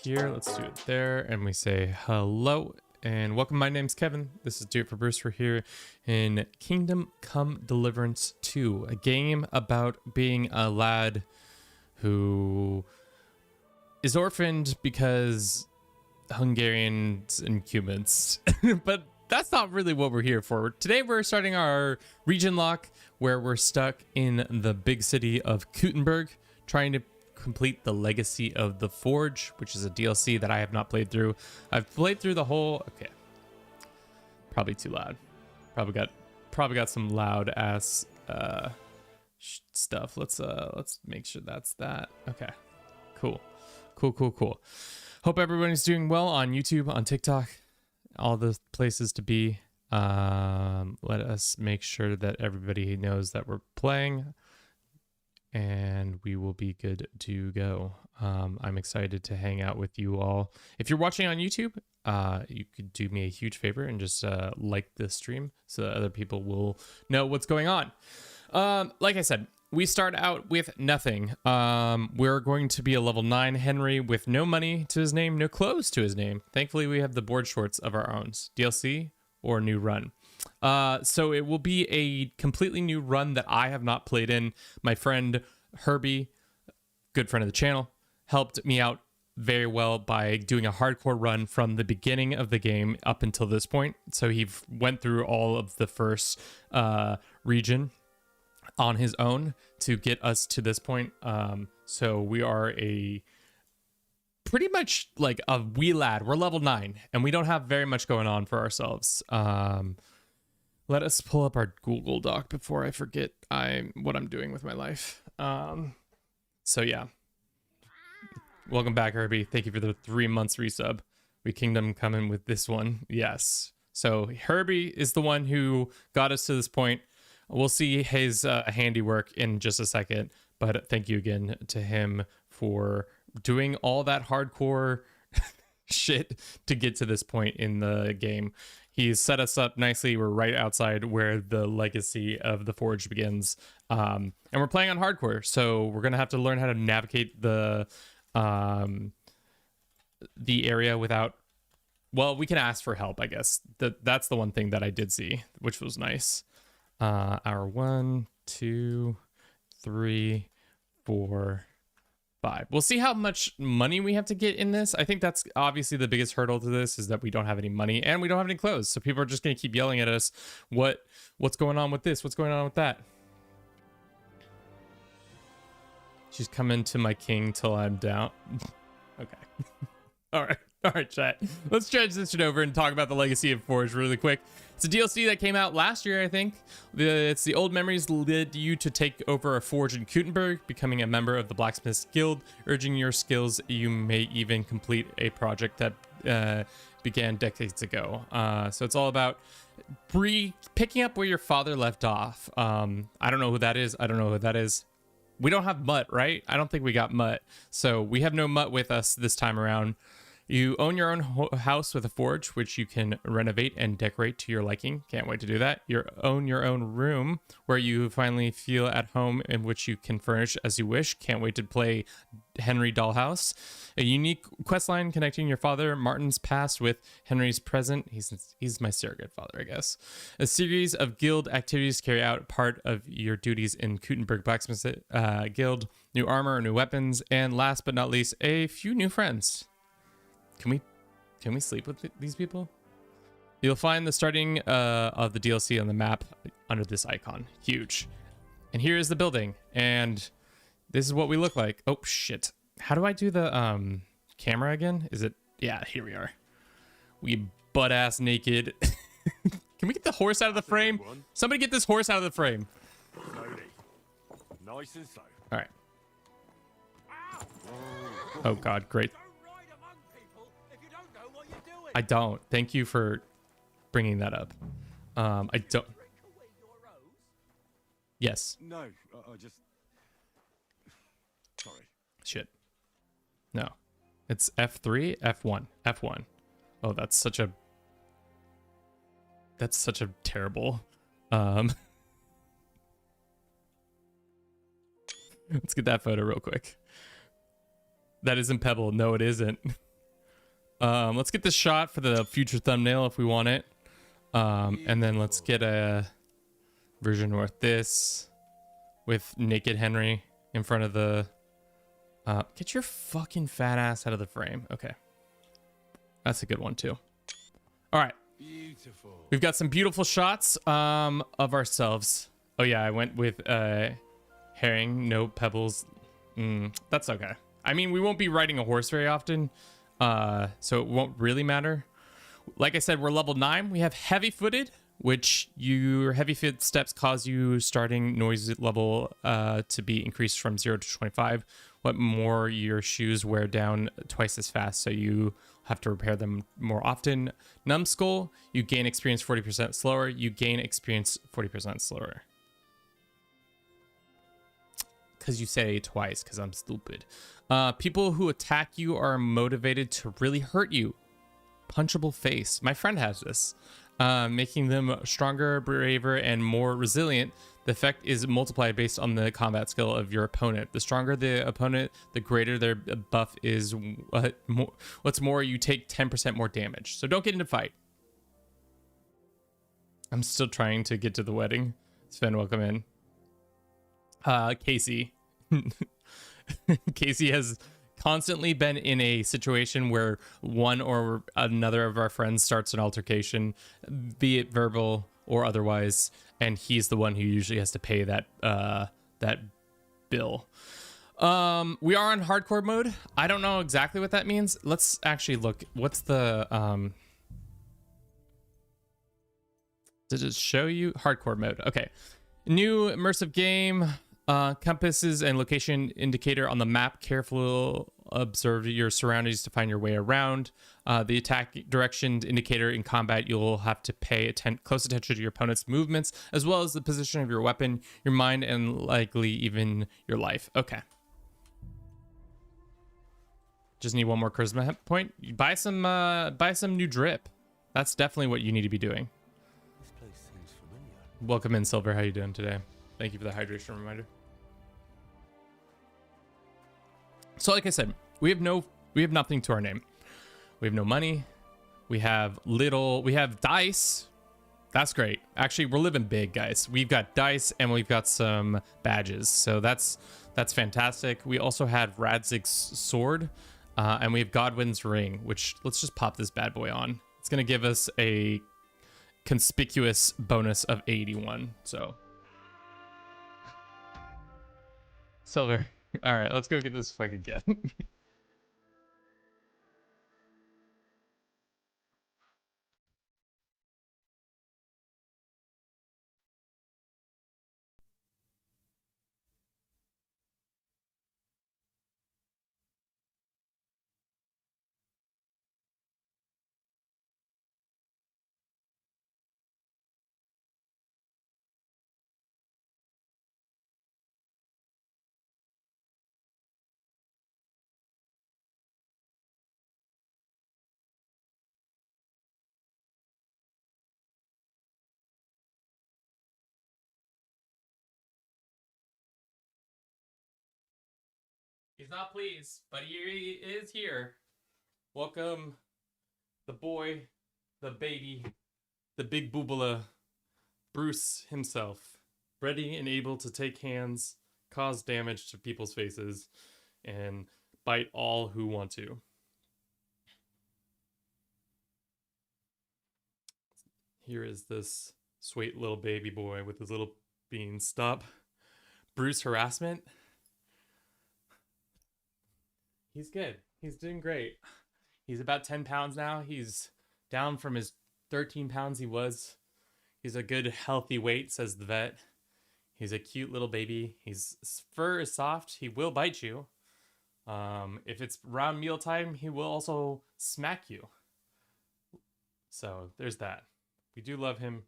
here. Let's do it there. And we say hello and welcome. My name's Kevin. This is Do It for Bruce. We're here in Kingdom Come Deliverance 2, a game about being a lad who is orphaned because Hungarians and Cubans. But that's not really what we're here for. Today we're starting our region lock where we're stuck in the big city of Kuttenberg, trying to complete the Legacy of the Forge, which is a DLC that I have not played through. I've played through the whole... Okay. Probably too loud. Probably got some loud ass stuff. Let's make sure that's that. Okay. Cool. Hope everybody's doing well on YouTube, on TikTok, all the places to be. Let us make sure that everybody knows that we're playing and we will be good to go. I'm excited to hang out with you all. If you're watching on YouTube, you could do me a huge favor and just like the stream so that other people will know what's going on. Like I said, we start out with nothing. We're going to be a level 9 Henry with no money to his name, no clothes to his name. Thankfully, we have the board shorts of our own. DLC or new run. So it will be a completely new run that I have not played in. My friend Herbie, good friend of the channel, helped me out very well by doing a hardcore run from the beginning of the game up until this point. So he went through all of the first region on his own to get us to this point. So we are a pretty much like a wee lad. We're level 9 and we don't have very much going on for ourselves. Let us pull up our Google Doc before I forget what I'm doing with my life. So yeah, welcome back, Herbie. Thank you for the 3 months resub. We Kingdom coming with this one. Yes. So Herbie is the one who got us to this point. We'll see his handiwork in just a second, but thank you again to him for doing all that hardcore shit to get to this point in the game. He's set us up nicely. We're right outside where the Legacy of the Forge begins. And we're playing on hardcore, so we're going to have to learn how to navigate the area without... Well, we can ask for help, I guess. That's the one thing that I did see, which was nice. Our 1, 2, 3, 4, 5. We'll see how much money we have to get in this. I think that's obviously the biggest hurdle to this, is that we don't have any money and we don't have any clothes. So people are just going to keep yelling at us, what's going on with this? What's going on with that? She's coming to my king till I'm down. Okay. All right, chat. Let's transition over and talk about the Legacy of Forge really quick. It's a DLC that came out last year, I think. It's the old memories led you to take over a forge in Kuttenberg, becoming a member of the Blacksmith's Guild, urging your skills. You may even complete a project that began decades ago. So it's all about picking up where your father left off. I don't know who that is. We don't have Mutt, right? I don't think we got Mutt. So we have no Mutt with us this time around. You own your own house with a forge, which you can renovate and decorate to your liking. Can't wait to do that. You own your own room where you finally feel at home, in which you can furnish as you wish. Can't wait to play Henry Dollhouse. A unique questline connecting your father Martin's past with Henry's present. He's my surrogate father, I guess. A series of guild activities carry out part of your duties in Kuttenberg Blacksmith Guild. New armor, new weapons, and last but not least, a few new friends. Can we sleep with these people? You'll find the starting of the DLC on the map under this icon. Huge. And here is the building. And this is what we look like. Oh, shit. How do I do the camera again? Is it... Yeah, here we are. We butt-ass naked. Can we get the horse out of the frame? Somebody get this horse out of the frame. Nice and slow. All right. Oh, God. Great. I don't. Thank you for bringing that up. I don't. Yes. No, I just... Sorry. Shit. No. It's F3, F1, F1. Oh, that's such a terrible... Let's get that photo real quick. That isn't Pebble. No, it isn't. Let's get this shot for the future thumbnail if we want it. And then let's get a version worth this with naked Henry in front of the... get your fucking fat ass out of the frame. Okay. That's a good one too. All right. Beautiful. We've got some beautiful shots of ourselves. Oh yeah, I went with herring, no pebbles. That's okay. I mean, we won't be riding a horse very often, so it won't really matter. Like I said, we're level 9. We have heavy-footed, which your heavy footsteps cause you starting noise level to be increased from 0 to 25. What more, your shoes wear down twice as fast, so you have to repair them more often. Numbskull, you gain experience 40% slower. You gain experience 40% slower. Because you say twice, because I'm stupid. People who attack you are motivated to really hurt you. Punchable face. My friend has this. Making them stronger, braver, and more resilient. The effect is multiplied based on the combat skill of your opponent. The stronger the opponent, the greater their buff is. What's more, you take 10% more damage. So don't get into fight. I'm still trying to get to the wedding. Sven, welcome in. Casey. Casey has constantly been in a situation where one or another of our friends starts an altercation, be it verbal or otherwise, and he's the one who usually has to pay that that bill. We are on hardcore mode. I don't know exactly what that means. Let's actually look. What's the does it show you hardcore mode? Okay. New immersive game. Compasses and location indicator on the map. Careful observe your surroundings to find your way around. The attack direction indicator in combat, you'll have to pay close attention to your opponent's movements, as well as the position of your weapon, your mind, and likely even your life. Okay. Just need one more charisma point. Buy some new drip. That's definitely what you need to be doing. This place seems familiar. Welcome in, Silver. How you doing today? Thank you for the hydration reminder. So like I said, we have nothing to our name. We have no money. We have dice. That's great. Actually, we're living big, guys. We've got dice and we've got some badges. So that's fantastic. We also had Radzig's sword, and we have Godwin's ring, which let's just pop this bad boy on. It's gonna give us a conspicuous bonus of 81. So Silver. All right, let's go get this fucking get. He's not pleased, but he is here. Welcome, the boy, the baby, the big boobala, Bruce himself, ready and able to take hands, cause damage to people's faces, and bite all who want to. Here is this sweet little baby boy with his little beans. Stop Bruce harassment. He's good. He's doing great. He's about 10 pounds now. He's down from his 13 pounds he was. He's a good healthy weight, says the vet. He's a cute little baby. His fur is soft. He will bite you. If it's around mealtime, he will also smack you. So there's that. We do love him.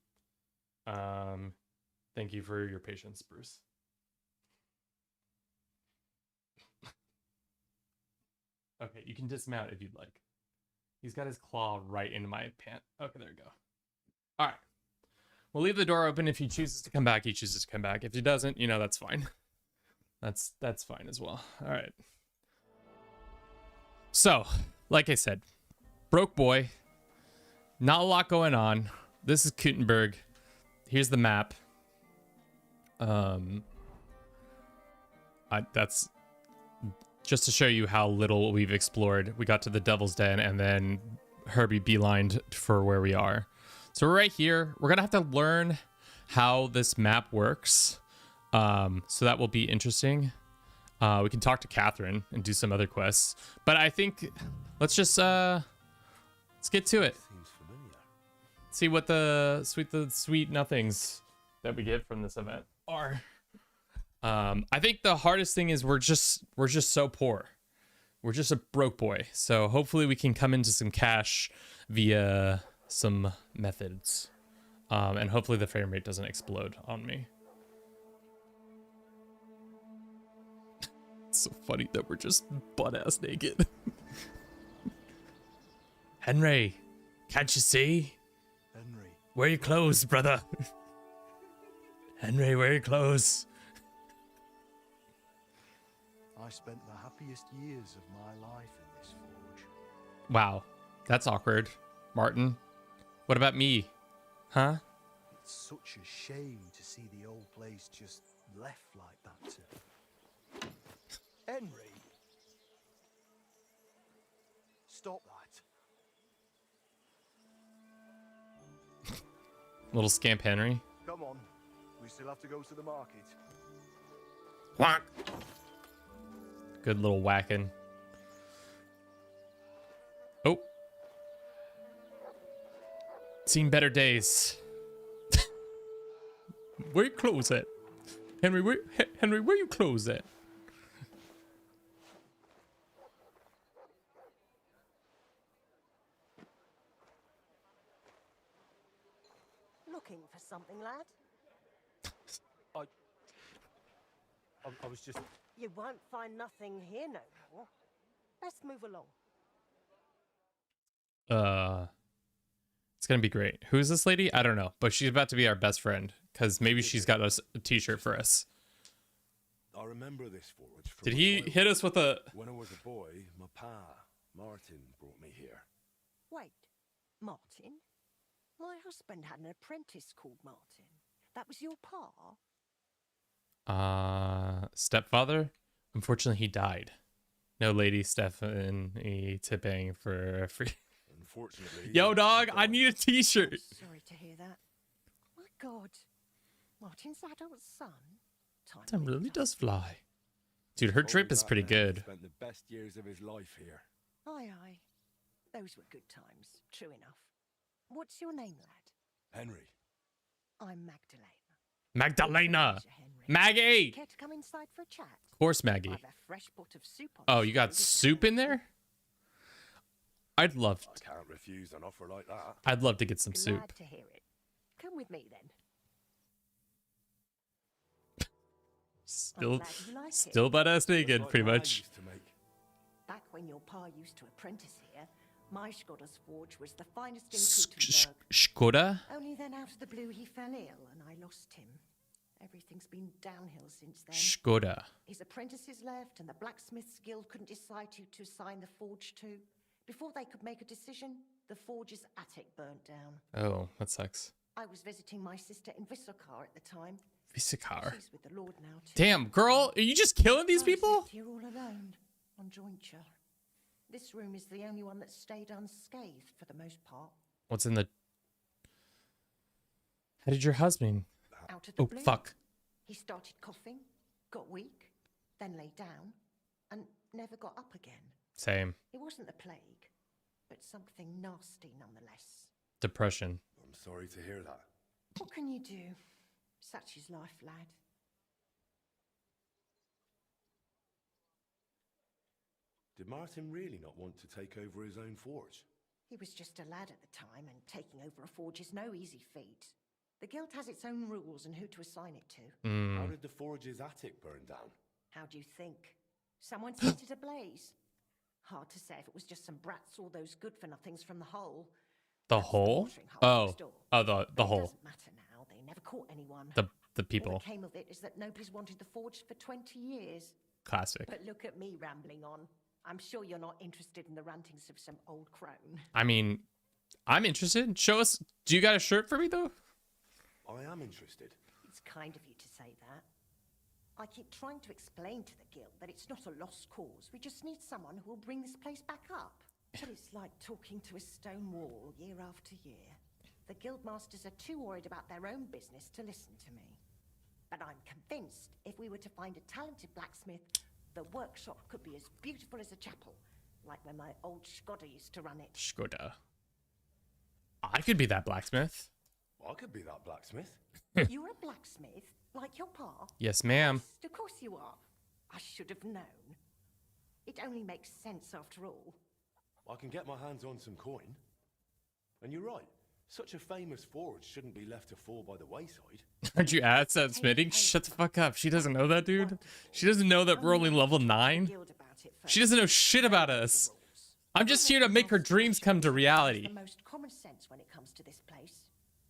Thank you for your patience, Bruce. Okay, you can dismount if you'd like. He's got his claw right into my pant. Okay, there we go. All right. We'll leave the door open. If he chooses to come back, he chooses to come back. If he doesn't, you know, that's fine. That's fine as well. All right. So, like I said, broke boy. Not a lot going on. This is Kuttenberg. Here's the map. That's just to show you how little we've explored. We got to the Devil's Den and then Herbie beelined for where we are. So we're right here. We're gonna have to learn how this map works. So that will be interesting. We can talk to Catherine and do some other quests. But I think let's just let's get to it. Seems familiar. See what the sweet nothings that we get from this event are. I think the hardest thing is we're just so poor. We're just a broke boy. So hopefully we can come into some cash via some methods. And hopefully the frame rate doesn't explode on me. It's so funny that we're just butt-ass naked. Henry, can't you see? Henry. Wear your clothes, brother. Henry, wear your clothes. I spent the happiest years of my life in this forge. Wow, that's awkward. Martin, what about me? Huh? It's such a shame to see the old place just left like that to... Henry! Stop that. Little scamp Henry. Come on. We still have to go to the market. Whack. Good little whacking. Oh. Seen better days. Where you clothes at? Henry, where you clothes at? Looking for something, lad? I was just... You won't find nothing here no more. Let's move along. It's gonna be great. Who's this lady? I don't know, but she's about to be our best friend because maybe she's got us a t-shirt for us. I remember this forge from Did my he childhood. hit us with a... When I was a boy, my pa, Martin, brought me here. Wait, Martin? My husband had an apprentice called Martin. That was your pa? Stepfather? Unfortunately, he died. No lady Stephanie tipping for a free... Unfortunately... Yo, dog, I died. need a t-shirt. Sorry to hear that. My God. Martin's adult son? Time really does fly. Dude, her Told me drip is that pretty man good. Spent the best years of his life here. Aye, aye. Those were good times. True enough. What's your name, lad? Henry. I'm Magdalena. Magdalena! Pleasure, Henry. Maggie! Care to come inside for a chat? Of course, Maggie. I've a fresh pot of soup on Oh, the you got stove if soup in there? I'd love I can't refuse an offer like that. I'd love to get some Glad soup. to hear it. Come with me then. Still glad you like it. still butt-ass naked, Like pretty Ma much. used to make. Back when your pa used to apprentice here, my Skoda's forge was the finest in Kuttenberg. Skoda? Only then out of the blue he fell ill and I lost him. Everything's been downhill since then. Skoda. His apprentices left and the blacksmith's guild couldn't decide who to assign the forge to. Before they could make a decision, the forge's attic burnt down. Oh, that sucks. I was visiting my sister in Visokar at the time. Visakar. She's with the Lord now too. Damn, girl, are you just killing these I was people? left here all alone, on jointure. This room is the only one that stayed unscathed for the most part. What's in the... How did your husband... Out of the Oh, blue, fuck. he started coughing, got weak, then lay down, and never got up again. Same. It wasn't the plague, but something nasty nonetheless. Depression. I'm sorry to hear that. What can you do? Such is life, lad. Did Martin really not want to take over his own forge? He was just a lad at the time, and taking over a forge is no easy feat. The guild has its own rules and who to assign it to. How did the forge's attic burn down? How do you think? Someone set it ablaze. Hard to say if it was just some brats or those good-for-nothings from the hole. The That's hole? watering hole Oh. next door. Oh, the But hole. It doesn't matter now. They never caught anyone. The All people. that came of it is that nobody's wanted the forge for 20 years. Classic. But look at me rambling on. I'm sure you're not interested in the rantings of some old crone. I mean, I'm interested. Show us. Do you got a shirt for me, though? I am interested. It's kind of you to say that. I keep trying to explain to the guild that it's not a lost cause. We just need someone who will bring this place back up. But it's like talking to a stone wall year after year. The guild masters are too worried about their own business to listen to me. But I'm convinced if we were to find a talented blacksmith, the workshop could be as beautiful as a chapel, like when my old Skoda used to run it. Skoda. I could be that blacksmith. I could be that blacksmith. You're a blacksmith, like your pa? Yes, ma'am. Of course you are. I should have known. It only makes sense after all. I can get my hands on some coin. And you're right. Such a famous forge shouldn't be left to fall by the wayside. Aren't you at smithing? Shut the fuck up. She doesn't know that, dude. She doesn't know that we're only level 9. She doesn't know shit about us. I'm just here to make her dreams come to reality. The most common sense when it comes to this place.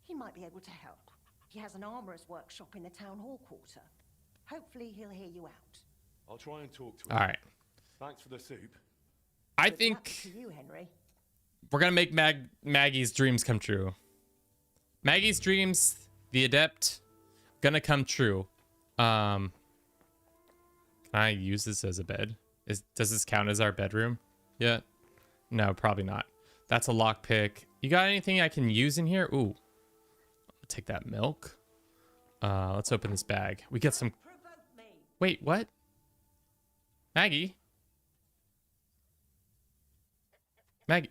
He might be able to help. He has an armorer's workshop in the town hall quarter. Hopefully he'll hear you out. I'll try and talk to him. All right. Thanks for the soup. I Good luck think to you, Henry. we're gonna make Maggie's dreams come true. Maggie's dreams, the adept, gonna come true. Can I use this as a bed? Does this count as our bedroom yet? No, probably not. That's a lockpick. You got anything I can use in here? Ooh, I'll take that milk. Let's open this bag. We get some. Wait, what? Maggie?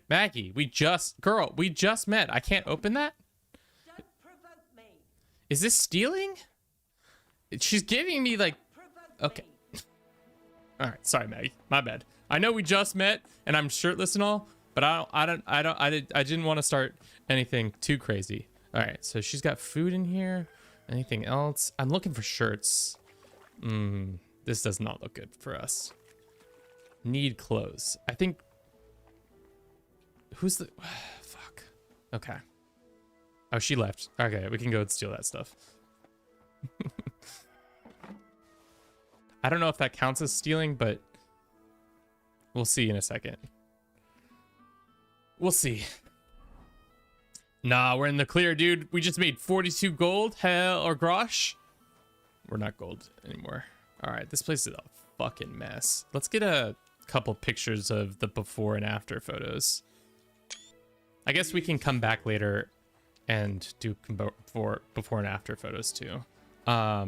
Maggie, we just met. I can't open that? Don't provoke me. Is this stealing? She's giving me like, okay. All right, sorry, Maggie. My bad. I know we just met and I'm shirtless and all, but I didn't want to start anything too crazy. All right, so she's got food in here. Anything else? I'm looking for shirts. This does not look good for us. Need clothes. I think. Who's the? Fuck. Okay. Oh, she left. Okay, we can go and steal that stuff. I don't know if that counts as stealing, but we'll see in a second. We'll see. Nah, we're in the clear, dude. We just made 42 gold, hell, or grosh. We're not gold anymore. All right, this place is a fucking mess. Let's get a couple pictures of the before and after photos. I guess we can come back later and do before and after photos too. I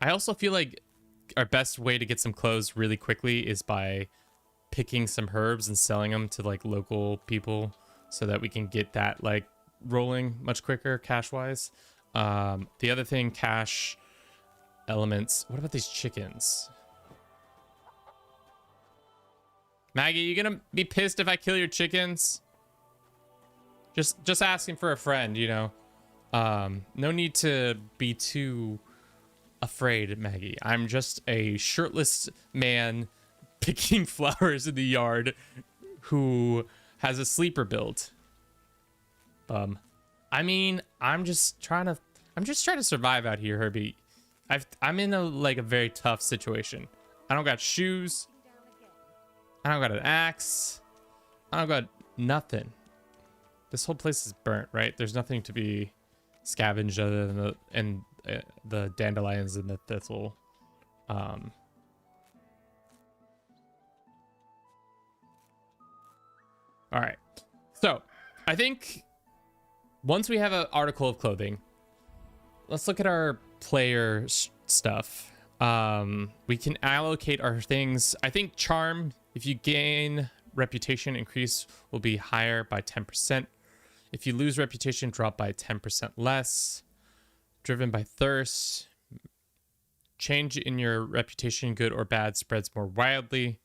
also feel like our best way to get some clothes really quickly is by picking some herbs and selling them to like local people so that we can get that like rolling much quicker cash wise. The other thing, cash elements. What about these chickens? Maggie, you gonna be pissed if I kill your chickens? Just asking for a friend, you know. No need to be too afraid, Maggie. I'm just a shirtless man picking flowers in the yard who has a sleeper build. I mean, I'm just trying to survive out here, Herbie. I'm in a very tough situation. I don't got shoes. I don't got an axe. I don't got nothing. This whole place is burnt, right? There's nothing to be scavenged other than the dandelions and the thistle. All right. So I think once we have an article of clothing, let's look at our player stuff. We can allocate our things. I think charm, if you gain reputation increase, will be higher by 10%. If you lose reputation, drop by 10% less. Driven by thirst, change in your reputation, good or bad, spreads more wildly.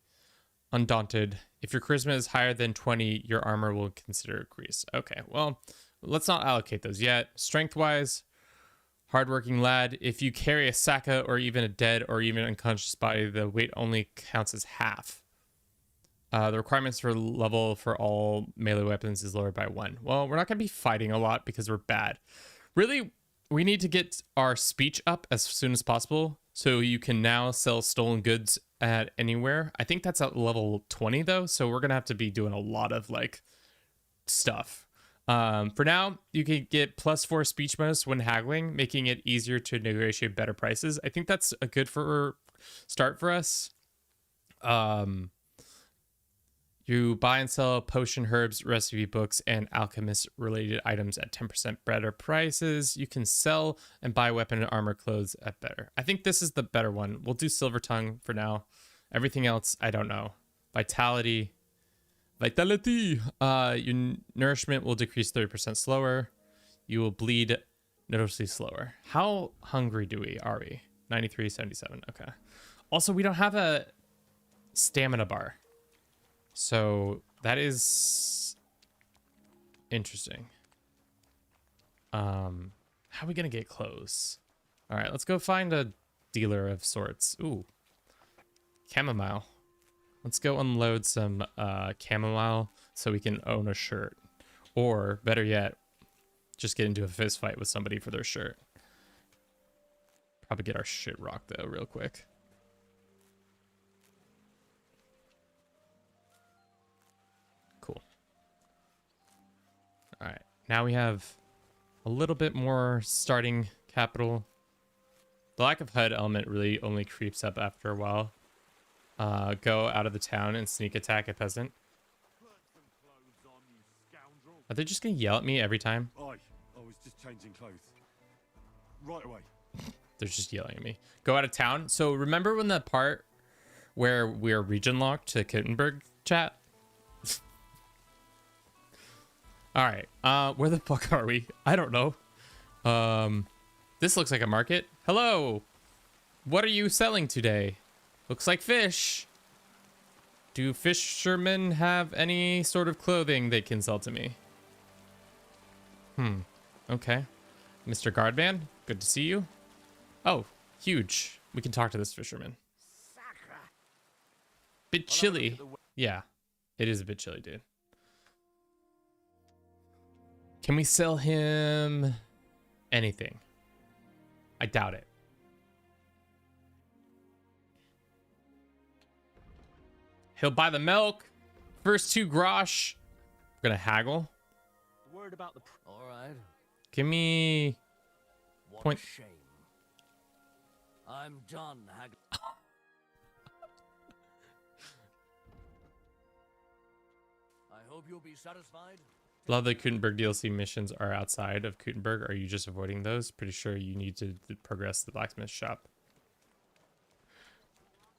Undaunted, if your charisma is higher than 20, your armor will consider increase. Okay, well, let's not allocate those yet. Strength-wise, hardworking lad, if you carry a Saka or even a dead or even unconscious body, the weight only counts as half. The requirements for level for all melee weapons is lowered by 1. Well, we're not going to be fighting a lot because we're bad. Really, we need to get our speech up as soon as possible. So you can now sell stolen goods at anywhere. I think that's at level 20 though. So we're going to have to be doing a lot of like stuff. For now, you can get +4 speech bonus when haggling, making it easier to negotiate better prices. I think that's a good start for us. You buy and sell potion, herbs, recipe books, and alchemist-related items at 10% better prices. You can sell and buy weapon and armor clothes at better. I think this is the better one. We'll do Silver Tongue for now. Everything else, I don't know. Vitality. Your nourishment will decrease 30% slower. You will bleed noticeably slower. How hungry are we? 93, 77. Okay. Also, we don't have a stamina bar. So that is interesting. How are we gonna get clothes? All right, let's go find a dealer of sorts. Ooh, chamomile. Let's go unload some chamomile so we can own a shirt, or better yet, just get into a fist fight with somebody for their shirt. Probably get our shit rocked though, real quick. All right, now we have a little bit more starting capital. The lack of HUD element really only creeps up after a while. Go out of the town and sneak attack a peasant. Are they just gonna yell at me every time? I was just changing clothes. Right away. They're just yelling at me. Go out of town. So remember when the part where we're region locked to Kuttenberg, chat? All right, where the fuck are we? I don't know. This looks like a market. Hello, what are you selling today? Looks like fish. Do fishermen have any sort of clothing they can sell to me? Okay. Mr. Guardman, good to see you. Oh, huge. We can talk to this fisherman. Bit chilly. Yeah, it is a bit chilly, dude. Can we sell him anything? I doubt it. He'll buy the milk. First 2 grosh. We're gonna haggle. Worried about the. All right. Give me. What a shame. I'm done, I hope you'll be satisfied. A lot of the Kuttenberg DLC missions are outside of Kuttenberg. Are you just avoiding those? Pretty sure you need to progress the blacksmith shop.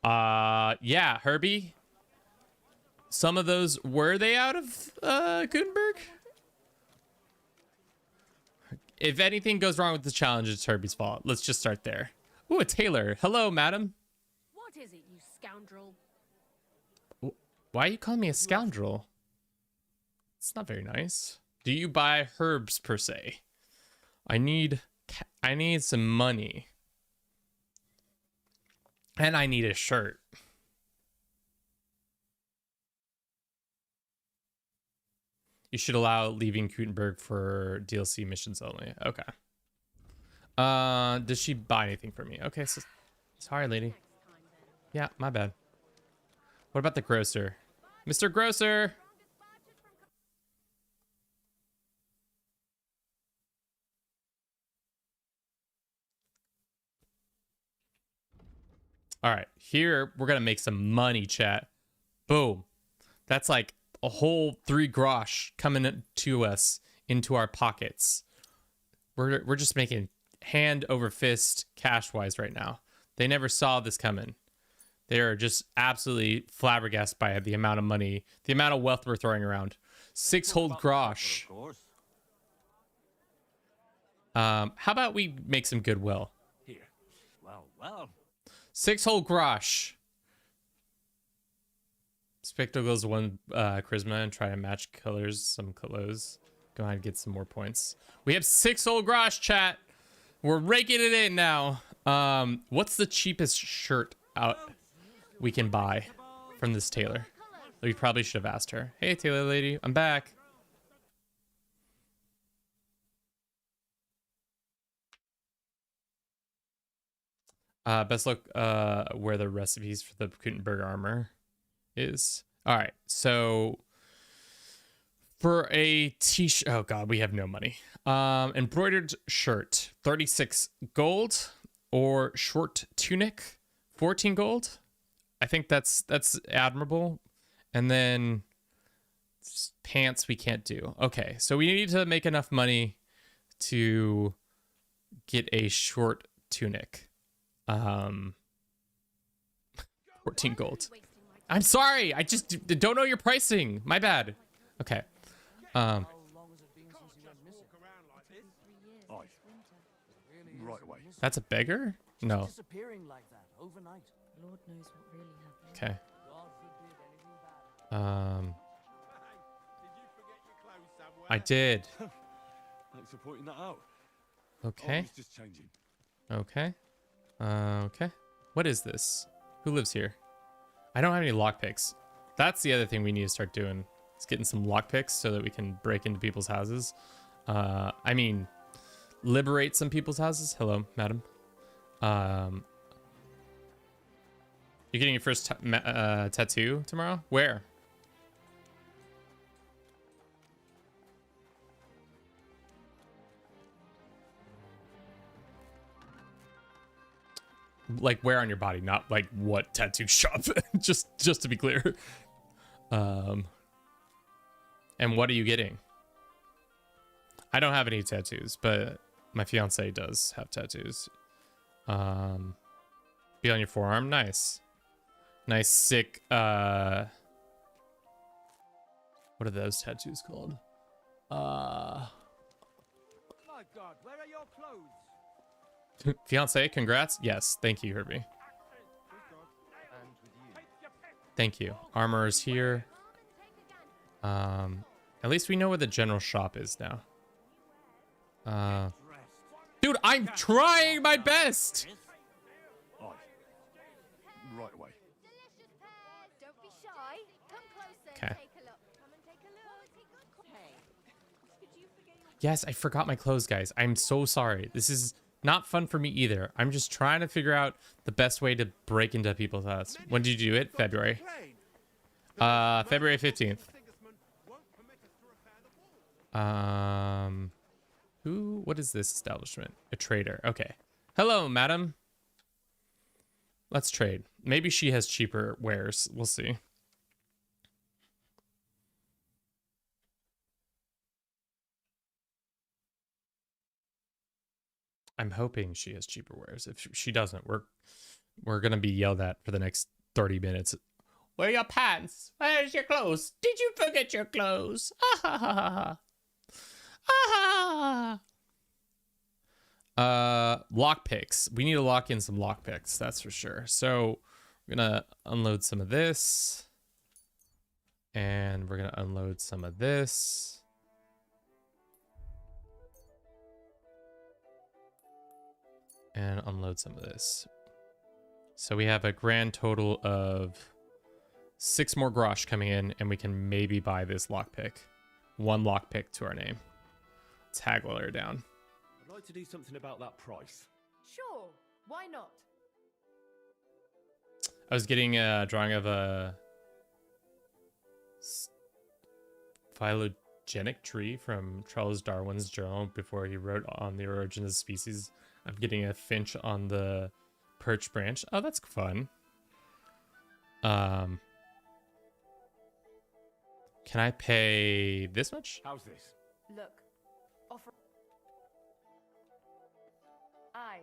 Yeah, Herbie. Some of those, were they out of Kuttenberg? If anything goes wrong with the challenge, it's Herbie's fault. Let's just start there. Ooh, a tailor. Hello, madam. What is it, you scoundrel? Why are you calling me a scoundrel? It's not very nice. Do you buy herbs per se? I need some money. And I need a shirt. You should allow leaving Kuttenberg for DLC missions only. Okay. Does she buy anything for me? Okay, so sorry, lady. Yeah, my bad. What about the grocer? Mr. Grocer! All right, here we're gonna make some money, chat. Boom. That's like a whole 3 grosh coming to us into our pockets. We're just making hand over fist cash wise right now. They never saw this coming. They are just absolutely flabbergasted by the amount of money, the amount of wealth we're throwing around. 6 whole grosh. How about we make some goodwill? Here. Well. 6 whole grosh. Spectacles 1 charisma and try to match colors, some clothes. Go ahead and get some more points. We have 6 whole grosh, chat. We're raking it in now. What's the cheapest shirt out we can buy from this tailor? We probably should have asked her. Hey, tailor lady, I'm back. Best look where the recipes for the Kuttenberg armor is. All right, so for a t-shirt, oh god, we have no money. Embroidered shirt, 36 gold, or short tunic, 14 gold. I think that's admirable. And then pants we can't do. Okay, so we need to make enough money to get a short tunic. 14 gold. I'm sorry, I just don't know your pricing. My bad. Okay. Oi. Right away. That's a beggar? No. Disappearing like that overnight. Lord knows what really happened. Okay. God forbid anything bad. I did. Thanks for pointing that out. Okay. Oh, he's just changing. Okay. Okay. What is this? Who lives here? I don't have any lockpicks. That's the other thing we need to start doing. Is getting some lockpicks so that we can break into people's houses. I mean, liberate some people's houses. Hello, madam. You're getting your first tattoo tomorrow? Where? Like where on your body, not like what tattoo shop. just to be clear. And what are you getting? I don't have any tattoos, but my fiance does have tattoos. Be on your forearm. Nice. Nice, sick, what are those tattoos called? My God, where are your clothes? Fiance, congrats. Yes, thank you, Herbie. And with you. Thank you. Armor is here. At least we know where the general shop is now. Dude, I'm trying my best. Oi. Right away. Delicious pears. Don't be shy. Come closer Okay. and take a look. Come and take a look. Hey, did you forget your... Yes, I forgot my clothes, guys. I'm so sorry. This is not fun for me either. I'm just trying to figure out the best way to break into people's house. When did you do it? February. February 15th. What is this establishment? A trader. Okay. Hello, madam. Let's trade. Maybe she has cheaper wares. We'll see. I'm hoping she has cheaper wares. If she doesn't, we're gonna be yelled at for the next 30 minutes. Where are your pants? Where's your clothes? Did you forget your clothes? Ah ha ha ha ha. Ah. Lockpicks. We need to lock in some lockpicks, that's for sure. So we're gonna unload some of this. And we're gonna unload some of this. And unload some of this. So we have a grand total of 6 more grosh coming in, and we can maybe buy this lockpick. 1 lockpick to our name. Let's haggle her down. I'd like to do something about that price. Sure, why not? I was getting a drawing of a phylogenic tree from Charles Darwin's journal before he wrote on the origin of species. I'm getting a finch on the perch branch. Oh, that's fun. Can I pay this much? How's this? Look, offer... Aye.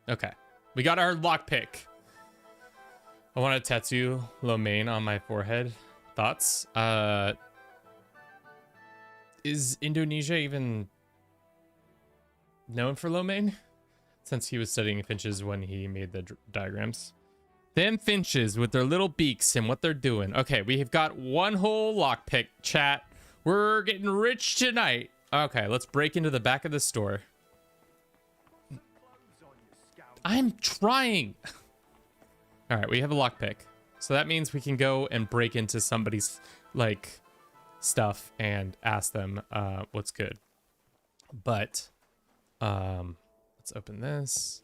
Okay. We got our lockpick. I want to tattoo lo mein on my forehead. Thoughts? Is Indonesia even known for lo mein? Since he was studying finches when he made the diagrams. Them finches with their little beaks and what they're doing. Okay, we have got 1 whole lockpick, chat. We're getting rich tonight. Okay, let's break into the back of the store. I'm trying. All right, we have a lockpick. So that means we can go and break into somebody's, like, stuff and ask them what's good. But, let's open this.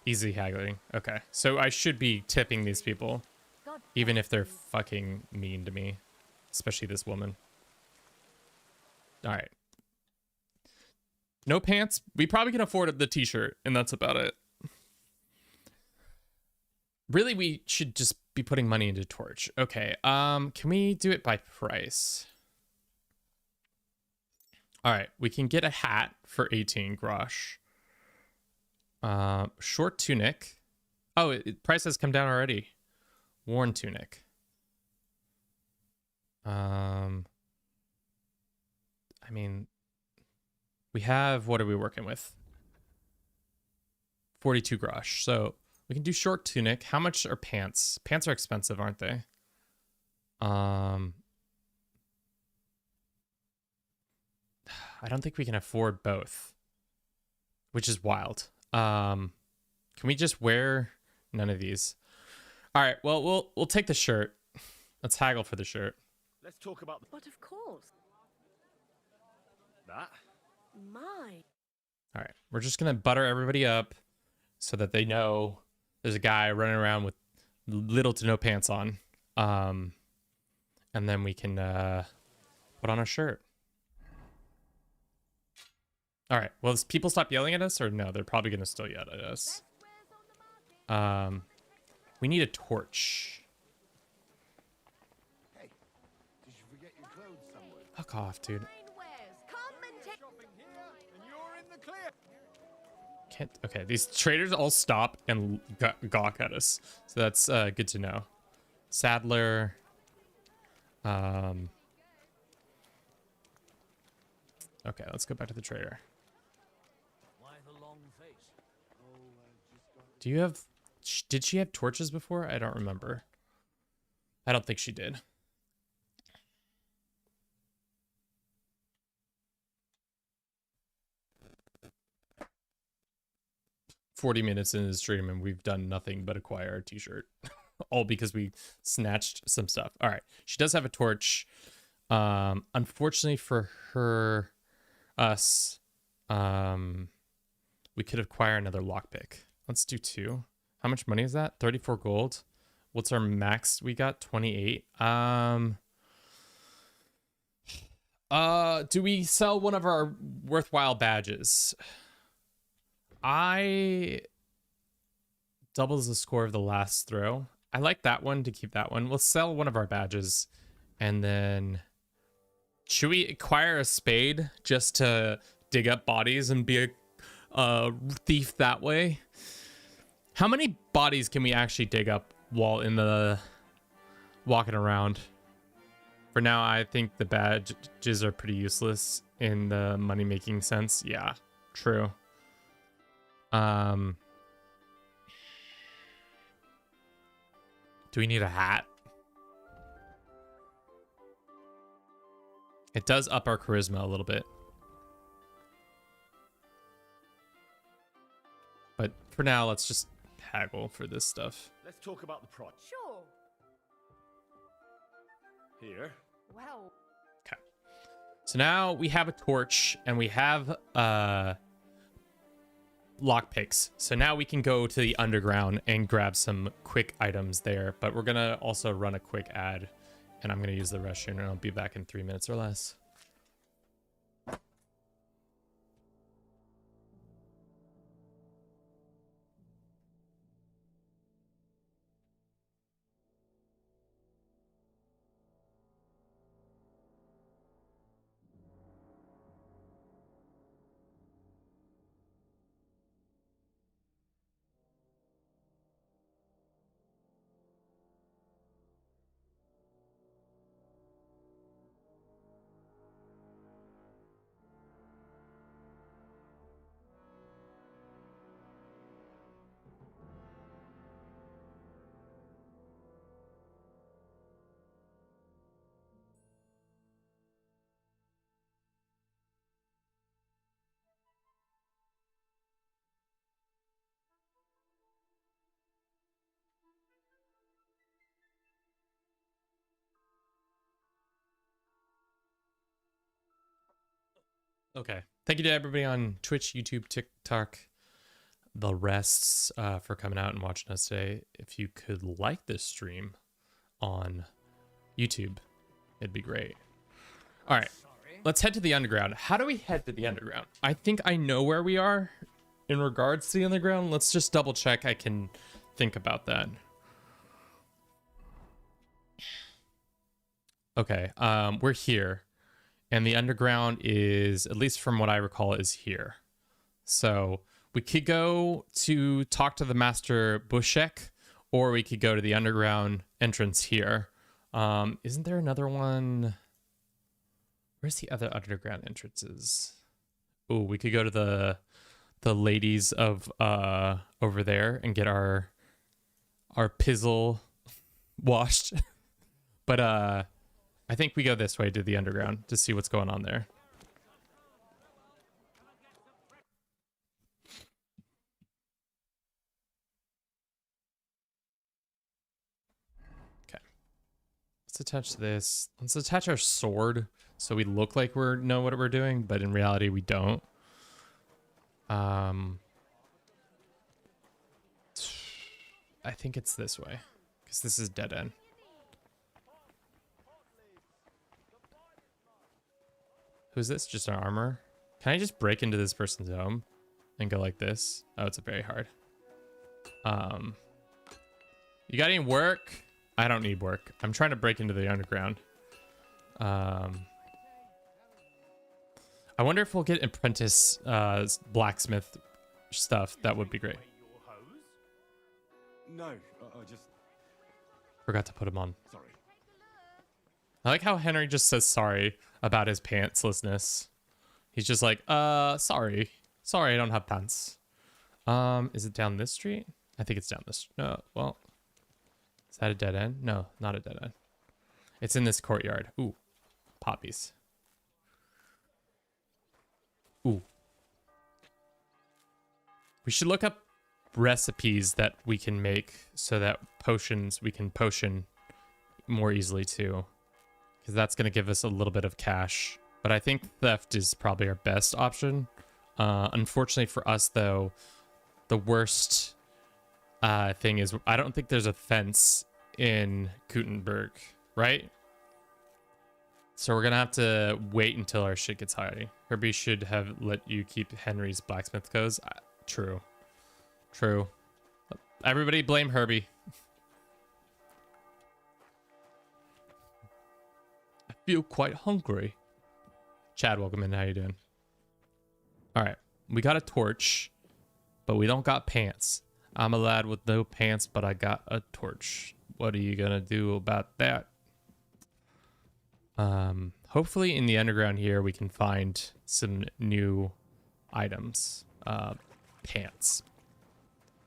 Easy haggling. Okay. So I should be tipping these people, God even if they're fucking mean to me. Especially this woman. All right. No pants. We probably can afford the t-shirt, and that's about it. Really, we should just be putting money into torch. Okay. Can we do it by price? All right. We can get a hat for 18 grosh. Short tunic. Oh, price has come down already. Worn tunic. I mean, we have, what are we working with? 42 grosh. So we can do short tunic. How much are pants? Pants are expensive, aren't they? I don't think we can afford both, which is wild. Can we just wear none of these? All right, well, we'll take the shirt. Let's haggle for the shirt. Let's talk about But of course. that. My. All right, we're just gonna butter everybody up so that they know there's a guy running around with little to no pants on. And then we can put on a shirt. All right, well, does people stop yelling at us, or no? They're probably gonna still yell at us. We need a torch. Hey, did you forget your clothes somewhere? Fuck off, dude. Come and take. Shopping here, and you're in the clear. Can't. Okay, these traders all stop and gawk at us, so that's good to know. Saddler. Okay, let's go back to the trader. Why the long face? Do you have? Did she have torches before? I don't remember. I don't think she did. "40 minutes in the stream and we've done nothing but acquire a t-shirt." All because we snatched some stuff. All right. She does have a torch. Unfortunately for us, we could acquire another lockpick. Let's do 2. How much money is that? 34 gold. What's our max? We got 28. Do we sell one of our worthwhile badges? Doubles the score of the last throw. I like that one, to keep that one. We'll sell one of our badges. And then should we acquire a spade just to dig up bodies and be a thief that way? How many bodies can we actually dig up while in the walking around? For now, I think the badges are pretty useless in the money-making sense. Yeah, true. Do we need a hat? It does up our charisma a little bit. But for now, let's just haggle for this stuff. Let's talk about the price. Sure. Here. Well. Okay. So now we have a torch and we have lockpicks. So now we can go to the underground and grab some quick items there. But we're gonna also run a quick ad, and I'm gonna use the restroom, and I'll be back in 3 minutes or less. Okay. Thank you to everybody on Twitch, YouTube, TikTok, the rests for coming out and watching us today. If you could like this stream on YouTube, it'd be great. All right, let's head to the underground. How do we head to the underground? I think I know where we are in regards to the underground. Let's just double check. I can think about that. Okay, we're here, and the underground is, at least from what I recall, is here. So we could go to talk to the Master Bushek, or we could go to the underground entrance here. Isn't there another one? Where's the other underground entrances? Oh, we could go to the ladies of over there and get our pizzle washed. But I think we go this way to the underground to see what's going on there. Okay. Let's attach this. Let's attach our sword so we look like we know what we're doing, but in reality we don't. I think it's this way because this is dead end. Who's this? Just an armor? Can I just break into this person's home and go like this? Oh, it's very hard. You got any work? I don't need work. I'm trying to break into the underground. I wonder if we'll get apprentice blacksmith stuff. That would be great. No, I just... Forgot to put him on. Sorry. I like how Henry just says sorry about his pantslessness. He's just like, sorry. Sorry, I don't have pants. Is it down this street? I think it's down this. No, well, is that a dead end? No, not a dead end. It's in this courtyard. Ooh, poppies. Ooh. We should look up recipes that we can make so that we can potion more easily too. Because that's going to give us a little bit of cash. But I think theft is probably our best option. Unfortunately for us, though, the worst thing is I don't think there's a fence in Kuttenberg, right? So we're going to have to wait until our shit gets high. Herbie should have let you keep Henry's blacksmith codes. True. True. Everybody blame Herbie. Feel quite hungry. Chad, welcome in. How you doing? All right, we got a torch, but we don't got pants. I'm a lad with no pants, but I got a torch. What are you gonna do about that? Hopefully in the underground here we can find some new items. Pants.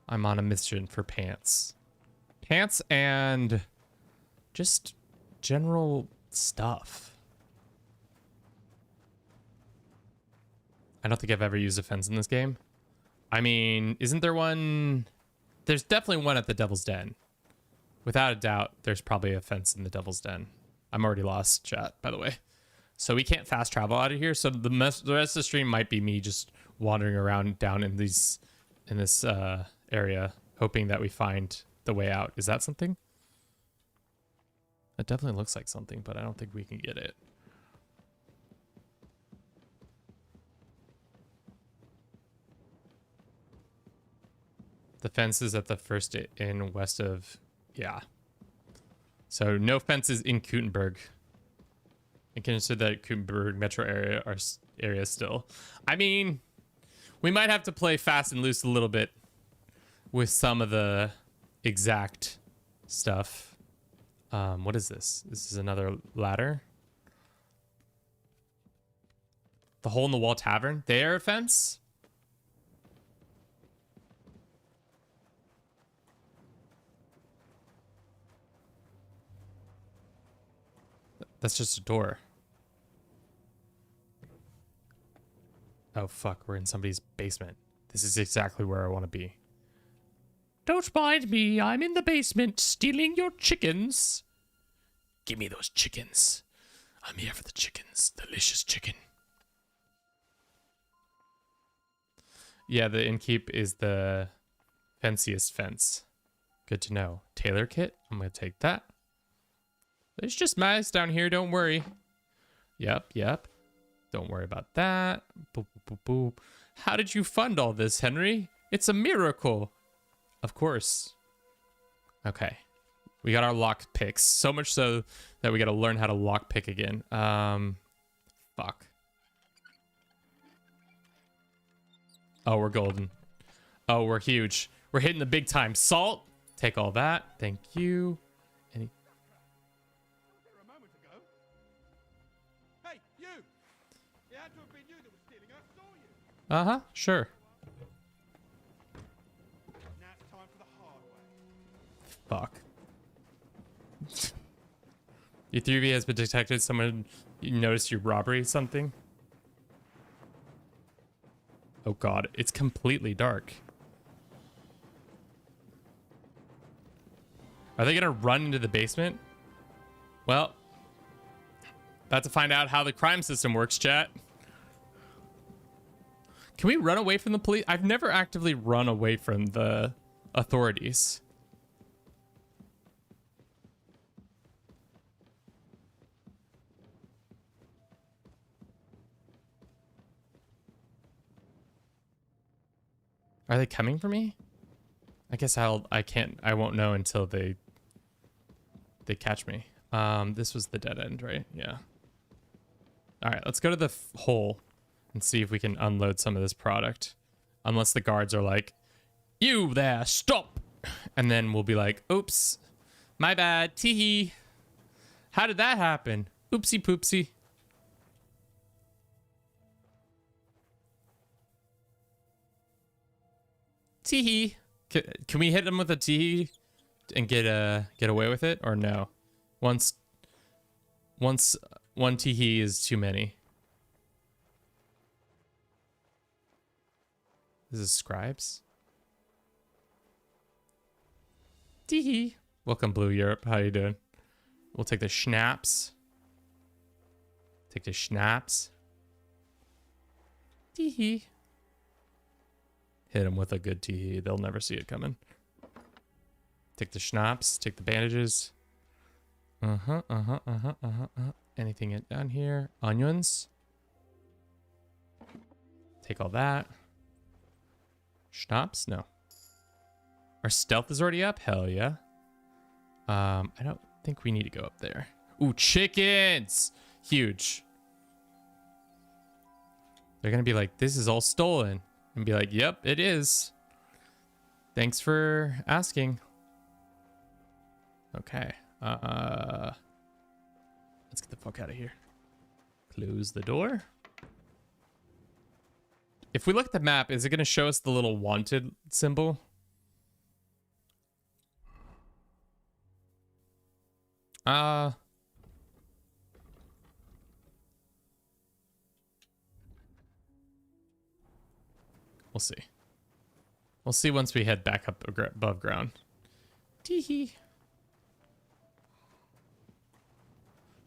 I'm on a mission for pants. Pants and just general stuff. I don't think I've ever used a fence in this game. I mean, isn't there one? There's definitely one at the Devil's Den. Without a doubt, there's probably a fence in the Devil's Den. I'm already lost, chat, by the way. So we can't fast travel out of here. So the rest of the stream might be me just wandering around down in this area, hoping that we find the way out. Is that something? It definitely looks like something, but I don't think we can get it. The fence is at the first inn west of... Yeah. So no fences in Kuttenberg. And consider that Kuttenberg metro area still. I mean, we might have to play fast and loose a little bit with some of the exact stuff. What is this? This is another ladder. The Hole in the Wall Tavern. They are a fence? That's just a door. Oh, fuck. We're in somebody's basement. This is exactly where I want to be. Don't mind me. I'm in the basement stealing your chickens. Give me those chickens. I'm here for the chickens. Delicious chicken. Yeah, the innkeep is the fanciest fence. Good to know. Tailor kit. I'm going to take that. There's just mice down here. Don't worry. Yep, yep. Don't worry about that. Boop, boop, boop, boop. How did you fund all this, Henry? It's a miracle. Of course. Okay. We got our lock picks. So much so that we got to learn how to lock pick again. Fuck. Oh, we're golden. Oh, we're huge. We're hitting the big time. Salt. Take all that. Thank you. Any... Here a moment ago. Hey, you! It had to have been you that was stealing her, saw you. Uh-huh. Sure. Now it's time for the hard way. Fuck. Your 3V has been detected. Someone noticed your robbery something. Oh god, it's completely dark. Are they gonna run into the basement? Well, about to find out how the crime system works, chat. Can we run away from the police? I've never actively run away from the authorities. Are they coming for me? I guess I won't know until they catch me. This was the dead end, right? Yeah. All right, let's go to the hole and see if we can unload some of this product. Unless the guards are like, you there, stop. And then we'll be like, oops, my bad, teehee. How did that happen? Oopsie poopsie. Teehee. Can we hit him with a teehee and get away with it, or no? Once one teehee is too many. This is scribes. Teehee. Welcome, Blue Europe. How you doing? We'll take the schnapps. Take the schnapps. Teehee. Hit him with a good tee. They'll never see it coming. Take the schnapps. Take the bandages. Anything down here? Onions. Take all that. Schnapps? No. Our stealth is already up? Hell yeah. I don't think we need to go up there. Ooh, chickens! Huge. They're gonna be like, this is all stolen. And be like, yep, it is. Thanks for asking. Okay. Let's get the fuck out of here. Close the door. If we look at the map, is it going to show us the little wanted symbol? We'll see. We'll see once we head back up above ground. Teehee.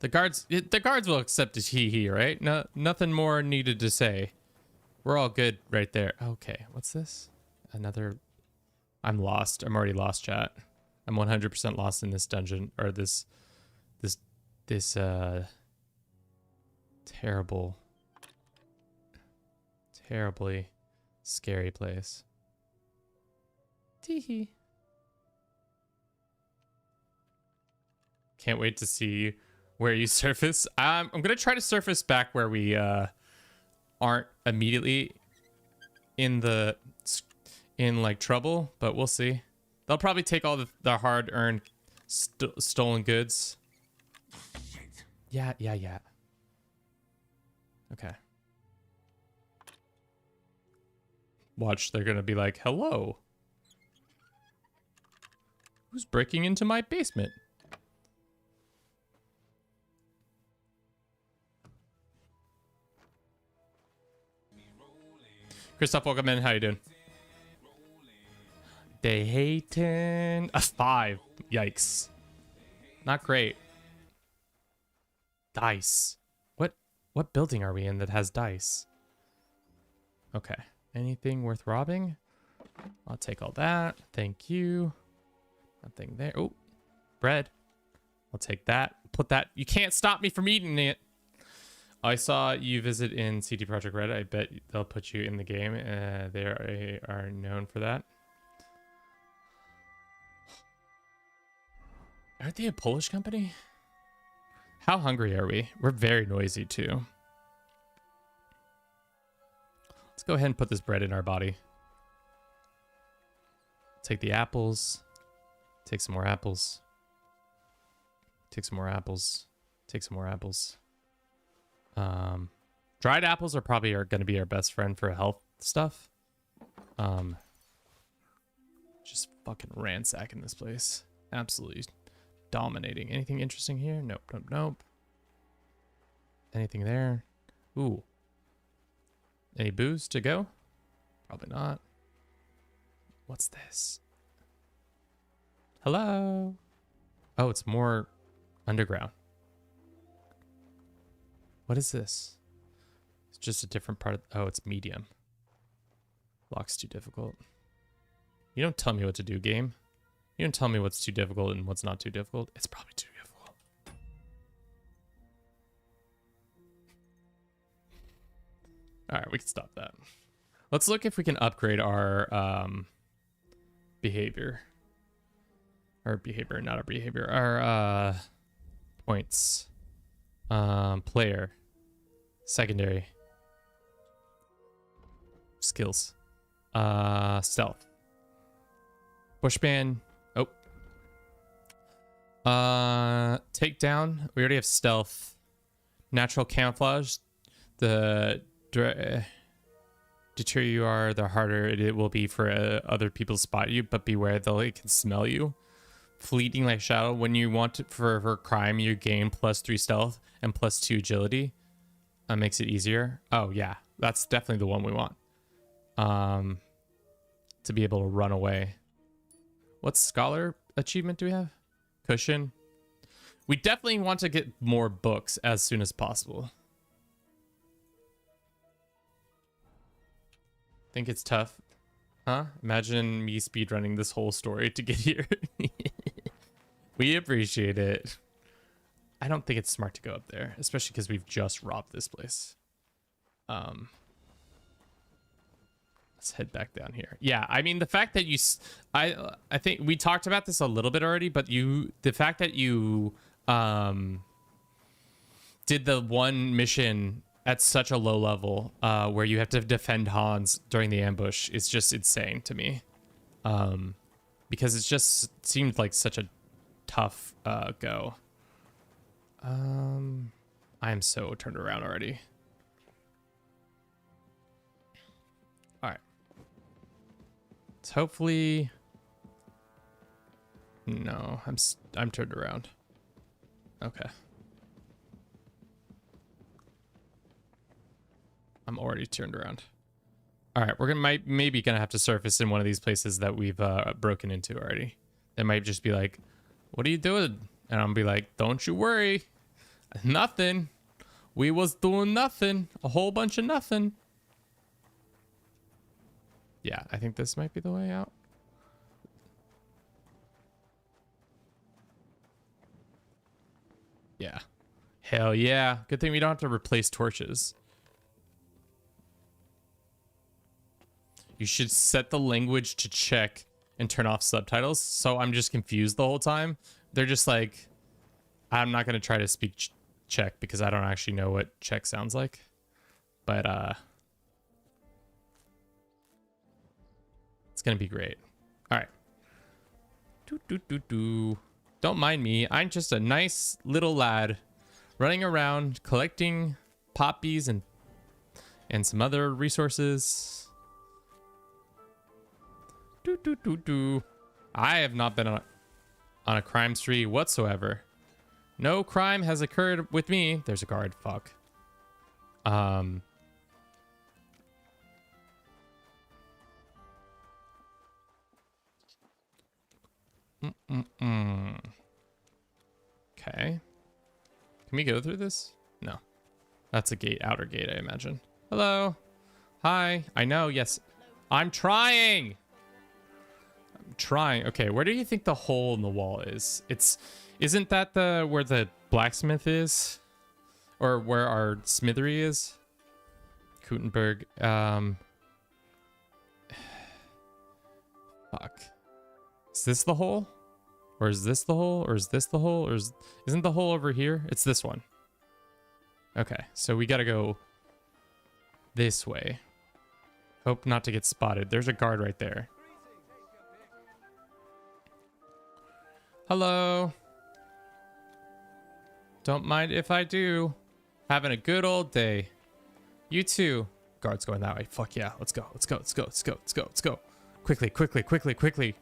The guards will accept a tee-hee, right? No, nothing more needed to say. We're all good right there. Okay, what's this? Another... I'm lost. I'm already lost, chat. I'm 100% lost in this dungeon, or this terribly scary place. Teehee. Can't wait to see where you surface. I'm gonna try to surface back where we aren't immediately in like trouble, but we'll see. They'll probably take all the hard-earned stolen goods. Yeah. Okay. Watch, they're gonna be like, hello. Who's breaking into my basement? Christoph, welcome in. How you doing? They hating a 5. Yikes. Not great. Dice. What building are we in that has dice? Okay. Anything worth robbing? I'll take all that. Thank you. Nothing there. Oh, bread. I'll take that. Put that. You can't stop me from eating it. I saw you visit in CD Projekt Red. I bet they'll put you in the game. They are known for that. Aren't they a Polish company? How hungry are we? We're very noisy too. Let's go ahead and put this bread in our body. Take the apples. Take some more apples. Take some more apples. Take some more apples. Dried apples are probably going to be our best friend for health stuff. Just fucking ransacking this place. Absolutely dominating. Anything interesting here? Nope, nope, nope. Anything there? Ooh. Any booze to go? Probably not. What's this? Hello? Oh, it's more underground. What is this? It's just a different part of... Oh, it's medium. Lock's too difficult. You don't tell me what to do, game. You don't tell me what's too difficult and what's not too difficult. It's probably too difficult. All right, we can stop that. Let's look if we can upgrade our behavior. Our behavior, not our behavior. Our points. Player. Secondary. Skills. Stealth. Bushman. Oh. Takedown. We already have stealth. Natural camouflage. The deter you are, the harder it will be for other people to spot you, but beware they can smell you. Fleeting like shadow. When you want it for crime, you gain +3 stealth and +2 agility. That makes it easier. Oh yeah, that's definitely the one we want. To be able to run away. What scholar achievement do we have? Cushion. We definitely want to get more books as soon as possible. Think it's tough, huh? Imagine me speedrunning this whole story to get here. We appreciate it. I don't think it's smart to go up there, especially because we've just robbed this place. Let's head back down here. Yeah, I mean, the fact that you... I think we talked about this a little bit already, but the fact that you did the one mission at such a low level where you have to defend Hans during the ambush is just insane to me. Because it just seemed like such a tough go. I am so turned around already. All right. Let's hopefully... No, I'm turned around. Okay. I'm already turned around. All right, we're maybe gonna have to surface in one of these places that we've broken into already. They might just be like, "What are you doing?" And I'll be like, "Don't you worry, nothing. We was doing nothing. A whole bunch of nothing." Yeah, I think this might be the way out. Yeah. Hell yeah. Good thing we don't have to replace torches. You should set the language to check and turn off subtitles. So I'm just confused the whole time. They're just like, I'm not going to try to speak Czech because I don't actually know what Czech sounds like. But it's going to be great. All right. Don't mind me. I'm just a nice little lad running around collecting poppies and some other resources. I have not been on a crime spree whatsoever. No crime has occurred with me. There's a guard. Fuck. Okay. Can we go through this? No. That's a gate, outer gate, I imagine. Hello. Hi. I know. Yes. I'm trying. I'm trying. Okay, where do you think the hole in the wall is? Isn't that where the blacksmith is? Or where our smithery is? Kuttenberg. Fuck. Is this the hole? Or is this the hole? Or is this the hole? Or isn't the hole over here? It's this one. Okay, so we gotta go this way. Hope not to get spotted. There's a guard right there. Hello. Don't mind if I do. Having a good old day. You too. Guard's going that way. Fuck yeah. Let's go. Let's go. Let's go. Let's go. Let's go. Let's go. Quickly, quickly, quickly, quickly.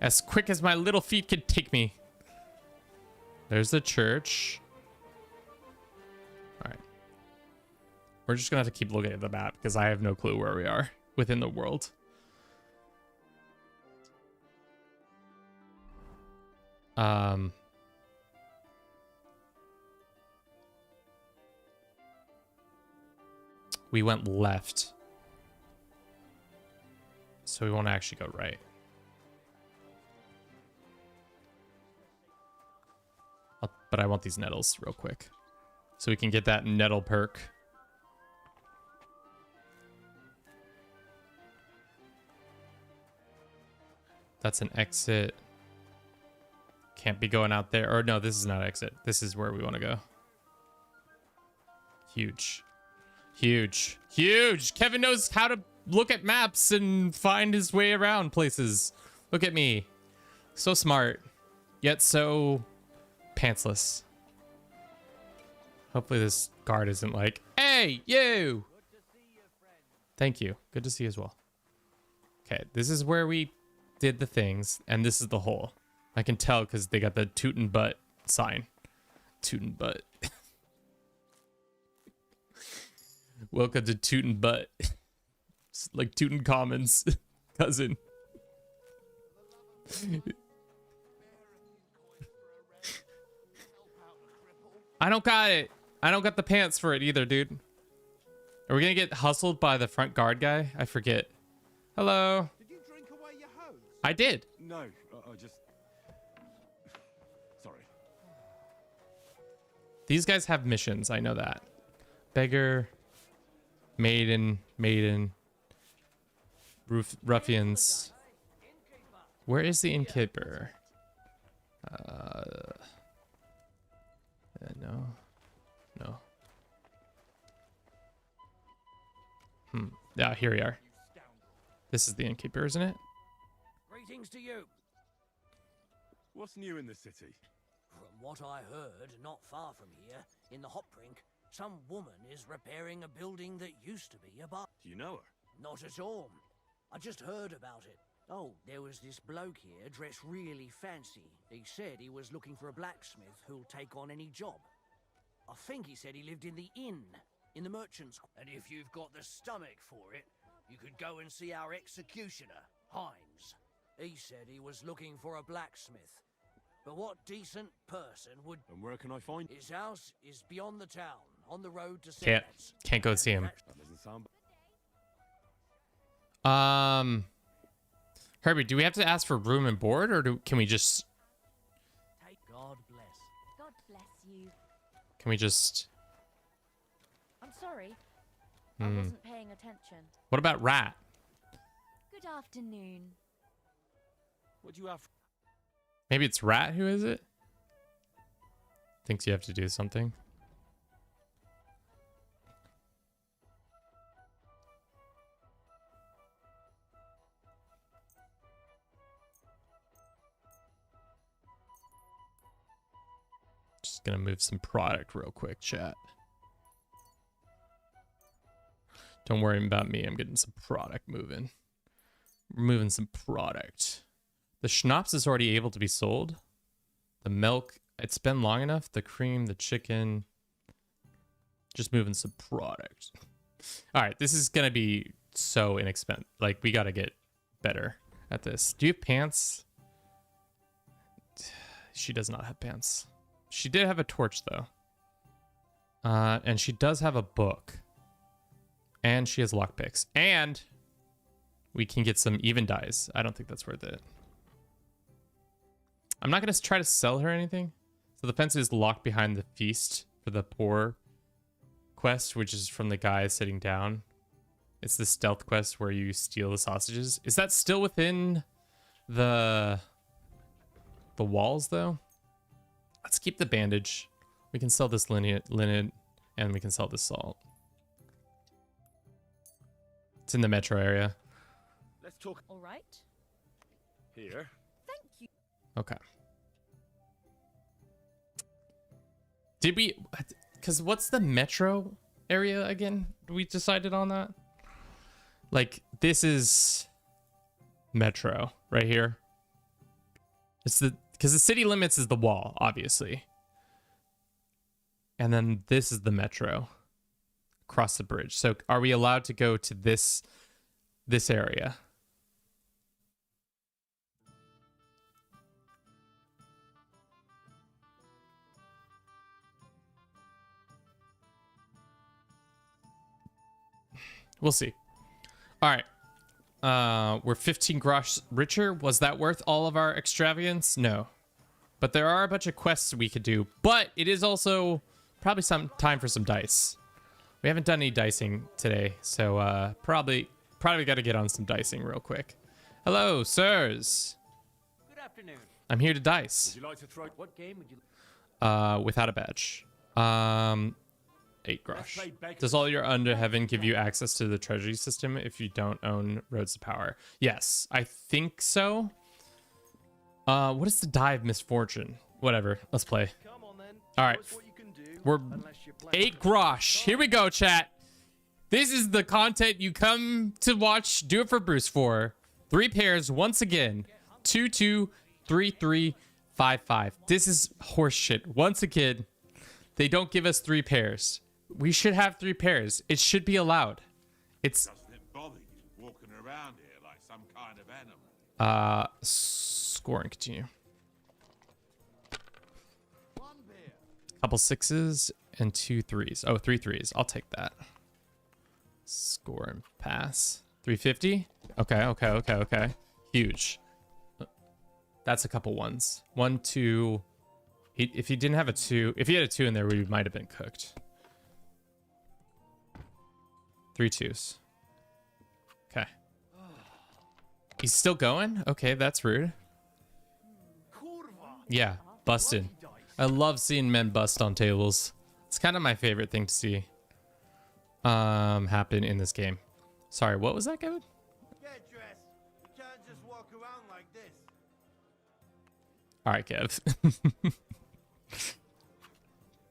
As quick as my little feet can take me. There's the church. All right. We're just going to have to keep looking at the map because I have no clue where we are within the world. We went left. So we want to actually go right. But I want these nettles real quick. So we can get that nettle perk. That's an exit. Can't be going out there. Or no, this is not exit. This is where we want to go. Huge. Huge. Huge. Kevin knows how to look at maps and find his way around places. Look at me. So smart. Yet so pantsless. Hopefully this guard isn't like, hey, you. Thank you. Good to see you as well. Okay, this is where we did the things, and this is the hole. I can tell because they got the tootin' butt sign. Tootin' butt. Welcome to Tootin' Butt. It's like Tootin' Commons cousin. I don't got it. I don't got the pants for it either, dude. Are we gonna get hustled by the front guard guy? I forget. Hello. Did you drink away your hose? I did. No, I just... Sorry. These guys have missions. I know that. Beggar. Maiden. Ruffians. Where is the innkeeper? No. Yeah, here we are. This is the innkeeper, isn't it? Greetings to you. What's new in the city? From what I heard, not far from here, in the Hopbrink, some woman is repairing a building that used to be a bar. Do you know her? Not at all. I just heard about it. Oh, there was this bloke here dressed really fancy. He said he was looking for a blacksmith who'll take on any job. I think he said he lived in the inn, in the merchant's. And if you've got the stomach for it, you could go and see our executioner, Hines. He said he was looking for a blacksmith. But what decent person would... And where can I find... His house is beyond the town, on the road to Can't go see him. That doesn't sound... Herbie, do we have to ask for room and board, or can we just... God bless. God bless you. Can we just... I'm sorry. I wasn't paying attention. What about Rat? Good afternoon. What do you have... Maybe it's Rat who is it? Thinks you have to do something. Just gonna move some product real quick, chat. Don't worry about me. I'm getting some product moving. We're moving some product. The schnapps is already able to be sold. The milk, it's been long enough. The cream, the chicken. Just moving some product. All right, this is gonna be so inexpensive. Like, we gotta get better at this. Do you have pants? She does not have pants. She did have a torch though. And she does have a book. And she has lockpicks. And we can get some even dies. I don't think that's worth it. I'm not going to try to sell her anything. So the fence is locked behind the feast for the poor quest, which is from the guy sitting down. It's the stealth quest where you steal the sausages. Is that still within the walls, though? Let's keep the bandage. We can sell this linen, and we can sell this salt. It's in the metro area. Let's talk All right. here. Thank you. Okay. Did we... Because what's the metro area again? We decided on that? Like, this is metro right here. It's the... Because the city limits is the wall, obviously. And then this is the metro. Across the bridge. So are we allowed to go to this area? We'll see. All right. We're 15 grosh richer. Was that worth all of our extravagance? No. But there are a bunch of quests we could do. But it is also probably some time for some dice. We haven't done any dicing today, so probably got to get on some dicing real quick. Hello, sirs. Good afternoon. I'm here to dice. Would you like to throw? What game would you... Without a badge. 8 grosh. play beggars. Does all your under heaven give you access to the treasury system if you don't own Roads to Power? Yes, I think so. What is the die of misfortune? Whatever. Let's play. Come on then. All right. Show us what you can do, We're unless you're playing 8 grosh. Here we go, chat. This is the content you come to watch Do It for Bruce for. 3 pairs once again. 2, 2, 3, 3, 5, 5. This is horseshit. Once again, they don't give us 3 pairs. We should have 3 pairs. It should be allowed. It's Doesn't it bother you walking around here like some kind of animal? score and continue. one beer. Couple 6s and 2 3s. Oh, 3 3s. I'll take that. Score and pass. 350. Okay. Huge. That's a couple 1s. 1, 2. If he didn't have a 2, if he had a 2 in there, we might have been cooked. 3 2s. Okay. He's still going? Okay, that's rude. Yeah, busted. I love seeing men bust on tables. It's kind of my favorite thing to see happen in this game. Sorry, what was that, Kevin? Get dressed. You can't just walk around like this. All right, Kev.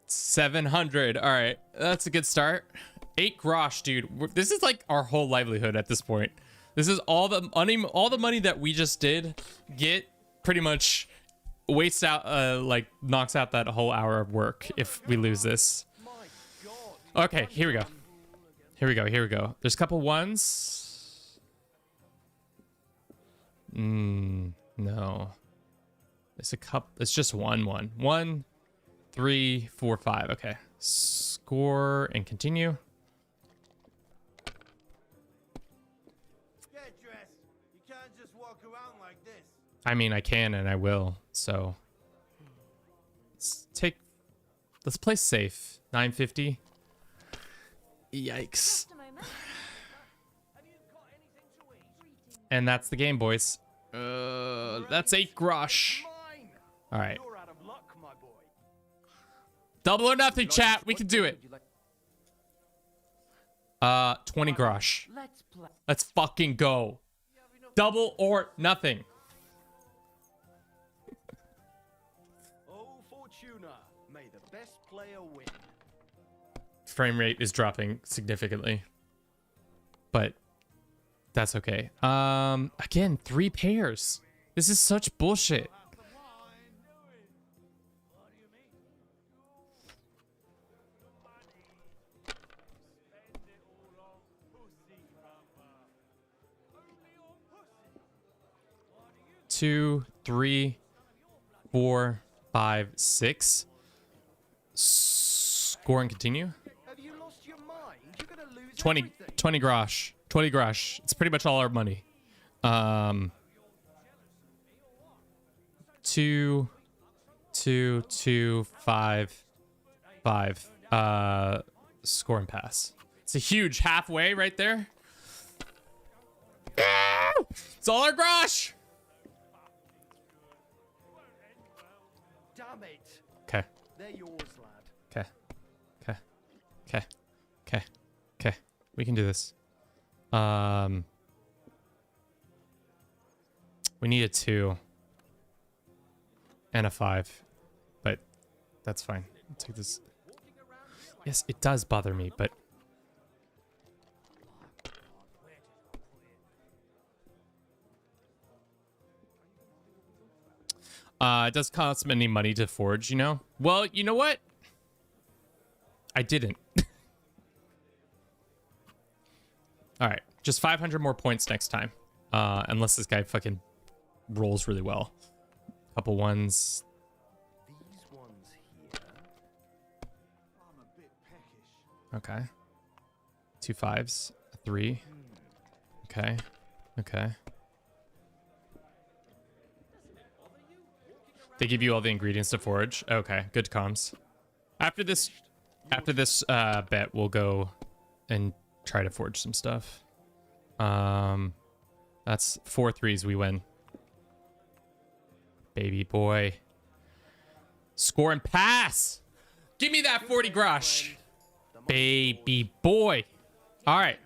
700. All right, that's a good start. 8 grosh, dude. This is like our whole livelihood at this point. This is all the money that we just did get pretty much wastes out, like knocks out that whole hour of work if we lose this. Okay, here we go. Here we go. There's a couple 1s. No. It's a couple. It's just 1 1. 1, 3, 4, 5. Okay. Score and continue. Get dressed. You can't just walk around like this. I mean, I can and I will. So let's play safe. 950. Yikes. Just a moment. And that's the game, boys. That's 8 grosh. Mine. All right. You're out of luck, my boy. Double or nothing, chat. We can do it. 20 grosh. Let's play. Let's fucking go. Double or nothing. Oh, Fortuna, may the best player win. Frame rate is dropping significantly. But that's okay. Again, 3 pairs. This is such bullshit. Two, 3, 4, 5, 6. Score and continue. Have you lost your mind? You're gonna lose 20 everything. 20 grosh. 20 grosh. It's pretty much all our money. 2, 2, 2, 5, 5. Score and pass. It's a huge halfway right there. It's all our grosh. Damn it! Okay. They're yours, lad. Okay. Okay. Okay. Okay. Okay. We can do this. We need a 2 and a 5, but that's fine. I'll take this. Yes, it does bother me, but it does cost any money to forge, you know? Well, you know what? I didn't. All right, just 500 more points next time. Unless this guy fucking rolls really well. Couple ones. These ones here. I'm a bit peckish. Okay. 2 5s. A 3. Okay. Okay. They give you all the ingredients to forge. Okay, good comms. After this bet, we'll go and try to forge some stuff. That's 4 3s. We win. Baby boy. Score and pass. Give me that 40 grosh. Baby boy. All right.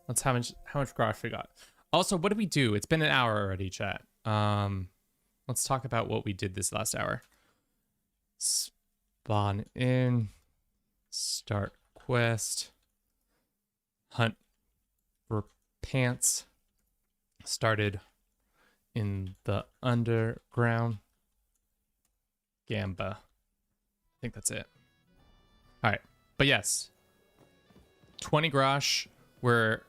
Let's how much grosh we got. Also, what did we do? It's been an hour already, chat. Let's talk about what we did this last hour. Spawn in. Start quest. Hunt for pants. Started in the underground. Gamba. I think that's it. All right. But yes. 20 grosh. We're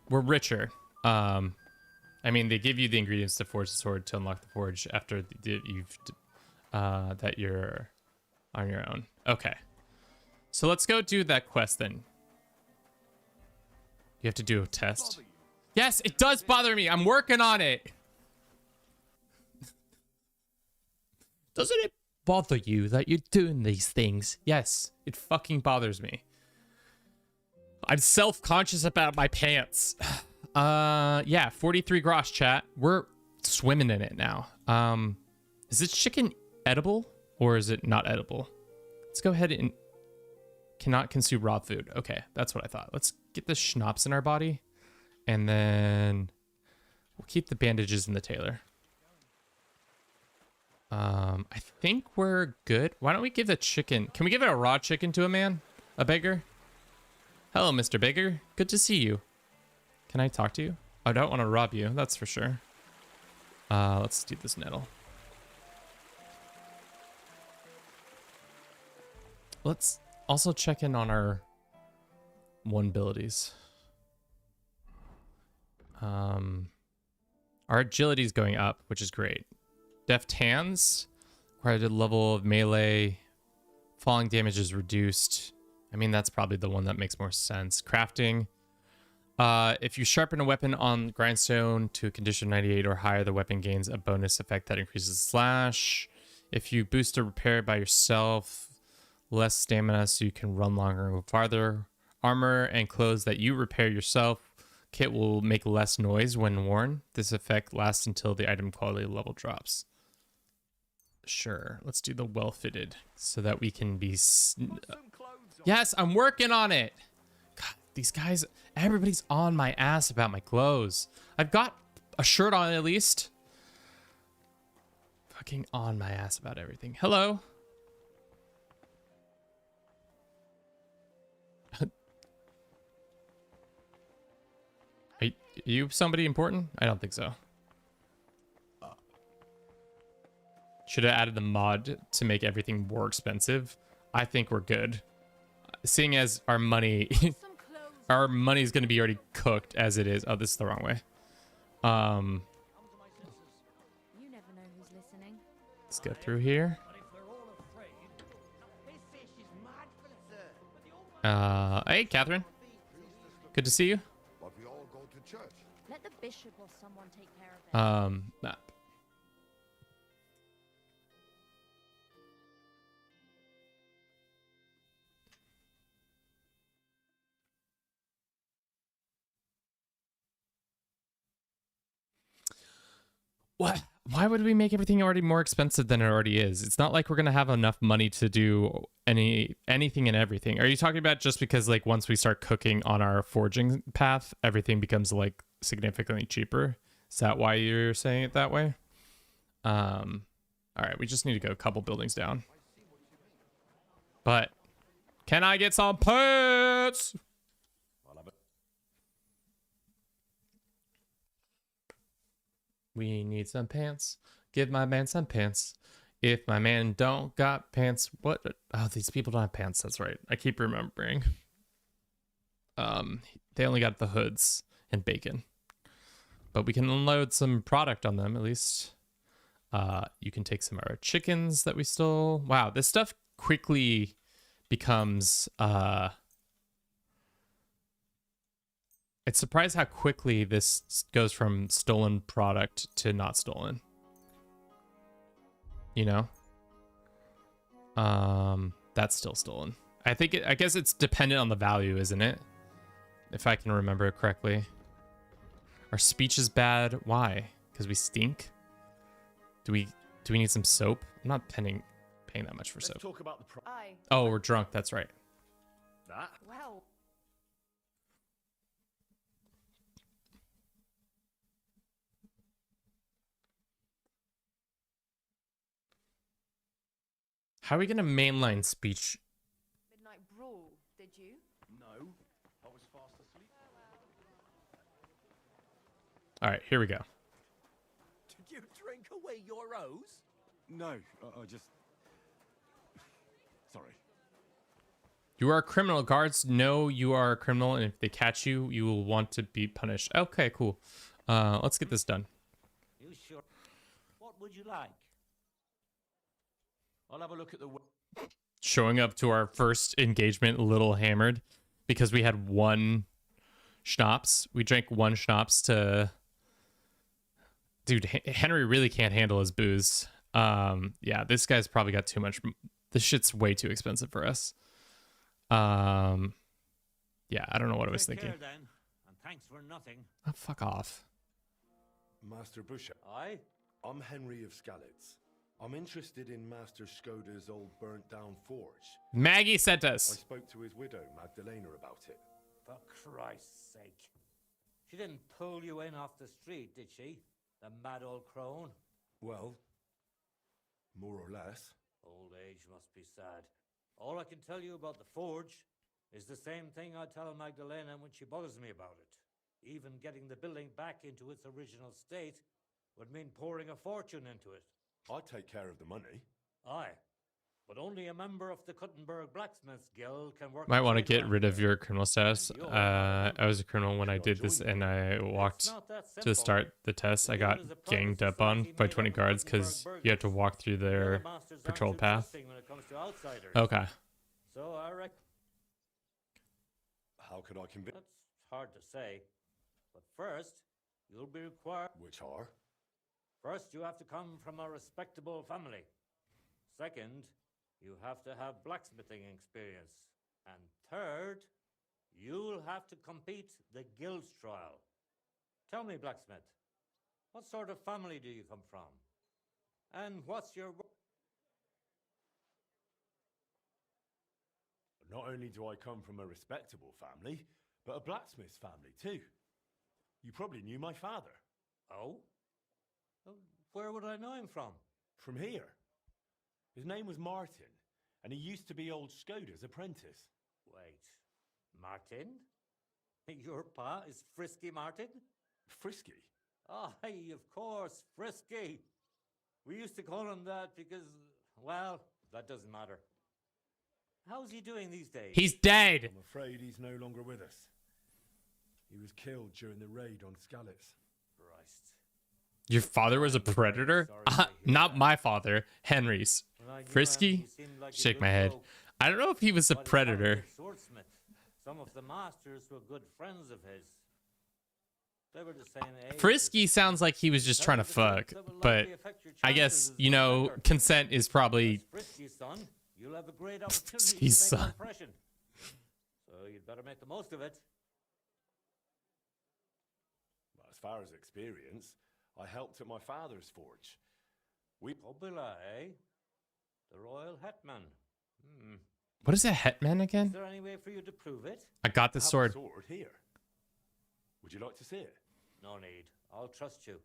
richer. I mean, they give you the ingredients to forge the sword to unlock the forge after you've that you're on your own. Okay. So let's go do that quest then. You have to do a test. Yes, it does bother me. I'm working on it. Doesn't it bother you that you're doing these things? Yes, it fucking bothers me. I'm self-conscious about my pants. Yeah, 43 grosh, chat. We're swimming in it now. Is this chicken edible or is it not edible? Let's go ahead and cannot consume raw food. Okay, that's what I thought. Let's get the schnapps in our body and then we'll keep the bandages in the tailor. I think we're good. Why don't we give the chicken? Can we give it a raw chicken to a man? A beggar? Hello, Mr. Beggar. Good to see you. Can I talk to you? I don't want to rob you, that's for sure. Let's do this nettle. Let's also check in on our one abilities. Our agility is going up, which is great. Deft hands, required level of melee. Falling damage is reduced. I mean, that's probably the one that makes more sense. Crafting. If you sharpen a weapon on grindstone to a condition 98 or higher, the weapon gains a bonus effect that increases slash. If you boost a repair by yourself, less stamina so you can run longer and go farther. Armor and clothes that you repair yourself. Kit will make less noise when worn. This effect lasts until the item quality level drops. Sure, let's do the well-fitted so that we can be... Yes, I'm working on it. God, these guys, everybody's on my ass about my clothes. I've got a shirt on at least. Fucking on my ass about everything. Hello. Are you somebody important? I don't think so. Should have added the mod to make everything more expensive. I think we're good. Seeing as our money is going to be already cooked as it is. Oh, this is the wrong way. You never know who's listening. Let's go through here. Hey, Catherine. Good to see you. But we all go to the church. Let the bishop or someone take care of it. Map. What? Why would we make everything already more expensive than it already is? It's not like we're gonna have enough money to do anything and everything. Are you talking about just because like once we start cooking on our forging path, everything becomes like significantly cheaper? Is that why you're saying it that way? All right, we just need to go a couple buildings down. But can I get some pets? We need some pants. Give my man some pants. If my man don't got pants, what? Oh, these people don't have pants. That's right. I keep remembering. They only got the hoods and bacon. But we can unload some product on them at least. You can take some of our chickens that we stole. Wow, this stuff quickly becomes it's surprised how quickly this goes from stolen product to not stolen. You know? That's still stolen. I guess it's dependent on the value, isn't it? If I can remember it correctly. Our speech is bad. Why? Because we stink? Do we need some soap? I'm not paying that much for soap. Talk about the Aye. Oh, we're drunk. That's right. that. Well, How are we gonna mainline speech? midnight brawl, did you? No, I was fast asleep. All right, here we go. Did you drink away your rose? No, I just... Sorry. You are a criminal. Guards know you are a criminal, and if they catch you, you will want to be punished. Okay, cool. Let's get this done. You sure? What would you like? I'll have a look at the... Showing up to our first engagement a little hammered because we had one schnapps. We drank one schnapps to... Dude, Henry really can't handle his booze. Yeah, this guy's probably got too much. This shit's way too expensive for us. Yeah, I don't know what I was thinking. Take care, then, and thanks for nothing. Oh, fuck off. Master Busher, Aye? I'm Henry of Skalitz. I'm interested in Master Skoda's old burnt-down forge. Maggie sent I us. spoke to his widow, Magdalena, about it. For Christ's sake. She didn't pull you in off the street, did she? The mad old crone? Well, more or less. Old age must be sad. All I can tell you about the forge is the same thing I tell Magdalena when she bothers me about it. Even getting the building back into its original state would mean pouring a fortune into it. I take care of the money. Aye, but only a member of the Kuttenberg Blacksmiths Guild can work... Might the want to trade get round rid of here. your criminal status. I was a criminal when I did this, and I walked It's not that to simple. start the test. I got Guild is a private ganged up on society by made 20 up of guards because Kuttenberg you have to burghers. walk through The their other masters aren't patrol too path. trusting when it comes to outsiders. Okay. So I reckon How could I convince... that's hard to say. But first, you'll be required... Which are? First, you have to come from a respectable family. Second, you have to have blacksmithing experience. And third, you'll have to compete the guild's trial. Tell me, blacksmith, what sort of family do you come from? And what's your... Not only do I come from a respectable family, but a blacksmith's family too. You probably knew my father. Oh? Where would I know him from? From here. His name was Martin, and he used to be old Skoda's apprentice. Wait, Martin? Your pa is Frisky Martin? Frisky? Aye, of course, Frisky. We used to call him that because, well, that doesn't matter. How's he doing these days? He's dead. I'm afraid he's no longer with us. He was killed during the raid on Skalitz. Christ. Your father was a predator? Sorry to hear Not that. my father, Henry's. When I knew him, Frisky? he seemed like a Shake good my head. bloke, I don't know if he was a but he wasn't predator. good swordsmith. Some of the masters were good friends of his. They were the same age. Frisky sounds like he was just trying to fuck, but I guess, you know, consent is probably Frisky, son. You'll have a great opportunity to Frisky's make an son. impression. So you'd better make the most of it. Well, as far as experience, I helped at my father's forge. Obila, eh? The royal hetman. What is a hetman Is again? there any way for you to prove it? I got the I have a sword. sword here. Would you like to see it? No need. I'll trust you.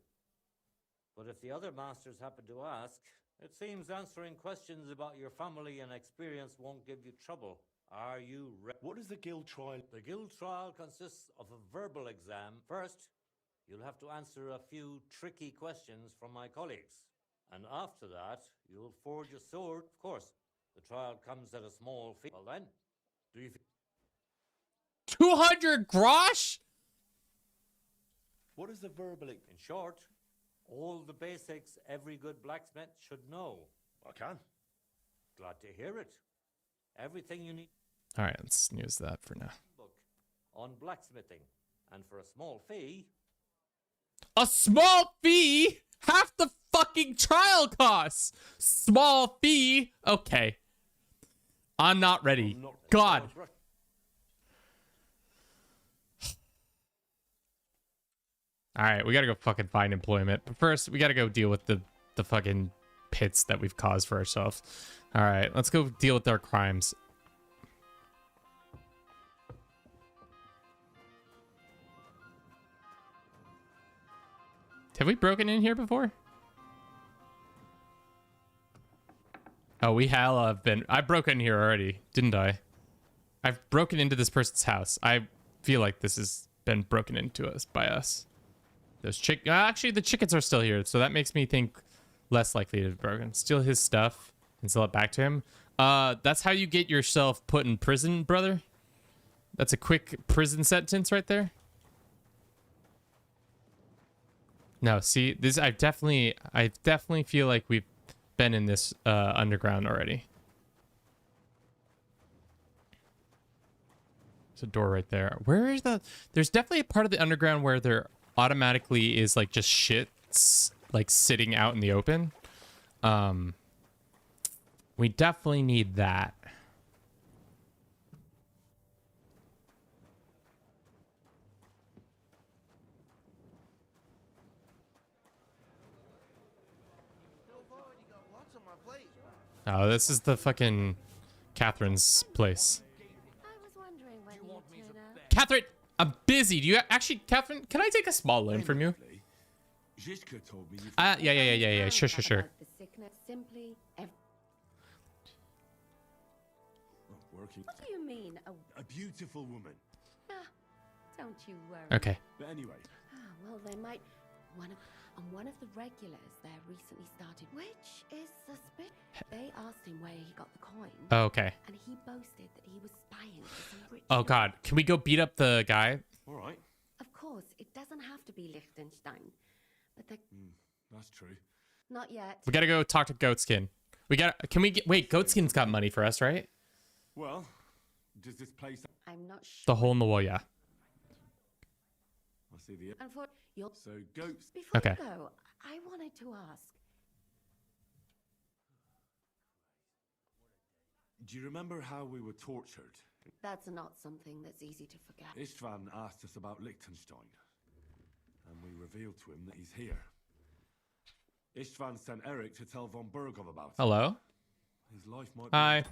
But if the other masters happen to ask, it seems answering questions about your family and experience won't give you trouble. Are you ready? What is the guild trial? The guild trial consists of a verbal exam. First, you'll have to answer a few tricky questions from my colleagues. And after that, you'll forge a sword. Of course, the trial comes at a small fee. Well then, do you... 200 grosh? What is the verbal? In short, all the basics every good blacksmith should know. I can. Glad to hear it. Everything you need All right, let's snooze that for now. book on blacksmithing. And for a small fee, A small fee? Half the fucking trial costs. Small fee? Okay. I'm not ready. I'm not- God. All right, we gotta go fucking find employment. But first, we gotta go deal with the fucking pits that we've caused for ourselves. All right, let's go deal with our crimes. Have we broken in here before? Oh, we have been. I broke in here already, didn't I? I've broken into this person's house. I feel like this has been broken into us by us. Those actually, the chickens are still here, so that makes me think less likely to be broken. Steal his stuff and sell it back to him. That's how you get yourself put in prison, brother. That's a quick prison sentence right there. No, see, this I definitely feel like we've been in this underground already. There's a door right there. Where is the? There's definitely a part of the underground where there automatically is like just shit like sitting out in the open. We definitely need that. Oh, this is the fucking Catherine's place. I was wondering when you'd turn up. Catherine, I'm busy. Do you actually, Catherine? Can I take a small loan from you? Zizka told me you Yeah. Sure. About the sickness, simply. working. What do you mean? A beautiful woman. Don't you worry. Okay. But anyway, Well, they might. One of the regulars there recently started, which is suspicious. They asked him where he got the coin, Oh, okay. and he boasted that he was spying for some rich. Oh God, can we go beat up the guy? all right, Of course, it doesn't have to be Liechtenstein, but that's true. not yet. We gotta go talk to Goatskin. Can we get? Wait, Goatskin's got money for us, right? Well, does this place? I'm not sure. The hole in the wall, yeah. I see the. And for your So goats. before Okay. you go, I wanted to ask. Do you remember how we were tortured? That's not something that's easy to forget. Istvan asked us about Liechtenstein, and we revealed to him that he's here. Istvan sent Eric to tell von Burgov about it. Hello. His life might be Hi. in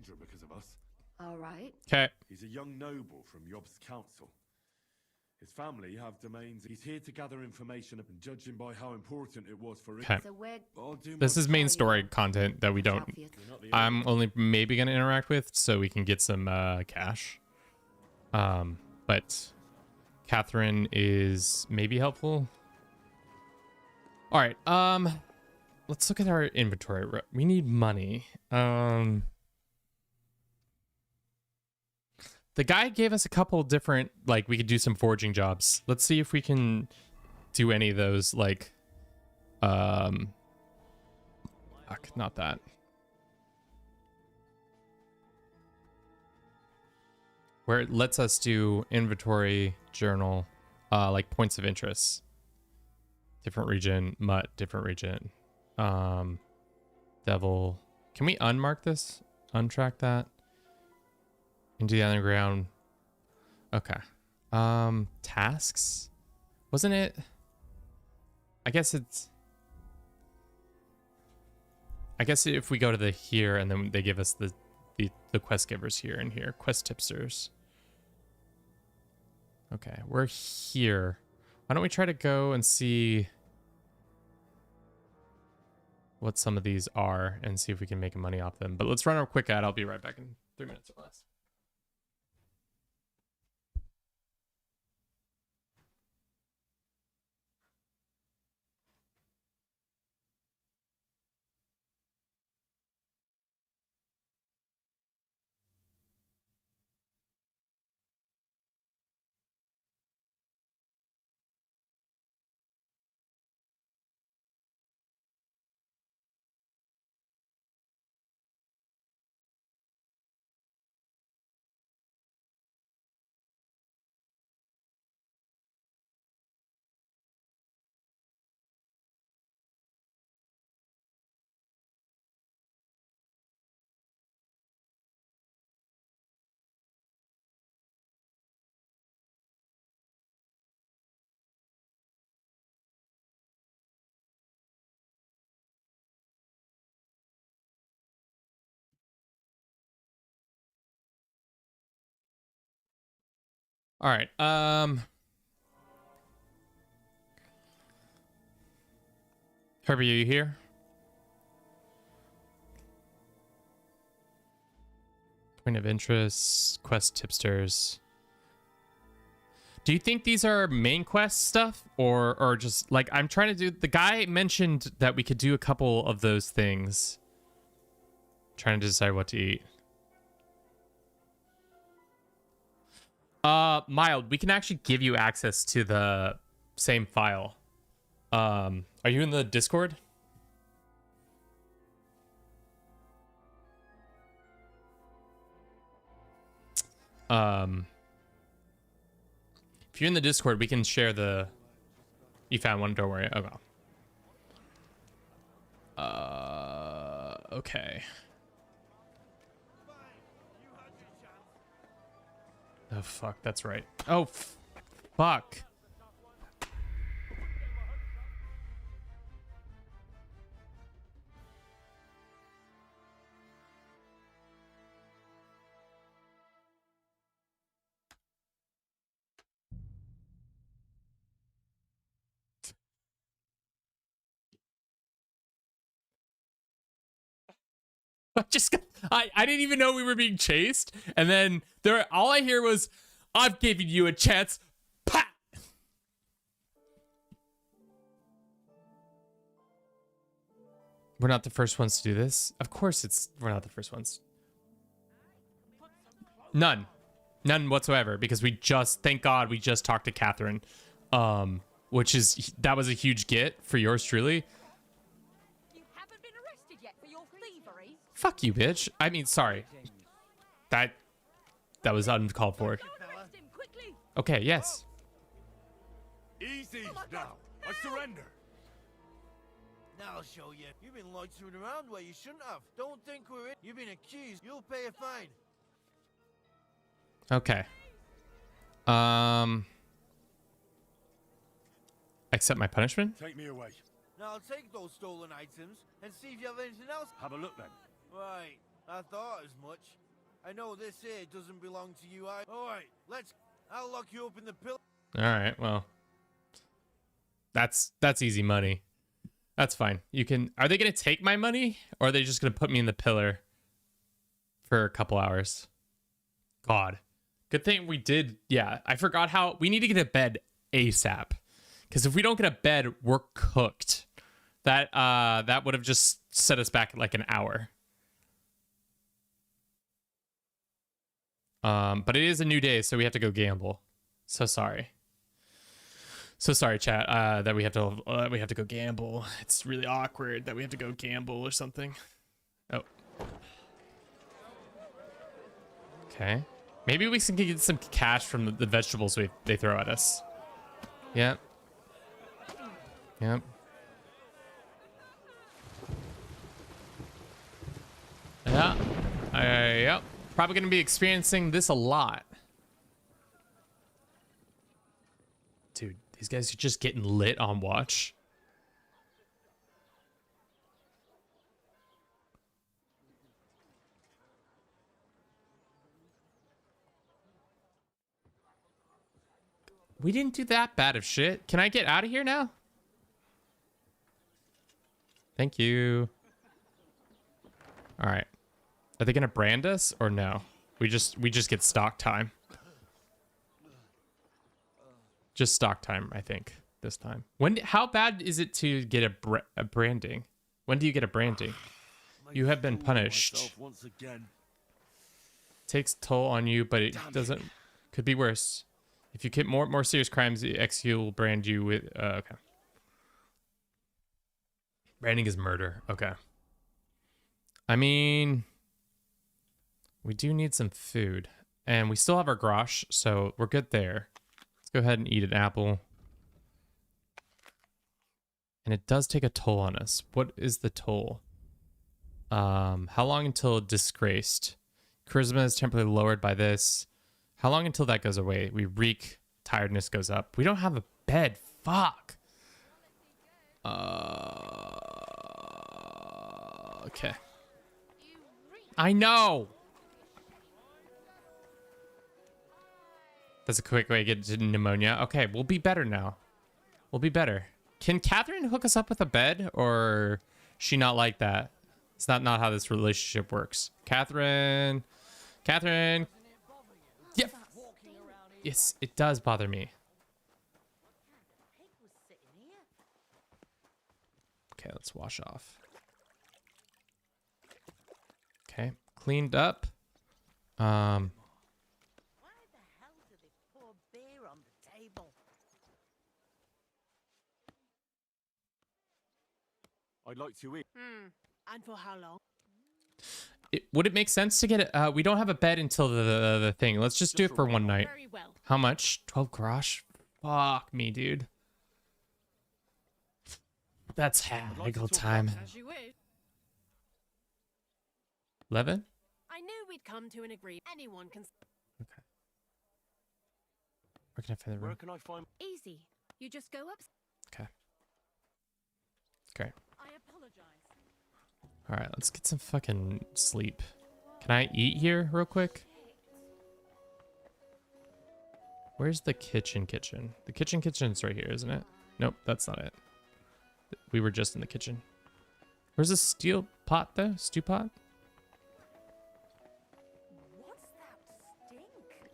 danger because of us. All right. Okay. He's a young noble from Yob's council. His family have domains. He's here to gather information, and judging by how important it was for Okay. So we're I'll do This my is main story content that we don't. obvious. You're not the I'm only maybe gonna interact with, so we can get some cash. But Catherine is maybe helpful. All right. Let's look at our inventory. We need money. The guy gave us a couple different, like, we could do some forging jobs. Let's see if we can do any of those, like, fuck, not that. Where it lets us do inventory, journal, like points of interest. Different region, mutt, different region. Devil. Can we unmark this? Untrack that? Into the underground. Okay. Tasks? Wasn't it? I guess if we go to the here and then they give us the quest givers here and here. Quest tipsters. Okay, we're here. Why don't we try to go and see what some of these are and see if we can make money off them. But let's run a quick ad. I'll be right back in 3 minutes or less. All right. Herbie, are you here? Point of interest, quest tipsters. Do you think these are main quest stuff or just like I'm trying to do? The guy mentioned that we could do a couple of those things. Trying to decide what to eat. Mild, we can actually give you access to the same file. Are you in the Discord? If you're in the Discord, we can share the... You found one, don't worry. Okay. Okay. Oh, fuck, that's right. Oh, fuck. I didn't even know we were being chased, and then all I hear was, "I've given you a chance." Pat. We're not the first ones to do this. Of course, we're not the first ones. None whatsoever, because thank God we just talked to Catherine, that was a huge get for yours truly. Fuck you, bitch. I mean, sorry. That was uncalled for. Okay, yes. Easy now. I surrender. Now I'll show you. You've been loitering around where you shouldn't have. Don't think we're in. You've been accused. You'll pay a fine. Okay. Accept my punishment? Take me away. Now I'll take those stolen items and see if you have anything else. Have a look then. Right, I thought as much. I know this here doesn't belong to you. Alright, I'll lock you up in the pillar. Alright, well. That's easy money. That's fine. Are they gonna take my money? Or are they just gonna put me in the pillar for a couple hours? God. Good thing we did. Yeah, I forgot how we need to get a bed ASAP. Because if we don't get a bed, we're cooked. That would have just set us back like an hour. But it is a new day, so we have to go gamble. So sorry. So sorry, chat. That we have to go gamble. It's really awkward that we have to go gamble or something. Oh. Okay. Maybe we can get some cash from the vegetables they throw at us. Yep. Yep. Yeah. Yep. Probably going to be experiencing this a lot. Dude, these guys are just getting lit on watch. We didn't do that bad of shit. Can I get out of here now? Thank you. All right. Are they gonna brand us or no? We just get stock time. Just stock time, I think, this time. How bad is it to get a branding? When do you get a branding? You have been punished. Once again. Takes toll on you, but it doesn't. Could be worse. If you commit more serious crimes, the XU will brand you with. Okay. Branding is murder. Okay. I mean, we do need some food, and we still have our grosh, so we're good there. Let's go ahead and eat an apple. And it does take a toll on us. What is the toll? How long until disgraced? Charisma is temporarily lowered by this. How long until that goes away? We reek. Tiredness goes up. We don't have a bed. Fuck. Okay. I know. That's a quick way to get to pneumonia. Okay, we'll be better now. We'll be better. Can Catherine hook us up with a bed, or she not like that? It's not how this relationship works. Catherine. Yep. Yes, it does bother me. Okay, let's wash off. Okay, cleaned up. Why the hell do they pour beer on the table? I'd like to eat. And for how long? Would it make sense to get it? We don't have a bed until the thing. Let's just do it for one night. Very well. How much? 12 grosh? Fuck me, dude. That's haggle time. As you wish. 11? I knew we'd come to an agreement. Anyone can. Okay. Where can I find the Where room? can I find? Easy. You just go up. Okay. Okay. I apologize. All right, let's get some fucking sleep. Can I eat here real quick? Where's the kitchen? The kitchen's right here, isn't it? Nope, that's not it. We were just in the kitchen. Where's the steel pot, though? Stew pot? What's that stink?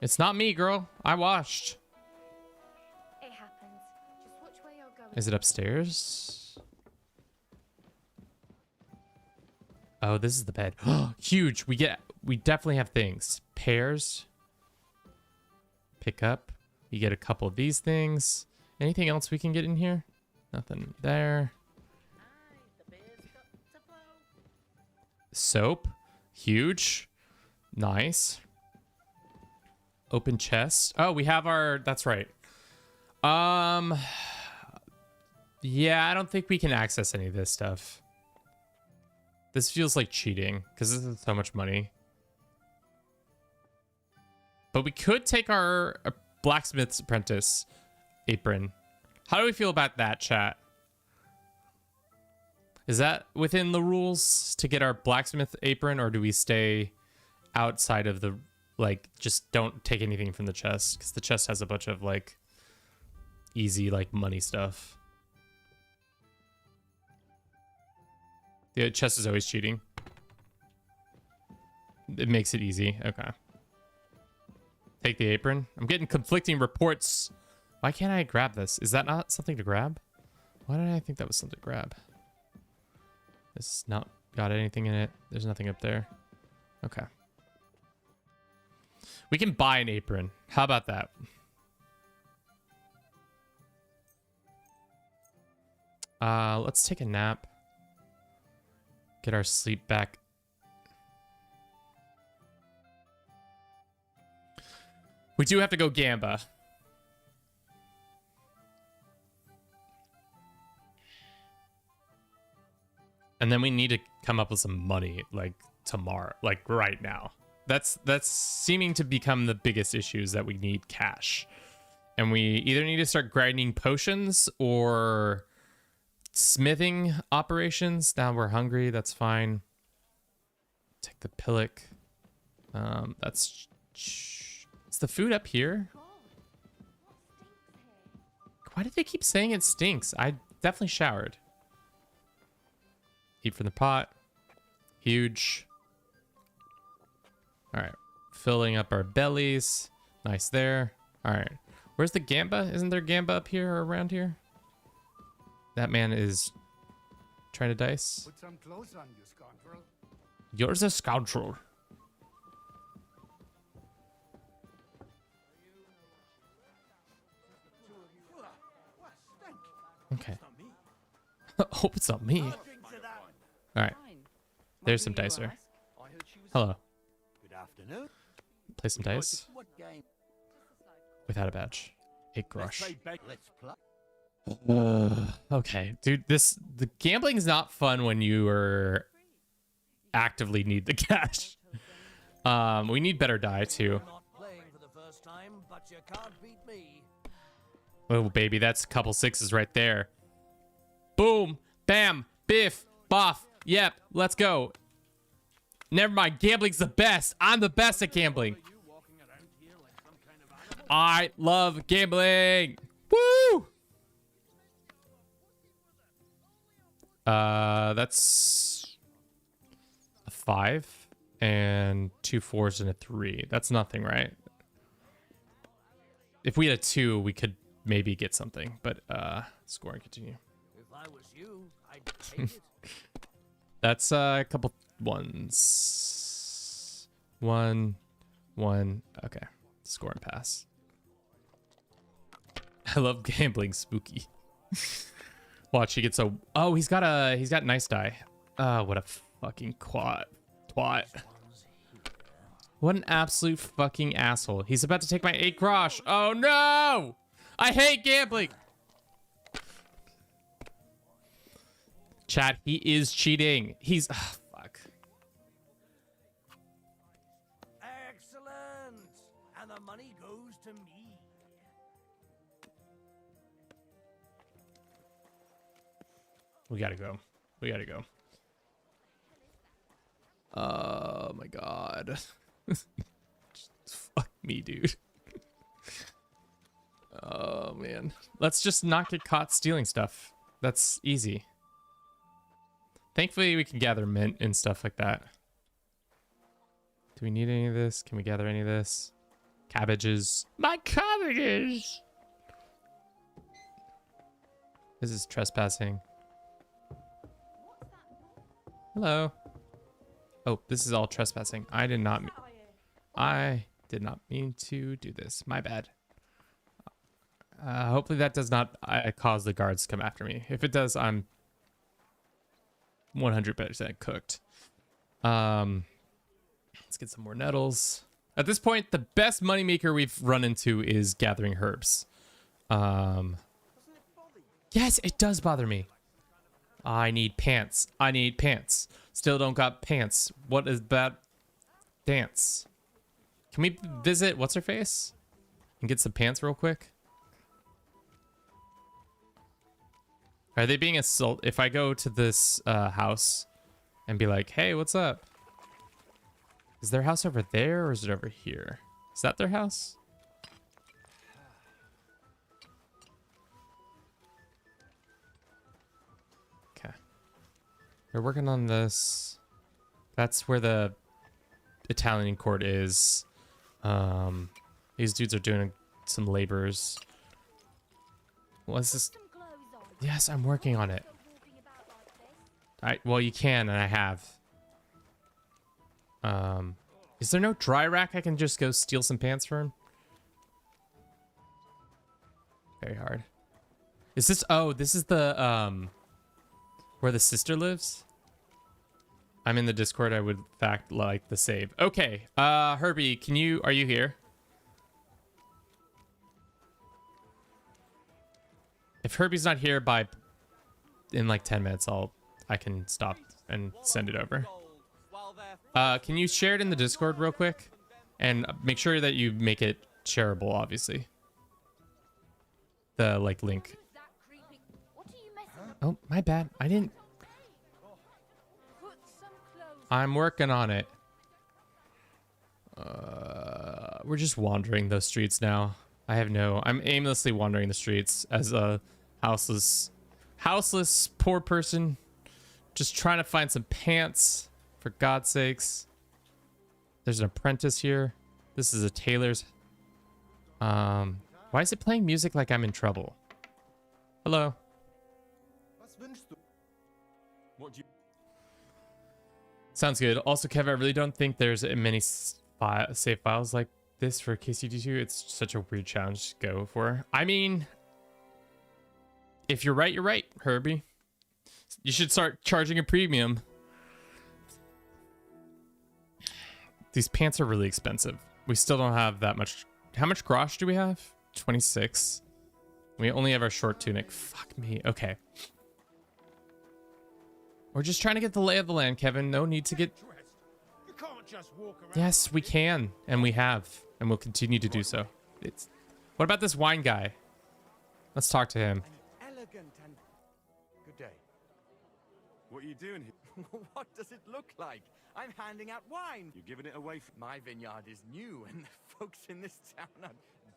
It's not me, girl. I washed. It happens. Just watch where you're going. Is it upstairs? Oh, this is the bed. Huge. We definitely have things. Pears. Pick up. You get a couple of these things. Anything else we can get in here? Nothing there. Soap. Huge. Nice. Open chest. Oh, we have our... That's right. Yeah, I don't think we can access any of this stuff. This feels like cheating because this is so much money. But we could take our blacksmith's apprentice apron. How do we feel about that, chat? Is that within the rules to get our blacksmith apron, or do we stay outside of the, like, just don't take anything from the chest? Because the chest has a bunch of, like, easy, like, money stuff. The chest is always cheating. It makes it easy. Okay. Take the apron. I'm getting conflicting reports. Why can't I grab this? Is that not something to grab? Why did I think that was something to grab? This is not got anything in it. There's nothing up there. Okay. We can buy an apron. How about that? Let's take a nap. Get our sleep back. We do have to go Gamba. And then we need to come up with some money like tomorrow, like right now. That's seeming to become the biggest issue, is that we need cash. And we either need to start grinding potions or smithing operations. Now we're hungry, that's fine. Take the pillock. Is the food up here? Why did they keep saying it stinks? I definitely showered. Eat from the pot. Huge. All right. Filling up our bellies. Nice there. All right. Where's the gamba? Isn't there gamba up here or around here? That man is trying to dice. Put some clothes on, you scoundrel. You're a scoundrel. Okay. Hope it's not me. All right. There's some dice there. Hello. Good afternoon. Play some dice. Without a badge. 8 grosh. Let's play. Okay, dude. The gambling is not fun when you are actively need the cash. We need better die too. Not playing for the first time, but you can't beat me. Oh baby, that's a couple sixes right there. Boom, bam, biff, boff. Yep, let's go. Never mind, gambling's the best. I'm the best at gambling. I love gambling. Woo! That's a 5 and 2 4s and a 3. That's nothing, right? If we had a 2, we could maybe get something, but score and continue. If I was you, I'd take it. That's a couple ones. 1, 1. Okay, score and pass. I love gambling, spooky. Watch, he gets a. Oh, he's got nice die. What a fucking twat. What an absolute fucking asshole. He's about to take my 8 grosh. Oh no! I hate gambling. Chat, he is cheating. He's fuck. Excellent. And the money goes to me. We gotta go. We gotta go. Oh my god. Fuck me, dude. Oh man. Let's just not get caught stealing stuff. That's easy. Thankfully, we can gather mint and stuff like that. Do we need any of this? Can we gather any of this? Cabbages. My cabbages! This is trespassing. Hello. Oh, this is all trespassing. I did not mean to do this. My bad. Hopefully that does not cause the guards to come after me. If it does, I'm 100% cooked. Let's get some more nettles. At this point, the best moneymaker we've run into is gathering herbs. Yes, it does bother me. I need pants. I need pants. Still don't got pants. What is that dance? Can we visit what's her face and get some pants real quick? Are they being assaulted? If I go to this house and be like, hey, what's up? Is their house over there or is it over here? Is that their house? Okay. They're working on this. That's where the Italian court is. These dudes are doing some labors. What's this? Yes, I'm working on it. Well, you can, and I have. Is there no dry rack I can just go steal some pants from? Very hard. Is this? Oh, this is the where the sister lives. I'm in the Discord. I would in fact like the save. Okay, Herbie, are you here? If Herbie's not here in like 10 minutes, I'll I can stop and send it over. Can you share it in the Discord real quick? And make sure that you make it shareable, obviously. The like link. Oh, my bad. I didn't. I'm working on it. We're just wandering those streets now. I'm aimlessly wandering the streets as a houseless poor person. Just trying to find some pants, for God's sakes. There's an apprentice here. This is a tailor's. Why is it playing music like I'm in trouble? Hello. Sounds good. Also, Kev, I really don't think there's many save files like this for KCD2. It's such a weird challenge to go for. I mean, if you're right, Herbie. You should start charging a premium. These pants are really expensive. We still don't have that much. How much grosh do we have? 26. We only have our short tunic. Fuck me. Okay. We're just trying to get the lay of the land, Kevin. No need to get... You can't just walk around. Yes, we can. And we have. And we'll continue to do so. What about this wine guy? Let's talk to him. Elegant and... Good day. What are you doing here? What does it look like? I'm handing out wine. You're giving it away. My vineyard is new, and the folks in this town are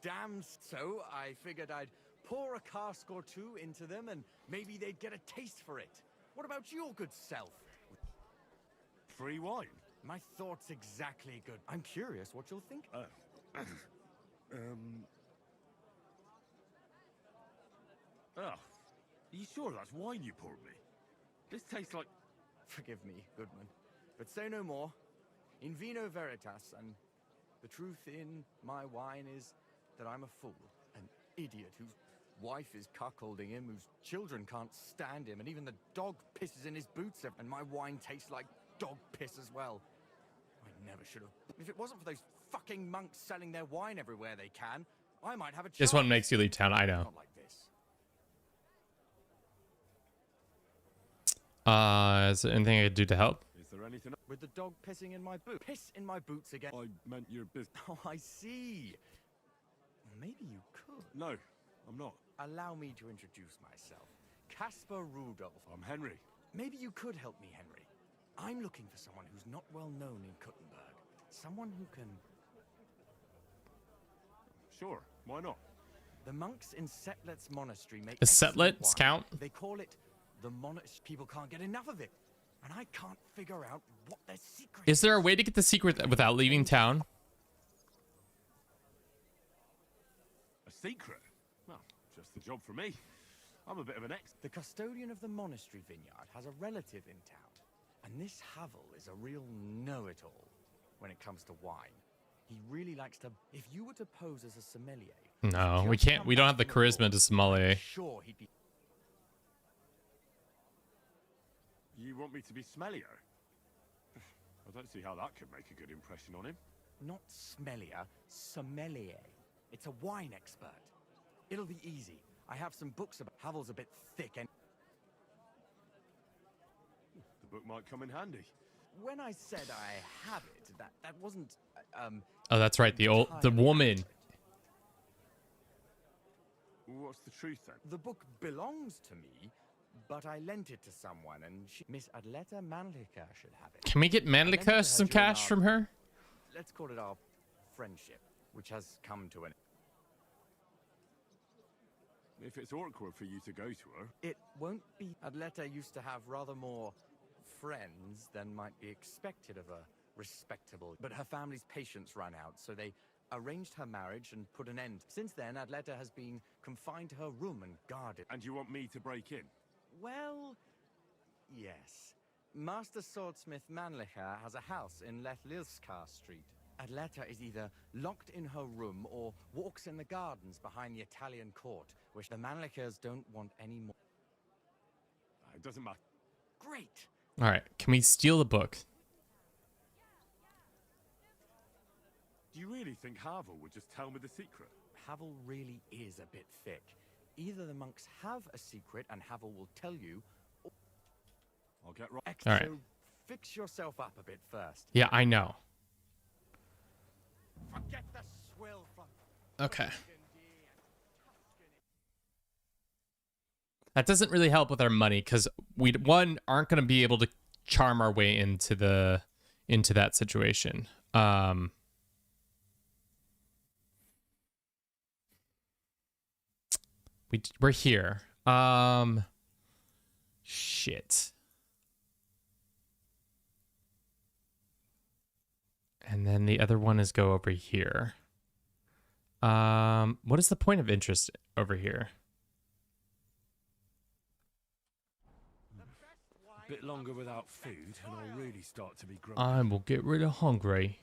damn. So I figured I'd pour a cask or two into them, and maybe they'd get a taste for it. What about your good self? Free wine? My thoughts exactly good. I'm curious what you'll think. Oh, are you sure that's wine you poured me? This tastes like... Forgive me, Goodman, but say no more. In vino veritas, and the truth in my wine is that I'm a fool, an idiot whose wife is cuckolding him, whose children can't stand him, and even the dog pisses in his boots, and my wine tastes like dog piss as well. I never should have. If it wasn't for those fucking monks selling their wine everywhere they can, I might have a chance. This one makes you leave town, I know. Not like this. Is there anything I could do to help? Is there anything... With the dog pissing in my boot. Piss in my boots again. I meant your business. Oh, I see. Maybe you could. No, I'm not. Allow me to introduce myself. Caspar Rudolph. I'm Henry. Maybe you could help me, Henry. I'm looking for someone who's not well known in Kuttenberg. Someone who can... Sure, why not? The monks in Setlet's monastery make... The Setlet wine. Scout? They call it the monastery. People can't get enough of it. And I can't figure out what their secret Is there a way to get the secret without leaving town? A secret? Well, just the job for me. I'm a bit of an ex... The custodian of the monastery vineyard has a relative in town. And this Havel is a real know-it-all when it comes to wine. He really likes to... If you were to pose as a sommelier... No, we can't. We don't have the charisma to sommelier. Sure, he'd be... You want me to be smellier? I don't see how that could make a good impression on him. Not smellier, sommelier. It's a wine expert. It'll be easy. I have some books about... Havel's a bit thick and... The book might come in handy. When I said I have it, that wasn't... Oh, that's right. The woman. What's the truth then? The book belongs to me, but I lent it to someone, and Miss Adleta Manlika should have it. Can we get Manlika some cash from her? Let's call it our friendship, which has come to an... If it's awkward for you to go to her... It won't be. Adleta used to have rather more friends than might be expected of a respectable... But her family's patience ran out, so they arranged her marriage and put an end. Since then, Adleta has been confined to her room and guarded. And you want me to break in? Well, yes. Master Swordsmith Manlicher has a house in Lethlilskar Street. Adleta is either locked in her room or walks in the gardens behind the Italian court, which the Manlichers don't want any more. It doesn't matter. Great! All right. Can we steal the book? Do you really think Havel would just tell me the secret? Havel really is a bit thick. Either the monks have a secret and Havel will tell you, or... I'll get right. All right. So fix yourself up a bit first. Yeah, I know. Forget the swill from Okay. That doesn't really help with our money because we aren't going to be able to charm our way into that situation. We're here. Shit. And then the other one is go over here. What is the point of interest over here? A bit longer without food, and I'll really start to be grumpy. I will get rid of hungry.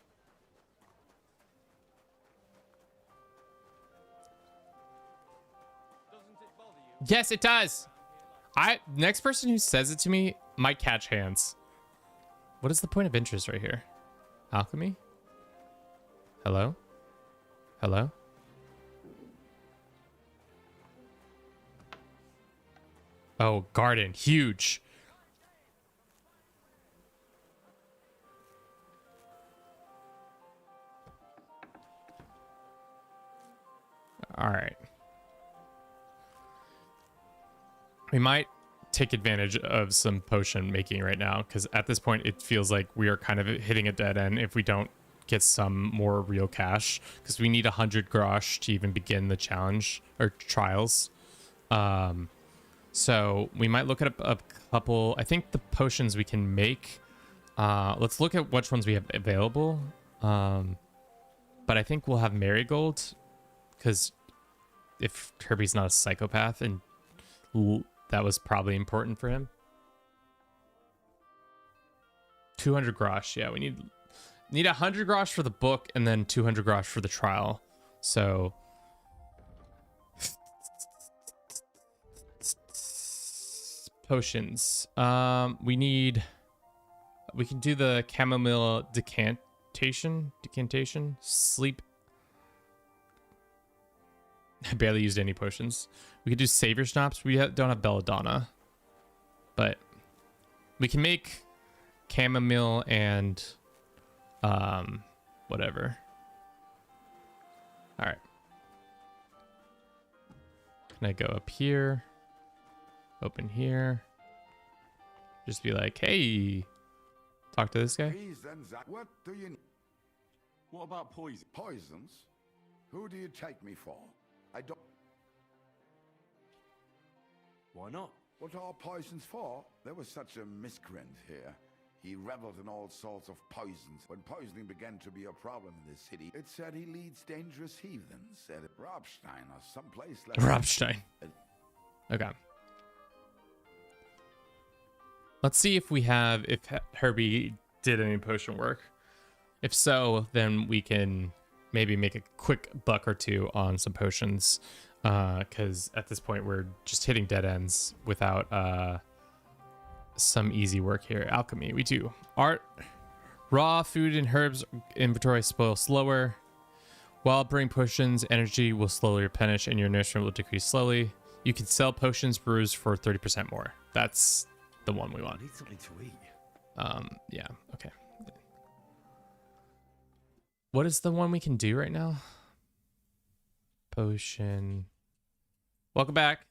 Yes, it does. Next person who says it to me might catch hands. What is the point of interest right here? Alchemy? Hello? Hello? Oh, garden. Huge. All right. We might take advantage of some potion making right now because at this point it feels like we are kind of hitting a dead end if we don't get some more real cash because we need 100 grosh to even begin the challenge or trials. So we might look at a couple. I think the potions we can make. Let's look at which ones we have available. But I think we'll have marigold because if Kirby's not a psychopath and that was probably important for him. 200 grosh. Yeah, we need 100 grosh for the book and then 200 grosh for the trial. So potions. We can do the chamomile decantation. Sleep. I barely used any potions. We could do savior schnapps. We don't have belladonna, but we can make chamomile and whatever. All right. Can I go up here? Open here. Just be like, hey, talk to this guy. What do you? What about poison? Poisons? Who do you take me for? I don't. Why not? What are poisons for? There was such a miscreant here. He reveled in all sorts of poisons. When poisoning began to be a problem in the city, it said he leads dangerous heathens at Robstein or someplace like Robstein. Okay. Let's see if Herbie did any potion work. If so, then we can maybe make a quick buck or two on some potions. Because at this point we're just hitting dead ends without some easy work here. Alchemy, we do. Art, raw food and herbs inventory spoil slower. While brewing potions, energy will slowly replenish and your nourishment will decrease slowly. You can sell potions brews for 30% more. That's the one we want. I need something to eat. Yeah, okay. What is the one we can do right now? Potion. Welcome back.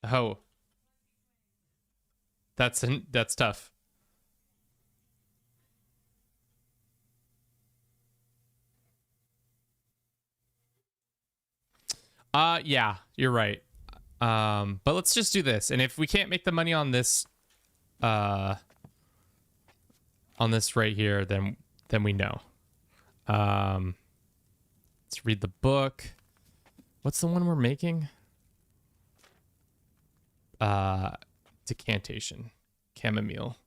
Oh. That's tough. Yeah, you're right. But let's just do this. And if we can't make the money on this right here, then we know. Let's read the book. What's the one we're making? Decantation. Chamomile.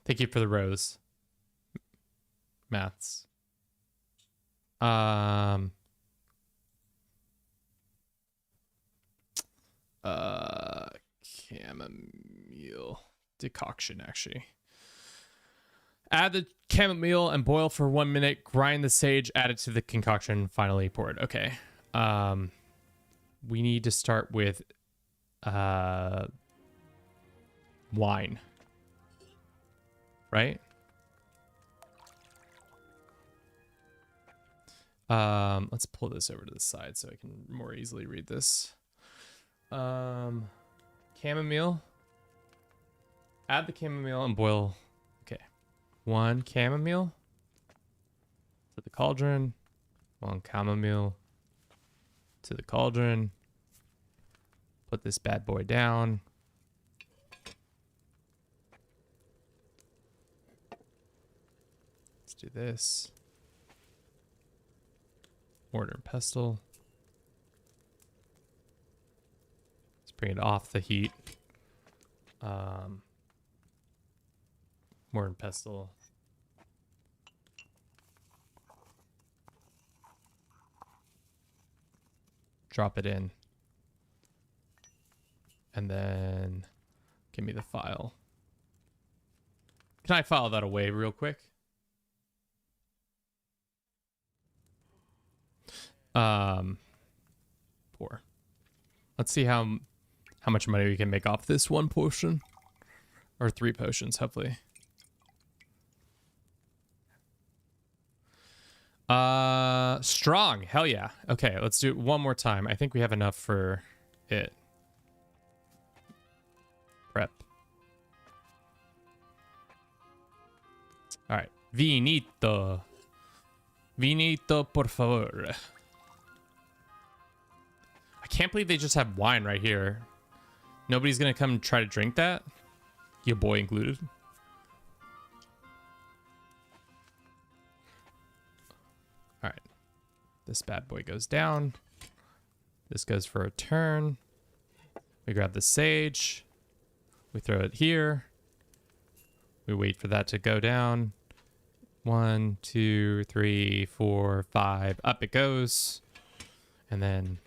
Thank you for the rose. Maths. Chamomile decoction, actually. Add the chamomile and boil for 1 minute. Grind the sage. Add it to the concoction. Finally poured. Okay. We need to start with wine. Right? Let's pull this over to the side so I can more easily read this. Chamomile. Add the chamomile and boil. Okay. 1 chamomile to the cauldron. 1 chamomile to the cauldron. Put this bad boy down. Let's do this. Mortar and pestle. Let's bring it off the heat. Mortar and pestle. Drop it in. And then give me the file. Can I file that away real quick? Pour. Let's see how much money we can make off this 1 potion. Or 3 potions, hopefully. Strong. Hell yeah. Okay, let's do it one more time. I think we have enough for it. Prep. All right. Vinito. Vinito, por favor. I can't believe they just have wine right here. Nobody's gonna come and try to drink that? Your boy included. Alright. This bad boy goes down. This goes for a turn. We grab the sage. We throw it here. We wait for that to go down. 1, 2, 3, 4, 5. Up it goes. And then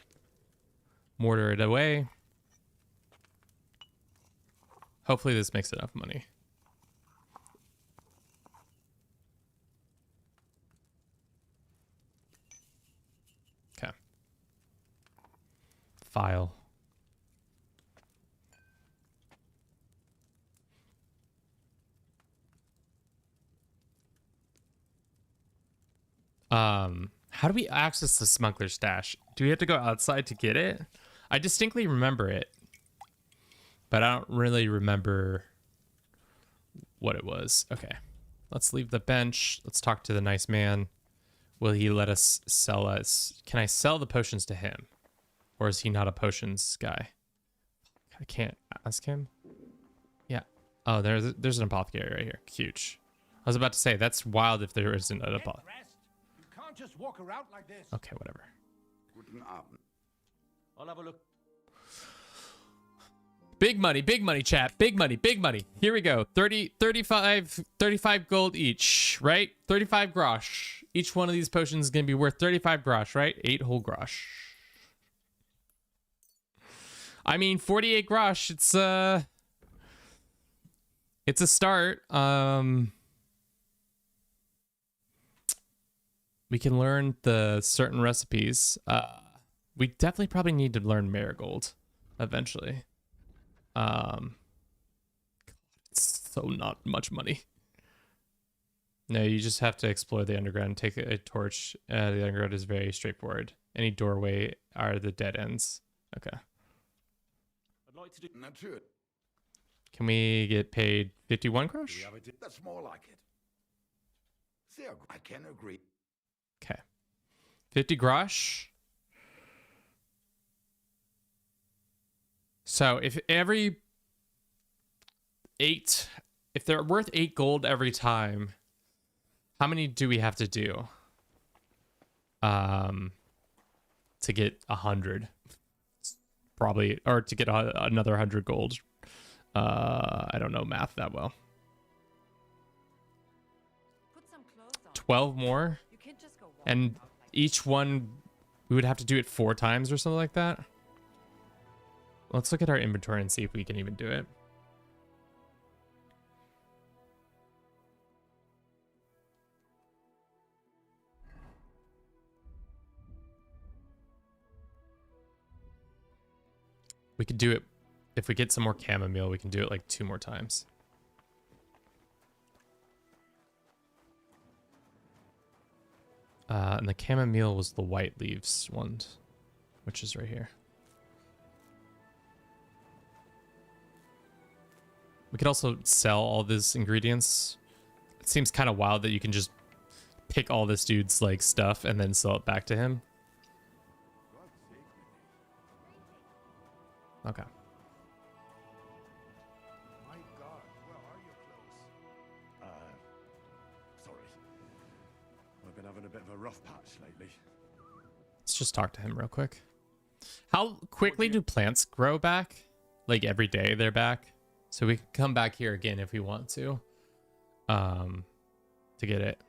mortar it away. Hopefully this makes enough money. Okay. File. How do we access the smuggler's stash? Do we have to go outside to get it? I distinctly remember it, but I don't really remember what it was. Okay, let's leave the bench. Let's talk to the nice man. Will he let us sell us? Can I sell the potions to him? Or is he not a potions guy? I can't ask him. Yeah. Oh, there's an apothecary right here. Huge. I was about to say, that's wild if there isn't an apothecary. Just walk around like this. Okay, whatever. I'll have a look. Big money, chat. Big money. Here we go. 35 gold each, right? 35 grosh. Each one of these potions is going to be worth 35 grosh, right? 8 whole grosh. I mean, 48 grosh. It's a start. We can learn the certain recipes. We definitely probably need to learn marigold eventually. It's so not much money. No, you just have to explore the underground, take a torch. The underground is very straightforward. Any doorway are the dead ends. Okay. I'd like to do that too. Can we get paid 51 grosh? That's more like it. See, I can agree. Okay. 50 grosh. So if every 8, if they're worth 8 gold every time, how many do we have to do? To get 100. Probably, or to get another 100 gold. I don't know math that well. 12 more? And each one, we would have to do it 4 times or something like that. Let's look at our inventory and see if we can even do it. We could do it if we get some more chamomile. We can do it like 2 more times. And the chamomile was the white leaves one, which is right here. We could also sell all these ingredients. It seems kind of wild that you can just pick all this dude's like stuff and then sell it back to him. Okay. My God, where are your clothes? Sorry. I've been having a bit of a rough patch lately. Let's just talk to him real quick. How quickly do plants grow back? Like every day they're back? So we can come back here again if we want to get it.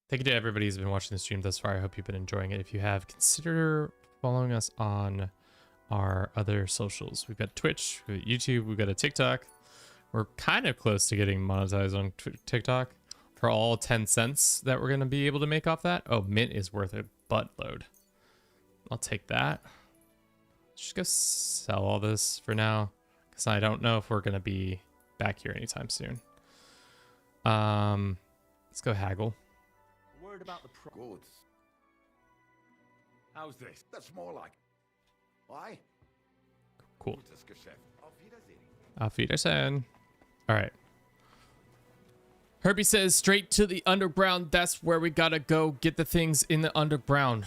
Thank you to everybody who's been watching the stream thus far. I hope you've been enjoying it. If you have, consider following us on our other socials. We've got Twitch, we've got YouTube, we've got a TikTok. We're kind of close to getting monetized on TikTok for all 10 cents that we're going to be able to make off that. Oh, mint is worth a buttload. I'll take that. Just go sell all this for now, because I don't know if we're going to be back here anytime soon. Let's go haggle. Worried about the Goods. How's this? That's more like. Why? Cool. Gutes Geschäft. Auf Wiedersehen. Auf Wiedersehen. All right. Herbie says, straight to the underground. That's where we gotta go get the things in the underground.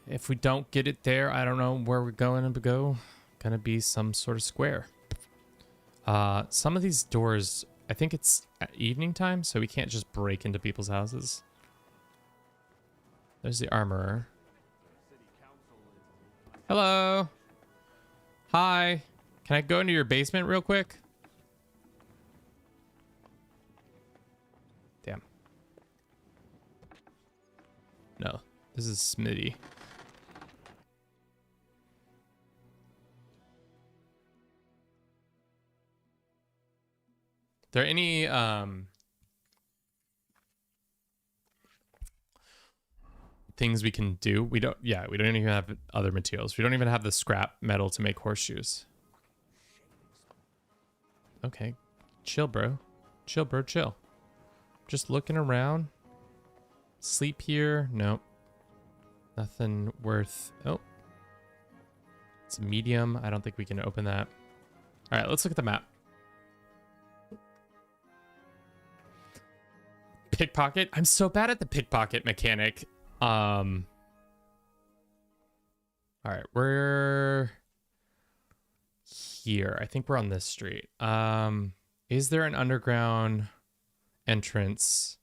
If we don't get it there, I don't know where we're going to go. Gonna be some sort of square. Some of these doors, I think it's at evening time, so we can't just break into people's houses. There's the armorer. Hello. Hi. Can I go into your basement real quick? Damn. No, this is Smitty. There any things we can do? We don't even have other materials. We don't even have the scrap metal to make horseshoes. Okay. Chill, bro. Chill, bro, chill. Just looking around. Sleep here. Nope. Nothing worth. Oh. It's a medium. I don't think we can open that. All right, let's look at the map. Pickpocket. I'm so bad at the pickpocket mechanic. All right, we're here. I think we're on this street. Is there an underground entrance?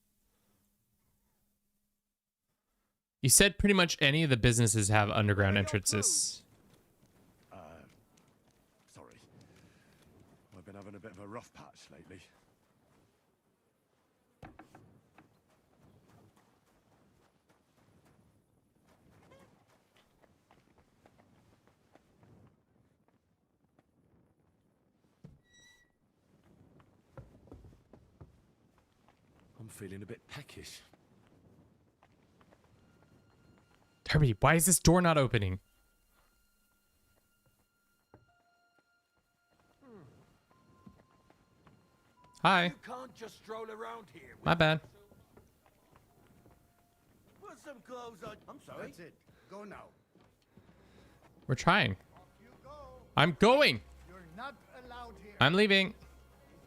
You said pretty much any of the businesses have underground entrances. Sorry. I've been having a bit of a rough patch lately. I'm feeling a bit peckish. Herbie, why is this door not opening? Hi. You can't just stroll around here. My bad. Put some clothes on. I'm sorry. That's it. Go now. We're trying. Off you go. I'm going. You're not allowed here. I'm leaving.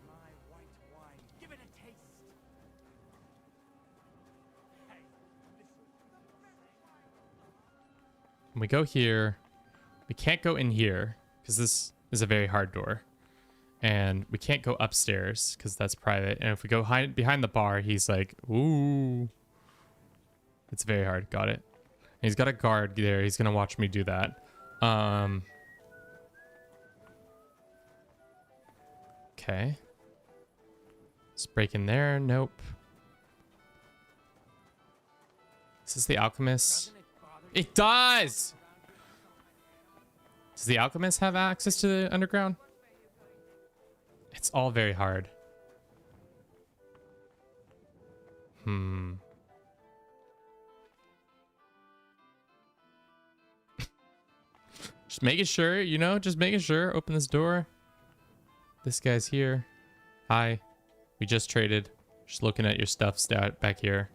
My white wine. Give it a taste. Hey, When we go here, we can't go in here because this is a very hard door. And we can't go upstairs because that's private. And if we go behind the bar, he's like, ooh. It's very hard. Got it. And he's got a guard there. He's going to watch me do that. Okay. Let's break in there. Nope. Is this the alchemist? It does! Does the alchemist have access to the underground? It's all very hard. Just making sure, you know, just making sure. Open this door. This guy's here. Hi. We just traded. Just looking at your stuff stat back here.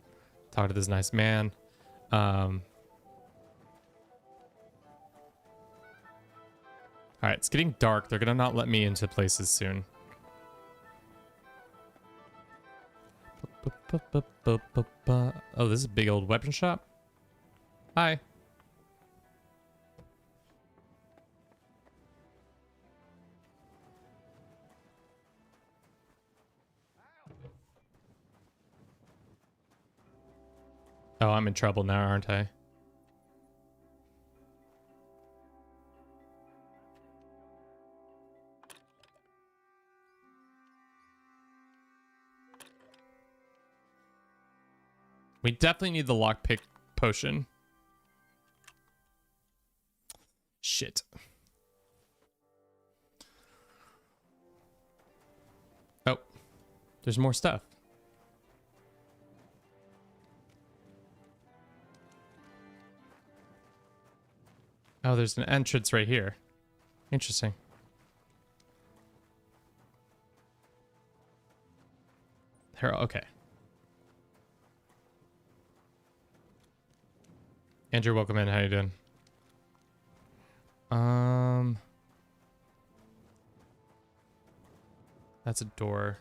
Talk to this nice man. All right, it's getting dark. They're gonna not let me into places soon. Oh, this is a big old weapon shop. Hi. Oh, I'm in trouble now, aren't I? We definitely need the lockpick potion. Shit. Oh, there's more stuff. Oh, there's an entrance right here. Interesting. Here, okay. Andrew, welcome in. How you doing? That's a door.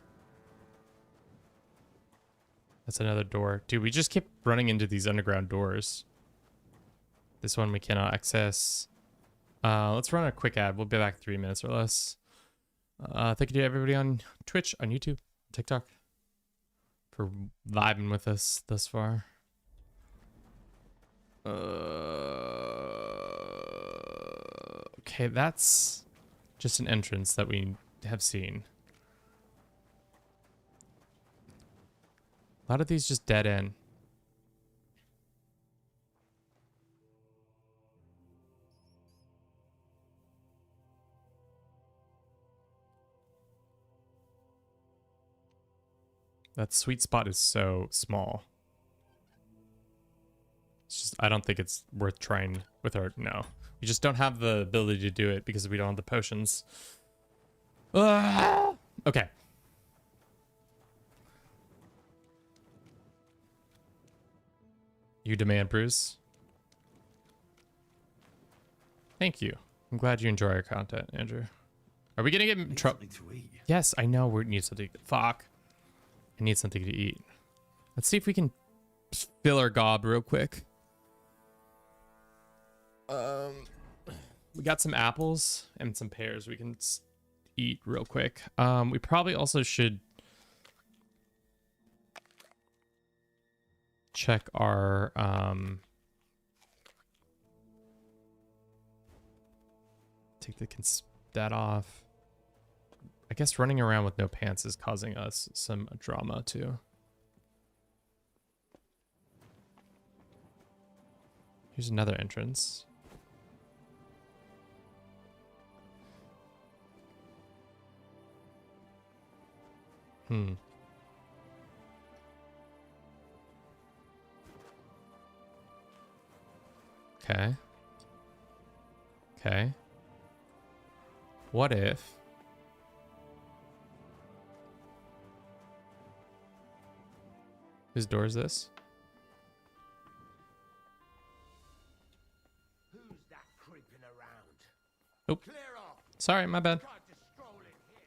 That's another door. Dude, we just keep running into these underground doors. This one we cannot access. Let's run a quick ad. We'll be back in 3 minutes or less. Thank you to everybody on Twitch, on YouTube, TikTok for vibing with us thus far. Okay, that's just an entrance that we have seen. A lot of these just dead end. That sweet spot is so small. It's just, I don't think it's worth trying with our, no. We just don't have the ability to do it because we don't have the potions. Okay. You demand, Bruce. Thank you. I'm glad you enjoy our content, Andrew. Are we gonna get in trouble? Yes, I know we need something. Fuck. I need something to eat. Let's see if we can fill our gob real quick. We got some apples and some pears we can eat real quick. We probably also should check our take that off. I guess running around with no pants is causing us some drama too. Here's another entrance. Okay. Okay. What if... Whose door is this? Who's that creeping around? Nope. Clear off. Sorry, my bad. Tried to stroll in here.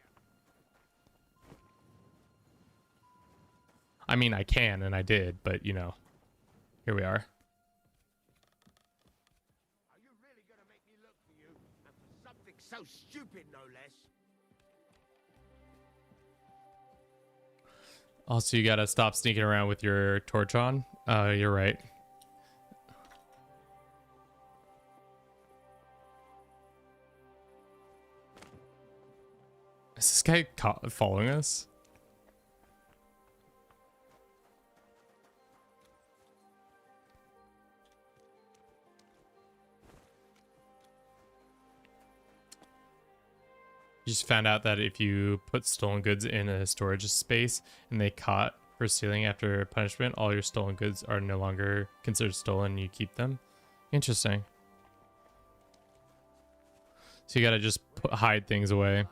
I mean, I can, and I did, but, you know, here we are. Are you really gonna make me look for you? And for something so stupid, no less. Also, you gotta stop sneaking around with your torch on. You're right. Is this guy following us? You just found out that if you put stolen goods in a storage space and they caught for stealing after punishment, all your stolen goods are no longer considered stolen and you keep them. Interesting. So you gotta just hide things away.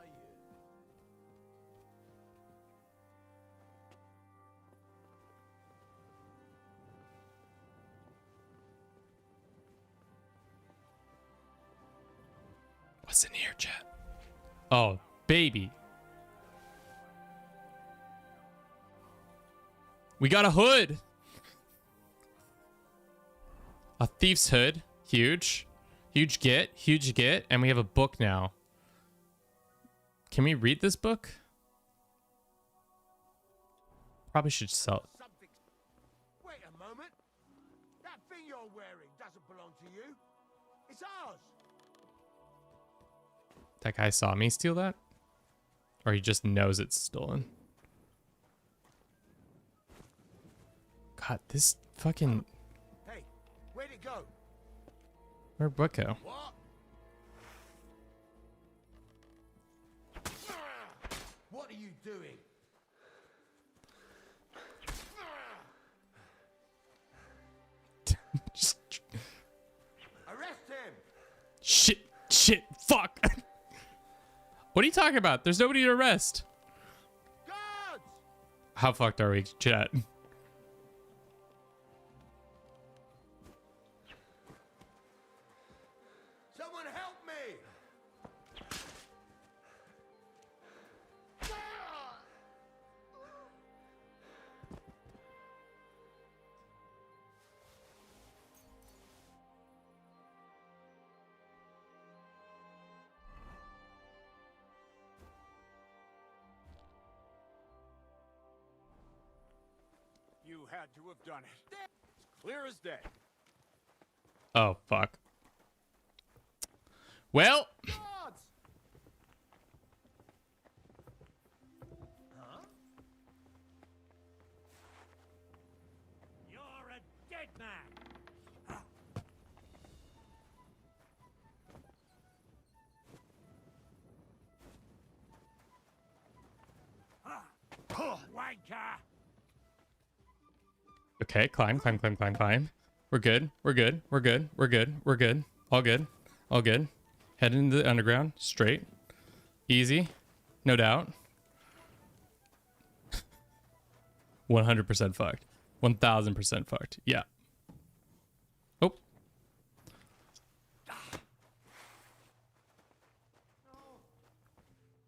What's in here, chat? Oh, baby. We got a hood. A thief's hood. Huge. Huge get. And we have a book now. Can we read this book? Probably should sell it. Wait a moment. That thing you're wearing doesn't belong to you. It's ours. That guy saw me steal that? Or he just knows it's stolen? God, this fucking... Hey, where'd it go? Where'd what go? What? What are you doing? Just... Arrest him! Shit, fuck! What are you talking about? There's nobody to arrest. Guards! How fucked are we, chat? Someone help me! You had to have done it. It's clear as day. Oh, fuck. Well... Guards! Huh? You're a dead man. Wanker! Okay, climb. We're good. All good. Head into the underground. Straight. Easy. No doubt. 100% fucked. 1000% fucked. Yeah. Oh.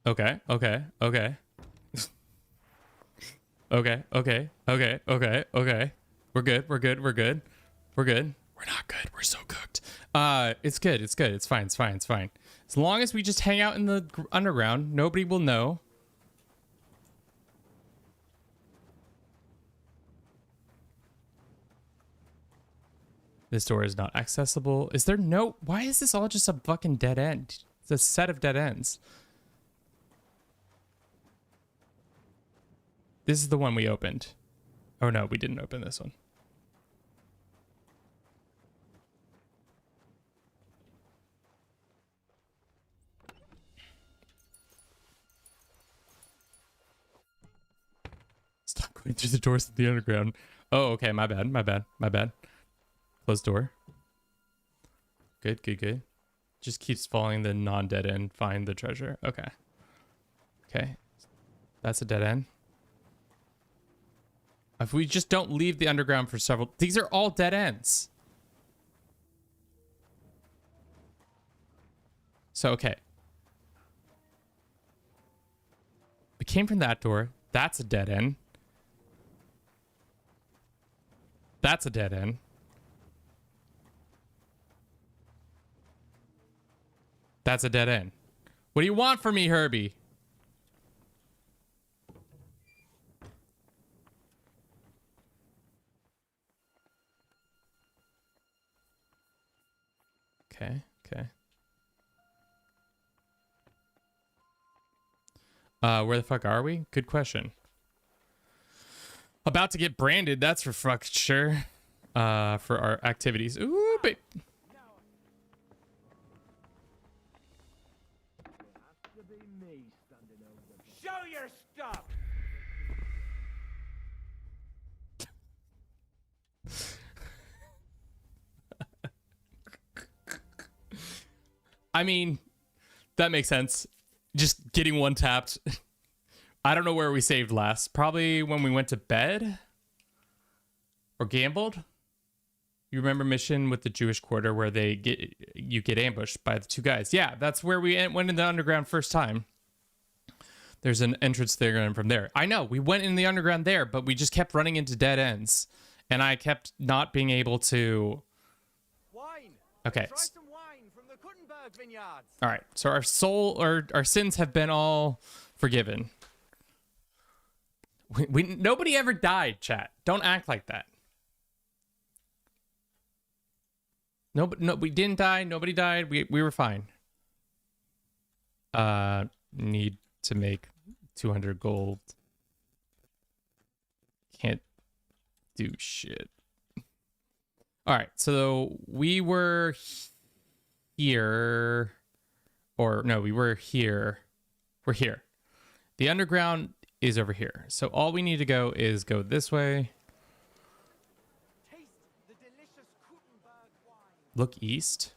Okay. Okay. We're good. We're not good. We're so cooked. It's good. It's fine. As long as we just hang out in the underground, nobody will know. This door is not accessible. Is there no... Why is this all just a fucking dead end? It's a set of dead ends. This is the one we opened. Oh no, we didn't open this one. Stop going through the doors of the underground. Oh, okay, my bad. Closed door. Good. Just keeps following the non-dead end. Find the treasure. Okay. That's a dead end. If we just don't leave the underground for several... These are all dead ends. So, okay. We came from that door. That's a dead end. That's a dead end. That's a dead end. What do you want from me, Herbie? Okay. Where the fuck are we? Good question. About to get branded, that's for fuck sure. For our activities. Ooh, babe. Show your stuff! I mean, That makes sense. Just getting one tapped. I don't know where we saved last. Probably when we went to bed or gambled. You remember mission with the Jewish quarter where you get ambushed by the two guys? Yeah, that's where we went in the underground first time. There's an entrance there and from there. I know, we went in the underground there, but we just kept running into dead ends. And I kept not being able to... Wine. Okay. Try some wine from the Kuttenberg vineyards. All right, so our sins have been all forgiven. Nobody ever died, chat. Don't act like that. No, we didn't die. Nobody died. We were fine. Need to make 200 gold. Can't do shit. All right, so we were here, or no, we were here. We're here. The underground is over here. So all we need to go is go this way. Look east.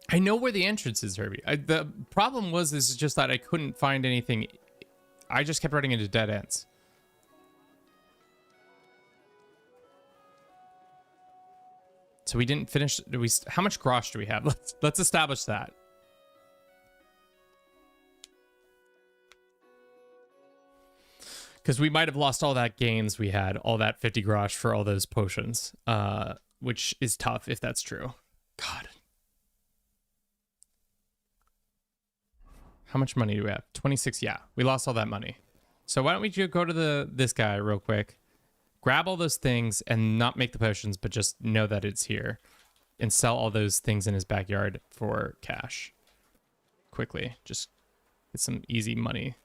I know where the entrance is, Herbie. The problem is just that I couldn't find anything. I just kept running into dead ends. So we didn't finish. How much grosh do we have? Let's establish that. Because we might have lost all that gains we had, all that 50 grosh for all those potions, which is tough if that's true. God. How much money do we have? 26, yeah. We lost all that money. So why don't we go to this guy real quick, grab all those things and not make the potions, but just know that it's here and sell all those things in his backyard for cash. Quickly, just get some easy money.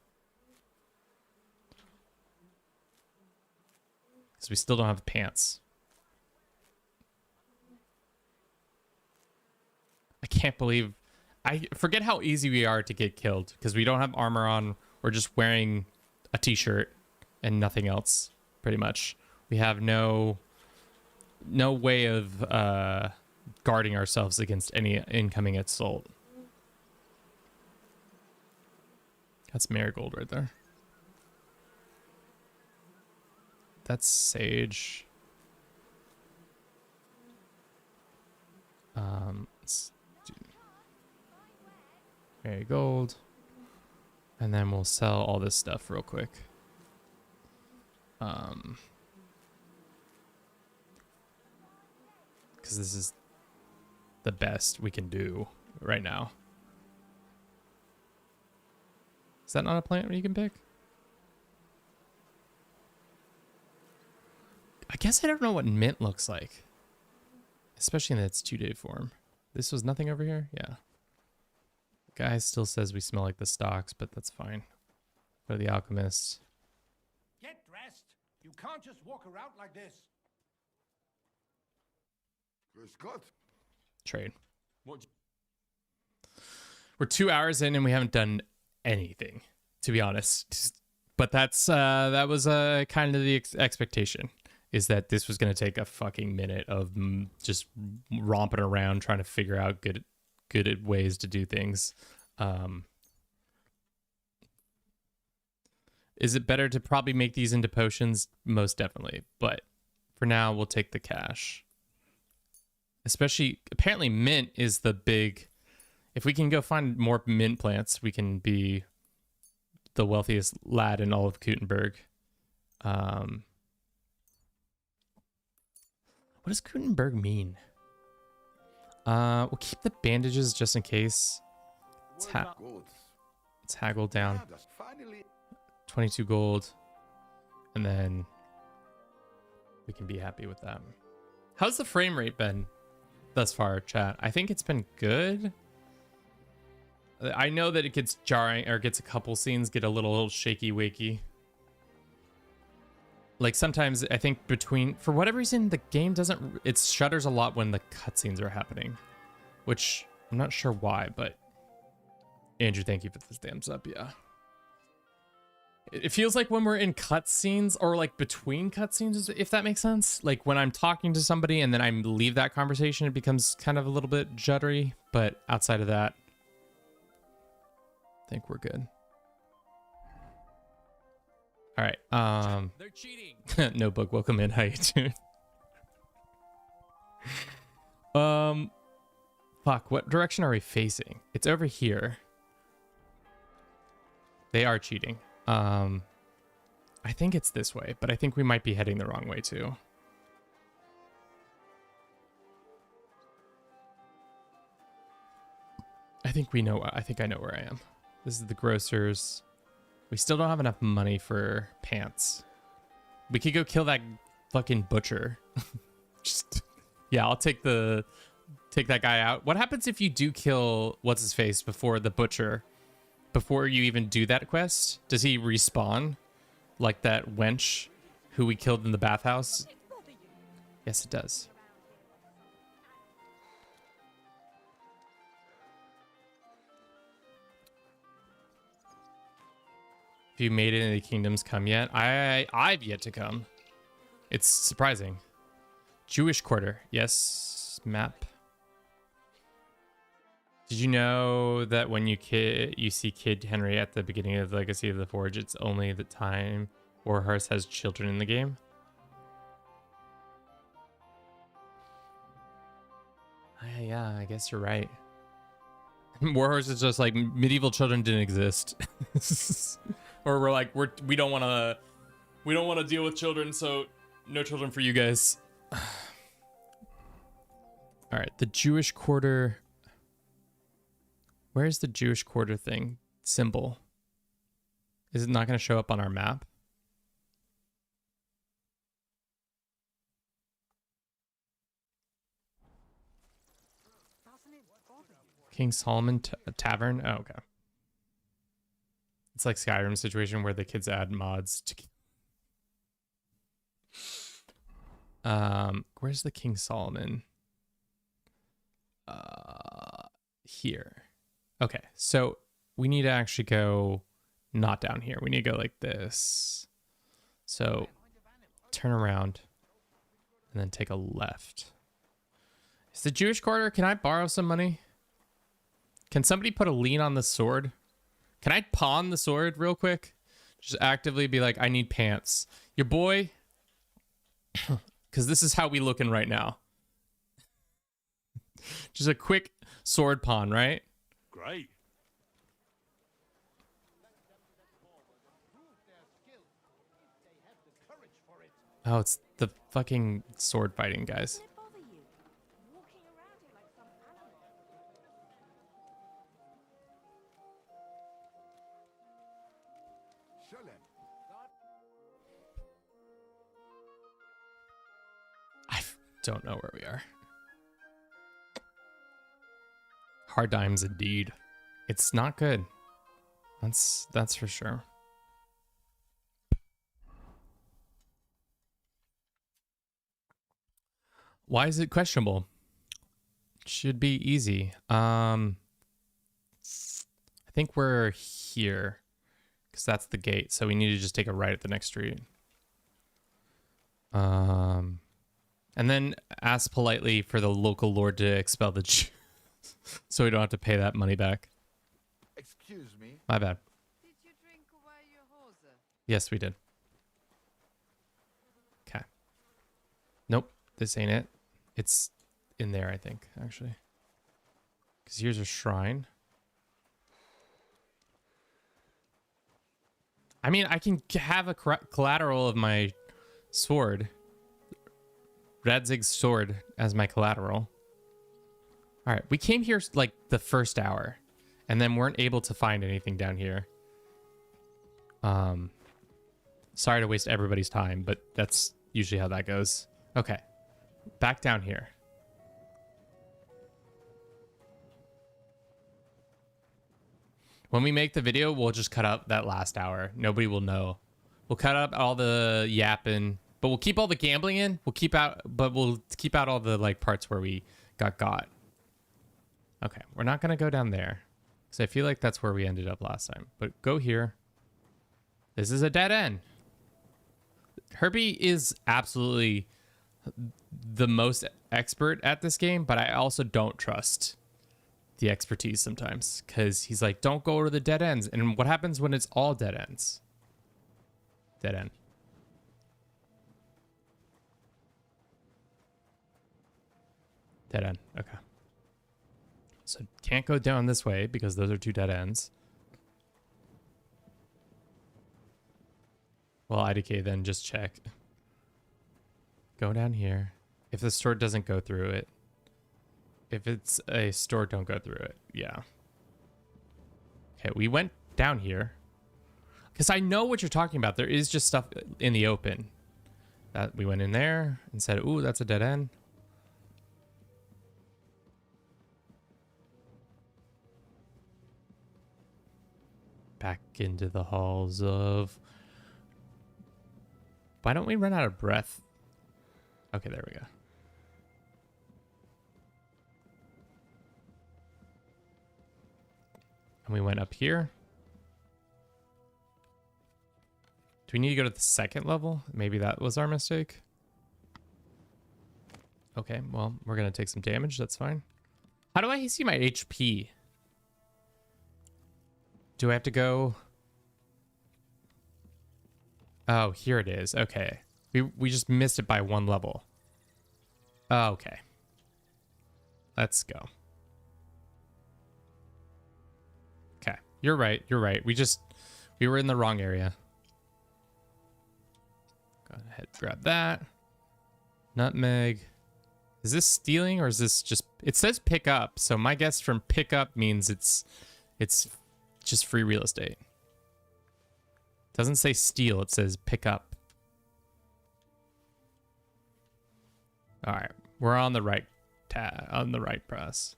Because we still don't have pants. I can't believe... I forget how easy we are to get killed. Because we don't have armor on. We're just wearing a t-shirt and nothing else, pretty much. We have no way of guarding ourselves against any incoming assault. That's marigold right there. That's sage. Let's do marigold. And then we'll sell all this stuff real quick. Because this is the best we can do right now. Is that not a plant you can pick? I guess I don't know what mint looks like. Especially in its 2-day form. This was nothing over here? Yeah. Guy still says we smell like the stocks, but that's fine. Go to the alchemist. Get dressed. You can't just walk around like this. Good. Trade. We're 2 hours in and we haven't done anything, to be honest. But that was kind of the expectation. Is that this was going to take a fucking minute of just romping around trying to figure out good ways to do things. Is it better to probably make these into potions? Most definitely. But for now, we'll take the cash. Especially, apparently mint is the big... If we can go find more mint plants, we can be the wealthiest lad in all of Kuttenberg. What does Kuttenberg mean? We'll keep the bandages just in case. Let's haggle down. 22 gold. And then we can be happy with that. How's the frame rate been thus far, chat? I think it's been good. I know that it gets jarring, or gets a couple scenes get a little shaky wakey. Like sometimes I think for whatever reason, the game it shudders a lot when the cutscenes are happening, which I'm not sure why, but Andrew, thank you for the thumbs up. Yeah. It feels like when we're in cutscenes or like between cutscenes, if that makes sense. Like when I'm talking to somebody and then I leave that conversation, it becomes kind of a little bit juddery. But outside of that, I think we're good. All right. They're cheating. Notebook, welcome in. How you doing? Fuck. What direction are we facing? It's over here. They are cheating. I think it's this way, but I think we might be heading the wrong way too. I think I know where I am. This is the grocer's. We still don't have enough money for pants. We could go kill that fucking butcher. Yeah, I'll take that guy out. What happens if you do kill what's his face before the butcher? Before you even do that quest, does he respawn like that wench who we killed in the bathhouse? Yes, it does. Have you made it in the kingdoms come yet? I've yet to come. It's surprising. Jewish quarter. Yes, map. Did you know that when you see Kid Henry at the beginning of the Legacy of the Forge, it's only the time Warhorse has children in the game? Yeah, I guess you're right. Warhorse is just like medieval children didn't exist. Or we're like we don't want to deal with children, so no children for you guys. All right, the Jewish quarter. Where's the Jewish quarter thing symbol? Is it not going to show up on our map? King Solomon Tavern? Oh, okay. It's like Skyrim situation where the kids add mods to... where's the King Solomon? Here. Okay, so we need to actually go not down here. We need to go like this. So turn around and then take a left. Is the Jewish quarter? Can I borrow some money? Can somebody put a lien on the sword? Can I pawn the sword real quick? Just actively be like, I need pants. Your boy, because this is how we looking right now. Just a quick sword pawn, right? Great. Oh, it's the fucking sword fighting guys. I don't know where we are. Hard times indeed. It's not good. That's for sure. Why is it questionable? Should be easy. I think we're here because that's the gate. So we need to just take a right at the next street. And then ask politely for the local lord to expel the Jew. So we don't have to pay that money back. Excuse me. My bad. Did you drink away your hose? Yes, we did. Okay. Nope, this ain't it. It's in there, I think, actually. Because here's a shrine. I mean, I can have a collateral of my sword. Radzig's sword as my collateral. All right, we came here like the first hour and then weren't able to find anything down here. Sorry to waste everybody's time, but that's usually how that goes. Okay, back down here. When we make the video, we'll just cut out that last hour. Nobody will know. We'll cut up all the yapping, but we'll keep all the gambling in. We'll keep out all the like parts where we got. Okay, we're not gonna go down there because I feel like that's where we ended up last time. But go here. This is a dead end. Herbie is absolutely the most expert at this game, but I also don't trust the expertise sometimes, because he's like, don't go to the dead ends. And what happens when it's all dead ends? Dead end. Dead end. Okay. So can't go down this way because those are two dead ends. Well, IDK, then just check. Go down here. If the store doesn't go through it. If it's a store, don't go through it. Yeah. Okay, we went down here. Because I know what you're talking about. There is just stuff in the open. That we went in there and said, ooh, that's a dead end. Back into the halls of... Why don't we run out of breath? Okay, there we go. And we went up here. Do we need to go to the second level? Maybe that was our mistake. Okay, well, we're going to take some damage. That's fine. How do I see my HP? Do I have to go... Oh, here it is. Okay. We just missed it by one level. Oh, okay. Let's go. Okay. You're right. You're right. We were in the wrong area. Go ahead, grab that. Nutmeg. Is this stealing or is this just... It says pick up, so my guess from pick up means it's just free real estate. Doesn't say steal, it says pick up. All right, we're on the right press.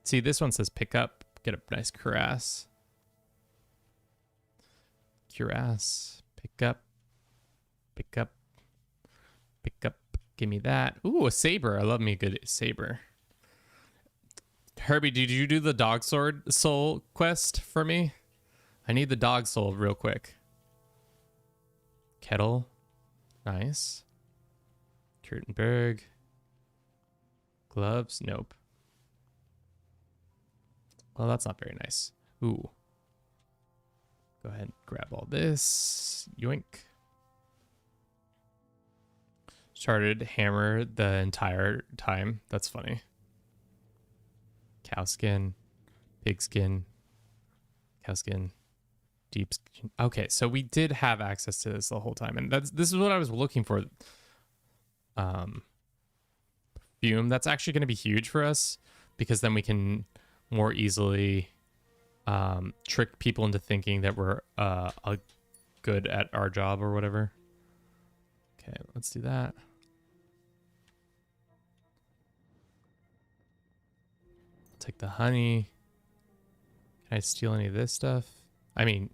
See, this one says pick up. Get a nice cuirass. Cuirass. Pick up. Pick up. Pick up. Give me that. Ooh, a saber. I love me a good saber. Herbie, did you do the dog soul quest for me? I need the dog soul real quick. Kettle. Nice. Kuttenberg. Gloves. Nope. Well, that's not very nice. Ooh. Go ahead and grab all this. Yoink. Started hammer the entire time. That's funny. Cow skin. Pig skin. Cow skin. Deep skin. Okay, so we did have access to this the whole time. And this is what I was looking for. Perfume. That's actually going to be huge for us. Because then we can more easily trick people into thinking that we're good at our job or whatever. Okay, let's do that. Take the honey. Can I steal any of this stuff? I mean,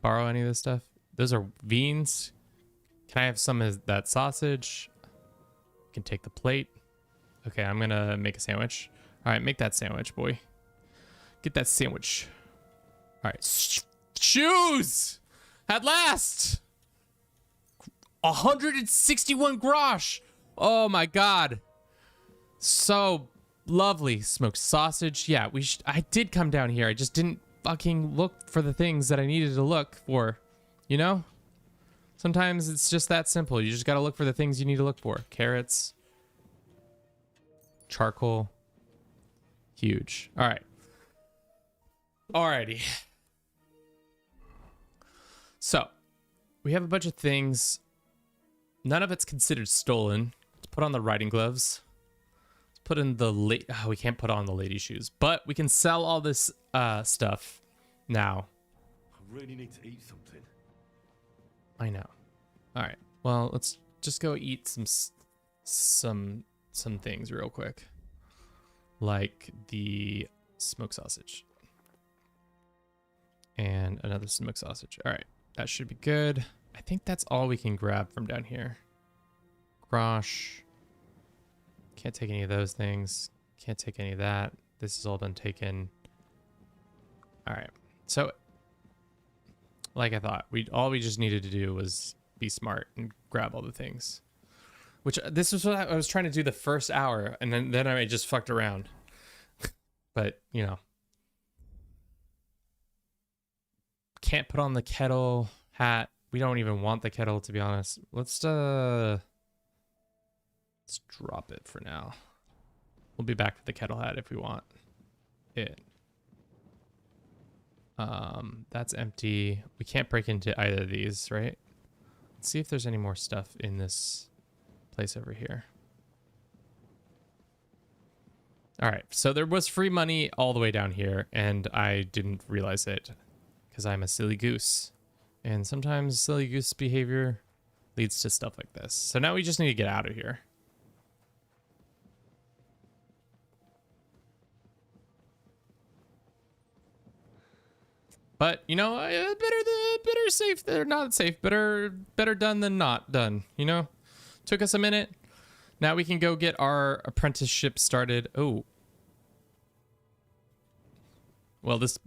borrow any of this stuff? Those are beans. Can I have some of that sausage? Can take the plate. Okay, I'm gonna make a sandwich. All right, make that sandwich, boy. Get that sandwich. All right, shoes! At last! 161 grosh! Oh my god. So lovely. Smoked sausage. Yeah, I did come down here. I just didn't fucking look for the things that I needed to look for. You know? Sometimes it's just that simple. You just gotta look for the things you need to look for. Carrots. Charcoal. Huge. All right. Alrighty. So, we have a bunch of things. None of it's considered stolen. Let's put on the riding gloves. Let's put in the we can't put on the lady shoes, but we can sell all this stuff now. I really need to eat something. I know. All right. Well, let's just go eat some things real quick, like the smoked sausage and another smoked sausage. All right, that should be good. I think that's all we can grab from down here. Grosh. Can't take any of those things. Can't take any of that. This is all done taken. All right. So like I thought. All we just needed to do was be smart and grab all the things. Which this was what I was trying to do the first hour, and then I just fucked around. But, you know. Can't put on the kettle hat. We don't even want the kettle, to be honest. Let's drop it for now. We'll be back with the kettle hat if we want it. That's empty. We can't break into either of these, right? Let's see if there's any more stuff in this place over here. All right, so there was free money all the way down here, and I didn't realize it because I'm a silly goose. And sometimes silly goose behavior leads to stuff like this. So now we just need to get out of here. But, you know, better safe than not safe. Better done than not done, you know? Took us a minute. Now we can go get our apprenticeship started. Oh. Well, this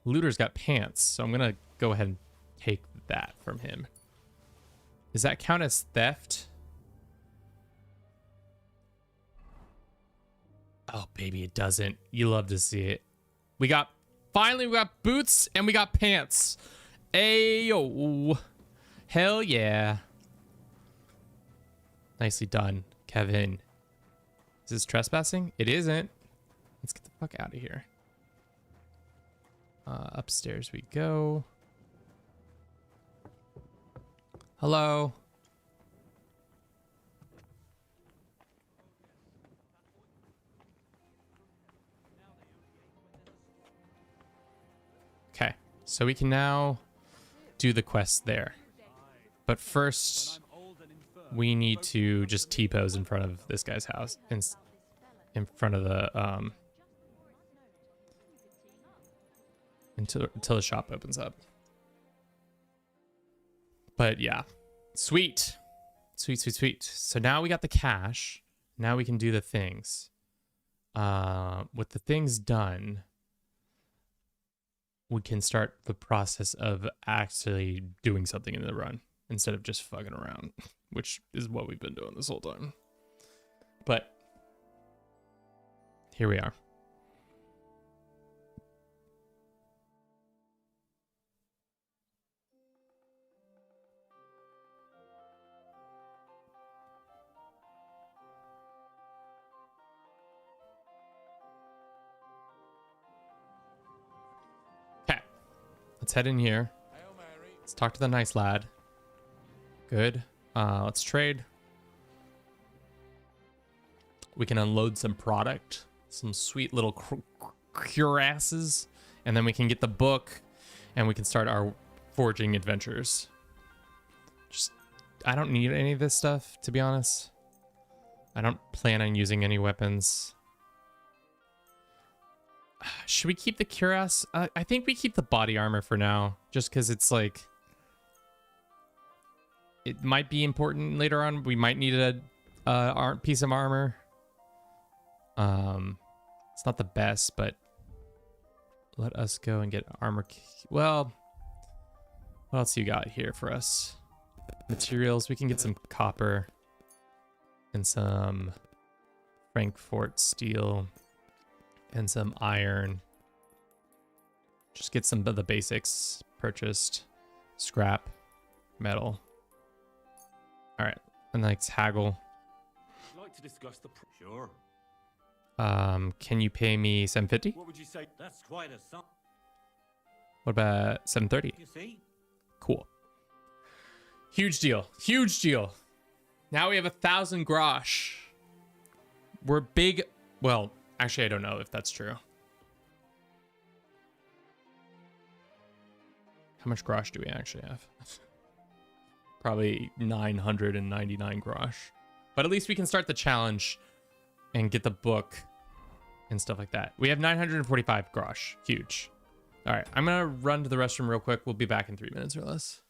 looter's got pants, so I'm going to go ahead and take that from him. Does that count as theft? Oh, baby, it doesn't. You love to see it. Finally, we got boots and we got pants. Ayo. Hell yeah. Nicely done, Kevin. Is this trespassing? It isn't. Let's get the fuck out of here. Upstairs we go. Hello. Okay, so we can now do the quest there. But first, we need to just T-pose in front of this guy's house. In front of the, until the shop opens up. But yeah, sweet. Sweet, sweet, sweet. So now we got the cash. Now we can do the things. With the things done, we can start the process of actually doing something in the run instead of just fucking around, which is what we've been doing this whole time. But here we are. Let's head in here. Let's talk to the nice lad. Good. Let's trade. We can unload some product. Some sweet little cuirasses. And then we can get the book. And we can start our forging adventures. I don't need any of this stuff, to be honest. I don't plan on using any weapons. Should we keep the cuirass? I think we keep the body armor for now, just because it's like, it might be important later on. We might need a piece of armor. It's not the best, but let us go and get armor. Well, what else you got here for us? Materials. We can get some copper and some Frankfurt steel. And some iron. Just get some of the basics purchased. Scrap. Metal. Alright. And let's haggle. I'd like to discuss the... Sure. Can you pay me 750? What would you say? That's quite a sum. What about 730? You see? Cool. Huge deal. Huge deal. Now we have 1,000 grosh. We're big... Well... Actually, I don't know if that's true. How much grosh do we actually have? Probably 999 grosh. But at least we can start the challenge and get the book and stuff like that. We have 945 grosh. Huge. All right, I'm going to run to the restroom real quick. We'll be back in 3 minutes or less.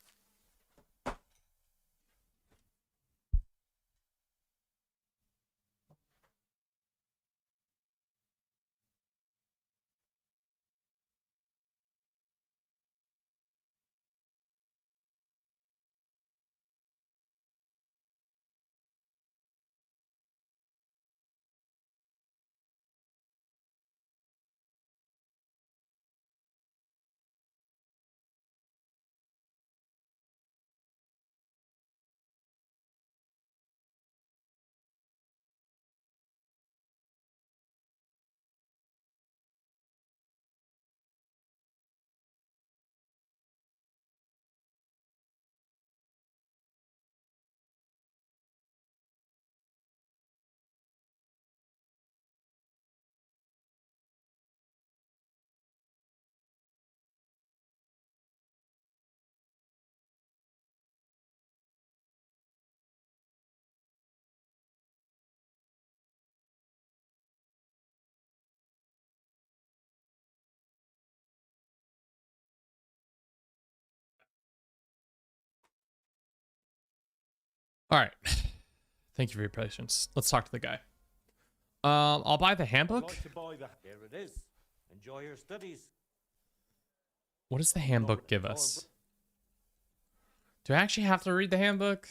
All right. Thank you for your patience. Let's talk to the guy. I'll buy the handbook. I'd like to buy the... Here it is. Enjoy your studies. What does the handbook give us? Do I actually have to read the handbook?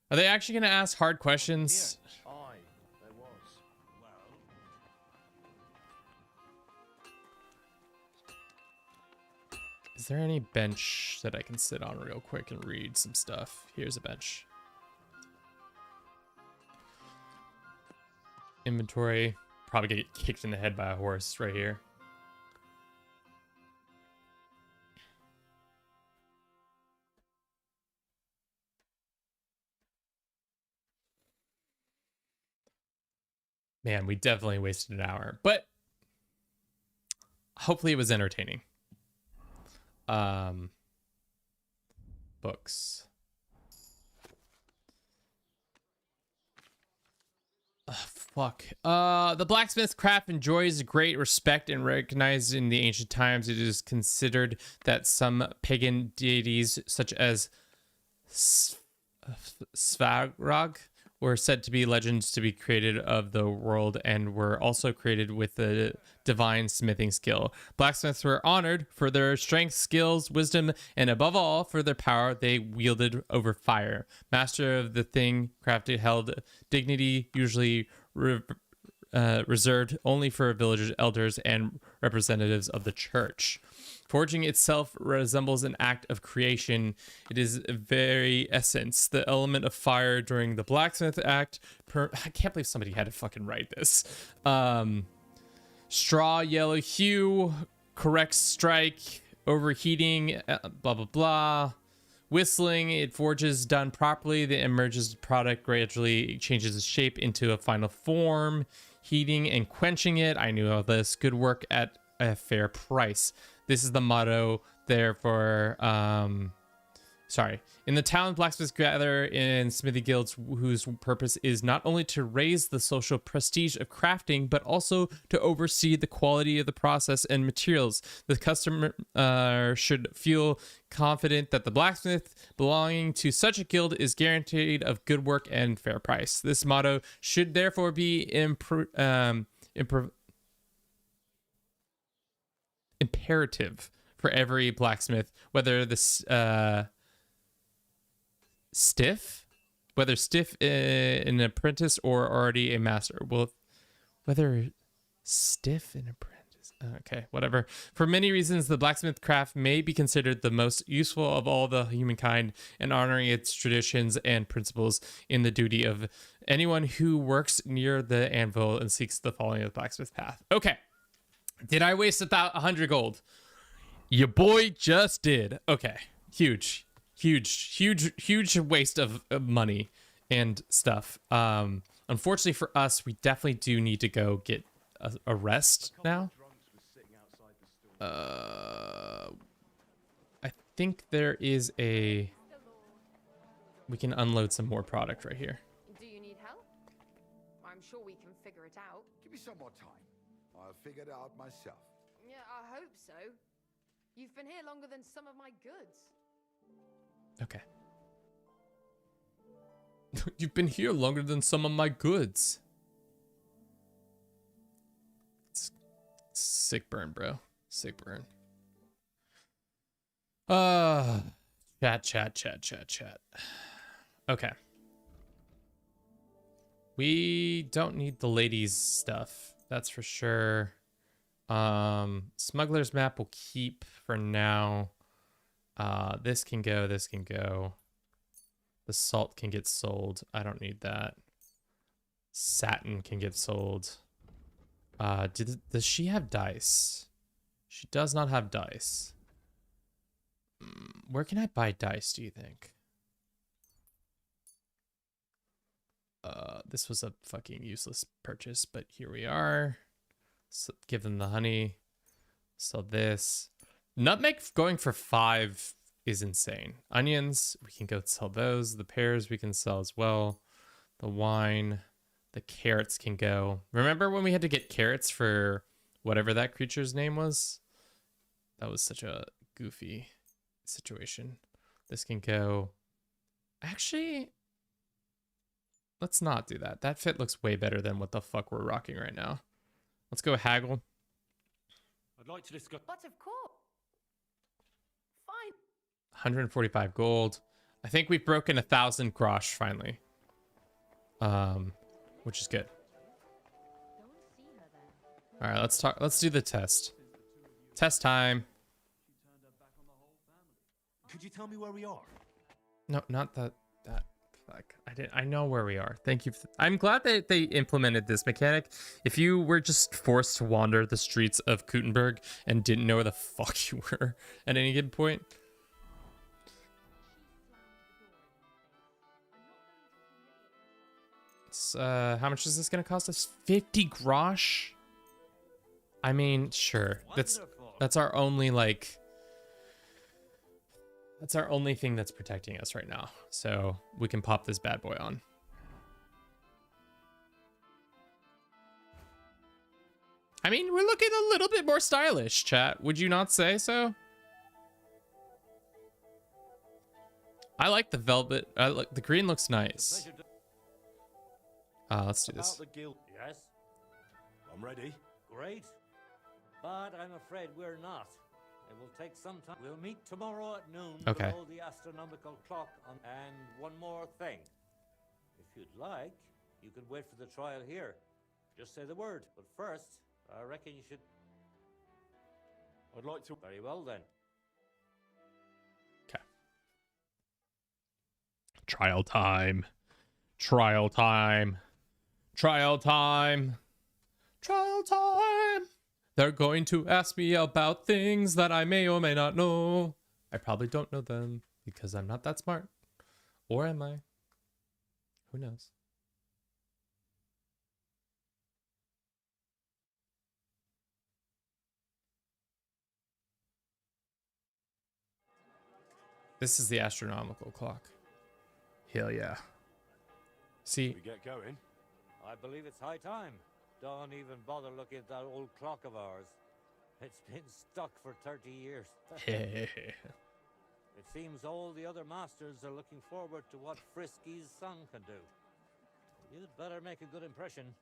Are they actually going to ask hard questions? Aye, there was. Well, Is there any bench that I can sit on real quick and read some stuff? Here's a bench. Inventory. Probably get kicked in the head by a horse right here. Man, we definitely wasted an hour, but hopefully it was entertaining. Books. Fuck. The blacksmith's craft enjoys great respect and recognized in the ancient times. It is considered that some pagan deities, such as Svarog, were said to be legends to be created of the world and were also created with the divine smithing skill. Blacksmiths were honored for their strength, skills, wisdom, and above all, for their power they wielded over fire. Master of the thing crafted held dignity, usually reserved only for village elders and representatives of the church. Forging itself resembles an act of creation. It is very essence, the element of fire during the blacksmith act. I can't believe somebody had to fucking write this. Straw yellow hue, correct strike, overheating, blah, blah, blah. Whistling, it forges done properly. The emerges product gradually changes its shape into a final form. Heating and quenching it. I knew all this. Good work at a fair price. This is the motto there for, in the town, blacksmiths gather in smithy guilds whose purpose is not only to raise the social prestige of crafting, but also to oversee the quality of the process and materials. The customer should feel confident that the blacksmith belonging to such a guild is guaranteed of good work and fair price. This motto should therefore be imperative for every blacksmith, whether stiff an apprentice or already a master. Well, whether stiff an apprentice, okay, whatever. For many reasons, the blacksmith craft may be considered the most useful of all the humankind, and honoring its traditions and principles in the duty of anyone who works near the anvil and seeks the following of the blacksmith path. Okay. Did I waste 100 gold? Your boy just did. Okay. Huge waste of money and stuff. Unfortunately for us, we definitely do need to go get a rest now. I think there is we can unload some more product right here. Do you need help? I'm sure we can figure it out. Give me some more time. I'll figure it out myself. Yeah, I hope so. You've been here longer than some of my goods. Okay. You've been here longer than some of my goods. Sick burn, bro. Sick burn. Chat. Okay. We don't need the ladies' stuff. That's for sure. Smuggler's map will keep for now. This can go. The salt can get sold. I don't need that. Satin can get sold. Does she have dice? She does not have dice. Where can I buy dice, do you think? This was a fucking useless purchase, but here we are. So give them the honey. So this. Nutmeg going for 5 is insane. Onions, we can go sell those. The pears we can sell as well. The wine. The carrots can go. Remember when we had to get carrots for whatever that creature's name was? That was such a goofy situation. This can go. Actually, let's not do that. That fit looks way better than what the fuck we're rocking right now. Let's go haggle. I'd like to discuss. But of course. Fine. 145 gold. I think we've broken 1,000 grosh finally. Which is good. All right, let's talk. Let's do the test. Test time. Could you tell me where we are? No, not that. Fuck. I know where we are. Thank you. I'm glad that they implemented this mechanic. If you were just forced to wander the streets of Kuttenberg and didn't know where the fuck you were at any given point. How much is this gonna cost us? 50 grosh? I mean, sure. That's our only like. That's our only thing that's protecting us right now. So we can pop this bad boy on. I mean, we're looking a little bit more stylish, chat. Would you not say so? I like the velvet. The green looks nice. Let's do this. Yes? I'm ready. Great. But I'm afraid we're not. It will take some time. We'll meet tomorrow at noon Okay. below the astronomical clock. And one more thing. If you'd like, you could wait for the trial here. Just say the word. But first, I reckon you should... I'd like to... Very well, then. Okay. Trial time. Trial time. Trial time. Trial time. They're going to ask me about things that I may or may not know. I probably don't know them because I'm not that smart. Or am I? Who knows? This is the astronomical clock. Hell yeah. See? We get going. I believe it's high time. Don't even bother looking at that old clock of ours. It's been stuck for 30 years. It seems all the other masters are looking forward to what Frisky's son can do. You'd better make a good impression.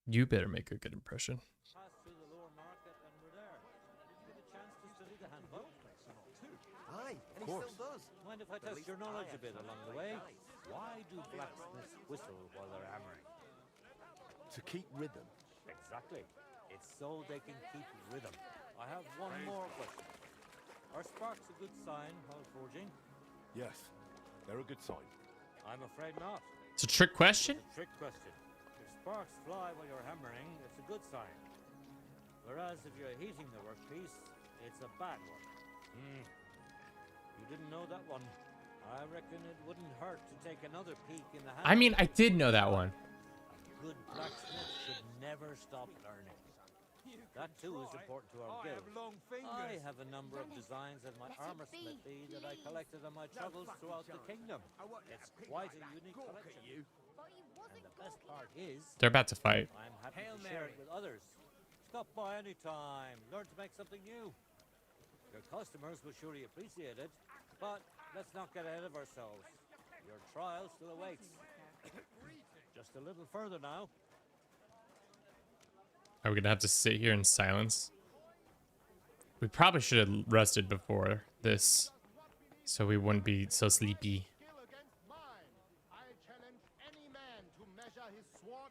You better make a good impression. Pass through the lower market and we're there. Did you get a chance to study the handbook? Aye, and he still does. Mind if I test your knowledge a bit along the way? Why do blacksmiths whistle while they're hammering? To keep rhythm. Exactly. It's so they can keep rhythm. I have one more question. Are sparks a good sign while forging? Yes, they're a good sign. I'm afraid not. It's a trick question? It's a trick question. If sparks fly while you're hammering, it's a good sign. Whereas if you're heating the workpiece, it's a bad one. You didn't know that one. I reckon it wouldn't hurt to take another peek in the hand. I mean, I did know that one. A good blacksmith should never stop learning. That too is important to our guild. I have a number of designs in my armor smithy that I collected on my travels throughout the kingdom. It's quite a unique collection. And the best part is... They're about to fight. I'm happy to share it with others. Stop by any time. Learn to make something new. Your customers will surely appreciate it, but let's not get ahead of ourselves. Your trial still awaits. Just a little further now. Are we gonna have to sit here in silence? We probably should have rested before this, so we wouldn't be so sleepy.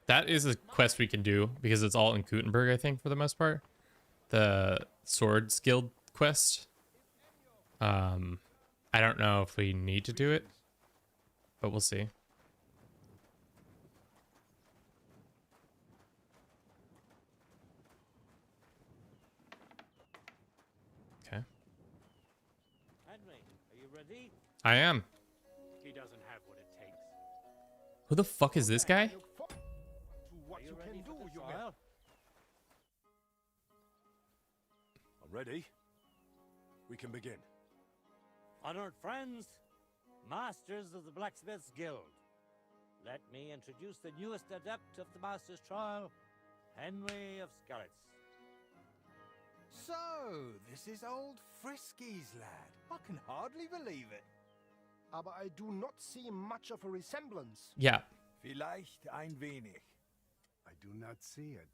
That is a quest we can do because it's all in Kuttenberg, I think, for the most part. The sword skill quest. I don't know if we need to do it, but we'll see. Okay. Henry, are you ready? I am. He doesn't have what it takes. Who the fuck is this guy? What you ready for the trial? I'm ready. We can begin. Honored friends, masters of the Blacksmith's Guild, let me introduce the newest adept of the Master's Trial, Henry of Skalitz. So, this is old Frisky's lad. I can hardly believe it. aber I do not see much of a resemblance. Yeah. Vielleicht ein wenig. I do not see it.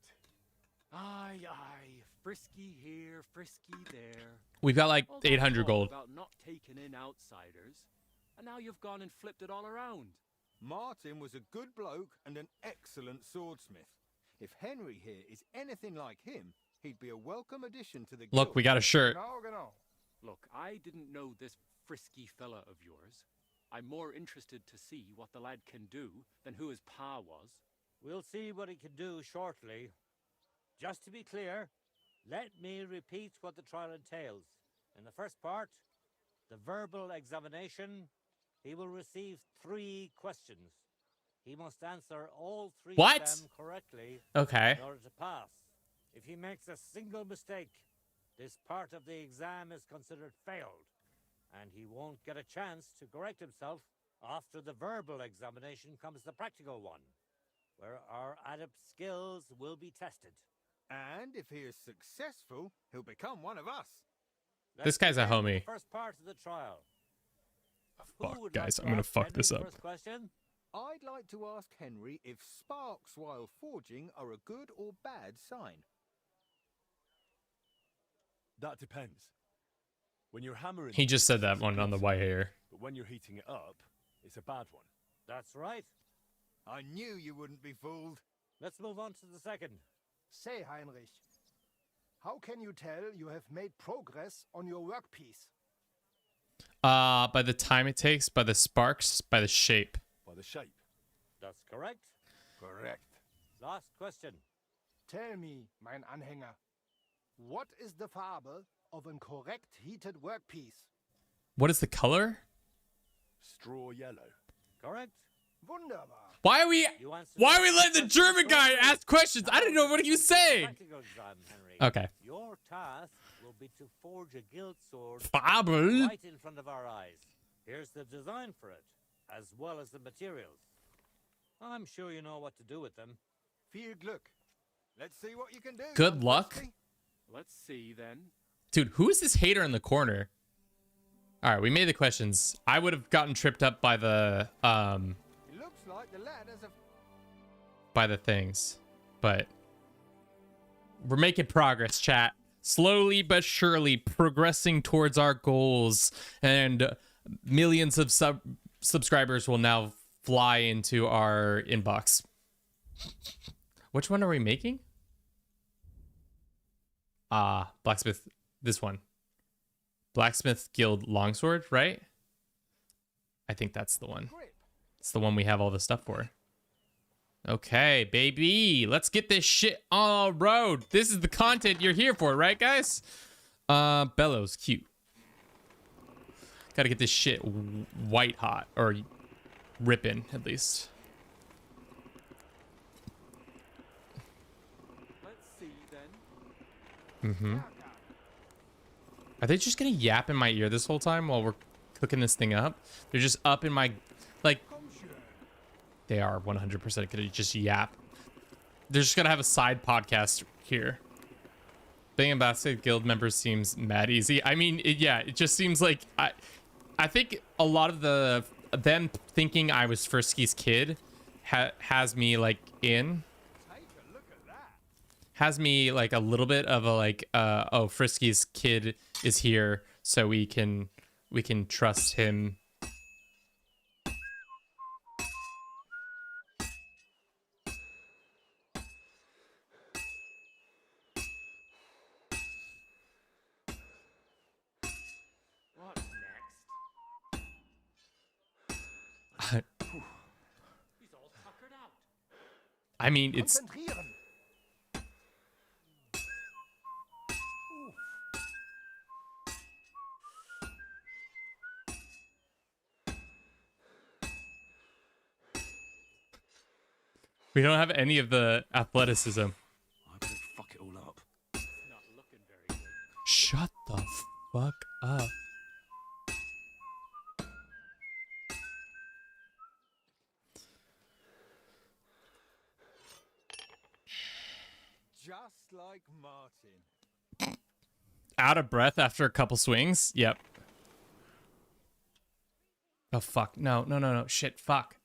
Aye, aye. Frisky here, frisky there. We've got like All that 800 talk gold. about not taking in outsiders, and now you've gone and flipped it all around. Martin was a good bloke and an excellent swordsmith. If Henry here is anything like him, he'd be a welcome addition to the guild. Look, we got a shirt. Genau. Look, I didn't know this frisky fella of yours. I'm more interested to see what the lad can do than who his pa was. We'll see what he can do shortly. Just to be clear, let me repeat what the trial entails. In the first part, the verbal examination, he will receive 3 questions. He must answer all 3 What? of them correctly Okay. in order to pass. If he makes a single mistake, this part of the exam is considered failed, and he won't get a chance to correct himself. After the verbal examination comes the practical one, where our adept skills will be tested. And if he is successful, he'll become one of us. This guy's a begin with homie. the first part of the trial. Who Fuck, would like guys, to I'm gonna ask fuck Henry this the up. First question? I'd like to ask Henry if sparks while forging are a good or bad sign. That depends. When you're hammering... He just said that one on the way here. But when you're heating it up, it's a bad one. That's right. I knew you wouldn't be fooled. Let's move on to the second. Say, Heinrich, how can you tell you have made progress on your workpiece? By the time it takes, by the sparks, by the shape. By the shape. That's correct. Correct. Last question. Tell me, mein Anhänger, what is the Farbe of a correct heated workpiece? What is the color? Straw yellow. Correct. Wunderbar. Why are we letting the German guy ask questions? I don't know what he was saying. Practical exam, Henry. Okay. Your task will be to forge a guild sword Farbe? right in front of our eyes. Here's the design for it, as well as the materials. I'm sure you know what to do with them. Viel Glück. Let's see what you can do. Good luck. Let's see then. Dude, who is this hater in the corner? All right, we made the questions. I would have gotten tripped up by the It looks like the lad has a... by the things, but we're making progress, chat. Slowly but surely progressing towards our goals, and millions of subscribers will now fly into our inbox. Which one are we making? Blacksmith, this one. Blacksmith Guild Longsword, right? I think that's the one. It's the one we have all the stuff for. Okay, baby. Let's get this shit on the road. This is the content you're here for, right, guys? Bellows, cute. Gotta get this shit white hot, or ripping, at least. Let's see then. Mm-hmm. Are they just gonna yap in my ear this whole time while we're cooking this thing up? They're just up in my, like, they are 100% gonna just yap. They're just gonna have a side podcast here. Being a Basket Guild member seems mad easy. I mean, it just seems like I think a lot of them thinking I was Frisky's kid has me like in. Has me like a little bit of a like oh, Frisky's kid is here, so we can trust him. What next? He's all tuckered out. I mean, it's Konzentrieren. we don't have any of the athleticism. I better fuck it all up. It's not looking very good. Shut the fuck up. Just like Martin. Out of breath after a couple swings. Yep. Oh, fuck. No, no, no, no. Shit, fuck.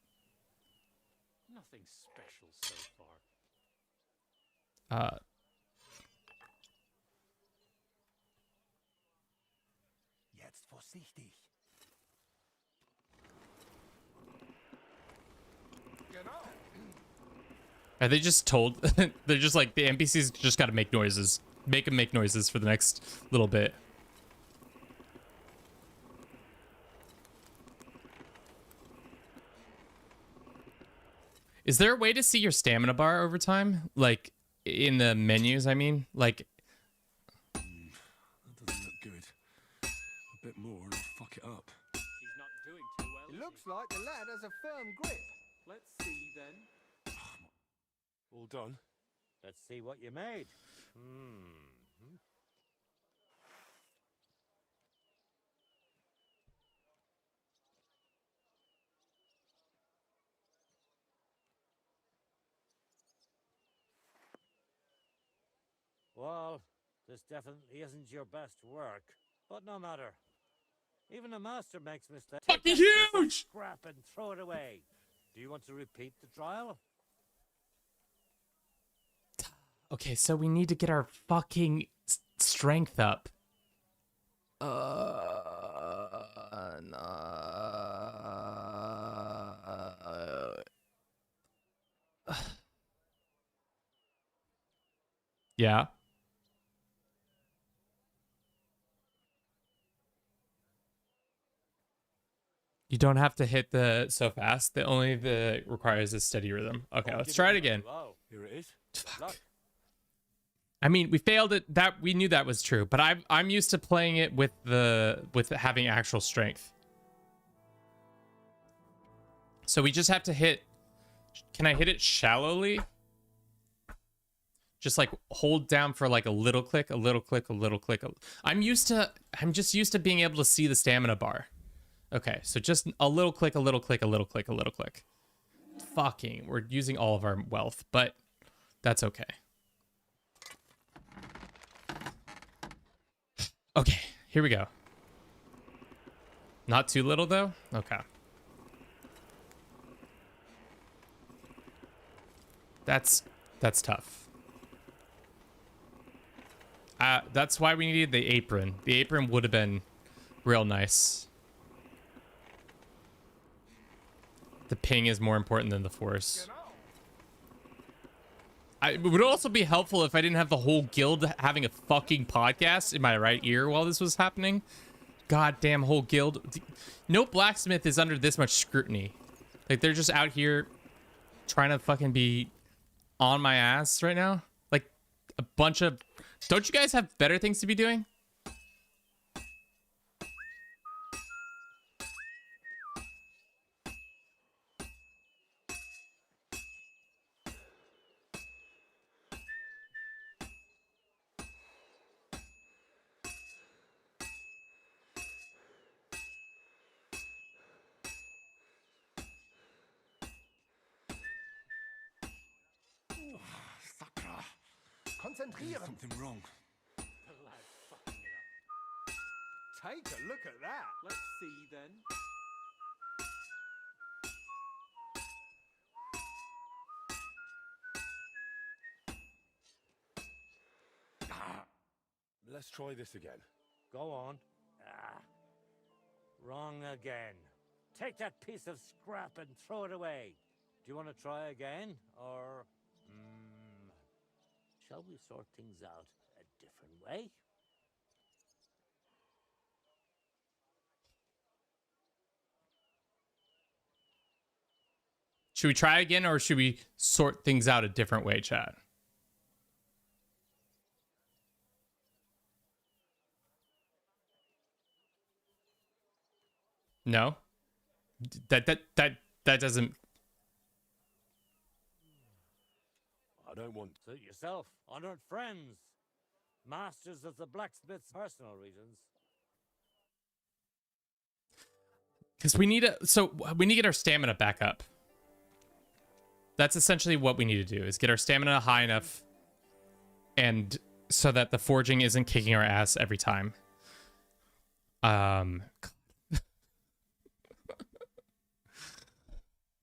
Nothing special so far. Jetzt vorsichtig. Are they just told? They're just like, the NPCs just gotta make noises. Make them make noises for the next little bit. Is there a way to see your stamina bar over time? Like, in the menus, I mean? Like... That doesn't look good. A bit more and I'll fuck it up. He's not doing too well. It looks like the lad has a firm grip. Let's see then. All done? Let's see what you made. Well, this definitely isn't your best work, but no matter. Even a master makes mistakes. Fucking huge! Scrap and throw it away. Do you want to repeat the trial? Okay, so we need to get our fucking strength up. Yeah. You don't have to hit the so fast. The requires a steady rhythm. Okay, let's try it again. Here it is. Fuck. I mean, we failed it. That we knew that was true, but I'm used to playing it with having actual strength. So we just have to hit. Can I hit it shallowly? Just like hold down for like a little click, a little click, a little click. I'm just used to being able to see the stamina bar. Okay, so just a little click, a little click, a little click, a little click. Fucking, we're using all of our wealth, but that's okay. Okay, here we go. Not too little though? Okay. That's tough. That's why we needed the apron. The apron would have been real nice. The ping is more important than the force. It would also be helpful if I didn't have the whole guild having a fucking podcast in my right ear while this was happening. Goddamn whole guild. No blacksmith is under this much scrutiny. Like, they're just out here trying to fucking be on my ass right now. Like, a bunch of... Don't you guys have better things to be doing? There's something wrong. The lad's fucking it up. Take a look at that. Let's see then. Let's try this again. Go on. Wrong again. Take that piece of scrap and throw it away. Do you want to try again? Or... shall we sort things out a different way? Should we try again, or should we sort things out a different way, chat? No? That doesn't... I don't want... Suit yourself, honored friends, masters of the blacksmith's personal reasons. Because we need we need to get our stamina back up. That's essentially what we need to do, is get our stamina high enough, and so that the forging isn't kicking our ass every time.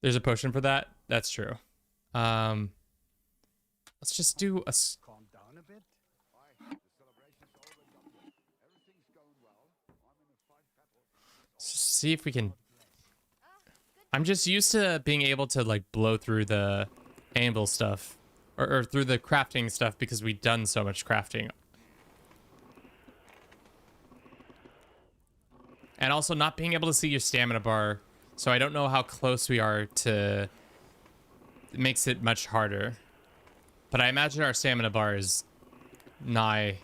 There's a potion for that. That's true. Let's just do a. Calm down a bit. Let's just see if we can. I'm just used to being able to like blow through the anvil stuff, or through the crafting stuff because we've done so much crafting. And also not being able to see your stamina bar, so I don't know how close we are to. It makes it much harder. But I imagine our stamina bar is nigh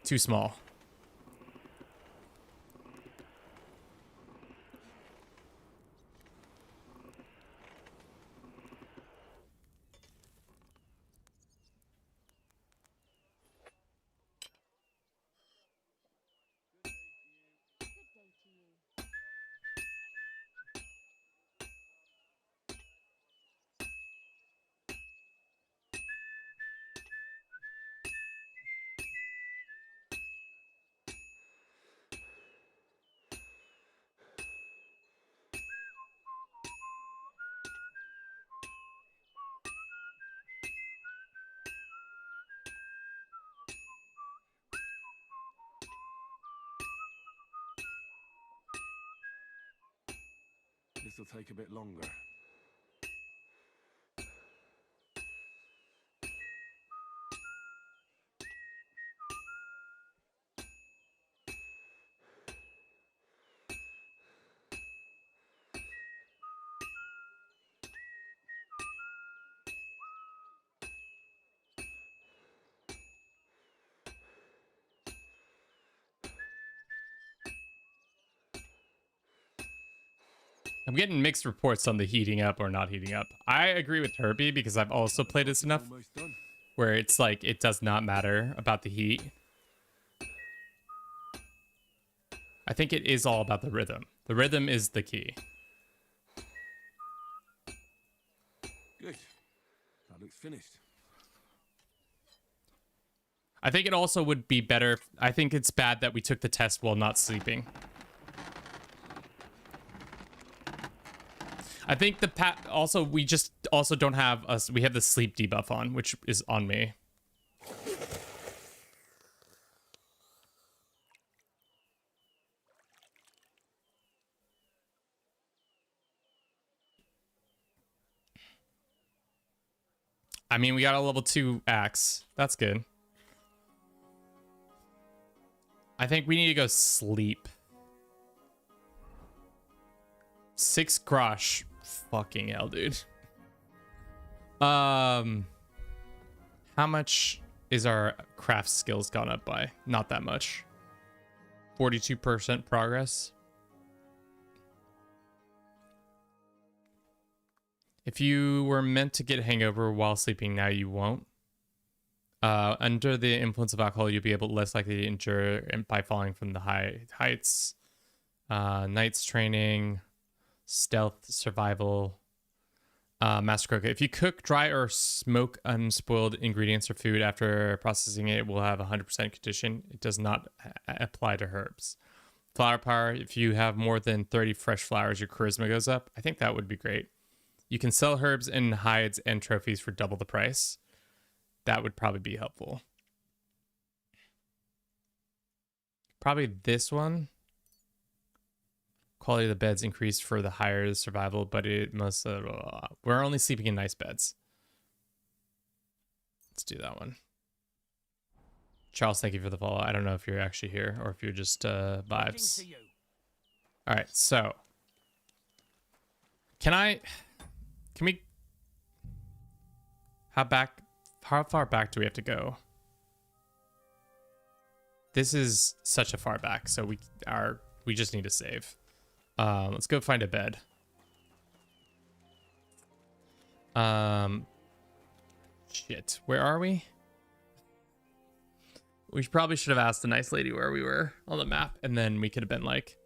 too small. This'll take a bit longer. I'm getting mixed reports on the heating up or not heating up. I agree with Herbie because I've also played this enough where it's like it does not matter about the heat. I think it is all about the rhythm. The rhythm is the key. Good. That looks finished. I think it also would be better. I think it's bad that we took the test while not sleeping. I think also we just also don't have us. We have the sleep debuff on, which is on me. I mean, we got a level 2 axe. That's good. I think we need to go sleep. 6 grosh. Fucking hell, dude. How much is our craft skills gone up by? Not that much. 42% progress. If you were meant to get a hangover while sleeping, now you won't. Under the influence of alcohol, you'll be less likely to endure by falling from the heights. Knight's training. Stealth, survival, master cook. If you cook, dry, or smoke unspoiled ingredients or food after processing it, will have 100% condition. It does not apply to herbs. Flower power. If you have more than 30 fresh flowers, your charisma goes up. I think that would be great. You can sell herbs and hides and trophies for double the price. That would probably be helpful. Probably this one. Quality of the beds increased for the higher the survival, but it must. We're only sleeping in nice beds. Let's do that one. Charles, thank you for the follow. I don't know if you're actually here or if you're just vibes. All right, so can we? How far back do we have to go? This is such a far back, so we just need to save. Let's go find a bed. Shit, where are we? We probably should have asked the nice lady where we were on the map, and then we could have been like,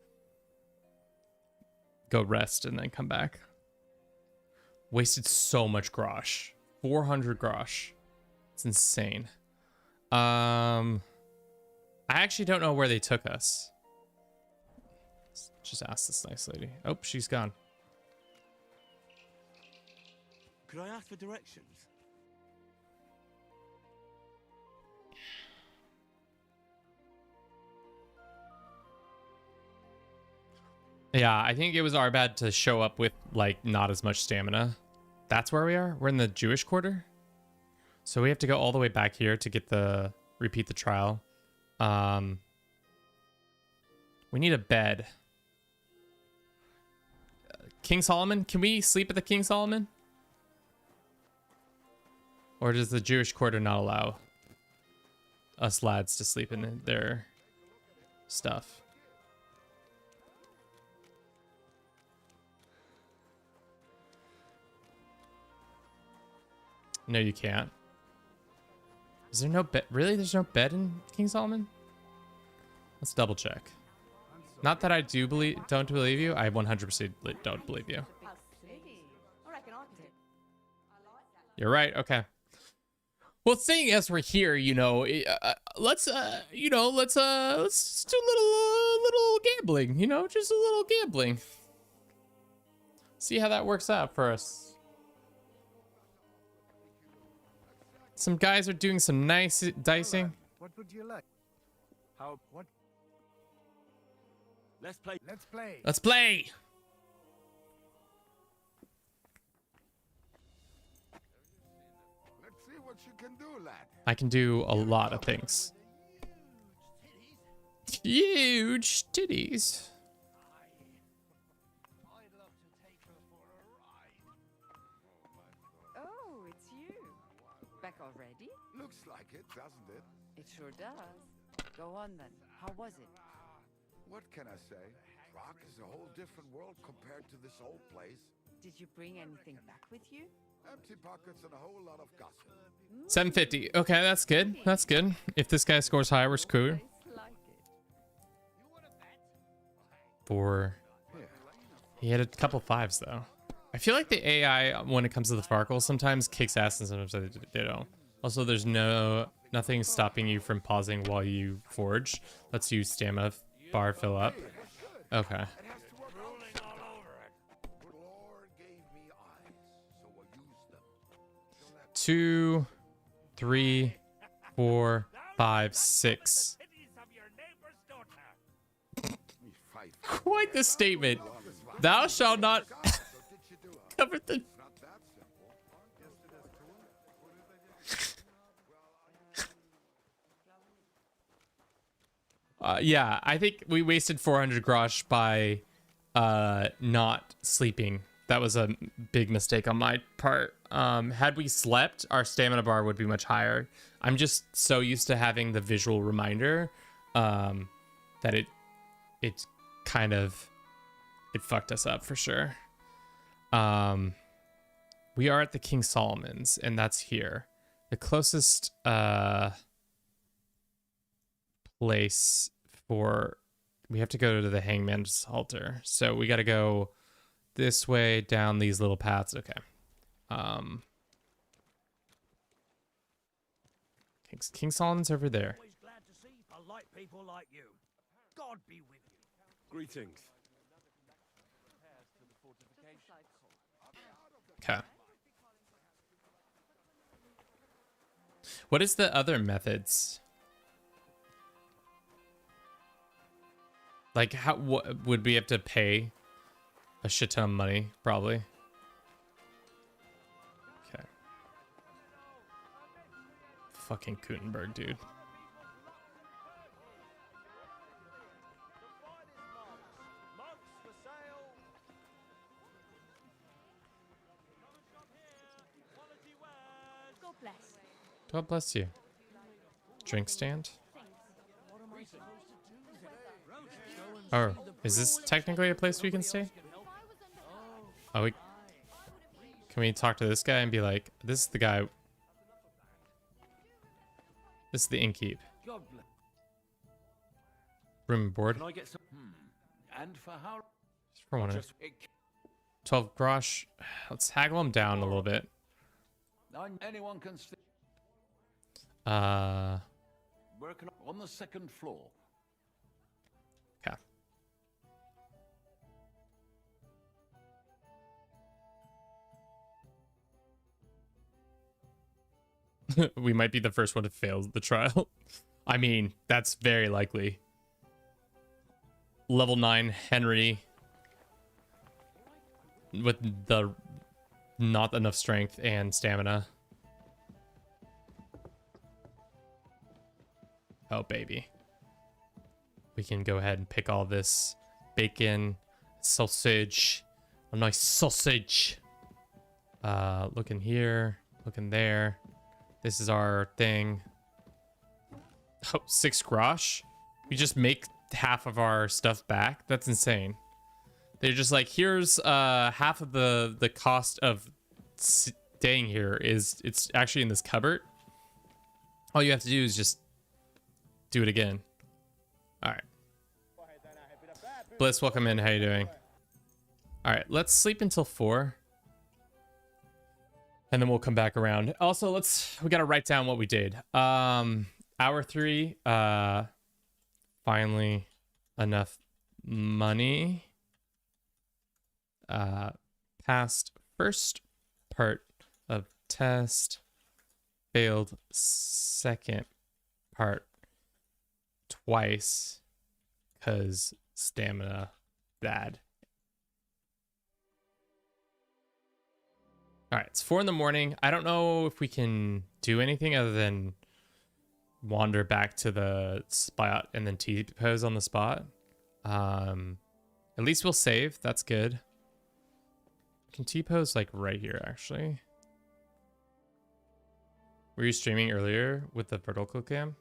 go rest and then come back. Wasted so much grosh. 400 grosh. It's insane. I actually don't know where they took us. Just ask this nice lady. Oh, she's gone. Could I ask for directions? Yeah, I think it was our bad to show up with like not as much stamina. That's where we are. We're in the Jewish quarter. So we have to go all the way back here to get the repeat the trial. We need a bed. King Solomon, can we sleep at the King Solomon? Or does the Jewish quarter not allow us lads to sleep in their stuff? No, you can't. Is there no bed? Really? There's no bed in King Solomon? Let's double check. Not that I don't believe you. I 100% don't believe you. You're right. Okay. Well, seeing as we're here, you know, let's do a little gambling. You know, just a little gambling. See how that works out for us. Some guys are doing some nice dicing. What would you like? How? What? Let's play. Let's play. Let's play. Let's see what you can do, lad. I can do a lot of things. Huge titties. Oh, it's you. Back already? Looks like it, doesn't it? It sure does. Go on then. How was it? What can I say? Rock is a whole different world compared to this old place. Did you bring anything back with you? Empty pockets and a whole lot of gossip. 750. Okay, that's good. That's good. If this guy scores high, we're screwed. Four. He had a couple fives though. I feel like the AI when it comes to the Farkle sometimes kicks ass and sometimes they don't. Also, there's nothing stopping you from pausing while you forge. Lets you stamina bar fill up. Okay. 2, 3, 4, 5, 6. Quite the statement. Thou shalt not cover the... Yeah, I think we wasted 400 grosh by not sleeping. That was a big mistake on my part. Had we slept, our stamina bar would be much higher. I'm just so used to having the visual reminder that it kind of fucked us up for sure. We are at the King Solomon's, and that's here. The closest place for... We have to go to the Hangman's Halter. So we got to go this way down these little paths. Okay. King Solomon's over there. Always glad to see polite people like you. God be with you. Greetings. Okay. What is the other methods? Like, how would we have to pay a shit ton of money? Probably. Okay. Fucking Kuttenberg, dude. God bless. God bless you. Drink stand? Oh, is this technically a place we can stay? Oh, can we talk to this guy and be like, this is the guy. This is the innkeep. Room and board. Can I get some? And for how? Just for 1 minute. 12 grosh. Let's haggle him down a little bit. Anyone can stay. Working on the second floor. Okay. We might be the first one to fail the trial. I mean, that's very likely. Level 9 Henry with the not enough strength and stamina. Oh, baby. We can go ahead and pick all this bacon, sausage, a nice sausage. Looking here, looking there. This is our thing. Oh, 6 grosh? We just make half of our stuff back? That's insane. They're just like, here's half of the cost of staying here is it's actually in this cupboard. All you have to do is just do it again. All right. Bliss, welcome in. How you doing? All right, let's sleep until 4. And then we'll come back around. Also, we got to write down what we did. Hour 3, finally enough money. Passed first part of test. Failed second part twice because stamina bad. All right, it's 4 in the morning. I don't know if we can do anything other than wander back to the spot and then T-pose on the spot. At least we'll save. That's good. We can T-pose like right here, actually. Were you streaming earlier with the vertical cam?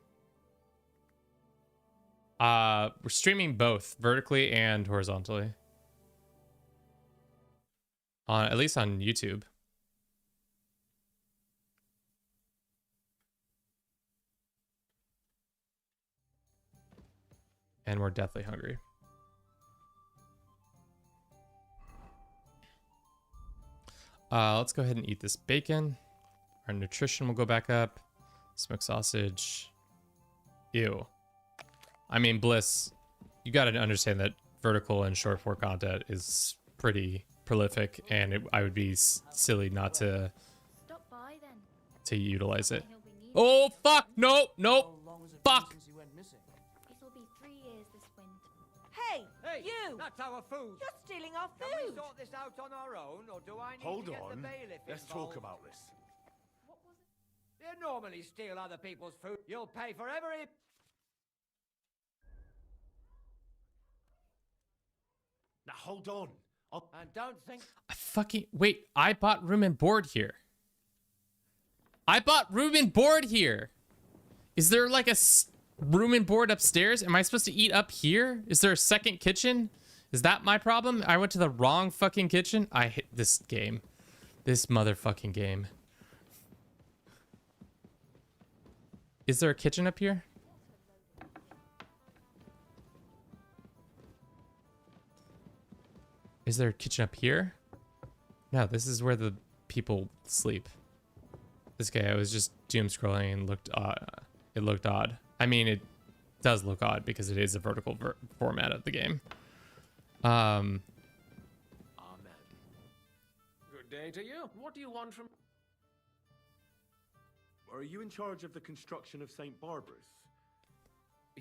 We're streaming both vertically and horizontally. At least on YouTube. And we're deathly hungry. Let's go ahead and eat this bacon. Our nutrition will go back up. Smoked sausage. Ew. I mean, Bliss, you got to understand that vertical and short form content is pretty prolific, and I would be silly not to utilize it. Oh, fuck! Nope, nope! Fuck! It'll be 3 years this winter. Hey, you! That's our food. You're stealing our Can food. we sort this out on our own, or do I need Hold to get on. the bailiff Let's involved? talk about this. What was it? You normally steal other people's food. You'll pay for every... Now hold on. And don't think... Wait, I bought room and board here. I bought room and board here. Is there like a room and board upstairs? Am I supposed to eat up here? Is there a second kitchen? Is that my problem? I went to the wrong fucking kitchen? I hate this game. This motherfucking game. Is there a kitchen up here? Is there a kitchen up here? No, this is where the people sleep. This guy, I was just doom scrolling and looked odd. It looked odd. I mean, it does look odd because it is a vertical format of the game. Amen. Good day to you. What do you want from... Are you in charge of the construction of St. Barbara's?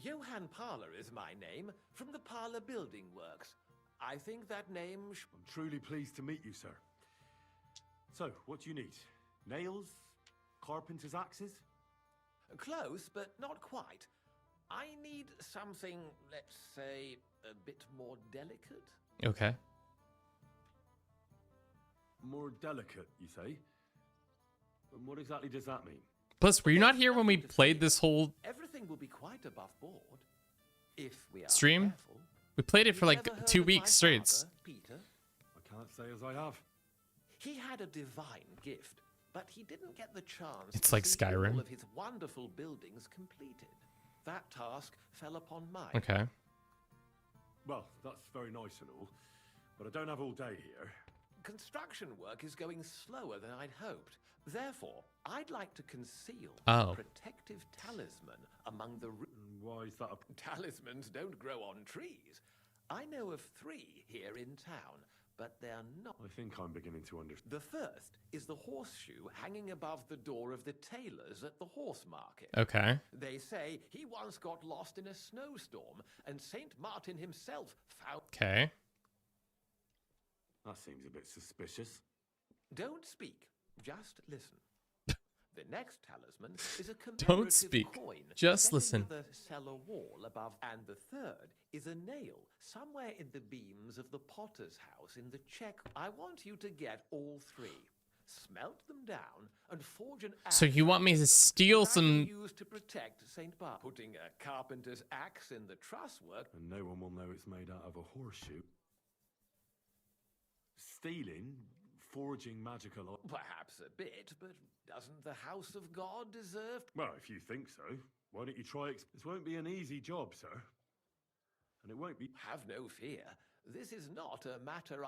Johann Parler is my name, from the Parler Building Works. I think that name... I'm truly pleased to meet you, sir. So, what do you need? Nails? Carpenter's axes? Close, but not quite. I need something, let's say, a bit more delicate. Okay. More delicate, you say? And what exactly does that mean? Plus, were you not here when we played this whole Everything will be quite above board, if we are stream? careful. We played it for like You've never 2 heard of weeks my straight. father, Peter? I can't say as I have. He had a divine gift, but he didn't get the chance It's to like see Skyrim. all of his wonderful buildings completed. That task fell upon mine. Okay. Well, that's very nice and all, but I don't have all day here. Construction work is going slower than I'd hoped. Therefore, I'd like to conceal Oh. a protective talisman among the... Why is that a... Talismans don't grow on trees. I know of 3 here in town, but they're not. I think I'm beginning to understand. The first is the horseshoe hanging above the door of the tailors at the horse market. Okay. They say he once got lost in a snowstorm, and Saint Martin himself found... Okay. That seems a bit suspicious. Don't speak, just listen. The next talisman is a Don't commemorative speak, coin just set listen. into the cellar wall above, and the third is a nail somewhere in the beams of the potter's house in the check. I want you to get all three, smelt them down, and forge an axe. So you want me to steal some... used to protect Saint Bar, putting a carpenter's axe in the truss work, And no one will know it's made out of a horseshoe. Stealing, forging magical... Perhaps a bit, but doesn't the house of God deserve... Well, if you think so, why don't you try... This won't be an easy job, sir. And it won't be... Have no fear. This is not a matter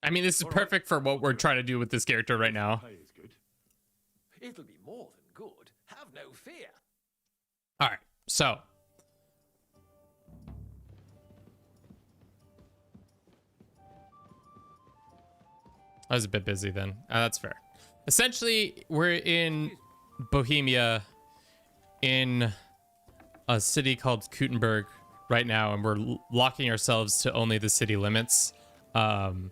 I mean, this is perfect for what we're trying to do with this character right now. Pay is good. It'll be more than good. Have no fear. All right, so... I was a bit busy then. That's fair. Essentially, we're in Bohemia in a city called Kuttenberg right now, and we're locking ourselves to only the city limits. I'm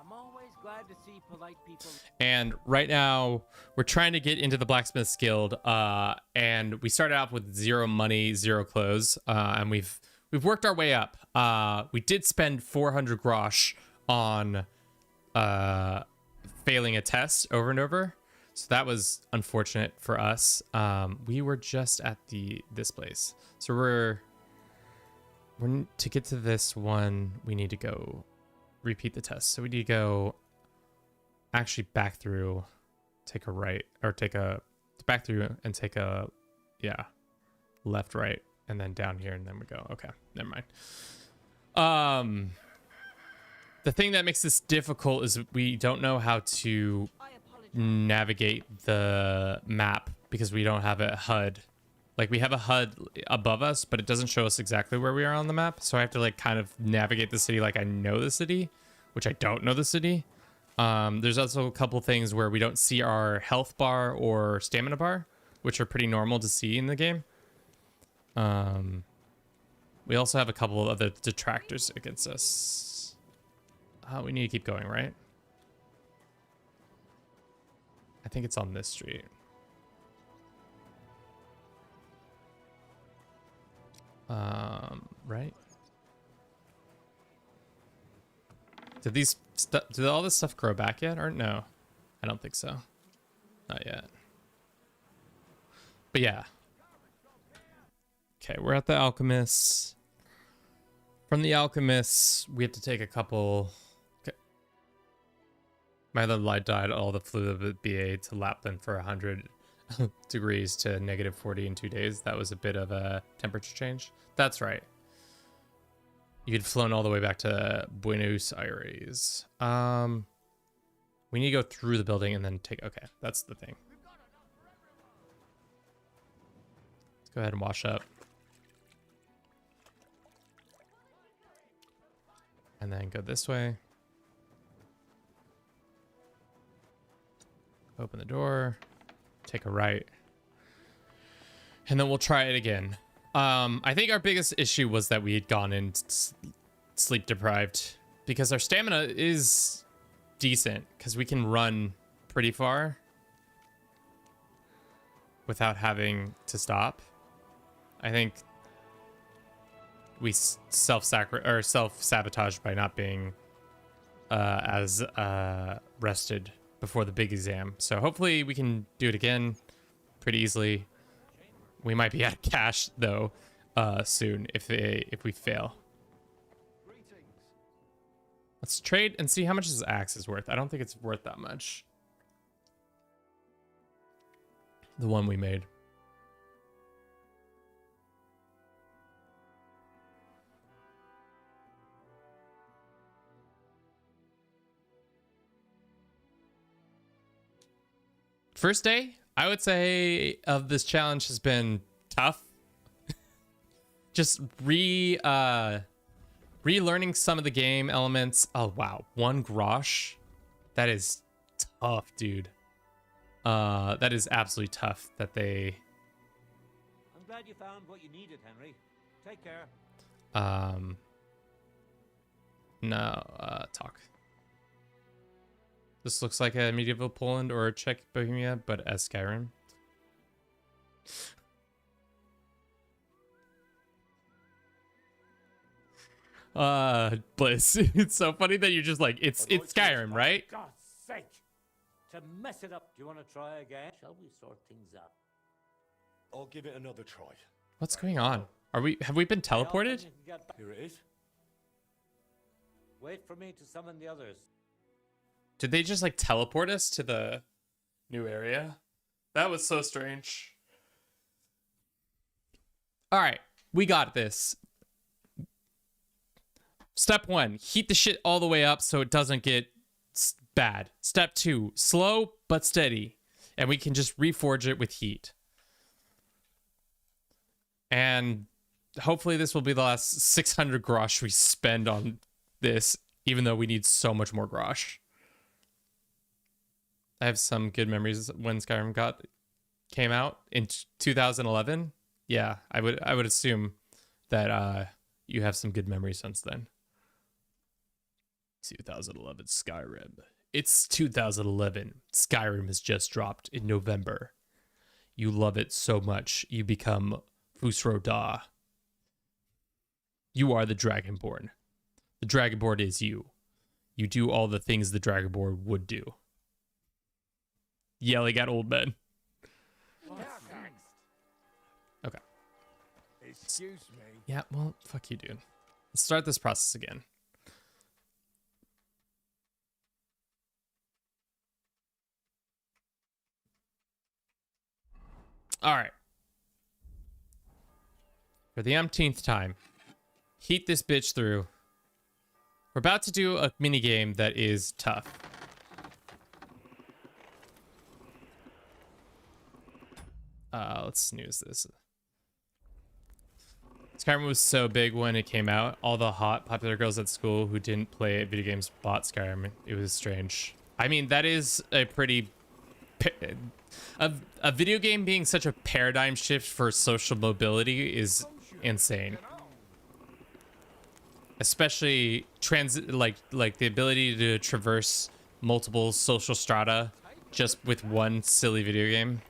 always glad to see polite people. And right now, we're trying to get into the Blacksmith's Guild, and we started off with 0 money, 0 clothes, and we've worked our way up. We did spend 400 grosh on failing a test over and over, so that was unfortunate for us. We were just at this place, so we're to get to this one, we need to go repeat the test. So we need to go actually back through, take a right, or take a back through and take a left, right, and then down here, and then we go. Okay, never mind. The thing that makes this difficult is we don't know how to navigate the map because we don't have a HUD. Like, we have a HUD above us, but it doesn't show us exactly where we are on the map. So I have to like kind of navigate the city like I know the city, which I don't know the city. There's also a couple things where we don't see our health bar or stamina bar, which are pretty normal to see in the game. We also have a couple of other detractors against us. We need to keep going, right? I think it's on this street. Right? Did all this stuff grow back yet? Or no? I don't think so. Not yet. But yeah. Okay, we're at the Alchemist. From the Alchemist, we have to take a couple... My other light died all the fluid of BA to Lapland for 100 degrees to -40 in 2 days. That was a bit of a temperature change. That's right. You had flown all the way back to Buenos Aires. We need to go through the building and then take... Okay, that's the thing. Let's go ahead and wash up. And then go this way. Open the door, take a right, and then we'll try it again. I think our biggest issue was that we had gone in sleep deprived because our stamina is decent because we can run pretty far without having to stop. I think we self-sabotage by not being as rested before the big exam. So hopefully we can do it again pretty easily. We might be out of cash though soon if we fail. Let's trade and see how much this axe is worth. I don't think it's worth that much. The one we made. First day, I would say, of this challenge has been tough. Just Relearning some of the game elements. Oh, wow. 1 grosh. That is tough, dude. That is absolutely tough that they... I'm glad you found what you needed, Henry. Take care. No, talk. This looks like a medieval Poland or a Czech Bohemia, but as Skyrim. Bliss. It's so funny that you're just like, it's Skyrim, right? For God's sake! To mess it up, do you want to try again? Shall we sort things out? I'll give it another try. What's going on? Have we been teleported? Here it is. Wait for me to summon the others. Did they just like teleport us to the new area? That was so strange. All right, we got this. Step 1, heat the shit all the way up so it doesn't get bad. Step 2, slow but steady. And we can just reforge it with heat. And hopefully this will be the last 600 grosh we spend on this, even though we need so much more grosh. I have some good memories when Skyrim came out in 2011. Yeah, I would assume that you have some good memories since then. 2011 Skyrim. It's 2011. Skyrim has just dropped in November. You love it so much, you become Fusro Da. You are the Dragonborn. The Dragonborn is you. You do all the things the Dragonborn would do. Yelling at old men. Okay. Excuse me. Yeah, well, fuck you, dude. Let's start this process again. All right. For the umpteenth time, heat this bitch through. We're about to do a mini game that is tough. Let's snooze this. Skyrim was so big when it came out. All the hot, popular girls at school who didn't play video games bought Skyrim. It was strange. I mean, that is a pretty... A video game being such a paradigm shift for social mobility is insane. Especially like the ability to traverse multiple social strata just with one silly video game.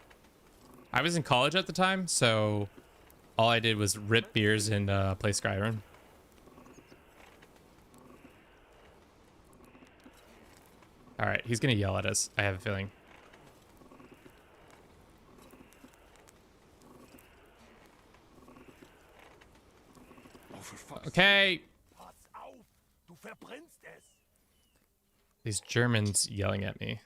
I was in college at the time, so all I did was rip beers and play Skyrim. All right, he's gonna yell at us. I have a feeling. Okay. These Germans yelling at me.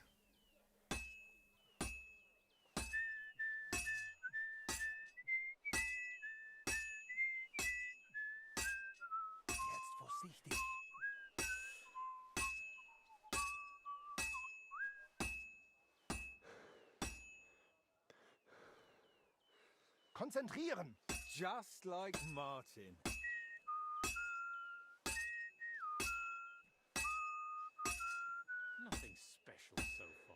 Konzentrieren. Just like Martin. Nothing special so far.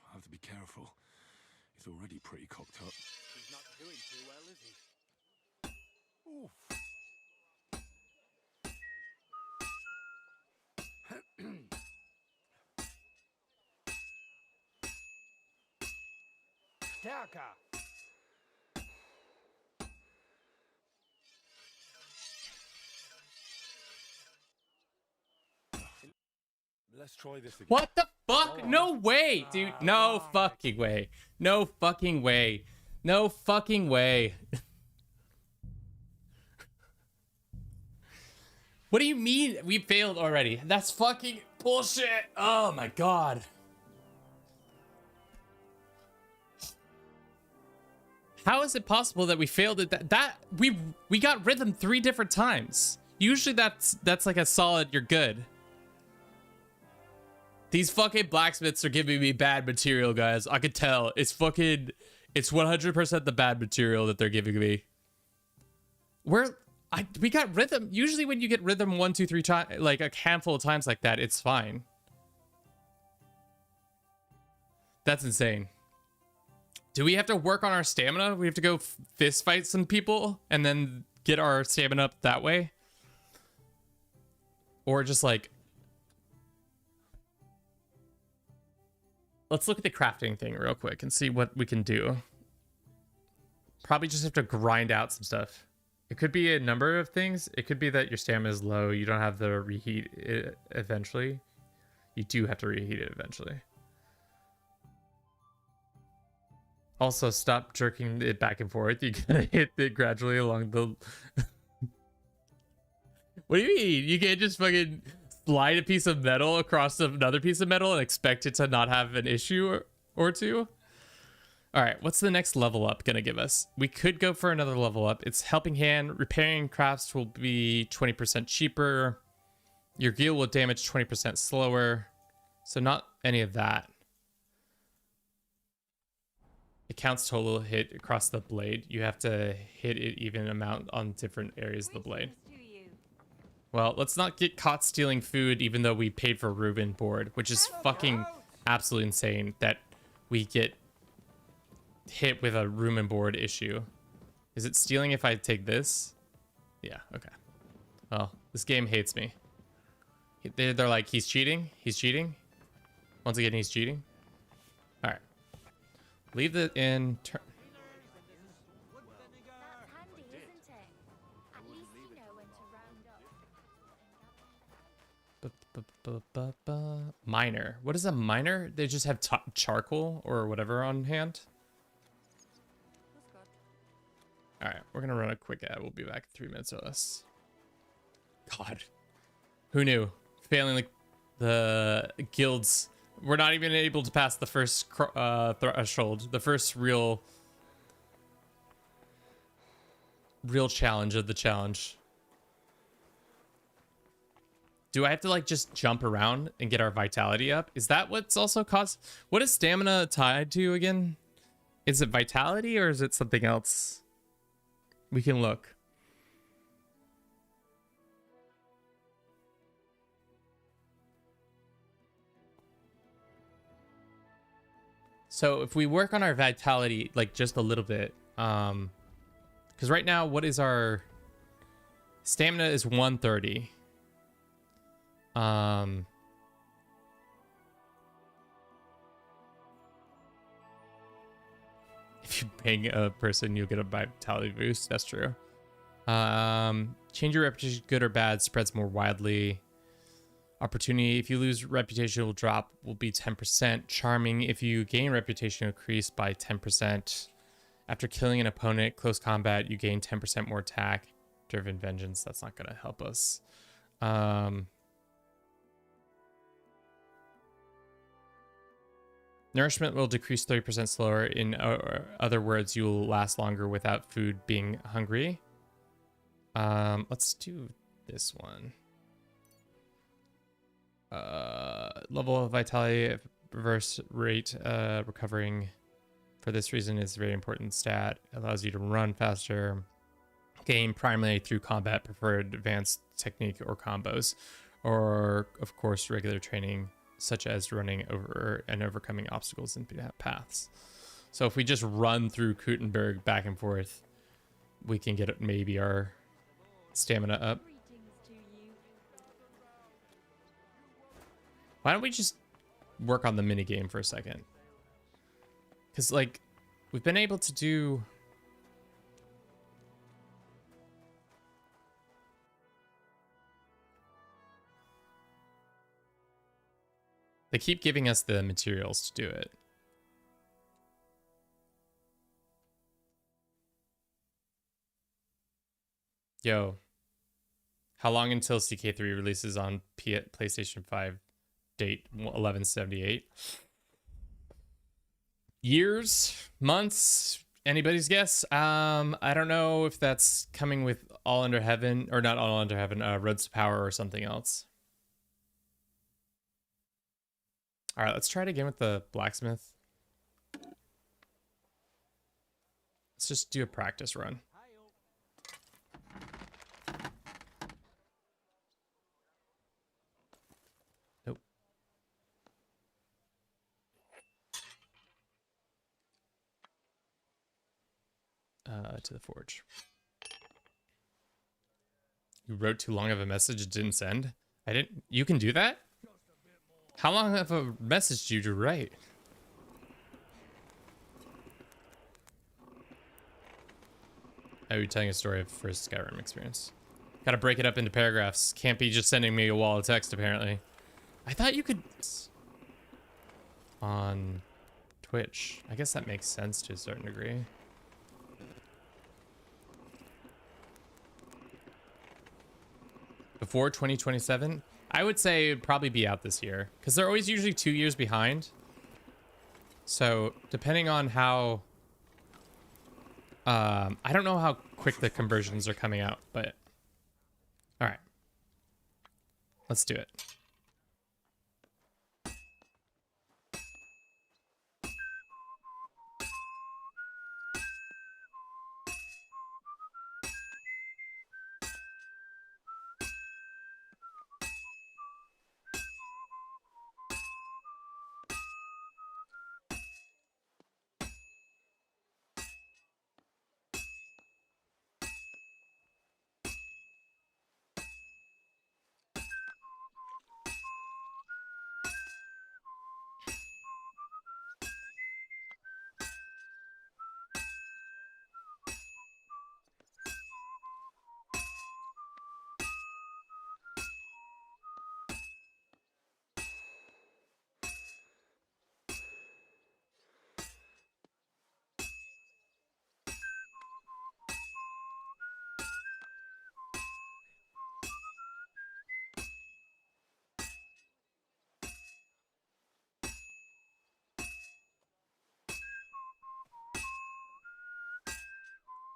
I have to be careful. He's already pretty cocked up. He's not doing too well, is he? Oof. Stärker. Let's try this again. What the fuck? No way, dude. No fucking way. No fucking way. No fucking way. What do you mean we failed already? That's fucking bullshit. Oh my god. How is it possible that we failed at that? We got rhythm 3 different times. Usually that's like a solid, you're good. These fucking blacksmiths are giving me bad material, guys. I could tell. It's 100% the bad material that they're giving me. We got rhythm. Usually when you get rhythm 1, 2, 3 times, like a handful of times like that, it's fine. That's insane. Do we have to work on our stamina? We have to go fist fight some people and then get our stamina up that way? Or just like... Let's look at the crafting thing real quick and see what we can do. Probably just have to grind out some stuff. It could be a number of things. It could be that your stamina is low. You don't have the reheat it eventually. You do have to reheat it eventually. Also, stop jerking it back and forth. You gotta hit it gradually along the... What do you mean? You can't just fucking slide a piece of metal across another piece of metal and expect it to not have an issue or two? All right, what's the next level up gonna give us? We could go for another level up. It's Helping Hand. Repairing crafts will be 20% cheaper. Your gear will damage 20% slower. So not any of that. It counts total hit across the blade. You have to hit it even amount on different areas of the blade. Well, let's not get caught stealing food even though we paid for Reuben board, which is fucking absolutely insane that we get hit with a room and board issue. Is it stealing if I take this? Yeah, okay. Well, this game hates me. They're like, he's cheating. He's cheating. Once again, he's cheating. All right. Leave it in. Miner. What is a miner? They just have charcoal or whatever on hand. All right, we're gonna run a quick ad. We'll be back in 3 minutes or less. God, who knew? Failing the guilds. We're not even able to pass the first threshold, the first real challenge of the challenge. Do I have to like just jump around and get our vitality up? Is that what's also caused? What is stamina tied to again? Is it vitality or is it something else? We can look. So if we work on our vitality, like just a little bit, because right now, what is our stamina is 130. If you bang a person, you'll get a vitality boost. That's true. Change your reputation, good or bad, spreads more widely. Opportunity, if you lose reputation, will drop, will be 10%. Charming, if you gain reputation, increase by 10%. After killing an opponent, close combat, you gain 10% more attack. Driven vengeance, that's not going to help us. Nourishment will decrease 30% slower. In other words, you will last longer without food being hungry. Let's do this one. Level of vitality, reverse rate recovering. For this reason, is a very important stat. Allows you to run faster. Gain primarily through combat, preferred advanced technique or combos, or of course regular training, such as running over and overcoming obstacles in paths. So if we just run through Kuttenberg back and forth, we can get maybe our stamina up. Why don't we just work on the minigame for a second? Because, like, we've been able to do... They keep giving us the materials to do it. Yo. How long until CK3 releases on PlayStation 5? date 1178. Years, months, anybody's guess. I don't know if that's coming with All Under Heaven, or not All Under Heaven, Roads to Power or something else. All right, let's try it again with the blacksmith. Let's just do a practice run. Nope. To the forge. You wrote too long of a message, it didn't send? I didn't. You can do that? How long of a message did you write? Oh, you're telling a story of first Skyrim experience. Gotta break it up into paragraphs. Can't be just sending me a wall of text, apparently. I thought you could... On Twitch. I guess that makes sense to a certain degree. Before 2027? I would say it'd probably be out this year. Because they're always usually 2 years behind. So, depending on how... I don't know how quick the conversions are coming out, but... Alright. Let's do it.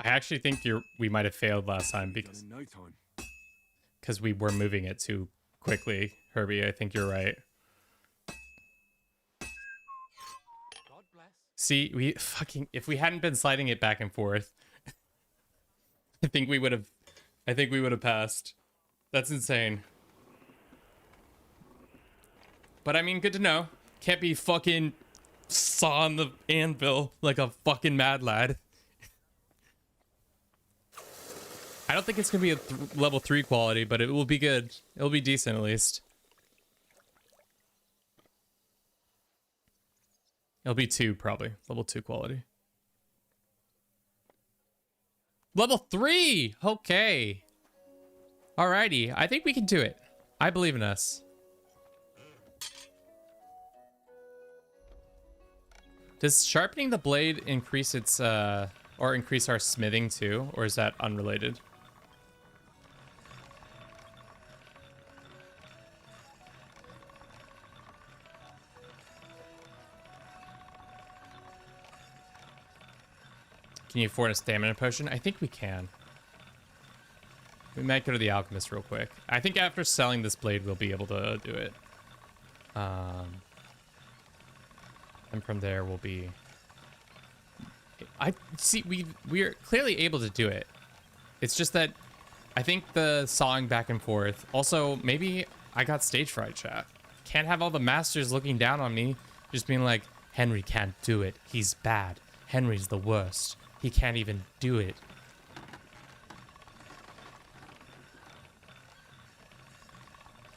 I actually think we might have failed last time because we were moving it too quickly, Herbie. I think you're right. God bless. See, if we hadn't been sliding it back and forth, I think we would have passed. That's insane. But I mean, good to know. Can't be fucking sawing the anvil like a fucking mad lad. I don't think it's gonna be a level 3 quality, but it will be good. It'll be decent at least. It'll be 2 probably. Level 2 quality. Level 3! Okay. Alrighty. I think we can do it. I believe in us. Does sharpening the blade increase its, or increase our smithing too? Or is that unrelated? Can you afford a stamina potion? I think we can. We might go to the alchemist real quick. I think after selling this blade, we'll be able to do it. And from there, we'll be... I see, we are clearly able to do it. It's just that I think the sawing back and forth... Also, maybe I got stage fright, chat. Can't have all the masters looking down on me, just being like, Henry can't do it. He's bad. Henry's the worst. He can't even do it.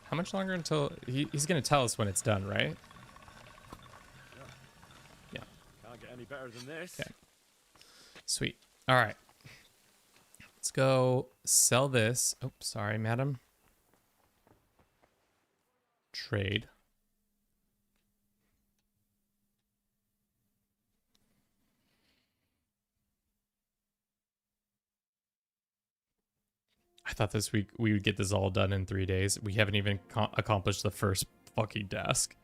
How much longer until... He's going to tell us when it's done, right? Yeah. Can't get any better than this. Okay. Sweet. All right. Let's go sell this. Oh, sorry, madam. Trade. I thought this week we would get this all done in 3 days. We haven't even accomplished the first fucking task.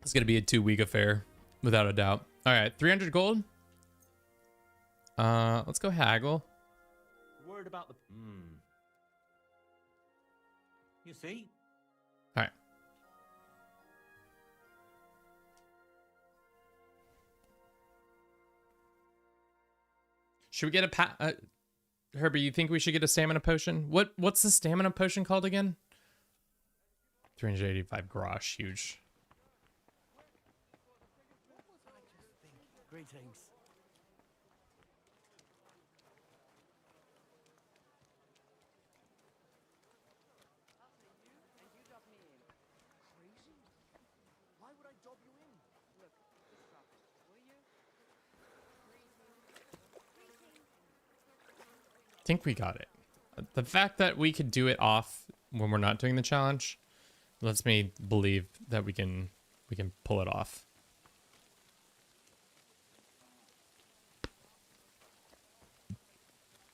It's gonna be a 2-week affair, without a doubt. All right, 300 gold. Let's go haggle. Worried about the... You see? All right. Should we get a Herbie, you think we should get a stamina potion? What's the stamina potion called again? 385 grosh, huge. Greetings. Why would I dob you in? Look, will you? I think we got it. The fact that we could do it off when we're not doing the challenge lets me believe that we can pull it off.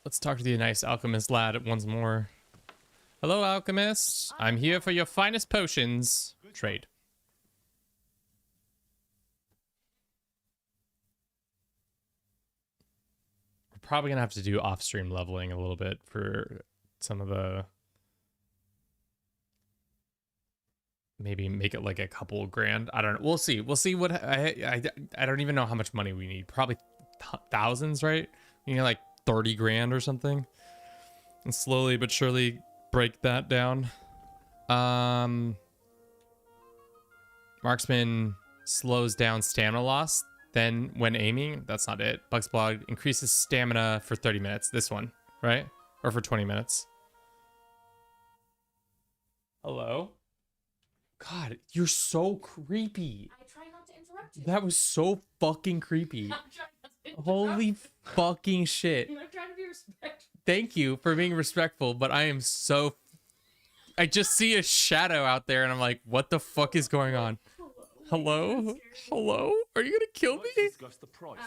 Let's talk to the nice alchemist lad once more. Hello, alchemist. I'm here for your finest potions. Trade. We're probably gonna have to do off-stream leveling a little bit for some of the... Maybe make it like a couple grand. I don't know. We'll see. We'll see what... I don't even know how much money we need. Probably thousands, right? You know, like 30 grand or something. And slowly but surely break that down. Marksman slows down stamina loss. Then when aiming, that's not it. Bug's Blog increases stamina for 30 minutes. This one, right? Or for 20 minutes. Hello? God, you're so creepy. I try not to interrupt you. That was so fucking creepy. I'm trying not to interrupt Holy you. fucking shit. I'm trying to be respectful. Thank you for being respectful, but I am so... I just see a shadow out there and I'm like, what the fuck is going on? Hello? Hello? Are you gonna kill me? Discuss the price.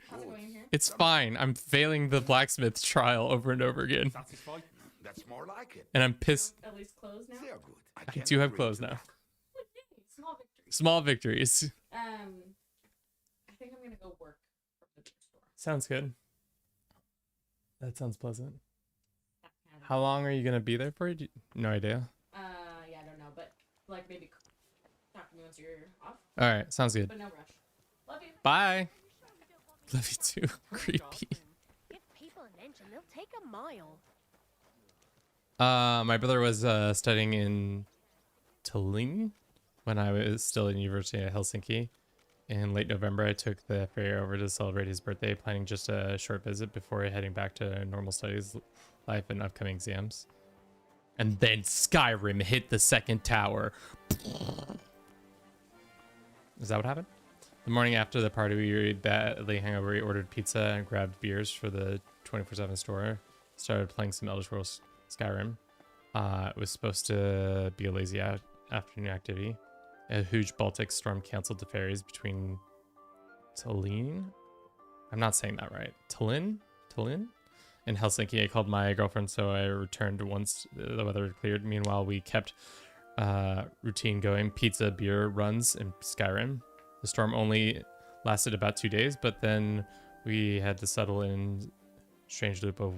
How's it going here? It's fine. I'm failing the blacksmith trial over and over again. Satisfied? That's more like it. And I'm pissed. At least clothes now? They're good. I do have clothes now. Small victory. Small victories. I think I'm gonna go work from the store. Sounds good. That sounds pleasant. How long are you gonna be there for? No idea. Yeah, I don't know, but like maybe talk to me once you're off. All right, sounds good. But no rush. Love you. Bye. Love you too. Creepy. Give people an inch and they'll take a mile. My brother was studying in Tallinn when I was still in University of Helsinki. In late November, I took the ferry over to celebrate his birthday, planning just a short visit before heading back to normal studies life and upcoming exams. And then Skyrim hit the second tower. Is that what happened? The morning after the party, we were badly hungover. We ordered pizza and grabbed beers for the 24/7 store. Started playing some Elder Scrolls Skyrim. It was supposed to be a lazy afternoon activity. A huge Baltic storm canceled the ferries between Tallinn. I'm not saying that right. Tallinn and Helsinki. I called my girlfriend, so I returned once the weather cleared. Meanwhile, we kept routine going: pizza, beer runs, and Skyrim. The storm only lasted about 2 days, but then we had to settle in strange loop of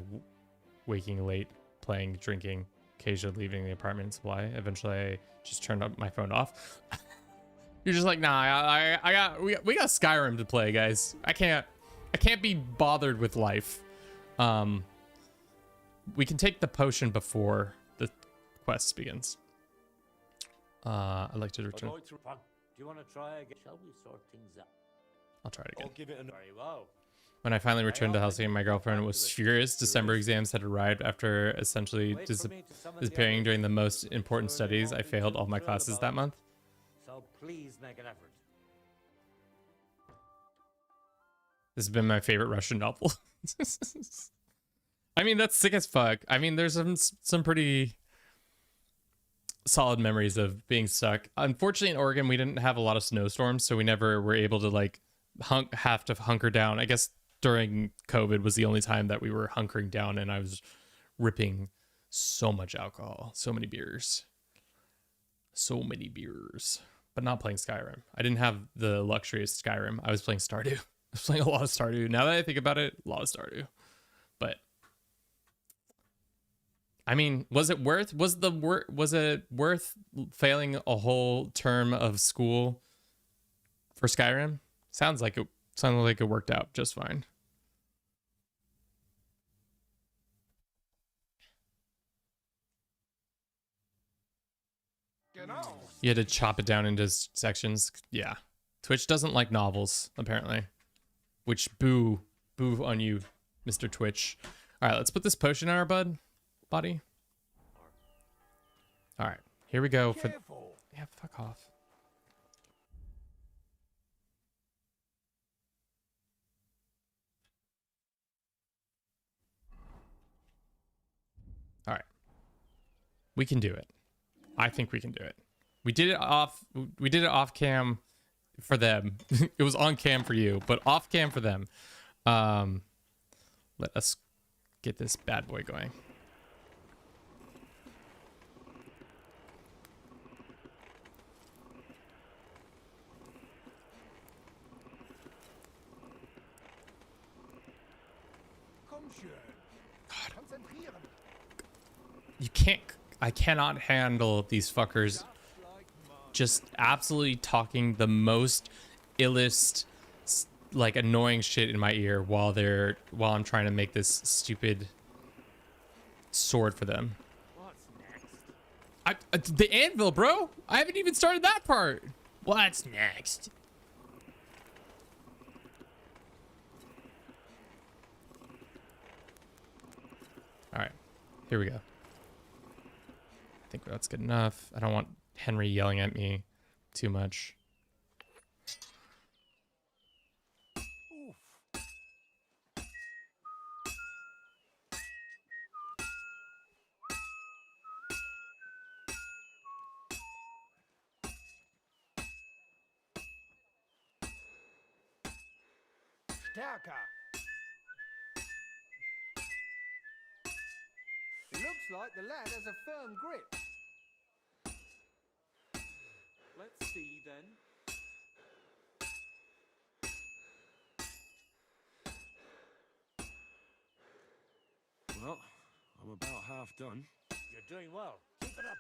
waking late, playing, drinking, occasionally leaving the apartment supply. Eventually, I just turned up my phone off. You're just like, nah, we got Skyrim to play, guys. I can't be bothered with life. We can take the potion before the quest begins. I'd like to return. Do you want to try again? Shall we sort things out? I'll try it again. I'll give it very well. When I finally returned to Helsinki, my girlfriend was furious. December exams had arrived after essentially disappearing during the most important studies. I failed all my classes that month. So please make an effort. This has been my favorite Russian novel. I mean, that's sick as fuck. I mean, there's some pretty solid memories of being stuck. Unfortunately, in Oregon, we didn't have a lot of snowstorms, so we never were able to like have to hunker down. I guess during COVID was the only time that we were hunkering down, and I was ripping So much alcohol, so many beers. So many beers. But not playing Skyrim. I didn't have the luxury of Skyrim. I was playing Stardew. I was playing a lot of Stardew. Now that I think about it, a lot of Stardew. But I mean, was it worth failing a whole term of school for Skyrim? Sounded like it worked out just fine. You had to chop it down into sections. Yeah. Twitch doesn't like novels, apparently. Which boo on you, Mr. Twitch. All right, let's put this potion in our body. All right, here we go. Yeah, fuck off. All right. We can do it. I think we can do it. We did it off cam for them. It was on cam for you, but off cam for them. Let us get this bad boy going. You can't. I cannot handle these fuckers just absolutely talking the most illest, like, annoying shit in my ear while I'm trying to make this stupid sword for them. What's next? The anvil, bro. I haven't even started that part. What's next? All right, here we go. I think that's good enough. I don't want Henry yelling at me too much. Stärker. It looks like the lad has a firm grip. Let's see then. Well, I'm about half done. You're doing well. Keep it up.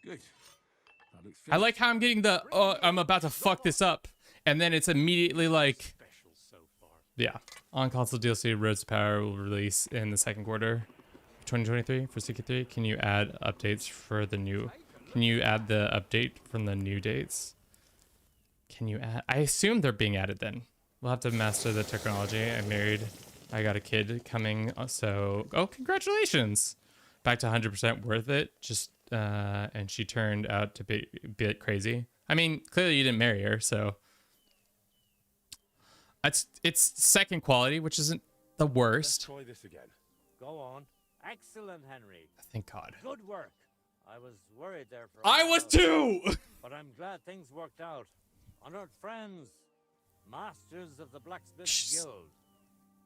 Good. I like how I'm getting the, oh, I'm about to fuck this up. And then it's immediately like, yeah. On console DLC, Roads to Power will release in the second quarter 2023 for CK3. Can you add updates for the new, can you add the update from the new dates? Can you add, I assume they're being added then. We'll have to master the technology. I'm married. I got a kid coming. So, oh, congratulations. Back to 100% worth it. Just, and she turned out to be a bit crazy. I mean, clearly you didn't marry her, so it's second quality, which isn't the worst. Let's try this again. Go on. Excellent, Henry. Thank God. Good work. I was worried there for I was too! But I'm glad things worked out. Honored friends, masters of the Blacksmith Guild,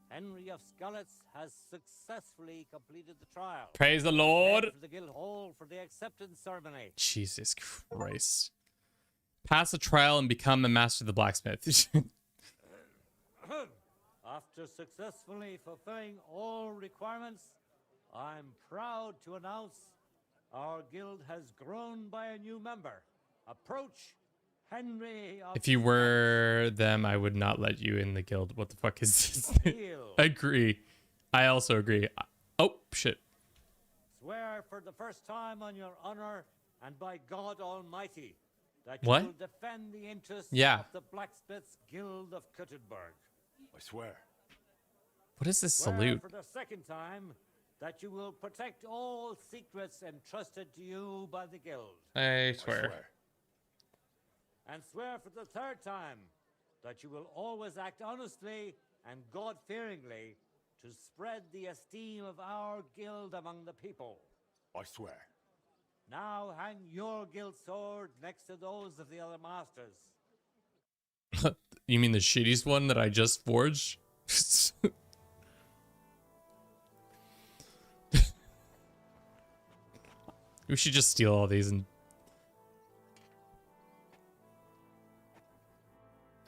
Henry of Skalitz has successfully completed the trial. Praise the Lord. Head for the guild hall for the acceptance ceremony. Jesus Christ. Pass the trial and become a master of the blacksmith. After successfully fulfilling all requirements, I'm proud to announce our guild has grown by a new member. Approach Henry of If you were them, I would not let you in the guild. What the fuck is this? Agree. I also agree. Oh, shit. Swear for the first time on your honor and by God Almighty that What? you will defend the interests Yeah. of the Blacksmiths Guild of Kuttenberg. I swear. What is this Swear salute? for the second time that you will protect all secrets entrusted to you by the guild. I swear. And swear for the third time that you will always act honestly and God-fearingly to spread the esteem of our guild among the people. I swear. Now hang your guild sword next to those of the other masters. You mean the shittiest one that I just forged? We should just steal all these and...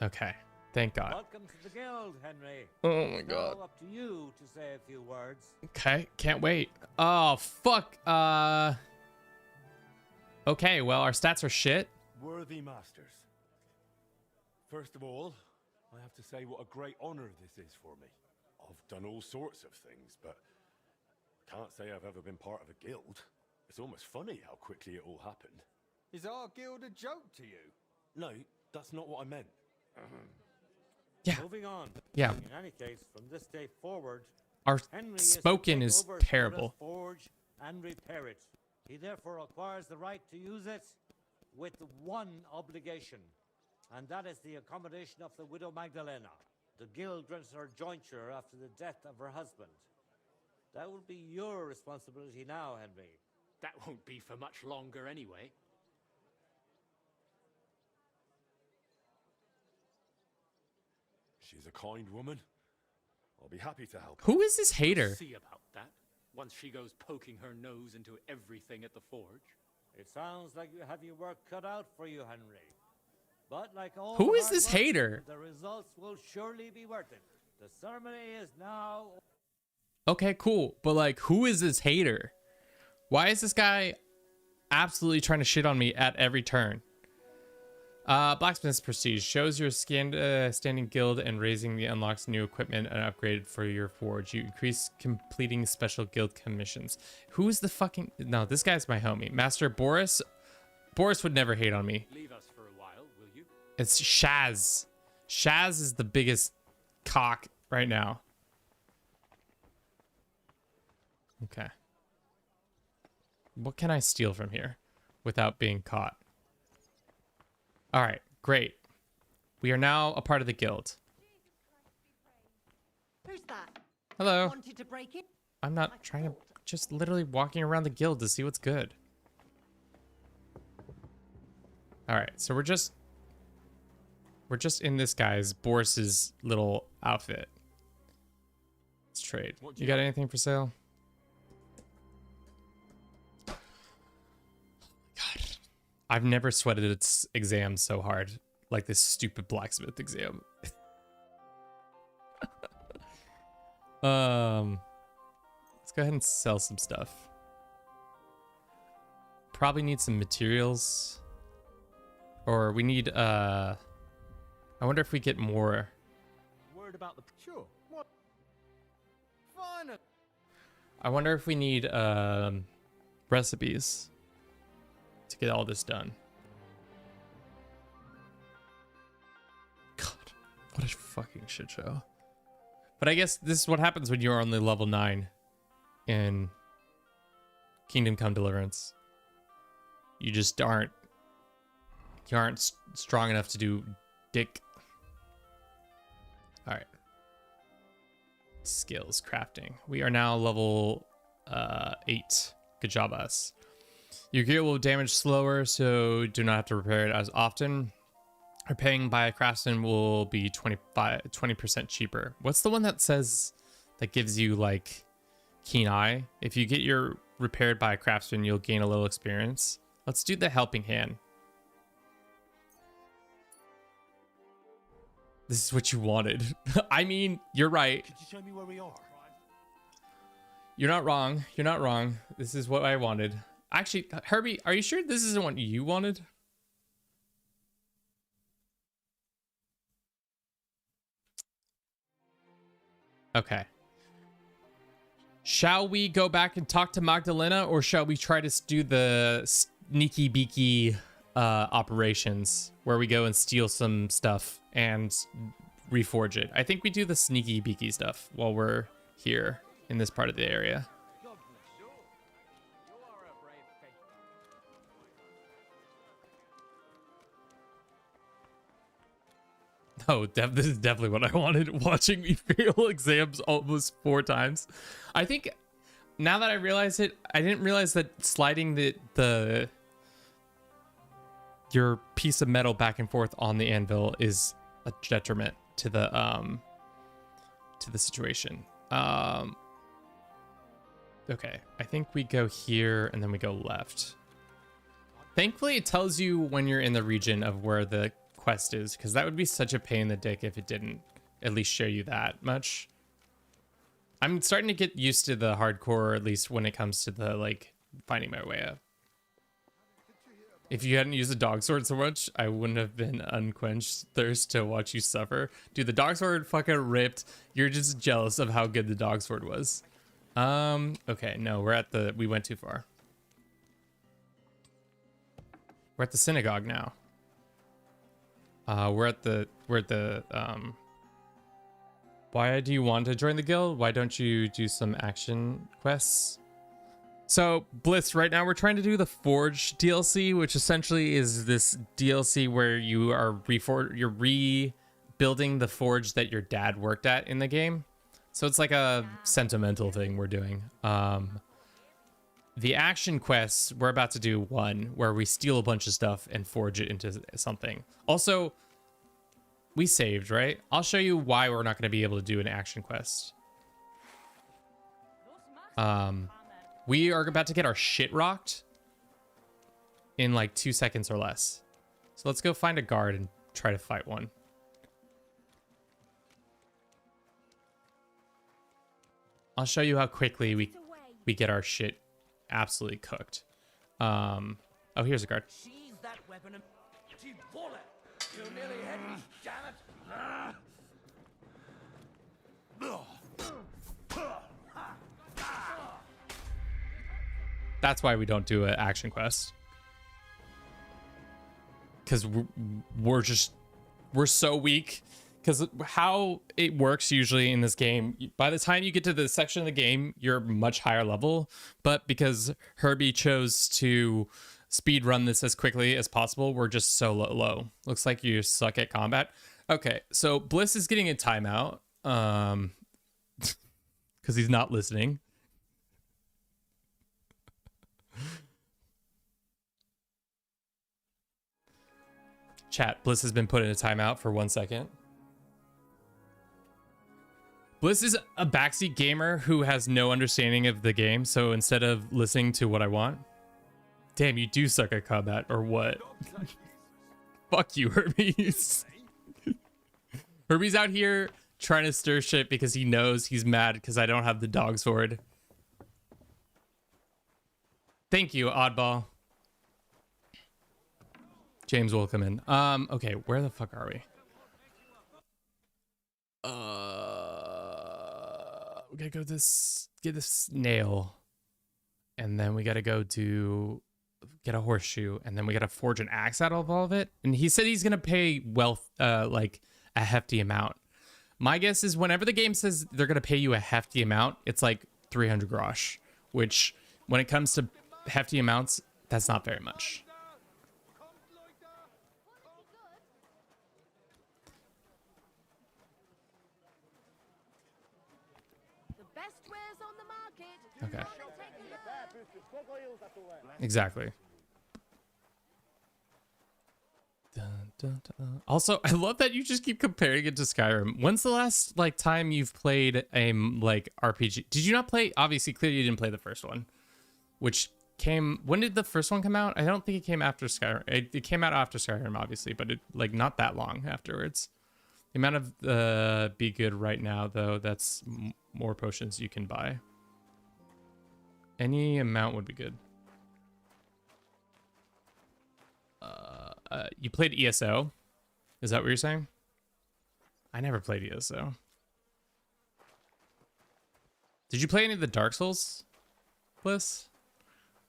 Okay. Thank God. Welcome to the guild, Henry. Oh my It's God. now up to you to say a few words. Okay. Can't wait. Oh, fuck. Okay, well, our stats are shit. Worthy masters. First of all, I have to say what a great honor this is for me. I've done all sorts of things, but can't say I've ever been part of a guild. It's almost funny how quickly it all happened. Is our guild a joke to you? No, that's not what I meant. Yeah. Moving on. Yeah. In any case, from this day forward, Our Henry spoken is, is to take over terrible. Sparta's forge and repair it. He therefore acquires the right to use it with one obligation, and that is the accommodation of the widow Magdalena. The guild grants her jointure after the death of her husband. That will be your responsibility now, Henry. That won't be for much longer anyway. She's a kind woman. I'll be happy to help. Who is this hater? See about that. Once she goes poking her nose into everything at the forge. It sounds like you have your work cut out for you, Henry. But like all Who is hard this work, hater? the results will surely be worth it. The ceremony is now... Okay, cool. But like, who is this hater? Why is this guy absolutely trying to shit on me at every turn? Blacksmith's prestige shows your standing guild and raising the unlocks new equipment and upgrade for your forge. You increase completing special guild commissions. Who is the fucking... No, this guy's my homie. Master Boris. Boris would never hate on me. Leave us for a while, will you? It's Shaz. Shaz is the biggest cock right now. Okay. What can I steal from here without being caught? All right, great. We are now a part of the guild. Who's that? Hello. Wanted to break it? I'm not trying to... Just literally walking around the guild to see what's good. All right, so we're just in this guy's, Boris's little outfit. Let's trade. You got anything for sale? I've never sweated its exam so hard, like this stupid blacksmith exam. Let's go ahead and sell some stuff. Probably need some materials. Or we need, I wonder if we get more. Worried about the... Sure. What? Fine. I wonder if we need, recipes to get all this done. God, what a fucking shit show. But I guess this is what happens when you're only level 9 in Kingdom Come Deliverance. You just aren't strong enough to do dick. All right. Skills crafting. We are now level 8. Good job, us. Your gear will damage slower, so do not have to repair it as often. Repairing by a craftsman will be 20% cheaper. What's the one that says that gives you like keen eye? If you get your repaired by a craftsman, you'll gain a little experience. Let's do the helping hand. This is what you wanted. I mean, you're right. Could you show me where we are? You're not wrong. You're not wrong. This is what I wanted. Actually, Herbie, are you sure this isn't what you wanted? Okay. Shall we go back and talk to Magdalena, or shall we try to do the sneaky beaky operations where we go and steal some stuff and reforge it? I think we do the sneaky beaky stuff while we're here in this part of the area. Good. Oh, this is definitely what I wanted. Watching me fail exams almost 4 times. I think now that I realize it, I didn't realize that sliding your piece of metal back and forth on the anvil is a detriment to the situation. Okay, I think we go here and then we go left. Thankfully, it tells you when you're in the region of where the quest is, because that would be such a pain in the dick if it didn't at least show you that much. I'm starting to get used to the hardcore, at least when it comes to the like finding my way up. If you hadn't used the dog sword so much, I wouldn't have been unquenched thirst to watch you suffer. Dude, the dog sword fucking ripped. You're just jealous of how good the dog sword was. Okay, no, we went too far. We're at the synagogue now. We're at the why do you want to join the guild? Why don't you do some action quests? So Bliss, right now we're trying to do the Forge DLC, which essentially is this DLC where you are rebuilding the forge that your dad worked at in the game. So it's like a sentimental thing we're doing. The action quests, we're about to do one where we steal a bunch of stuff and forge it into something. Also, we saved, right? I'll show you why we're not going to be able to do an action quest. We are about to get our shit rocked in like 2 seconds or less. So let's go find a guard and try to fight one. I'll show you how quickly we get our shit absolutely cooked. Oh, here's a guard. She's that weapon and she won it. You nearly hit me, damn it. That's why we don't do an action quest. Because we're so weak. Because how it works usually in this game, by the time you get to the section of the game, you're much higher level. But because Herbie chose to speed run this as quickly as possible, we're just so low. Looks like you suck at combat. Okay, so Bliss is getting a timeout. Because he's not listening. Chat, Bliss has been put in a timeout for 1 second. Bliss is a backseat gamer who has no understanding of the game, so instead of listening to what I want... Damn, you do suck at combat, or what? Fuck you, Hermes. Hermes out here trying to stir shit because he knows he's mad because I don't have the dog sword. Thank you, Oddball. James will come in. Okay, where the fuck are we? We gotta go get this nail. And then we gotta go get a horseshoe. And then we gotta forge an axe out of all of it. And he said he's gonna pay like a hefty amount. My guess is whenever the game says they're gonna pay you a hefty amount, it's like 300 grosh. Which, when it comes to hefty amounts, that's not very much. Okay. Exactly. Dun, dun, dun. Also, I love that you just keep comparing it to Skyrim. When's the last time you've played a RPG? Did you not play? Obviously, clearly you didn't play the first one, which came. When did the first one come out? I don't think it came after Skyrim. It came out after Skyrim, obviously, but it not that long afterwards. The amount of be good right now, though, that's more potions you can buy. Any amount would be good. You played ESO? Is that what you're saying? I never played ESO. Did you play any of the Dark Souls, Bliss?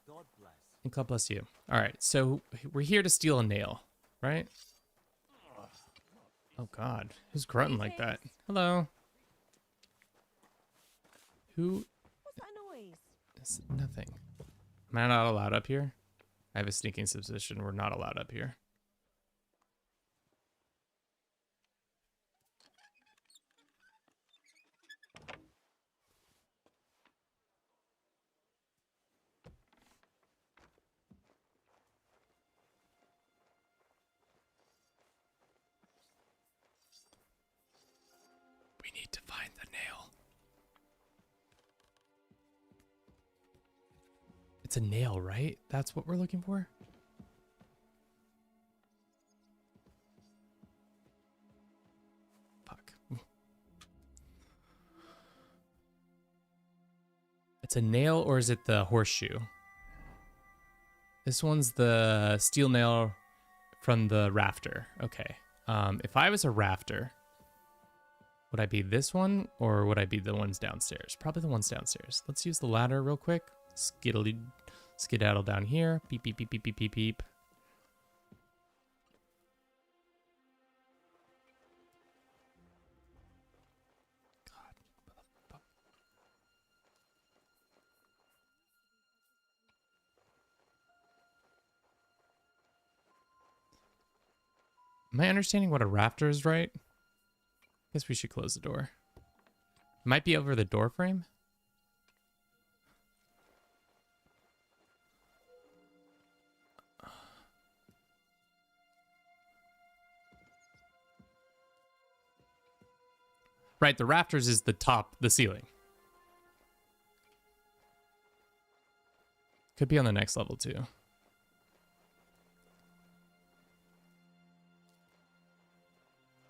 God bless. And God bless you. All right, so we're here to steal a nail, right? Oh God, who's grunting like that? Hello. Who? What's that noise? It's nothing. Am I not allowed up here? I have a sneaking suspicion we're not allowed up here. We need to find the nail. It's a nail, right? That's what we're looking for? Fuck. It's a nail, or is it the horseshoe? This one's the steel nail from the rafter. Okay. If I was a rafter, would I be this one or would I be the ones downstairs? Probably the ones downstairs. Let's use the ladder real quick. Skedaddle down here. Beep, beep, beep, beep, beep, beep, beep. Am I understanding what a rafter is right? Guess we should close the door. Might be over the door frame. Right, the rafters is the top, the ceiling. Could be on the next level too.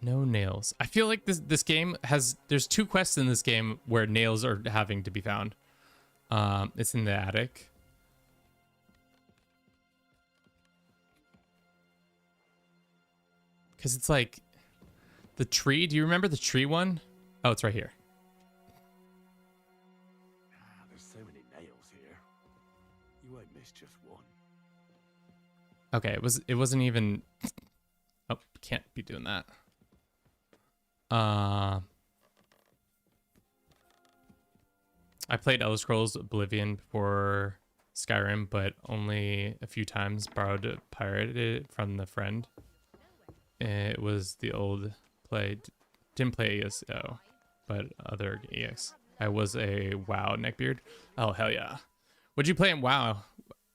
No nails. I feel like this game has, there's 2 quests in this game where nails are having to be found. It's in the attic. Because it's like the tree. Do you remember the tree one? Oh, it's right here. There's so many nails here. You won't miss just one. Okay, it wasn't even. Oh, can't be doing that. I played Elder Scrolls Oblivion before Skyrim, but only a few times. Borrowed it, pirated it from the friend. It was the old play. Didn't play ESO, but other EX. I was a WoW neckbeard. Oh, hell yeah. What'd you play in WoW?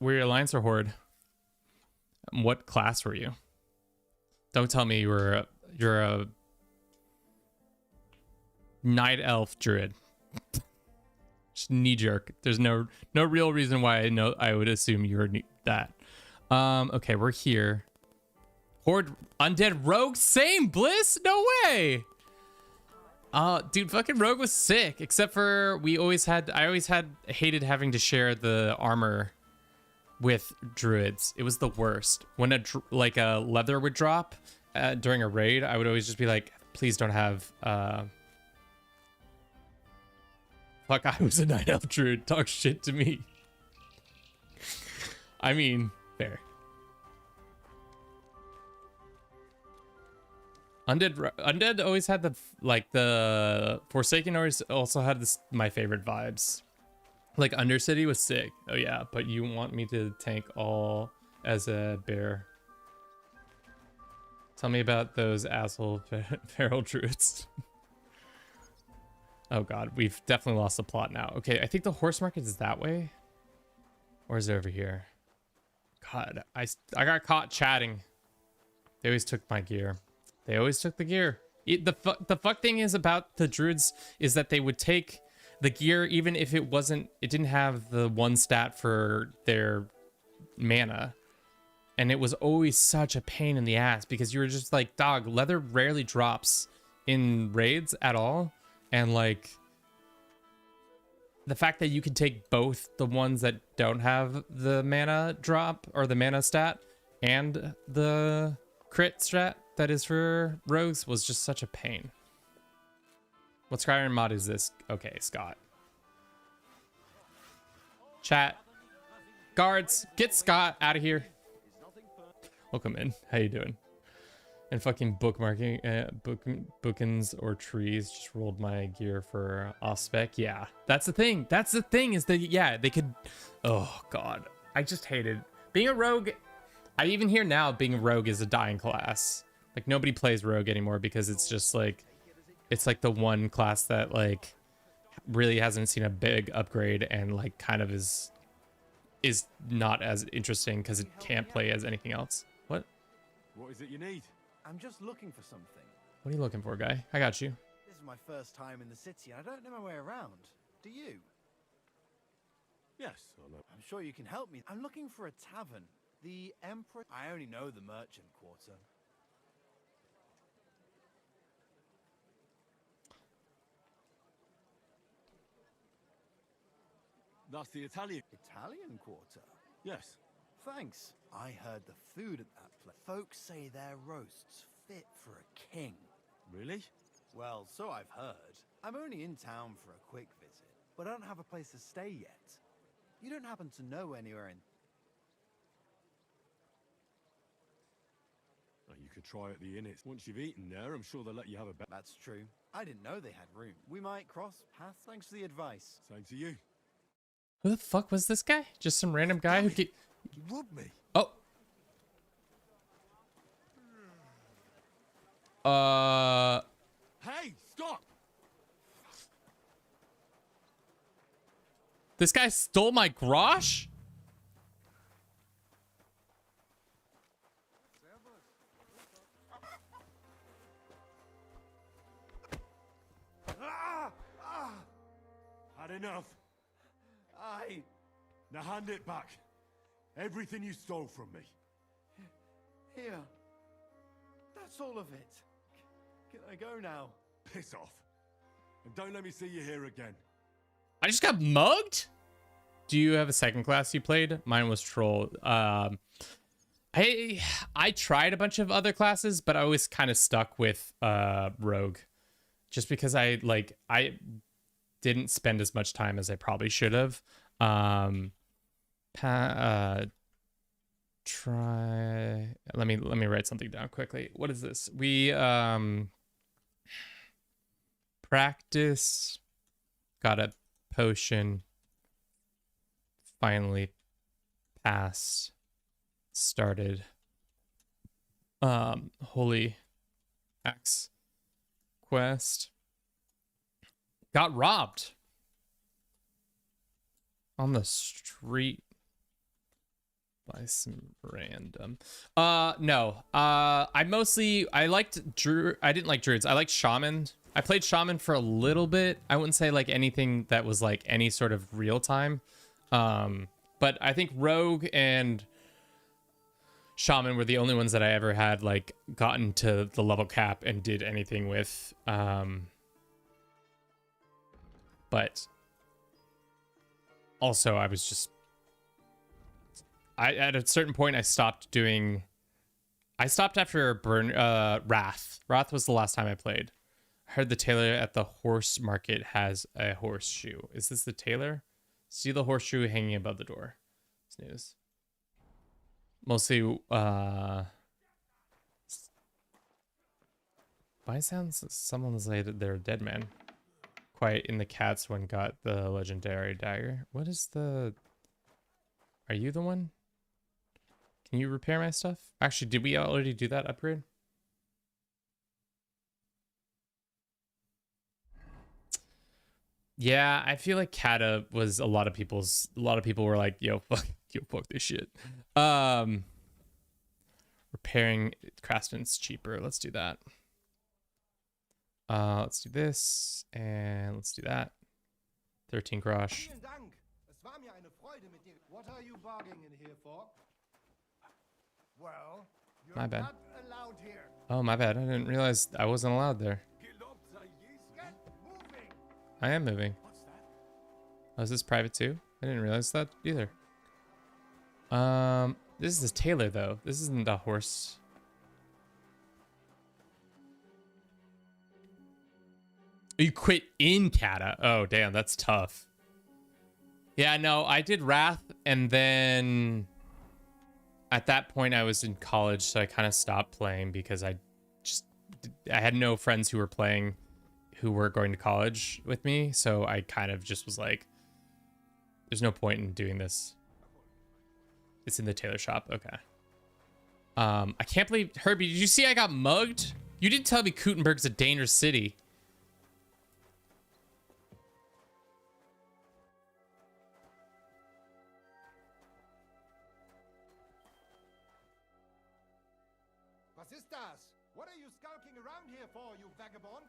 Were you Alliance or Horde? What class were you? Don't tell me you're a Night Elf Druid. Just knee jerk. There's no real reason why I would assume you're that. Okay, we're here. Horde Undead Rogue, same Bliss? No way. Dude, fucking Rogue was sick. Except for I always hated having to share the armor with druids. It was the worst. When a leather would drop during a raid, I would always just be like, please don't have fuck, I was a Night Elf Druid. Talk shit to me. I mean, fair. Undead always had the Forsaken always also had my favorite vibes. Like Undercity was sick. Oh yeah, but you want me to tank all as a bear. Tell me about those asshole feral druids. Oh god, we've definitely lost the plot now. Okay, I think the horse market is that way. Or is it over here? God, I got caught chatting. They always took my gear. They always took the gear. The fuck thing is about the druids is that they would take the gear even if it didn't have the 1 stat for their mana. And it was always such a pain in the ass because you were just like, dog, leather rarely drops in raids at all. And like the fact that you can take both the ones that don't have the mana drop or the mana stat and the crit strat that is for rogues was just such a pain. What Skyrim mod is this? Okay, Scott. Chat. Guards, get Scott out of here. Welcome in. How you doing? And fucking bookmarking, bookends or trees just rolled my gear for off spec. Yeah, that's the thing. That's the thing is that, yeah, they could. Oh God, I just hated being a rogue. I even hear now being a rogue is a dying class. Like nobody plays rogue anymore because it's just like, it's like the one class that like really hasn't seen a big upgrade and like kind of is not as interesting because it can't play as anything else. What is it you need? I'm just looking for something. What are you looking for, guy? I got you. There's is my first time in the city, and I don't know my way around. Do you? Yes, I know. I'm sure you can help me. I'm looking for a tavern. The Emperor... I only know the merchant quarter. That's the Italian. Italian quarter? Yes. Thanks. I heard the food at that place. Folks say their roasts fit for a king. Really? Well, so I've heard. I'm only in town for a quick visit, but I don't have a place to stay yet. You don't happen to know anywhere in... Well, you could try at the inn. Once you've eaten there, I'm sure they'll let you have a bed. That's true. I didn't know they had room. We might cross paths. Thanks for the advice. Same to you. Who the fuck was this guy? Just some random guy who get... You robbed me. Oh. Hey, stop! This guy stole my grosh? Had enough. Now hand it back. Everything you stole from me. Here. That's all of it. Can I go now? Piss off. And don't let me see you here again. I just got mugged? Do you have a second class you played? Mine was troll. I tried a bunch of other classes, but I was kind of stuck with rogue. Just because I didn't spend as much time as I probably should have. Let me write something down quickly. What is this? We practice, got a potion, finally passed, started holy axe quest, got robbed on the street by some random. No. I liked Druid. I didn't like druids. I liked shaman. I played shaman for a little bit. I wouldn't say like anything that was like any sort of real time. But I think rogue and shaman were the only ones that I ever had like gotten to the level cap and did anything with. But also I was just, at a certain point I stopped after Wrath. Wrath was the last time I played. I heard the tailor at the horse market has a horseshoe. Is this the tailor? See the horseshoe hanging above the door. Snooze. Mostly, why sounds someone's like they're a dead man. Quiet in the cats one got the legendary dagger. What is the... Are you the one? Can you repair my stuff? Actually, did we already do that upgrade? Yeah, I feel like Kata was a lot of people were like, yo, fuck this shit. Repairing craftsman's cheaper. Let's do that. Let's do this and let's do that. 13 grosh. What are you bargaining here for? Well, you're My bad. not allowed here. Oh, my bad. I didn't realize I wasn't allowed there. Get moving. I am moving. Oh, is this private too? I didn't realize that either. This is a tailor though. This isn't a horse. You quit in Kata. Oh, damn, that's tough. Yeah, no, I did Wrath, and then at that point I was in college, so I kind of stopped playing because I had no friends who were playing who were going to college with me, so I kind of just was like, there's no point in doing this. It's in the tailor shop. Okay. I can't believe... Herbie, did you see I got mugged? You didn't tell me Kuttenberg's a dangerous city. Was ist das? What are you skulking around here for, you vagabond?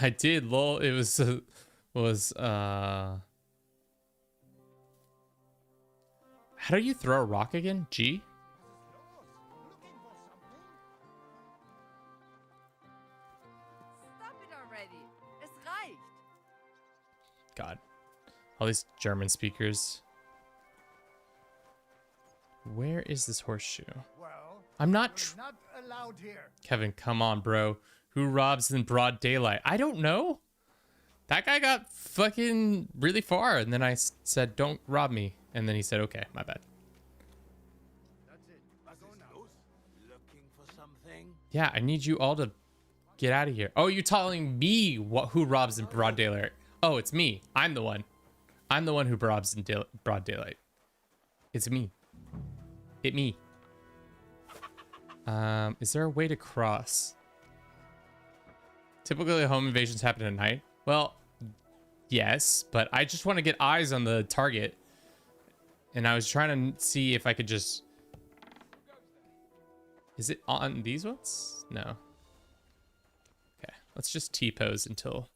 I did, lol. It was how do you throw a rock again? G? Stop it already. Es reicht. God. All these German speakers. Where is this horseshoe? I'm not allowed here. Kevin, come on, bro. Who robs in broad daylight? I don't know. That guy got fucking really far, and then I said, don't rob me. And then he said, okay, my bad. Looking for something? Yeah, I need you all to get out of here. Oh, you're telling me who robs in broad daylight. Oh, it's me. I'm the one. I'm the one who robs in broad daylight. It's me. It me. Is there a way to cross? Typically, home invasions happen at night. Well, yes, but I just want to get eyes on the target. And I was trying to see if I could just... Is it on these ones? No. Okay, let's just T-pose until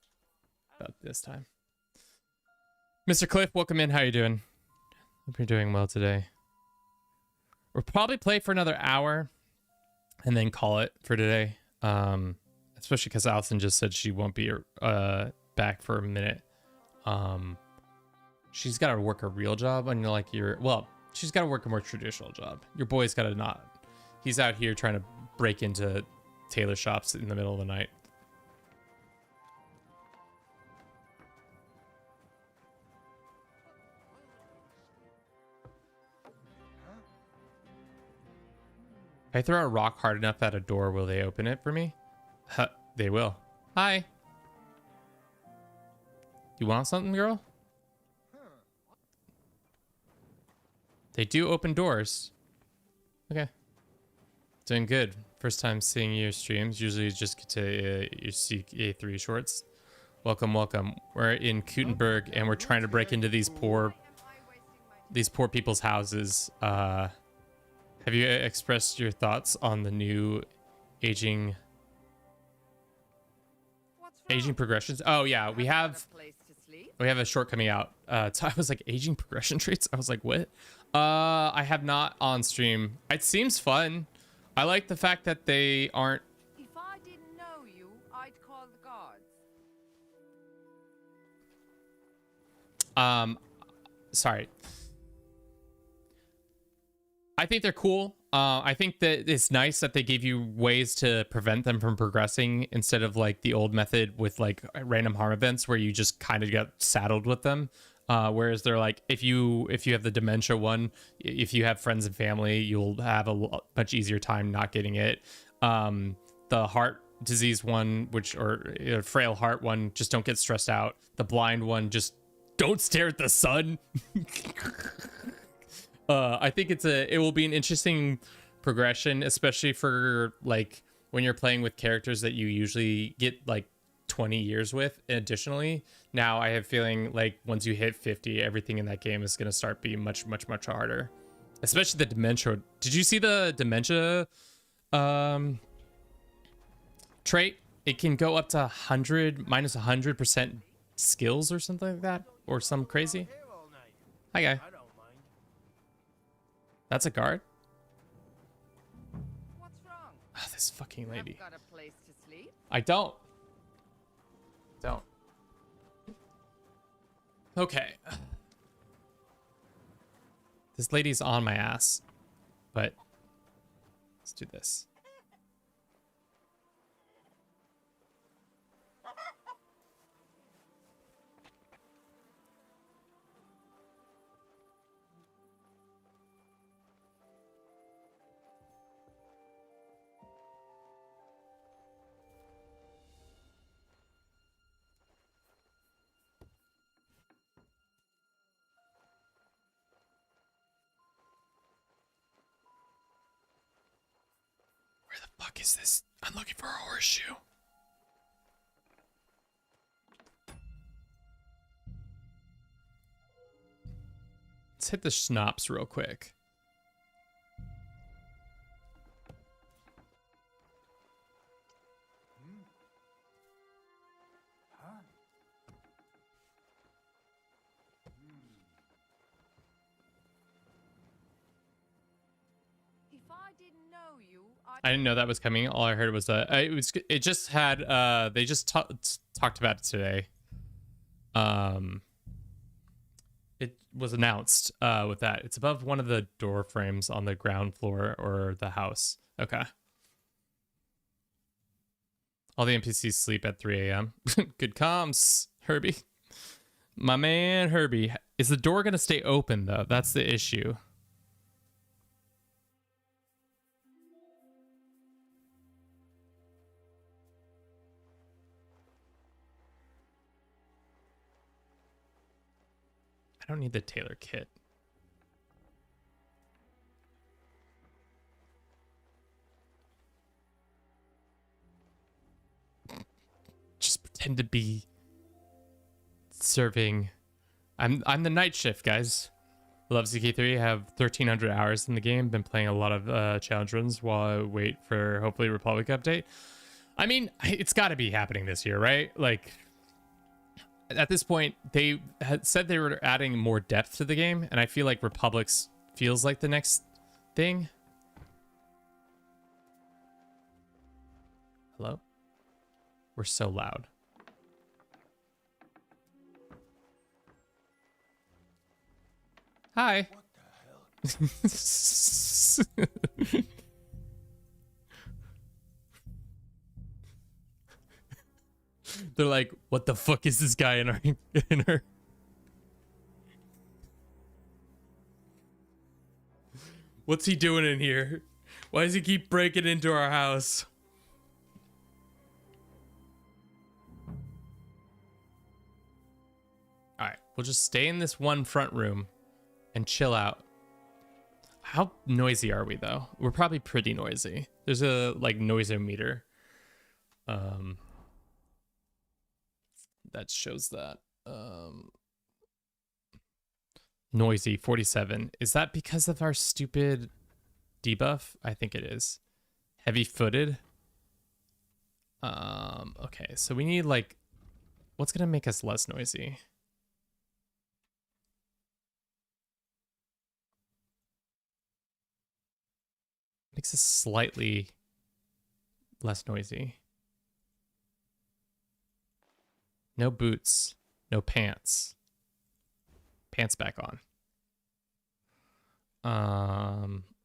about this time. Mr. Cliff, welcome in. How you doing? Hope you're doing well today. We'll probably play for another hour and then call it for today. Especially because Allison just said she won't be back for a minute. She's got to work a real job, and you're like, she's got to work a more traditional job. Your boy's got to not. He's out here trying to break into tailor shops in the middle of the night. If I throw a rock hard enough at a door, will they open it for me? Huh, they will. Hi. You want something, girl? They do open doors. Okay. Doing good. First time seeing your streams. Usually you just get to your CA3 shorts. Welcome, welcome. We're in Kuttenberg and we're trying to break into these poor people's houses. Have you expressed your thoughts on the new aging progressions? Oh yeah, we have a short coming out. So I was like, aging progression traits? I was like, what? I have not on stream. It seems fun. I like the fact that they aren't... If I didn't know you, I'd call the guards. Sorry. I think they're cool. I think that it's nice that they give you ways to prevent them from progressing instead of like the old method with like random harm events where you just kind of get saddled with them. Whereas they're like, if you have the dementia one, if you have friends and family, you'll have a much easier time not getting it. The heart disease one, or frail heart one, just don't get stressed out. The blind one, just don't stare at the sun. I think it will be an interesting progression, especially for like when you're playing with characters that you usually get like 20 years with. Additionally, now I have feeling like once you hit 50, everything in that game is going to start being much harder, especially the dementia. Did you see the dementia trait? It can go up to minus 100% skills or something like that, or some crazy. Hi guy. That's a guard? What's wrong? Oh, this fucking lady. Got a place to sleep? I don't. Okay. This lady's on my ass, but let's do this. Fuck is this? I'm looking for a horseshoe. Let's hit the schnapps real quick. I didn't know that was coming. All I heard was that it just had they just talked about it today. It was announced with that. It's above one of the door frames on the ground floor or the house. Okay. All the NPCs sleep at 3 a.m. Good comms, Herbie. My man, Herbie. Is the door going to stay open, though? That's the issue. I don't need the tailor kit. Just pretend to be serving. I'm the night shift, guys. Love CK3. Have 1,300 hours in the game. Been playing a lot of challenge runs while I wait for hopefully Republic update. I mean, it's got to be happening this year, right? Like, at this point, they had said they were adding more depth to the game, and I feel like Republics feels like the next thing. Hello? We're so loud. Hi. What the hell? They're like, what the fuck is this guy in our What's he doing in here? Why does he keep breaking into our house? All right, we'll just stay in this one front room and chill out. How noisy are we though? We're probably pretty noisy. There's a like noisometer. That shows that. Noisy 47. Is that because of our stupid debuff? I think it is. Heavy footed. Okay, so we need like, what's gonna make us less noisy? Makes us slightly less noisy. No boots, no pants. Pants back on.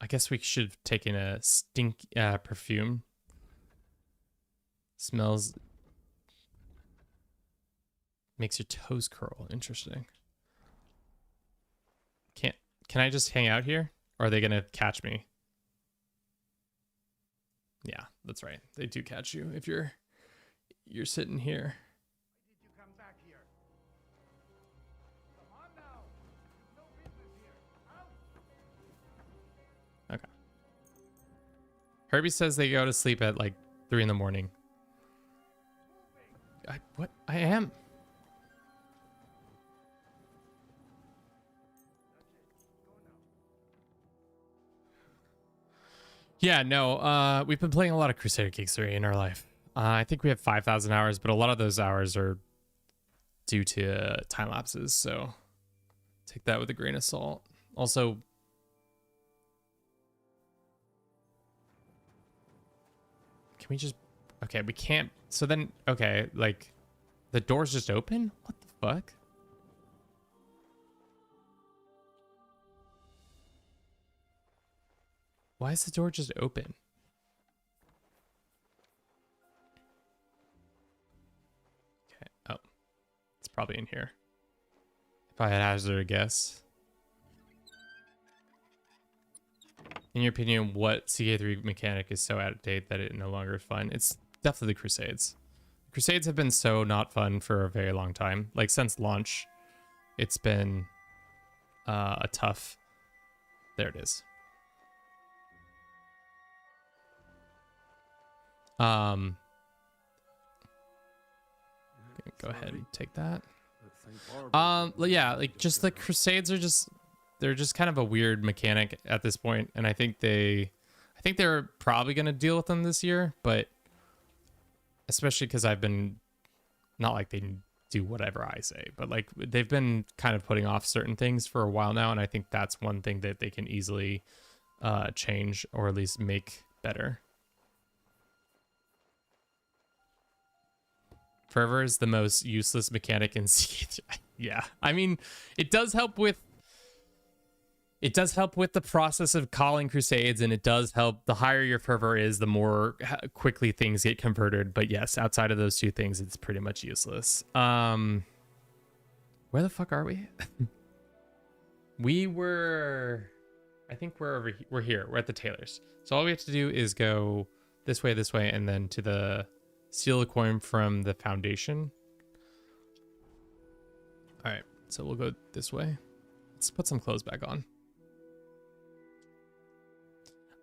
I guess we should have taken a stink perfume. Smells. Makes your toes curl. Interesting. Can I just hang out here? Or are they gonna catch me? Yeah, that's right. They do catch you if you're sitting here. Okay. Herbie says they go to sleep at like 3 in the morning. What? I am. Yeah, no, we've been playing a lot of Crusader Kings 3 in our life. I think we have 5,000 hours, but a lot of those hours are due to time lapses, so take that with a grain of salt. Also, can we just... Okay, we can't... So then, okay, like, the door's just open? What the fuck? Why is the door just open? Okay, oh. It's probably in here. If I had hazard a guess. In your opinion, what CK3 mechanic is so out of date that it no longer is fun? It's definitely the Crusades. Crusades have been so not fun for a very long time. Like, since launch, it's been a tough... There it is. Go ahead and take that. Yeah, like just the Crusades are just, they're just kind of a weird mechanic at this point, and I think they're probably going to deal with them this year, but especially because I've been, not like they do whatever I say, but like they've been kind of putting off certain things for a while now, and I think that's one thing that they can easily change or at least make better. Fervor is the most useless mechanic in CK3. Yeah, I mean, it does help with the process of calling crusades, and it does help. The higher your fervor is, the more quickly things get converted. But yes, outside of those two things, it's pretty much useless. Where the fuck are we? I think we're over here. We're here. We're at the tailor's. So all we have to do is go this way, and then to the steal a coin from the foundation. All right, so we'll go this way. Let's put some clothes back on.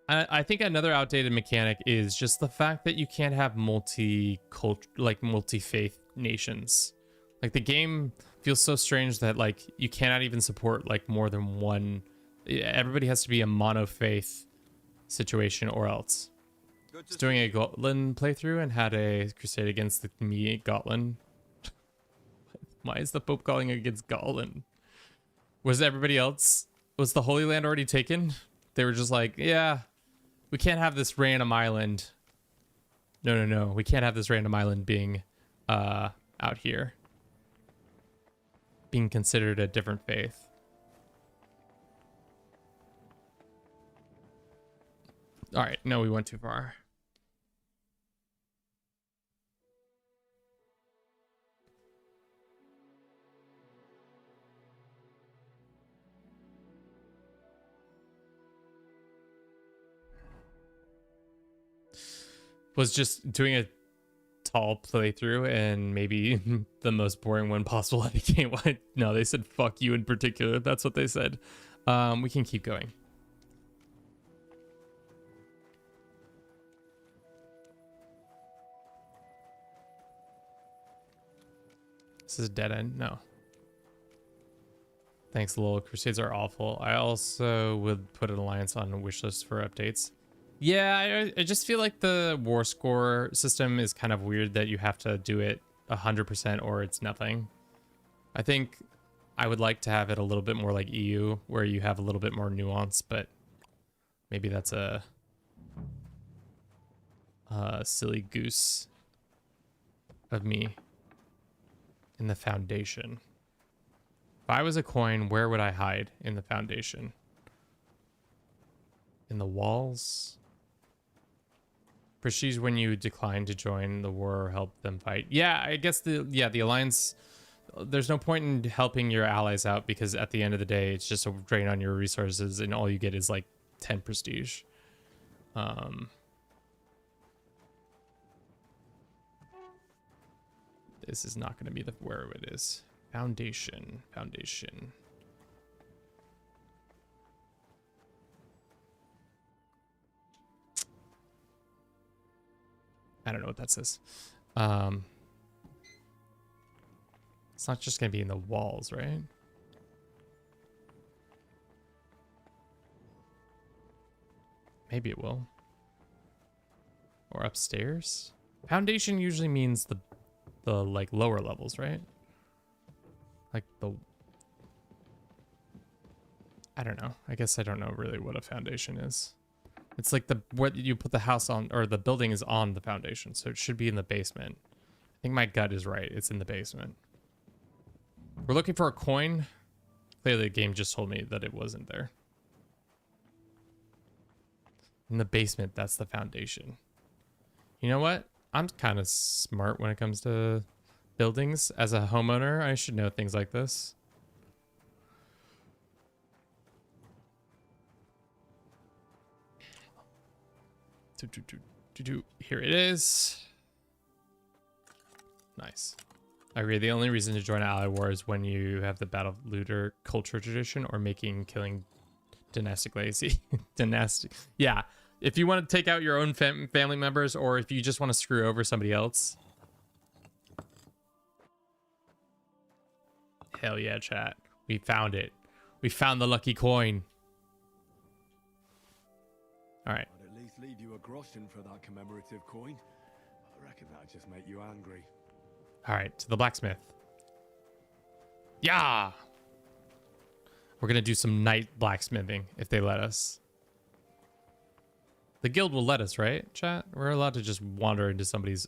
I think another outdated mechanic is just the fact that you can't have multi-faith nations. Like, the game feels so strange that like you cannot even support like more than one. Everybody has to be a mono-faith situation or else. Just doing a Gotland playthrough and had a crusade against me Gotland. Why is the Pope calling against Gotland? Was everybody else? Was the Holy Land already taken? They were just like, yeah, we can't have this random island. No. We can't have this random island being out here. Being considered a different faith. All right, no, we went too far. Was just doing a tall playthrough and maybe the most boring one possible. I became one. No, they said fuck you in particular. That's what they said. We can keep going. This is a dead end. No. Thanks, Lol. Crusades are awful. I also would put an alliance on a wish list for updates. Yeah, I just feel like the war score system is kind of weird that you have to do it 100% or it's nothing. I think I would like to have it a little bit more like EU, where you have a little bit more nuance, but maybe that's a silly goose of me. In the foundation. If I was a coin, where would I hide in the foundation? In the walls? Prestige when you decline to join the war or help them fight. Yeah, I guess the alliance, there's no point in helping your allies out because at the end of the day, it's just a drain on your resources and all you get is like 10 prestige. This is not going to be the where it is. Foundation. I don't know what that says. It's not just going to be in the walls, right? Maybe it will. Or upstairs? Foundation usually means the like lower levels, right? Like I don't know. I guess I don't know really what a foundation is. It's like what you put the house on, or the building is on the foundation, so it should be in the basement. I think my gut is right. It's in the basement. We're looking for a coin. Clearly the game just told me that it wasn't there. In the basement, that's the foundation. You know what? I'm kind of smart when it comes to buildings. As a homeowner, I should know things like this. Here it is. Nice. I agree. The only reason to join an ally war is when you have the battle looter culture tradition or making killing dynastic legacy. Dynastic. Yeah. If you want to take out your own family members, or if you just want to screw over somebody else. Hell yeah, chat. We found it. We found the lucky coin. All right. I'd at least leave you a groschen for that commemorative coin. I reckon that'd just make you angry. All right, to the blacksmith. Yeah. We're going to do some night blacksmithing if they let us. The guild will let us, right, chat? We're allowed to just wander into somebody's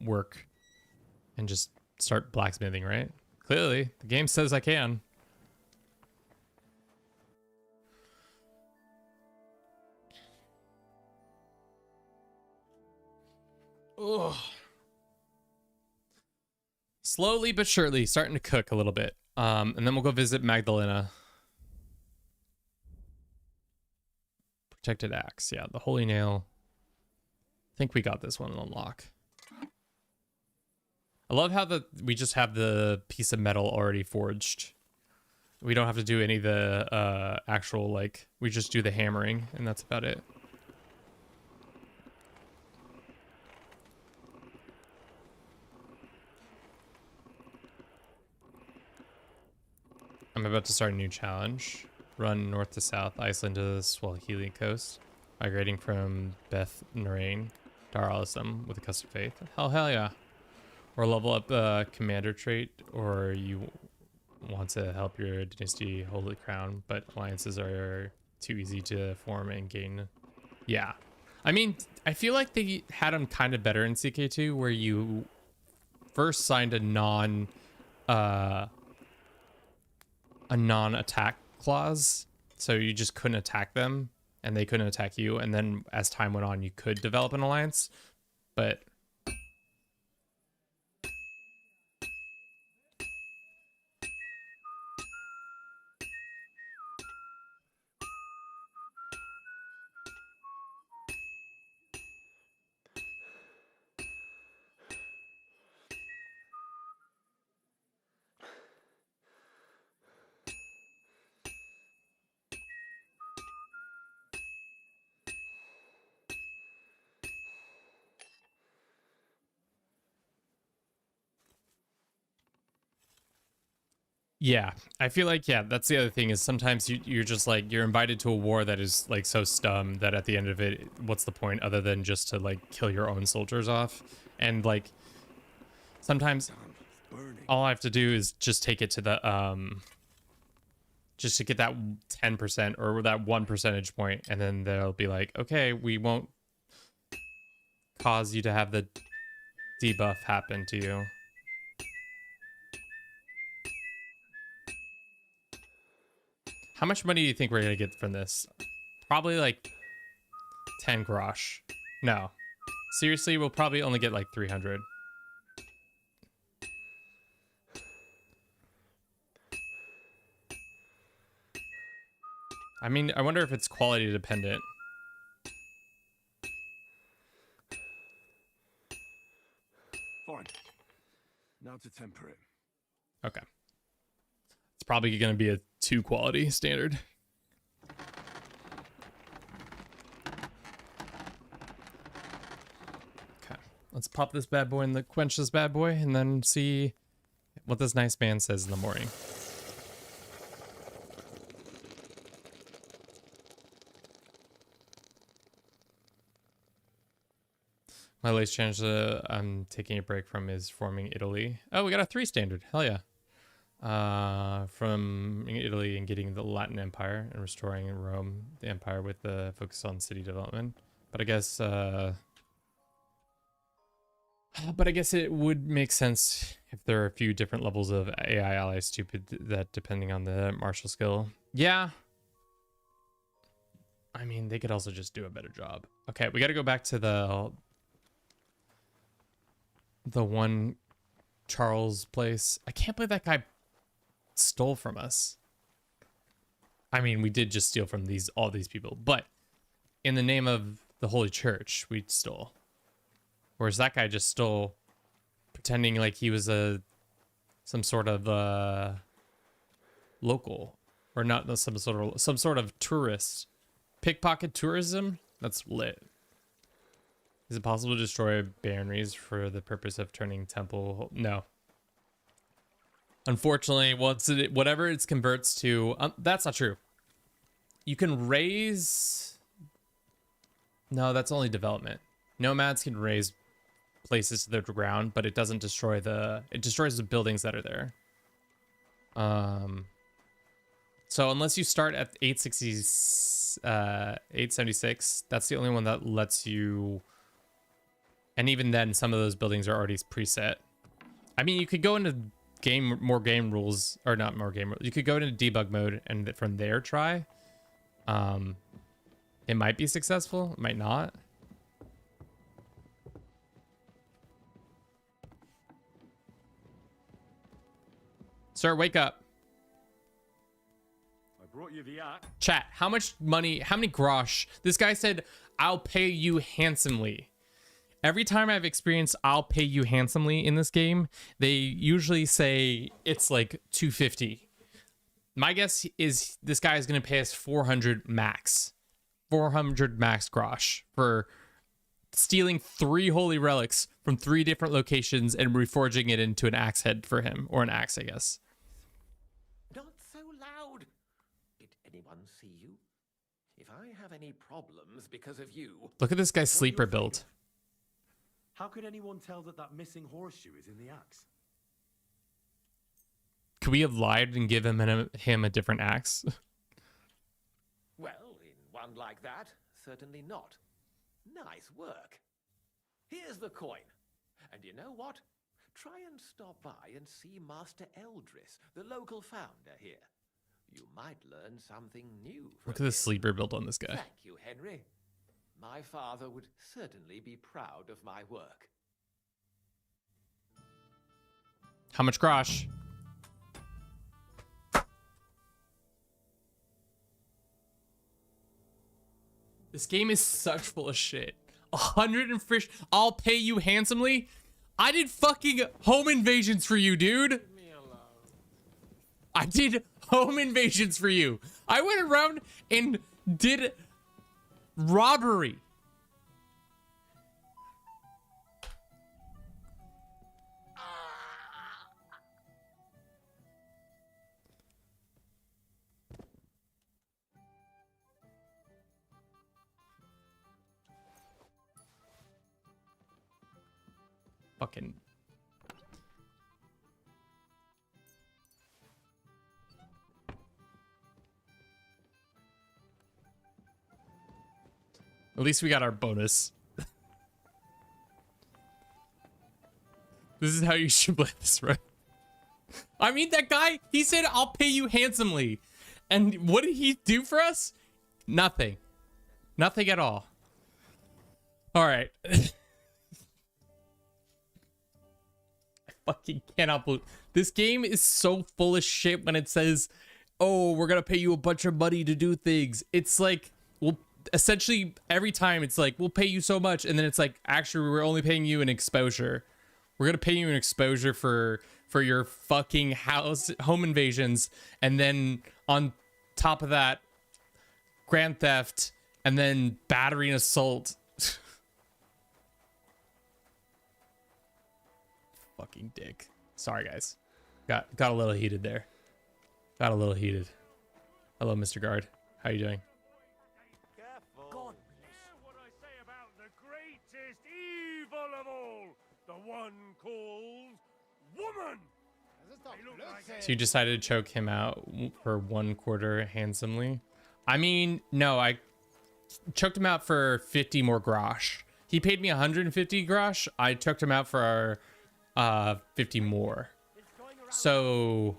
work and just start blacksmithing, right? Clearly, the game says I can. Ugh. Slowly but surely starting to cook a little bit. And then we'll go visit Magdalena. Protected axe. Yeah, the holy nail. I think we got this one on lock. I love how we just have the piece of metal already forged. We don't have to do any of the actual, like, we just do the hammering, and that's about it. I'm about to start a new challenge. Run north to south, Iceland to the Swahili coast, migrating from Beth Narain, Dar al-Islam with a custom faith. Hell yeah. Or level up a commander trait, or you want to help your dynasty hold the crown, but alliances are too easy to form and gain. Yeah. I mean, I feel like they had them kind of better in CK2, where you first signed a non-attack clause, so you just couldn't attack them and they couldn't attack you, and then as time went on you could develop an alliance. But yeah, I feel like, yeah, that's the other thing, is sometimes you're just like, you're invited to a war that is like so stum that at the end of it, what's the point other than just to like kill your own soldiers off? And like sometimes all I have to do is just take it to the just to get that 10% or that 1 percentage point, and then they'll be like, okay, we won't cause you to have the debuff happen to you. How much money do you think we're gonna get from this? Probably like 10 grosh. No. Seriously, we'll probably only get like 300. I mean, I wonder if it's quality dependent. Fine. Now to temper it. Okay. It's probably going to be a 2 quality standard. Okay. Let's pop this bad boy and quench this bad boy, and then see what this nice man says in the morning. My latest challenge I'm taking a break from is forming Italy. Oh, we got a 3 standard. Hell yeah. From Italy and getting the Latin Empire and restoring Rome, the empire, with the focus on city development. But I guess it would make sense if there are a few different levels of AI allies stupid that depending on the martial skill. Yeah. I mean, they could also just do a better job. Okay, we got to go back to the one Charles place. I can't believe that guy stole from us. I mean, we did just steal from all these people, but in the name of the Holy Church, we stole. Whereas that guy just stole, pretending like he was some sort of local, or not some sort of tourist. Pickpocket tourism? That's lit. Is it possible to destroy baranries for the purpose of turning temple? No. Unfortunately, whatever it converts to, that's not true. You can raise. No, that's only development. Nomads can raise places to the ground, but it doesn't destroy it destroys the buildings that are there. So unless you start at 876, that's the only one that lets you. And even then, some of those buildings are already preset. I mean, you could go into more game rules, or not more game rules. You could go into debug mode and from there try. It might be successful, it might not. Sir, wake up. I brought you the axe. Chat, how much money, how many grosh? This guy said, I'll pay you handsomely. Every time I've experienced I'll pay you handsomely in this game, they usually say it's like 250. My guess is this guy is going to pay us 400 max. 400 max grosh for stealing 3 holy relics from 3 different locations and reforging it into an axe head for him, or an axe, I guess. Not so loud. Did anyone see you? If I have any problems because of you... Look at this guy's sleeper build. How could anyone tell that that missing horseshoe is in the axe? Could we have lied and give him a different axe? Well, in one like that, certainly not. Nice work. Here's the coin. And you know what? Try and stop by and see Master Eldris, the local founder here. You might learn something new. Look at the sleeper build on this guy. Thank you, Henry. My father would certainly be proud of my work. How much grosh? This game is such full of shit. 100 and frish. I'll pay you handsomely. I did fucking home invasions for you, dude. I did home invasions for you. I went around and did robbery. Fucking. At least we got our bonus. This is how you should play this, right? I mean, that guy, he said, I'll pay you handsomely. And what did he do for us? Nothing. Nothing at all. All right. Fucking cannot believe this game is so full of shit when it says, oh, we're gonna pay you a bunch of money to do things. It's like, well, essentially every time it's like, we'll pay you so much, and then it's like, actually we're only paying you an exposure. We're gonna pay you an exposure for your fucking home invasions, and then on top of that, grand theft, and then battery and assault. Fucking dick. Sorry, guys. Got a little heated there. Got a little heated. Hello, Mr. Guard. How you doing? God bless. What I say about the greatest evil of all, the one called woman. So you decided to choke him out for 1 quarter handsomely? I mean, no, I choked him out for 50 more grosh. He paid me 150 grosh. I choked him out for 50 more. So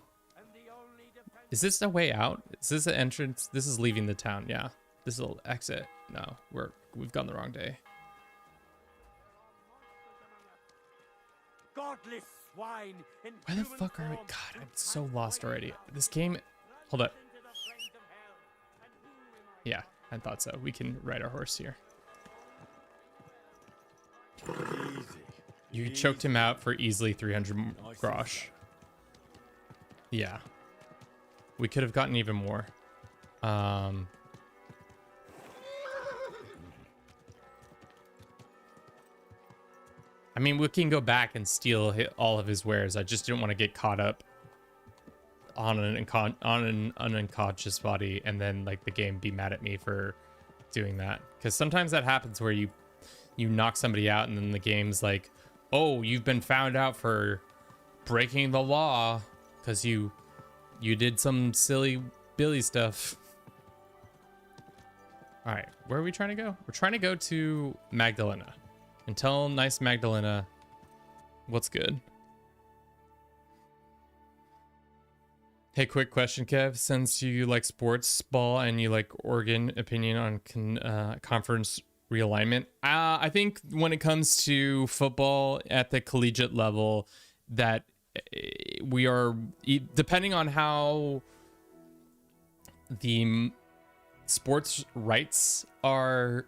is this the way out? Is this the entrance? This is leaving the town. Yeah, this will exit. No, we've gone the wrong day. Godless swine. Why the fuck are we? God, I'm so lost already. This game. Hold up. Yeah, I thought so. We can ride our horse here. You choked him out for easily 300 grosh. Yeah. We could have gotten even more. I mean, we can go back and steal all of his wares. I just didn't want to get caught up on an unconscious body and then like the game be mad at me for doing that. Because sometimes that happens where you knock somebody out and then the game's like, oh, you've been found out for breaking the law because you did some silly Billy stuff. All right, where are we trying to go? We're trying to go to Magdalena and tell nice Magdalena what's good. Hey, quick question, Kev. Since you like sports ball and you like Oregon opinion on conference realignment, I think when it comes to football at the collegiate level, that we are, depending on how the sports rights are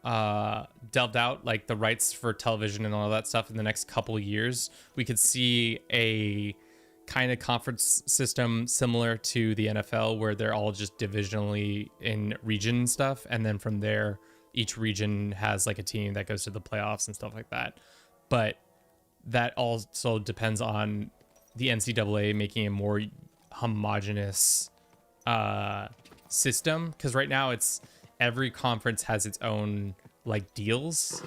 delved out, like the rights for television and all that stuff in the next couple years, we could see a kind of conference system similar to the NFL where they're all just divisionally in region stuff, and then from there each region has like a team that goes to the playoffs and stuff like that. But that also depends on the NCAA making a more homogenous system, because right now it's every conference has its own like deals,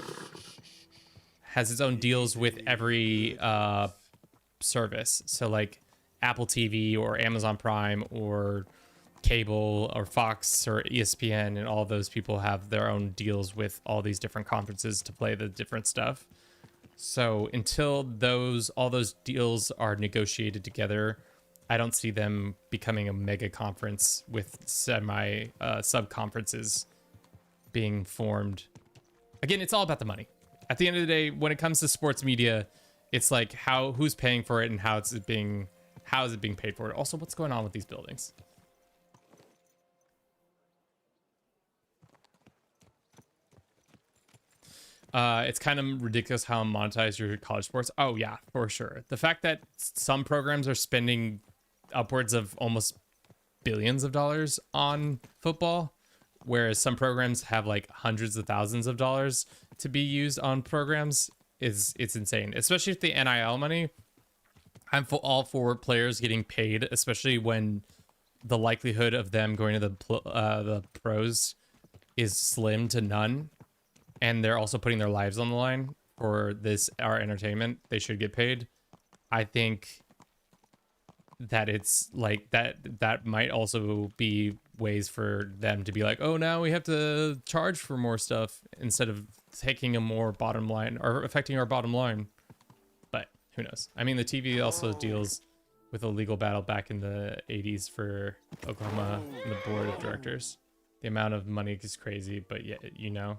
with every service. So like Apple TV or Amazon Prime or cable or Fox or ESPN, and all those people have their own deals with all these different conferences to play the different stuff. So until all those deals are negotiated together, I don't see them becoming a mega conference with semi sub conferences being formed. Again, it's all about the money. At the end of the day, when it comes to sports media, it's like who's paying for it and how is it being paid for. Also, what's going on with these buildings? It's kind of ridiculous how monetize your college sports. Oh yeah, for sure. The fact that some programs are spending upwards of almost billions of dollars on football, whereas some programs have like hundreds of thousands of dollars to be used on programs, it's insane. Especially with the NIL money. I'm all for players getting paid, especially when the likelihood of them going to the pros is slim to none, and they're also putting their lives on the line for our entertainment. They should get paid. I think that it's like that might also be ways for them to be like, oh, now we have to charge for more stuff instead of taking a more bottom line or affecting our bottom line. But who knows? I mean, the TV also deals with a legal battle back in the 80s for Oklahoma and the board of directors. The amount of money is crazy, but yeah, you know,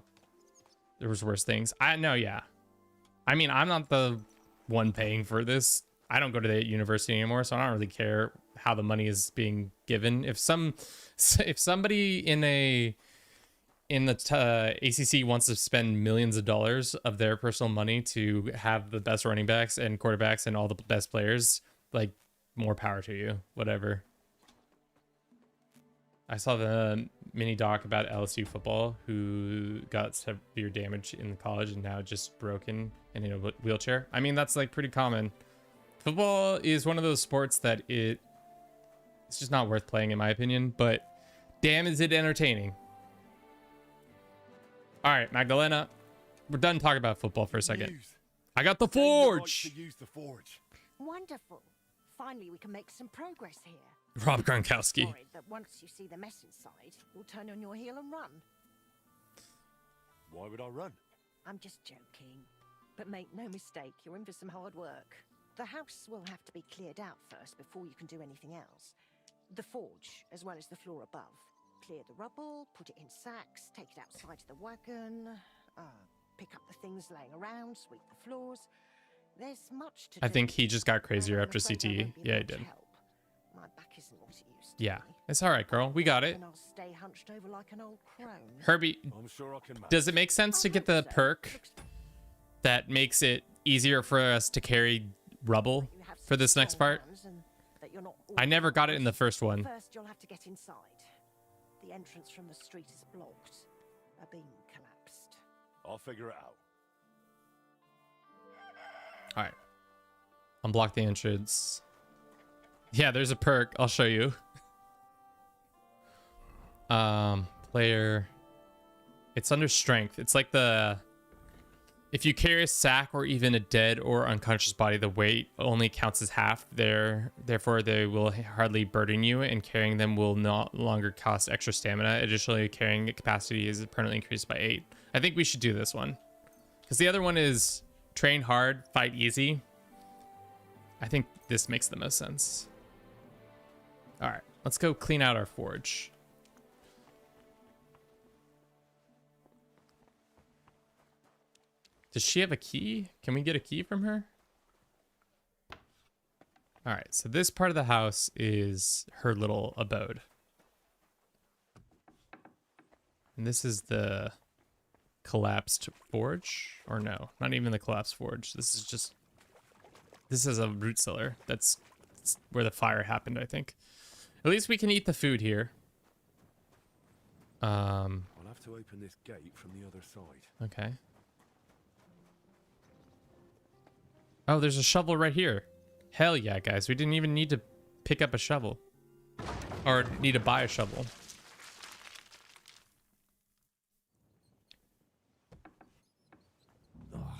there was worse things. I know, yeah. I mean, I'm not the one paying for this. I don't go to the university anymore, so I don't really care how the money is being given. If somebody in the ACC wants to spend millions of dollars of their personal money to have the best running backs and quarterbacks and all the best players, like, more power to you, whatever. I saw the mini doc about LSU football, who got severe damage in college and now just broken and in a wheelchair. I mean, that's like pretty common. Football is one of those sports that it's just not worth playing, in my opinion, but damn, is it entertaining. All right, Magdalena, we're done talking about football for a second. I got the forge. Wonderful. Finally, we can make some progress here. Rob Gronkowski. I'm worried that once you see the mess inside, you'll turn on your heel and run. Why would I run? I'm just joking. But make no mistake, you're in for some hard work. The house will have to be cleared out first before you can do anything else. The forge, as well as the floor above. Clear the rubble, put it in sacks, take it outside to the wagon, pick up the things laying around, sweep the floors. There's much to do. I think he just got crazier after CTE. Yeah, he did. My back isn't what it used to Yeah, it's all right, girl. We got it. and I'll stay hunched over like an old crone. Herbie, I'm sure I can manage. does it make sense to get the perk that makes it easier for us to carry rubble for this next part? I never got it in the first one. First, you'll have to get inside. The entrance from the street is blocked. A beam collapsed. I'll figure it out. All right. Unblock the entrance. Yeah, there's a perk. I'll show you. Player. It's under strength. It's like the If you carry a sack or even a dead or unconscious body, the weight only counts as half. Therefore, they will hardly burden you, and carrying them will no longer cost extra stamina. Additionally, carrying capacity is permanently increased by 8. I think we should do this one. Because the other one is train hard, fight easy. I think this makes the most sense. All right, let's go clean out our forge. Does she have a key? Can we get a key from her? All right, so this part of the house is her little abode. And this is the collapsed forge. Or no, not even the collapsed forge. This is a root cellar. That's where the fire happened, I think. At least we can eat the food here. I'll have to open this gate from the other side. Okay. Oh, there's a shovel right here. Hell yeah, guys. We didn't even need to pick up a shovel. Or need to buy a shovel. Oh,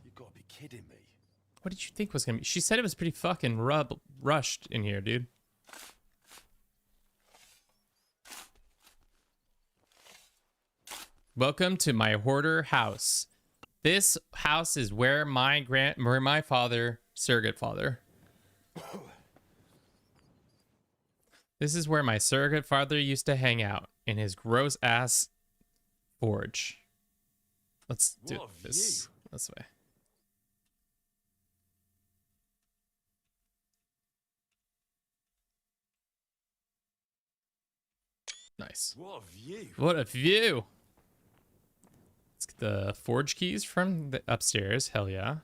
you gotta be kidding me. What did you think was gonna be? She said it was pretty fucking rushed in here, dude. Welcome to my hoarder house. This house is where my father, surrogate father. This is where my surrogate father used to hang out in his gross ass forge. Let's do this way. Nice. What a view. What a view. Let's get the forge keys from the upstairs. Hell yeah.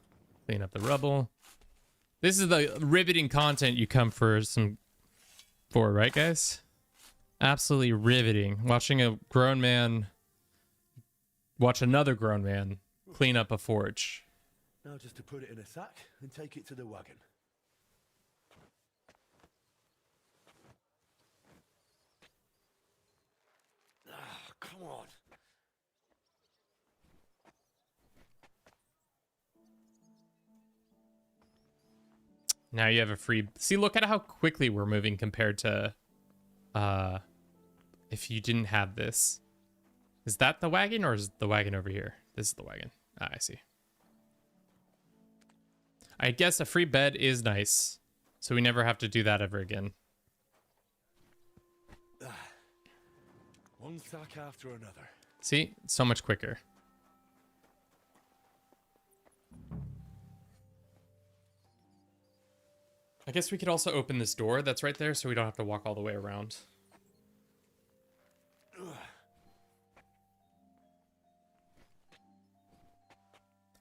Clean up the rubble. This is the riveting content you come for, right, guys? Absolutely riveting. Watching a grown man watch another grown man clean up a forge. Now just to put it in a sack and take it to the wagon. Ah, come on. Now you have a free... See, look at how quickly we're moving compared to if you didn't have this. Is that the wagon or is the wagon over here? This is the wagon. Ah, I see. I guess a free bed is nice, so we never have to do that ever again. One sack after another. See? So much quicker. I guess we could also open this door that's right there so we don't have to walk all the way around.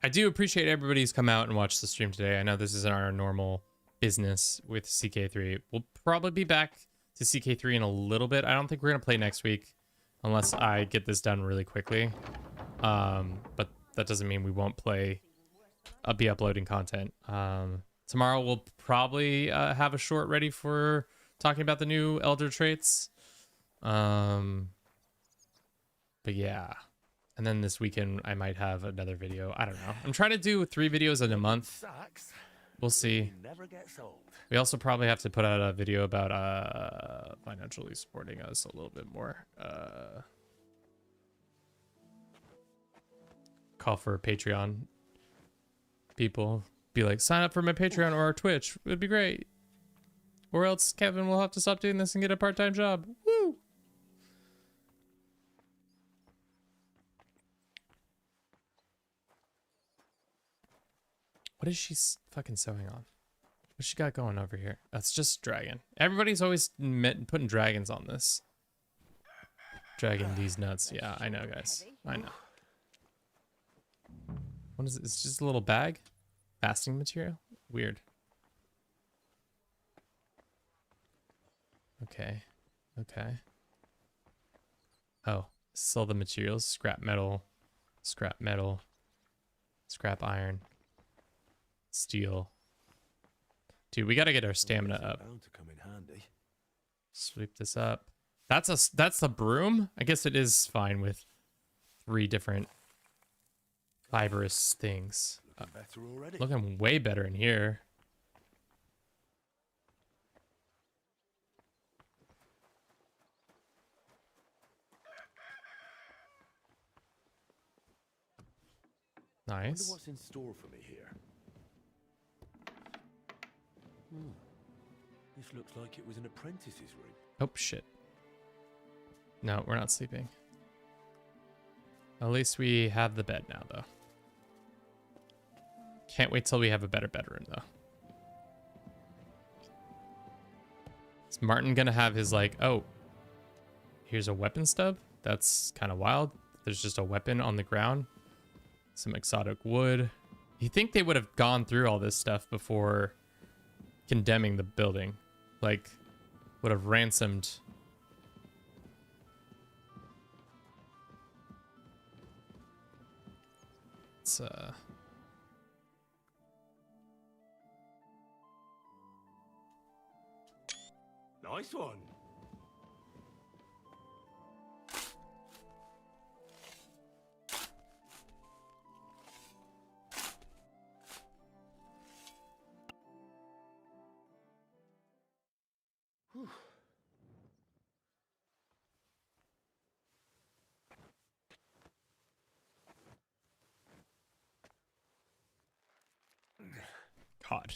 I do appreciate everybody who's come out and watched the stream today. I know this isn't our normal business with CK3. We'll probably be back to CK3 in a little bit. I don't think we're going to play next week unless I get this done really quickly. But that doesn't mean we won't play. I'll be uploading content. Tomorrow we'll probably have a short ready for talking about the new elder traits. But yeah. And then this weekend I might have another video. I don't know. I'm trying to do 3 videos in a month. We'll see. We also probably have to put out a video about financially supporting us a little bit more. Call for Patreon people. Be like, sign up for my Patreon or our Twitch. It would be great. Or else Kevin will have to stop doing this and get a part-time job. Woo! What is she fucking sewing on? What's she got going over here? That's just dragon. Everybody's always putting dragons on this. Dragging these nuts. Yeah, I know, guys. I know. What is it? It's just a little bag? Fasting material? Weird. Okay. Okay. Oh, sell the materials. Scrap metal. Scrap metal. Scrap iron. Steel. Dude, we gotta get our stamina up. Bound to come in handy. Sweep this up. That's the broom? I guess it is fine with 3 different fibrous things. Looking better already. Looking way better in here. I wonder Nice. what's in store for me here. This looks like it was an apprentice's room. Oh, shit. No, we're not sleeping. At least we have the bed now, though. Can't wait till we have a better bedroom, though. Is Martin gonna have his, like, oh, here's a weapon stub? That's kind of wild. There's just a weapon on the ground. Some exotic wood. You think they would have gone through all this stuff before condemning the building? Like, would have ransomed. It's Nice one. Whew. God.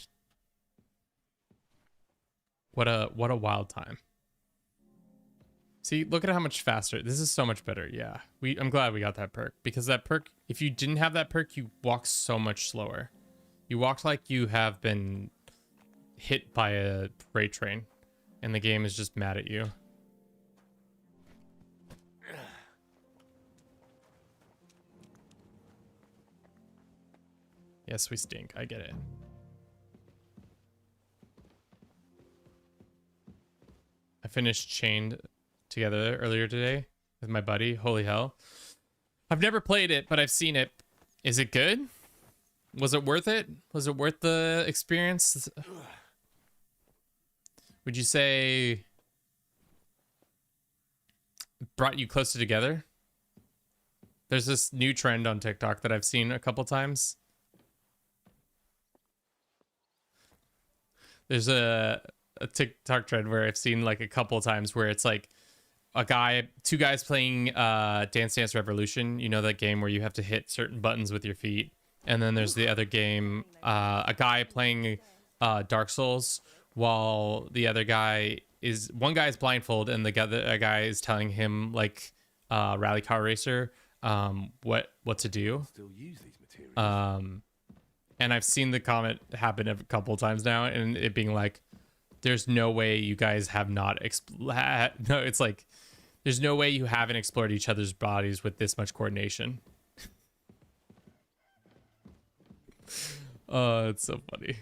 What a wild time. See, look at how much faster. This is so much better. Yeah. I'm glad we got that perk, because that perk, if you didn't have that perk, you walk so much slower. You walk like you have been hit by a freight train and the game is just mad at you. Yes, we stink. I get it. I finished Chained together earlier today with my buddy. Holy hell. I've never played it, but I've seen it. Is it good? Was it worth it? Was it worth the experience? Would you say it brought you closer together? There's this new trend on TikTok that I've seen a couple times. There's a TikTok trend where I've seen like a couple times where it's like two guys playing Dance Dance Revolution. You know that game where you have to hit certain buttons with your feet. And then there's the other game, a guy playing Dark Souls while the other guy is, one guy is blindfolded and the other guy is telling him like Rally Car Racer what to do. Still use these materials. And I've seen the comment happen a couple times now, and it being like, there's no way you guys have not no, it's like, there's no way you haven't explored each other's bodies with this much coordination. Oh, it's so funny.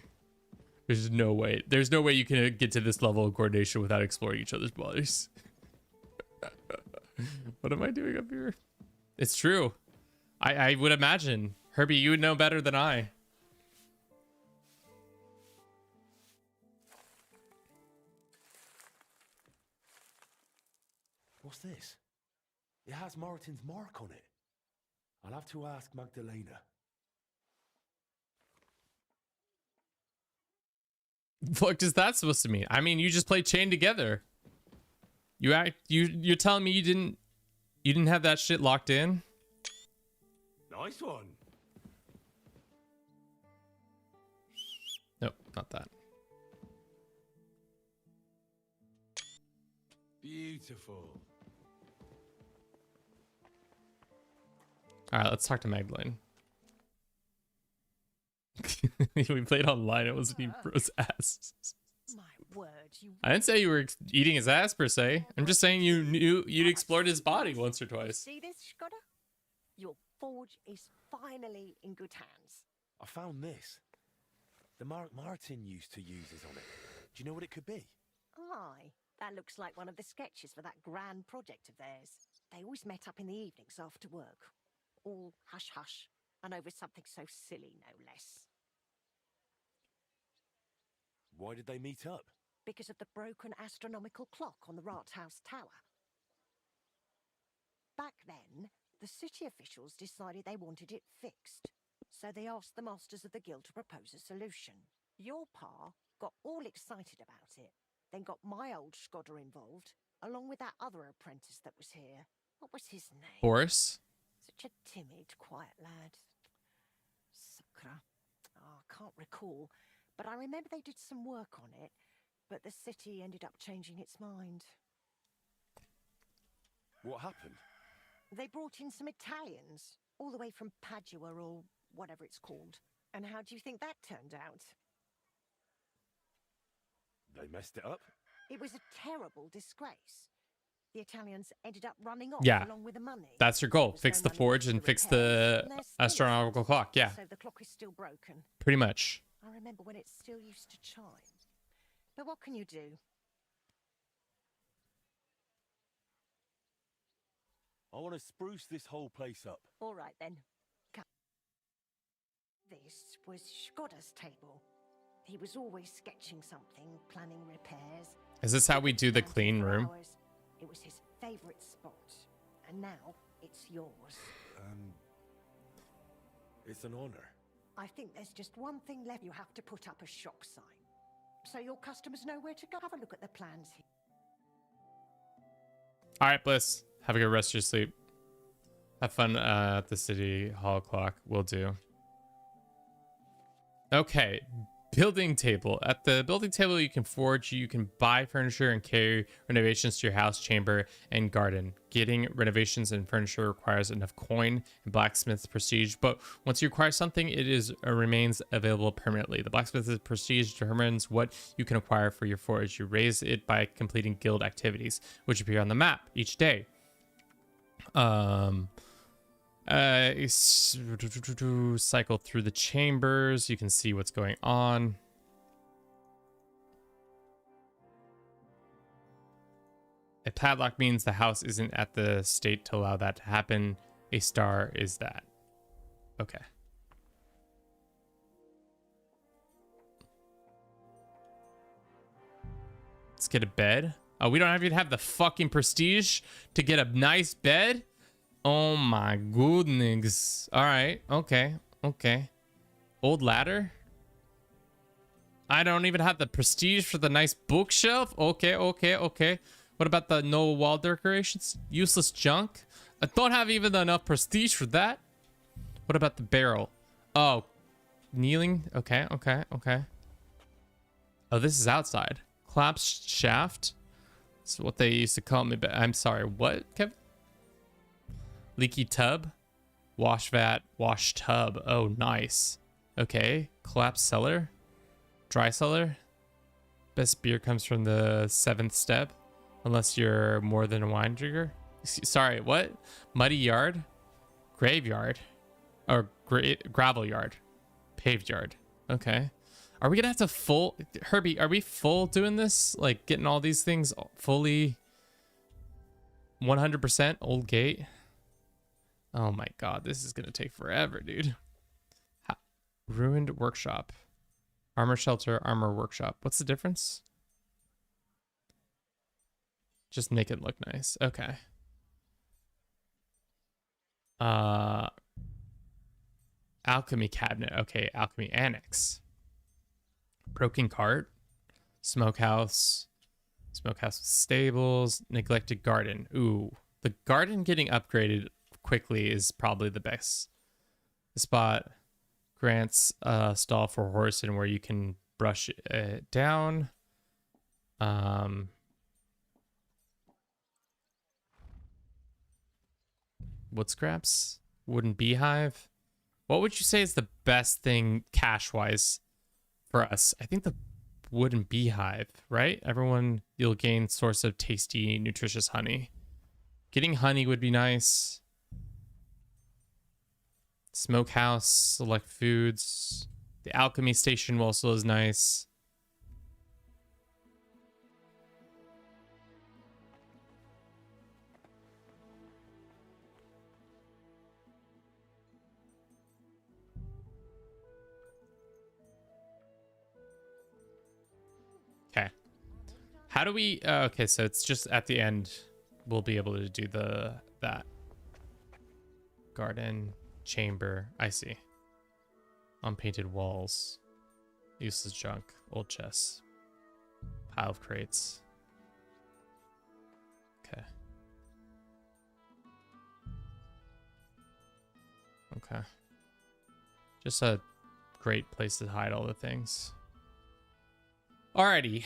There's no way you can get to this level of coordination without exploring each other's bodies. What am I doing up here? It's true. I would imagine. Herbie, you would know better than I. What's this? It has Martin's mark on it. I'll have to ask Magdalena. What is that supposed to mean? I mean, you just played Chain together. You're telling me you didn't have that shit locked in? Nice one. Nope, not that. Beautiful. All right, let's talk to Magdalene. We played online. It wasn't even bro's ass. My word, you... I didn't say you were eating his ass per se. I'm just saying you'd explored his body once or twice. See this, Skoda? Your forge is finally in good hands. I found this. The mark Martin used to use is on it. Do you know what it could be? Aye, that looks like one of the sketches for that grand project of theirs. They always met up in the evenings after work. All hush-hush, and over something so silly, no less. Why did they meet up? Because of the broken astronomical clock on the Rathaus Tower. Back then, The city officials decided they wanted it fixed, so they asked the masters of the guild to propose a solution. Your pa got all excited about it, then got my old Skodder involved, along with that other apprentice that was here. What was his name? Boris? Such a timid, quiet lad. Sakra. Oh, I can't recall, but I remember they did some work on it, but the city ended up changing its mind. What happened? They brought in some Italians, all the way from Padua or whatever it's called. And how do you think that turned out? They messed it up? It was a terrible disgrace. The Italians ended up running off Yeah. along with the money. That's your goal. Fix the forge and fix the astronomical clock. Yeah. So the clock is still broken. Pretty much. I remember when it still used to chime. But what can you do? I want to spruce this whole place up. All right then. Come. This was Skodder's table. He was always sketching something, planning repairs. Is this how we do the clean room? It was his favorite spot, and now it's yours. It's an honor. I think there's just one thing left. You have to put up a shop sign, so your customers know where to go. Have a look at the plans here. All right, Bliss. Have a good rest of your sleep. Have fun at the city hall clock. Will do. Okay. Building table. At the building table, you can forge, you can buy furniture and carry renovations to your house, chamber, and garden. Getting renovations and furniture requires enough coin and blacksmith's prestige, but once you acquire something, it remains available permanently. The blacksmith's prestige determines what you can acquire for your forge. You raise it by completing guild activities, which appear on the map each day. Cycle through the chambers. You can see what's going on. A padlock means the house isn't at the state to allow that to happen. A star is that. Okay. Let's get a bed. Oh, we don't even have the fucking prestige to get a nice bed? Oh my goodness. All right. Okay. Okay. Old ladder. I don't even have the prestige for the nice bookshelf. Okay. Okay. Okay. What about the no wall decorations? Useless junk. I don't have even enough prestige for that. What about the barrel? Oh, kneeling. Okay. Okay. Okay. Oh, this is outside. Collapsed shaft. That's what they used to call me. But I'm sorry. What, Kevin? Leaky tub, wash vat, wash tub. Oh, nice. Okay. Collapsed cellar, dry cellar. Best beer comes from the 7th step, unless you're more than a wine drinker. Sorry, what? Muddy yard, graveyard, or gravel yard, paved yard. Okay. Are we gonna have to Herbie, are we full doing this? Like getting all these things fully 100% old gate? Oh my god, this is gonna take forever, dude. Ruined workshop. Armor shelter, armor workshop. What's the difference? Just make it look nice. Okay. Alchemy cabinet. Okay, alchemy annex. Broken cart. Smokehouse. Smokehouse with stables. Neglected garden. Ooh. The garden getting upgraded quickly is probably the best. The spot grants a stall for a horse and where you can brush it down. Wood scraps, wooden beehive. What would you say is the best thing cash wise for us? I think the wooden beehive, right? Everyone, you'll gain source of tasty, nutritious honey. Getting honey would be nice. Smokehouse, select foods. The alchemy station also is nice. Okay. How do we... okay, so it's just at the end we'll be able to do that. Garden, chamber. I see. Unpainted walls. Useless junk. Old chests. Pile of crates. Okay. Okay. Just a great place to hide all the things. Alrighty.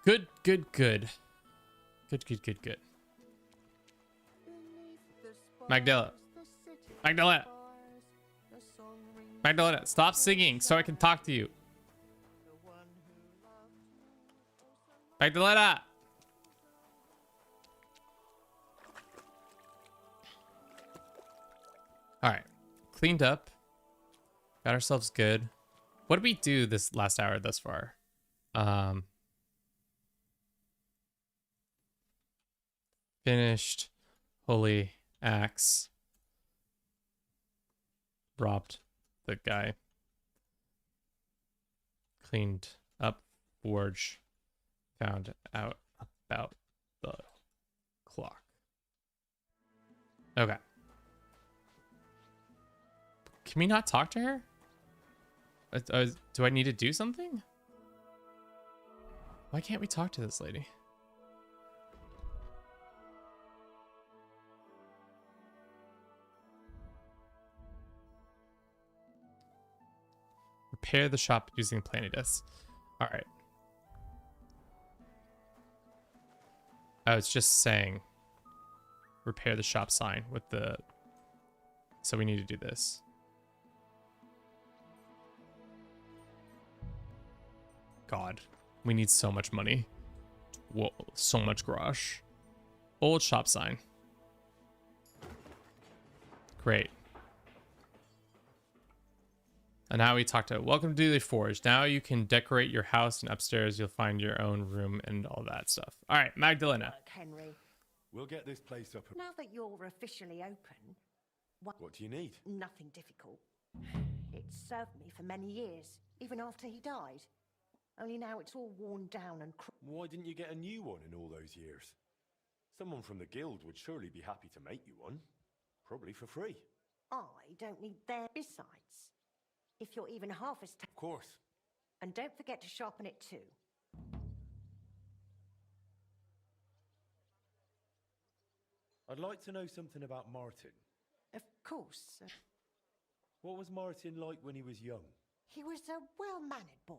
Good. Good. Magdalena, stop singing so I can talk to you. Magdalena! Alright. Cleaned up. Got ourselves good. What did we do this last hour thus far? Finished. Holy axe. Robbed the guy. Cleaned up forge. Found out about the clock. Okay. Can we not talk to her? Do I need to do something? Why can't we talk to this lady? Repair the shop using Planetus. All right. Oh, it's just saying repair the shop sign with the... So we need to do this. God, we need so much money. Whoa, so much grosh. Old shop sign. Great. And now we talk to, welcome to the forge. Now you can decorate your house, and upstairs you'll find your own room and all that stuff. All right, Magdalena. Henry. We'll get this place up. Now that you're officially open, What do you need? Nothing difficult. It served me for many years, even after he died. Only now it's all worn down and Why didn't you get a new one in all those years? Someone from the guild would surely be happy to make you one. Probably for free. I don't need their... Besides, if you're even half as... Of course. And don't forget to sharpen it too. I'd like to know something about Martin. Of course. What was Martin like when he was young? He was a well-mannered boy.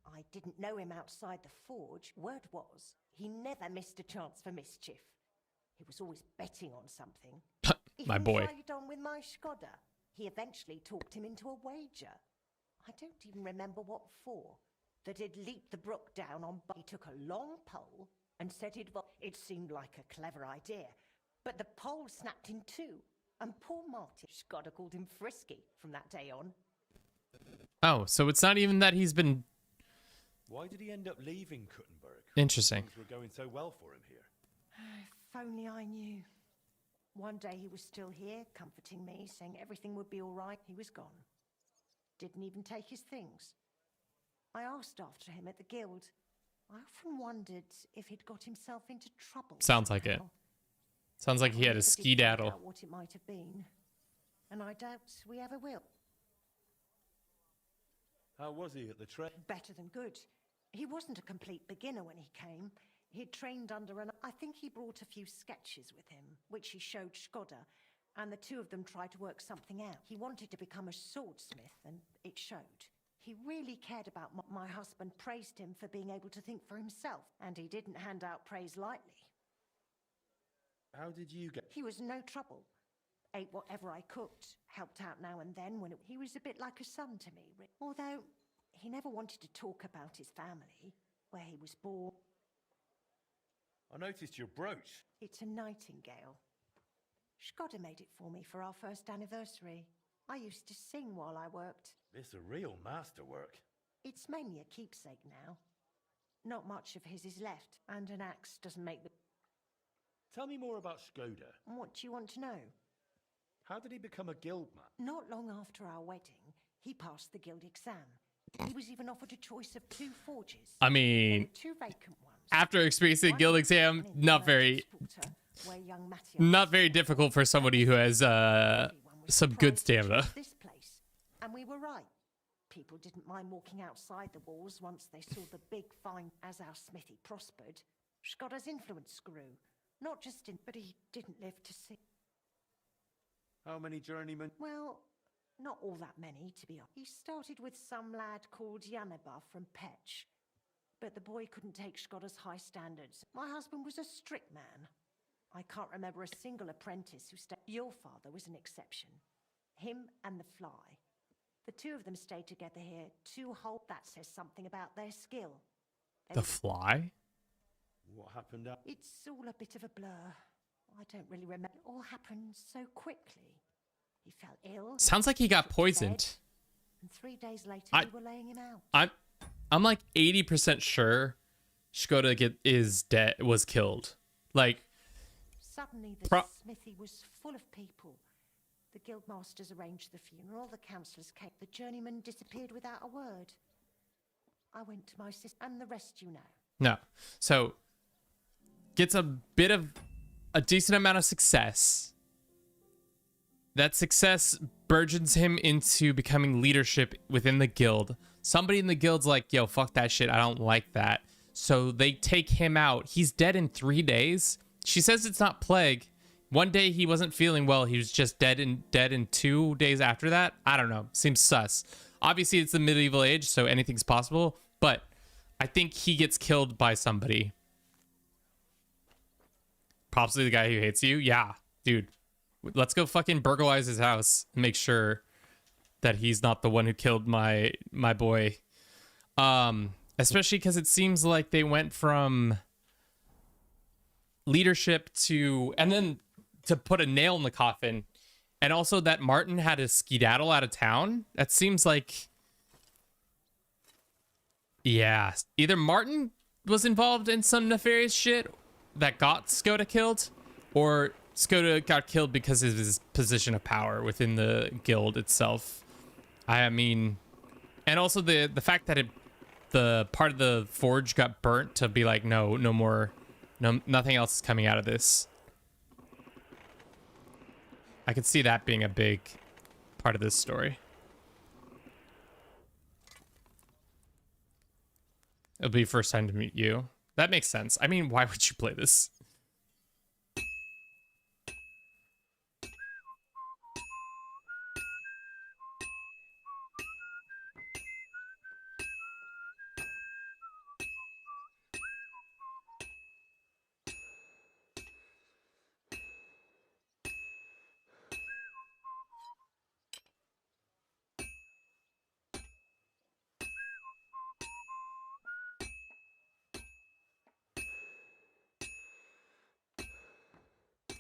I didn't know him outside the forge. Word was, he never missed a chance for mischief. He was always betting on something. My boy. He played on with my Skoda. He eventually talked him into a wager. I don't even remember what for. That he'd leaped the brook down on... He took a long pole and said it seemed like a clever idea. But the pole snapped in two. And poor Martin Skoda called him Frisky from that day on. Oh, so it's not even that he's been... Why did he end up leaving Kuttenberg? Interesting. Things were going so well for him here. If only I knew. One day he was still here, comforting me, saying everything would be all right. He was gone. Didn't even take his things. I asked after him at the guild. I often wondered if he'd got himself into trouble. Sounds like it. Sounds like he had a skedaddle. What it might have been. And I doubt we ever will. How was he at the train? Better than good. He wasn't a complete beginner when he came. He'd trained under an... I think he brought a few sketches with him, which he showed Skoda, and the two of them tried to work something out. He wanted to become a swordsmith, and it showed. He really cared about my husband praised him for being able to think for himself, and he didn't hand out praise lightly. How did you get... He was no trouble. Ate whatever I cooked, helped out now and then when he was a bit like a son to me. Although he never wanted to talk about his family, where he was born. I noticed your brooch. It's a nightingale. Skoda made it for me for our first anniversary. I used to sing while I worked. It's a real masterwork. It's mainly a keepsake now. Not much of his is left, and an axe doesn't make the... Tell me more about Skoda. What do you want to know? How did he become a guildman? Not long after our wedding, he passed the guild exam. He was even offered a choice of 2 forges. I mean, two vacant ones. after experiencing guild exam, not very where young Matthias Not very difficult for somebody who has some good stamina. this place, and we were right. People didn't mind walking outside the walls once they saw the big find. As our smithy prospered, Skoda's influence grew, not just in, but he didn't live to see. How many journeymen? Well, not all that many, to be honest. He started with some lad called Yaneba from Petch, but the boy couldn't take Skoda's high standards. My husband was a strict man. I can't remember a single apprentice who stayed. Your father was an exception. Him and the fly. The two of them stayed together here 2 whole. That says something about their skill. The fly? What happened up? It's all a bit of a blur. I don't really remember. It all happened so quickly. He fell ill. Sounds like he got poisoned. And 3 days later, we were laying him out. I'm like 80% sure Skoda was killed. Like, suddenly the smithy was full of people. The guildmasters arranged the funeral, the councillors came, the journeyman disappeared without a word. I went to my sister, and the rest you know. No. So, gets a decent amount of success. That success burgeons him into becoming leadership within the guild. Somebody in the guild's like, yo, fuck that shit. I don't like that. So they take him out. He's dead in 3 days. She says it's not plague. One day he wasn't feeling well. He was just dead in 2 days after that. I don't know. Seems sus. Obviously, it's the medieval age, so anything's possible. But I think he gets killed by somebody. Possibly the guy who hates you. Yeah, dude. Let's go fucking burglarize his house and make sure that he's not the one who killed my boy. Especially because it seems like they went from leadership to, and then to put a nail in the coffin, and also that Martin had to skedaddle out of town. That seems like, yeah, either Martin was involved in some nefarious shit that got Skoda killed, or Skoda got killed because of his position of power within the guild itself. I mean, and also the fact that the part of the forge got burnt to be like, no more, nothing else is coming out of this. I could see that being a big part of this story. It'll be first time to meet you. That makes sense. I mean, why would you play this?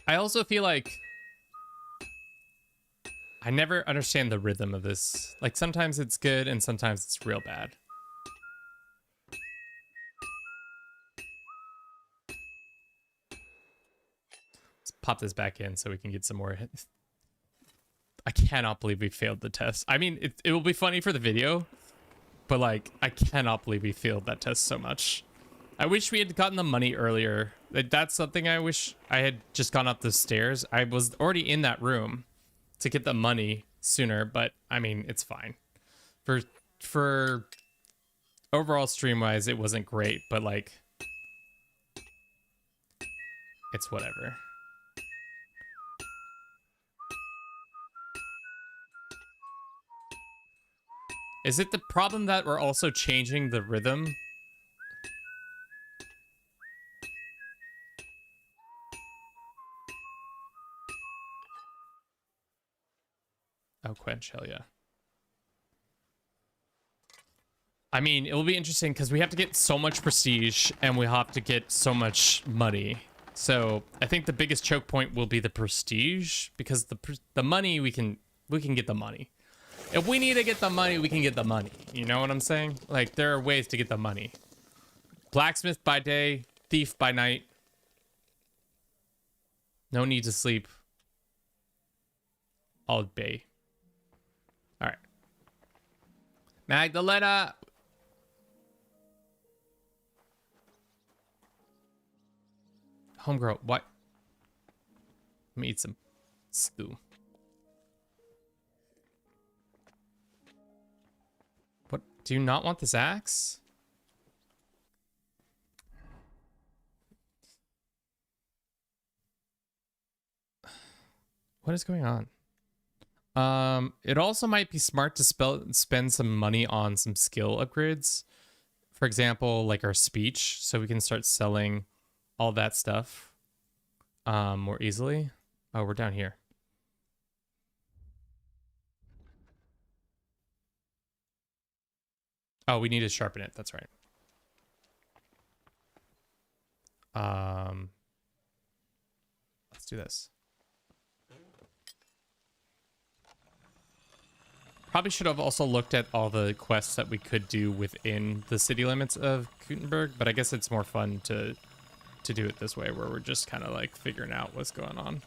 I also feel like I never understand the rhythm of this. Like, sometimes it's good and sometimes it's real bad. Let's pop this back in so we can get some more. I cannot believe we failed the test. I mean, it will be funny for the video, but like, I cannot believe we failed that test so much. I wish we had gotten the money earlier. That's something I wish I had just gone up the stairs. I was already in that room to get the money sooner, but I mean, it's fine. For overall stream-wise, it wasn't great, but like, it's whatever. Is it the problem that we're also changing the rhythm? Oh, quench, hell yeah. I mean, it will be interesting because we have to get so much prestige and we have to get so much money. So I think the biggest choke point will be the prestige, because the money, we can get the money. If we need to get the money, we can get the money. You know what I'm saying? Like, there are ways to get the money. Blacksmith by day, thief by night. No need to sleep. All day. All right. Magdalena. Homegirl, what? Let me eat some stew. What? Do you not want this axe? What is going on? It also might be smart to spend some money on some skill upgrades. For example, like our speech, so we can start selling all that stuff more easily. Oh, we're down here. Oh, we need to sharpen it. That's right. Let's do this. Probably should have also looked at all the quests that we could do within the city limits of Kuttenberg, but I guess it's more fun to do it this way, where we're just kind of like figuring out what's going on.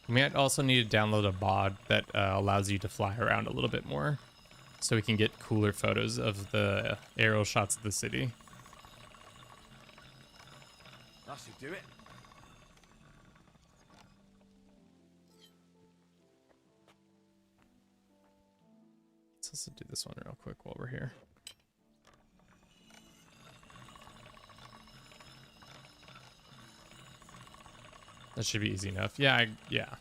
We might also need to download a mod that allows you to fly around a little bit more, so we can get cooler photos of the aerial shots of the city. That should do it. Let's also do this one real quick while we're here. That should be easy enough. Yeah, yeah.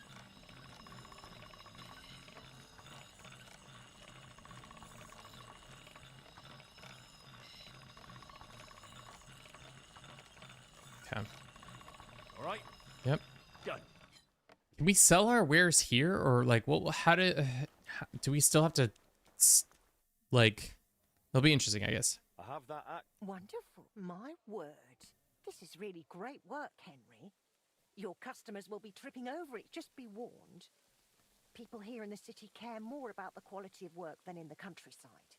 Okay. All right. Yep. Done. Can we sell our wares here, or like, what? How do we still have to, like? It'll be interesting, I guess. I have that axe. Wonderful. My word. This is really great work, Henry. Your customers will be tripping over it, just be warned. People here in the city care more about the quality of work than in the countryside.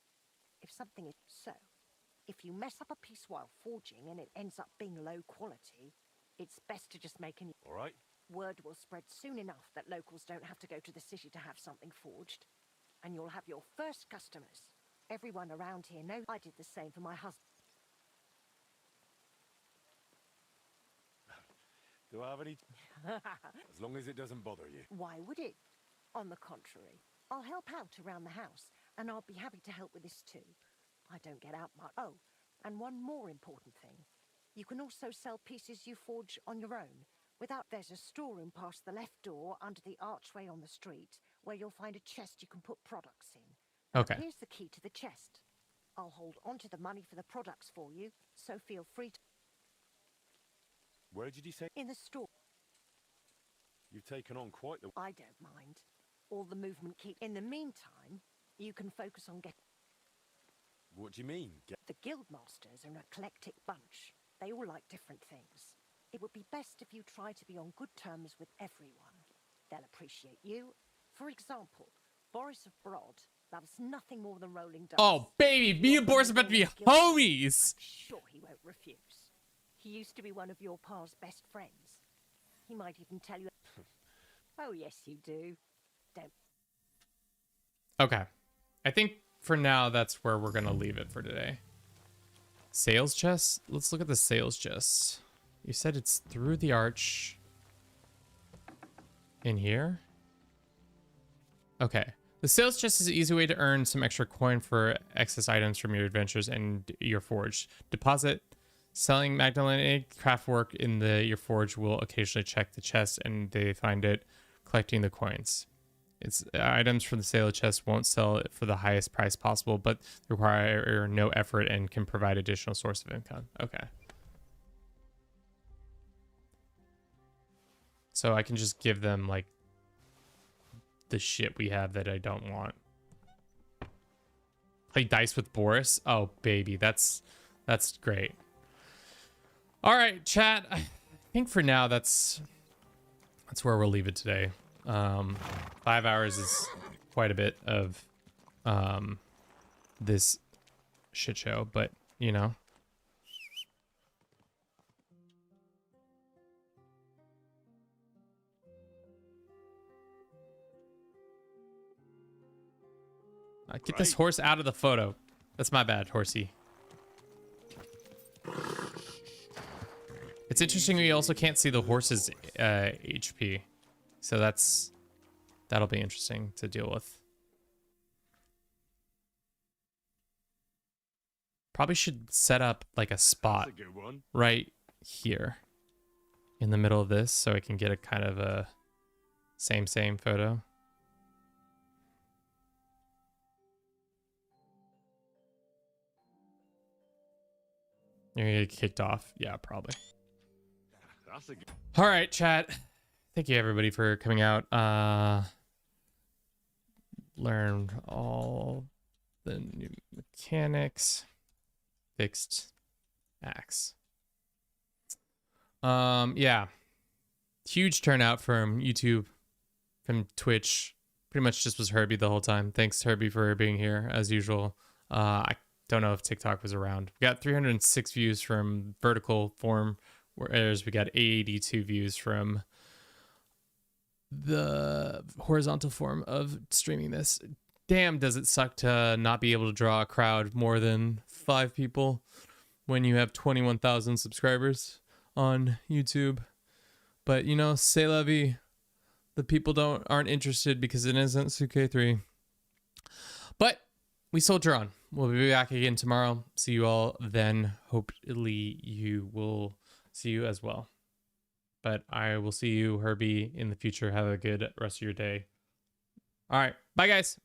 If something is so, if you mess up a piece while forging and it ends up being low quality, it's best to just make an... All right. Word will spread soon enough that locals don't have to go to the city to have something forged. And you'll have your first customers. Everyone around here knows I did the same for my husband. Do I have any? As long as it doesn't bother you. Why would it? On the contrary, I'll help out around the house, and I'll be happy to help with this too. I don't get out much. Oh, and one more important thing. You can also sell pieces you forge on your own. There's a storeroom past the left door under the archway on the street, where you'll find a chest you can put products in. Now, Okay. here's the key to the chest. I'll hold onto the money for the products for you, so feel free to... Where did you say? In the store. You've taken on quite the... I don't mind. All the movement keep... In the meantime, you can focus on getting... What do you mean? The guildmasters are an eclectic bunch. They all like different things. It would be best if you try to be on good terms with everyone. They'll appreciate you. For example, Boris of Brod loves nothing more than rolling dice. Oh, baby, me and Boris are about to be homies. I'm sure he won't refuse. He used to be one of your pa's best friends. He might even tell you... Oh, yes, you do. Don't... Okay. I think for now, that's where we're going to leave it for today. Sales chest? Let's look at the sales chest. You said it's through the arch. In here? Okay. The sales chest is an easy way to earn some extra coin for excess items from your adventures and your forge. Deposit. Selling Magdalene craft work in your forge will occasionally check the chest and they find it, collecting the coins. It's items from the sale chest won't sell it for the highest price possible, but require no effort and can provide additional source of income. Okay. So I can just give them like the shit we have that I don't want. Play dice with Boris? Oh baby, that's great. All right, chat. I think for now that's where we'll leave it today. 5 hours is quite a bit of this shit show, but you know. Get this horse out of the photo. That's my bad, horsey. It's interesting we also can't see the horse's HP. So that'll be interesting to deal with. Probably should set up like a spot right here in the middle of this so I can get a kind of a same photo. You're gonna get kicked off. Yeah, probably. All right, chat. Thank you everybody for coming out. Learned all the new mechanics. Fixed axe. Yeah. Huge turnout from YouTube, from Twitch. Pretty much just was Herbie the whole time. Thanks Herbie for being here as usual. I don't know if TikTok was around. We got 306 views from vertical form, whereas we got 82 views from the horizontal form of streaming this. Damn, does it suck to not be able to draw a crowd more than 5 people when you have 21,000 subscribers on YouTube. But you know, c'est la vie. The people aren't interested because it isn't Suke3. But we soldier on. We'll be back again tomorrow. See you all then. Hopefully you will see you as well. But I will see you, Herbie, in the future. Have a good rest of your day. All right. Bye, guys.